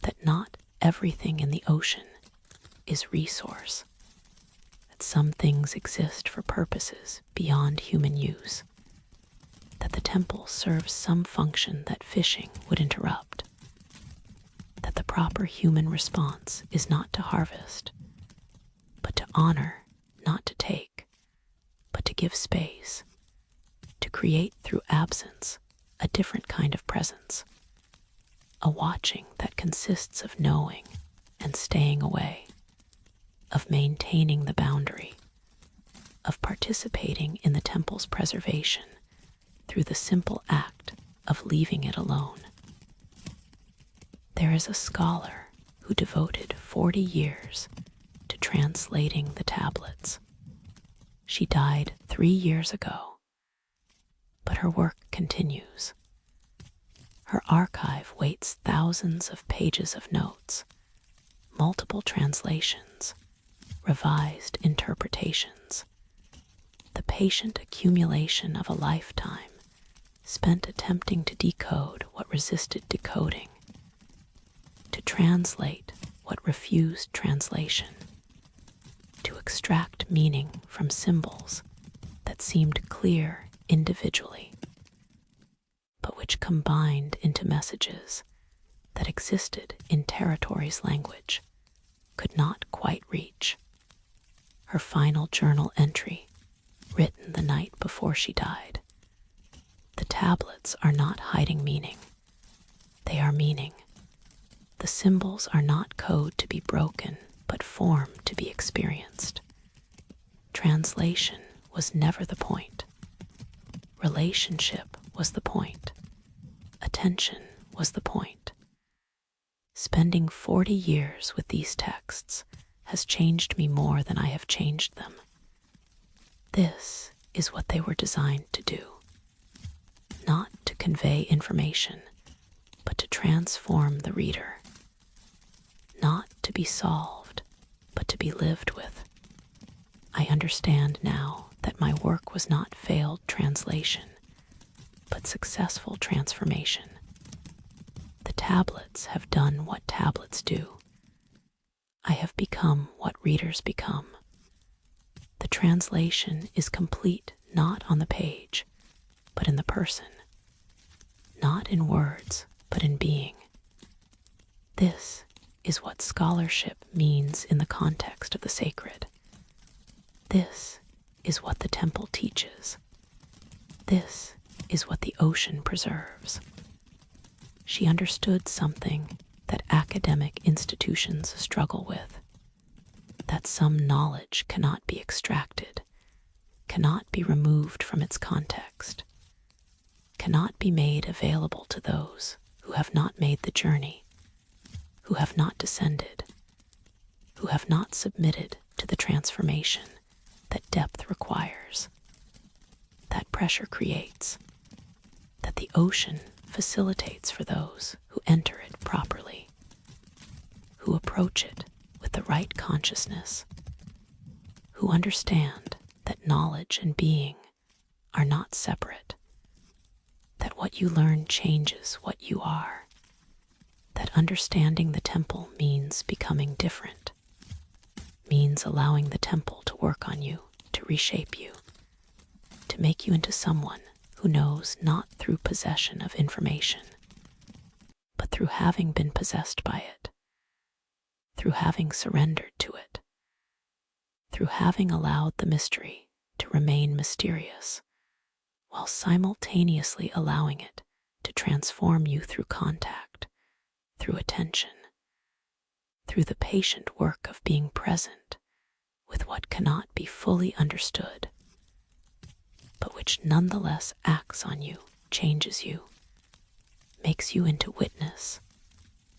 that not everything in the ocean is resource, that some things exist for purposes beyond human use, that the temple serves some function that fishing would interrupt, that the proper human response is not to harvest, but to honor, not to take, but to give space, to create through absence a different kind of presence, a watching that consists of knowing and staying away, of maintaining the boundary, of participating in the temple's preservation through the simple act of leaving it alone. There is a scholar who devoted 40 years to translating the tablets. She died 3 years ago, but her work continues. Her archive waits thousands of pages of notes, multiple translations, revised interpretations, the patient accumulation of a lifetime spent attempting to decode what resisted decoding, to translate what refused translation, to extract meaning from symbols that seemed clear individually, but which combined into messages that existed in territories language could not quite reach. Her final journal entry, written the night before she died. The tablets are not hiding meaning. They are meaning. The symbols are not code to be broken, but form to be experienced. Translation was never the point. Relationship was the point. Attention was the point. Spending 40 years with these texts has changed me more than I have changed them. This is what they were designed to do. Not to convey information, but to transform the reader. Not to be solved, but to be lived with. I understand now that my work work was not failed translation, but successful transformation. The tablets have done what tablets do. I have become what readers become. The translation is complete not on the page, but in the person. Not in words, but in being. This is what scholarship means in the context of the sacred. This is what the temple teaches. This is what the ocean preserves. She understood something that academic institutions struggle with, that some knowledge cannot be extracted, cannot be removed from its context, cannot be made available to those who have not made the journey, who have not descended, who have not submitted to the transformation that depth requires, that pressure creates, that the ocean facilitates for those who enter it properly, who approach it with the right consciousness, who understand that knowledge and being are not separate, that what you learn changes what you are, that understanding the temple means becoming different, means allowing the temple to work on you, to reshape you, to make you into someone who knows not through possession of information, but through having been possessed by it, through having surrendered to it, through having allowed the mystery to remain mysterious, while simultaneously allowing it to transform you through contact, through attention, through the patient work of being present with what cannot be fully understood, but which nonetheless acts on you, changes you, makes you into witness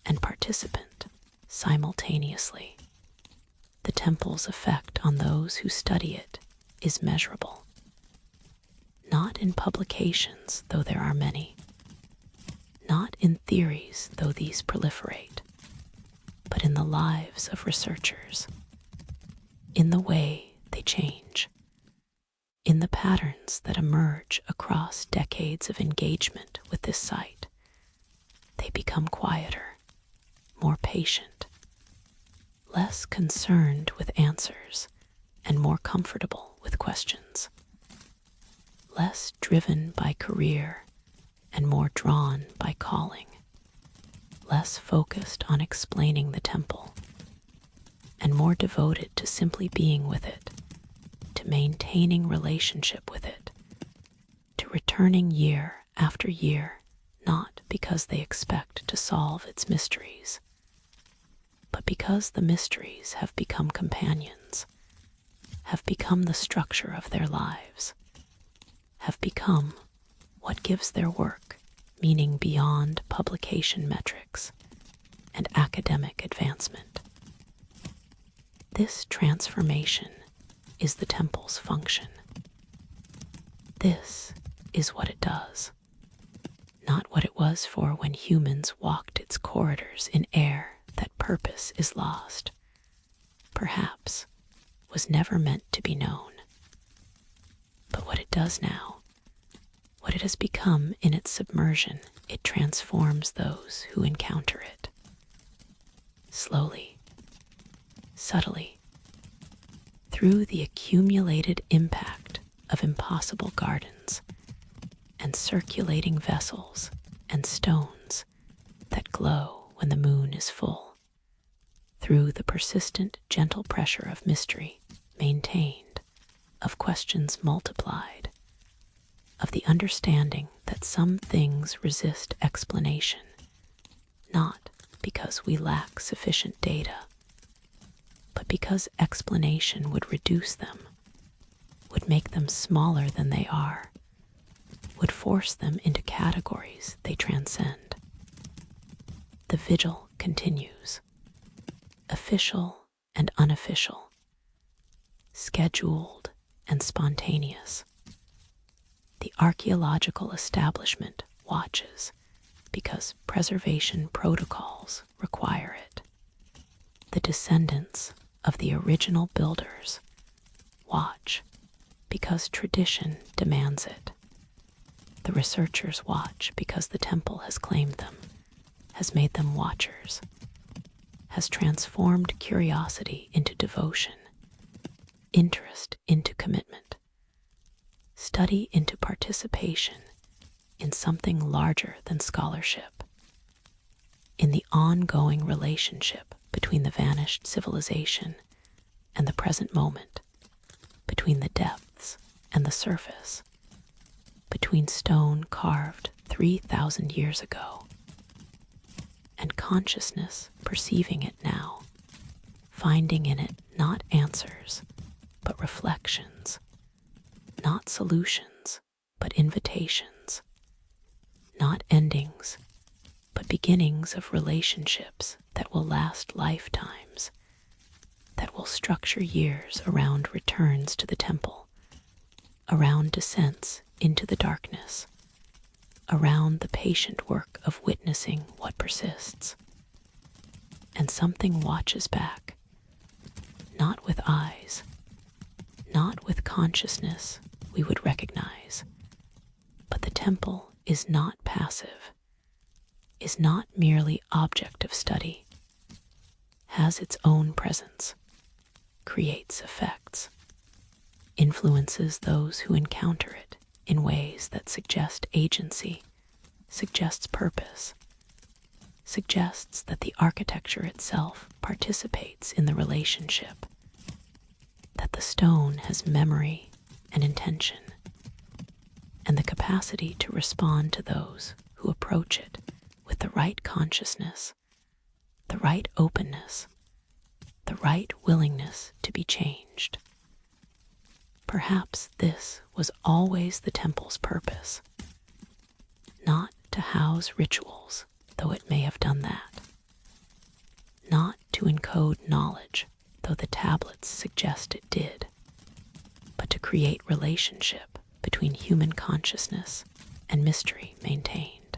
and participant simultaneously. The temple's effect on those who study it is measurable, not in publications, though there are many, not in theories, though these proliferate, but in the lives of researchers, in the way they change, in the patterns that emerge across decades of engagement with this site. They become quieter, more patient, less concerned with answers, and more comfortable with questions, less driven by career and more drawn by calling, less focused on explaining the temple, and more devoted to simply being with it, to maintaining relationship with it, to returning year after year, not because they expect to solve its mysteries, but because the mysteries have become companions, have become the structure of their lives, have become what gives their work meaning beyond publication metrics and academic advancement. This transformation is the temple's function. This is what it does, not what it was for when humans walked its corridors in air that purpose is lost, perhaps was never meant to be known, but what it does now, what it has become in its submersion. It transforms those who encounter it. Slowly, subtly, through the accumulated impact of impossible gardens and circulating vessels and stones that glow when the moon is full, through the persistent gentle pressure of mystery maintained, of questions multiplied, of the understanding that some things resist explanation, not because we lack sufficient data, but because explanation would reduce them, would make them smaller than they are, would force them into categories they transcend. The vigil continues, official and unofficial, scheduled and spontaneous. The archaeological establishment watches because preservation protocols require it. The descendants of the original builders watch because tradition demands it. The researchers watch because the temple has claimed them, has made them watchers, has transformed curiosity into devotion, interest into commitment, study into participation in something larger than scholarship, in the ongoing relationship between the vanished civilization and the present moment, between the depths and the surface, between stone carved 3,000 years ago and consciousness perceiving it now, finding in it not answers, but reflections, not solutions, but invitations, not endings, but beginnings of relationships that will last lifetimes, that will structure years around returns to the temple, around descents into the darkness, around the patient work of witnessing what persists. And something watches back, not with eyes, not with consciousness we would recognize, but the temple is not passive, is not merely object of study, has its own presence, creates effects, influences those who encounter it in ways that suggest agency, suggests purpose, suggests that the architecture itself participates in the relationship, that the stone has memory and intention, and the capacity to respond to those who approach it with the right consciousness, the right openness, the right willingness to be changed. Perhaps this was always the temple's purpose, not to house rituals, though it may have done that, not to encode knowledge, though the tablets suggest it did, but to create relationship between human consciousness and mystery maintained,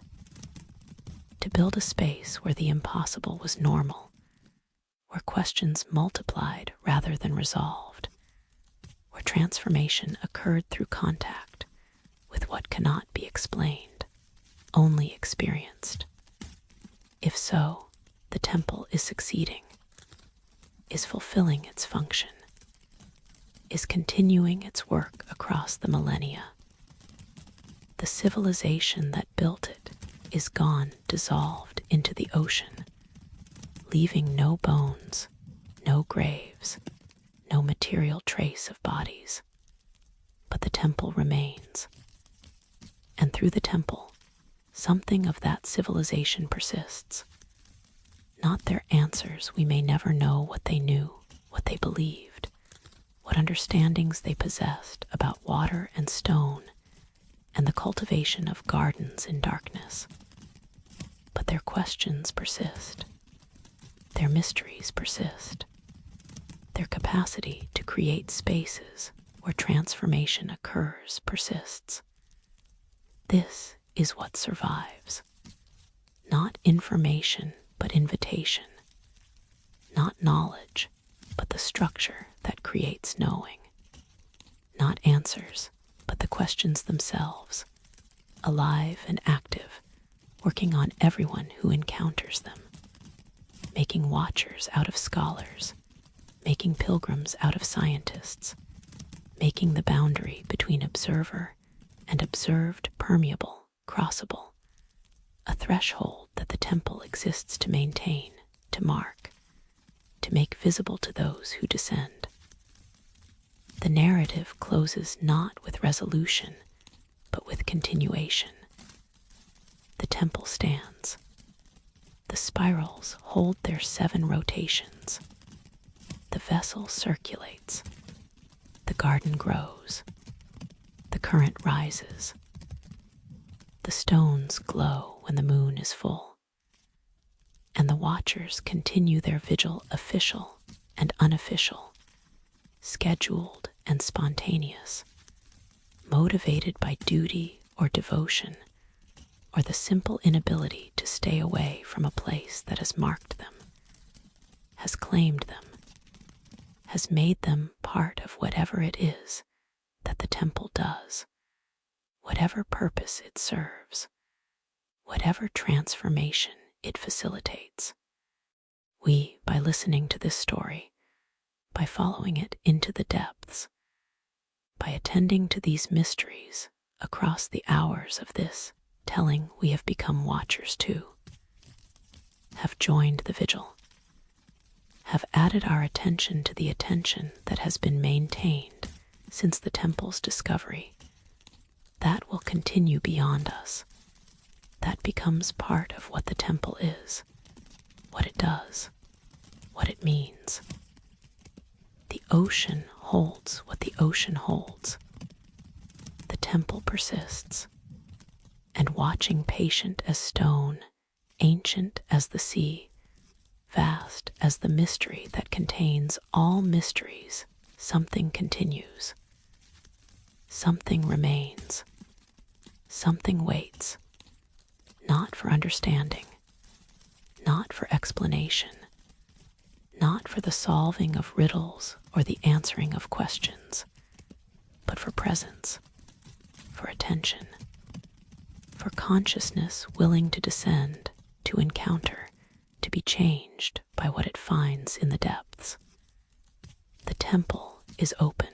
to build a space where the impossible was normal, where questions multiplied rather than resolved, where transformation occurred through contact with what cannot be explained, only experienced. If so, the temple is succeeding, is fulfilling its function, is continuing its work across the millennia. The civilization that built it is gone, dissolved into the ocean, leaving no bones, no graves, no material trace of bodies. But the temple remains. And through the temple, something of that civilization persists. Not their answers, we may never know what they knew, what they believed, what understandings they possessed about water and stone and the cultivation of gardens in darkness. But their questions persist. Their mysteries persist. Their capacity to create spaces where transformation occurs persists. This is what survives. Not information, but invitation. Not knowledge, but the structure that creates knowing. Not answers, but the questions themselves, alive and active, working on everyone who encounters them, making watchers out of scholars, making pilgrims out of scientists, making the boundary between observer and observed permeable, crossable, a threshold that the temple exists to maintain, to mark, to make visible to those who descend. The narrative closes not with resolution, but with continuation. The temple stands. The spirals hold their 7 rotations. The vessel circulates. The garden grows. The current rises. The stones glow when the moon is full. And the watchers continue their vigil, official and unofficial, scheduled and spontaneous, motivated by duty or devotion, or the simple inability to stay away from a place that has marked them, has claimed them, has made them part of whatever it is that the temple does, whatever purpose it serves, whatever transformation it facilitates. We, by listening to this story, by following it into the depths, by attending to these mysteries across the hours of this telling, we have become watchers too, have joined the vigil, have added our attention to the attention that has been maintained since the temple's discovery. That will continue beyond us. That becomes part of what the temple is, what it does, what it means. The ocean holds what the ocean holds. The temple persists, and watching, patient as stone, ancient as the sea, vast as the mystery that contains all mysteries, something continues. Something remains. Something waits, not for understanding, not for explanation, not for the solving of riddles or the answering of questions, but for presence, for attention, for consciousness willing to descend, to encounter, to be changed by what it finds in the depths. The temple is open.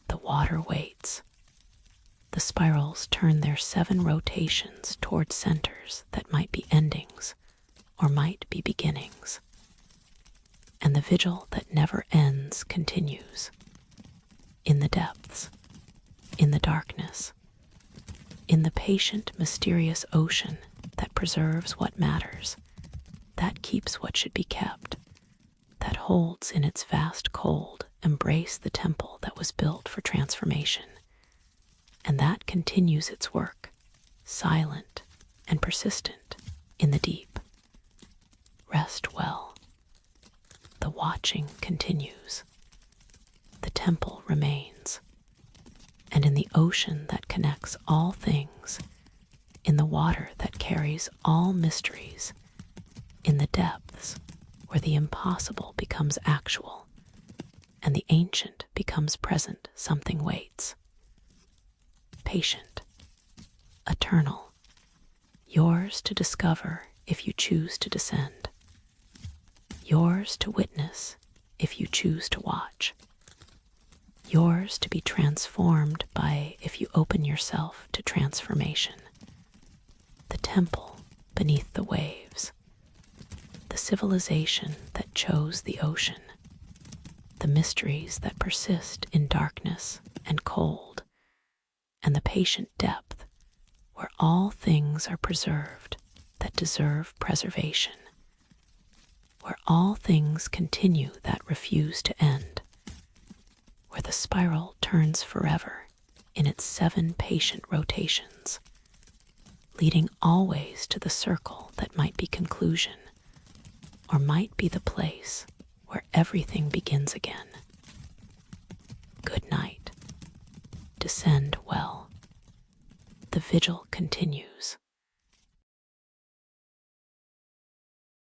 The water waits. The spirals turn their 7 rotations toward centers that might be endings or might be beginnings. And the vigil that never ends continues. In the depths, in the darkness, in the patient, mysterious ocean that preserves what matters, that keeps what should be kept, that holds in its vast cold embrace the temple that was built for transformation, and that continues its work, silent and persistent, in the deep. Rest well. The watching continues. The temple remains. And in the ocean that connects all things, in the water that carries all mysteries, in the depths where the impossible becomes actual and the ancient becomes present, something waits. Patient, eternal, yours to discover if you choose to descend, yours to witness if you choose to watch, yours to be transformed by if you open yourself to transformation. The temple beneath the waves, the civilization that chose the ocean, the mysteries that persist in darkness and cold, and the patient depth where all things are preserved that deserve preservation, where all things continue that refuse to end, where the spiral turns forever in its 7 patient rotations, leading always to the circle that might be conclusion, or might be the place where everything begins again. Good night. Descend well. The vigil continues.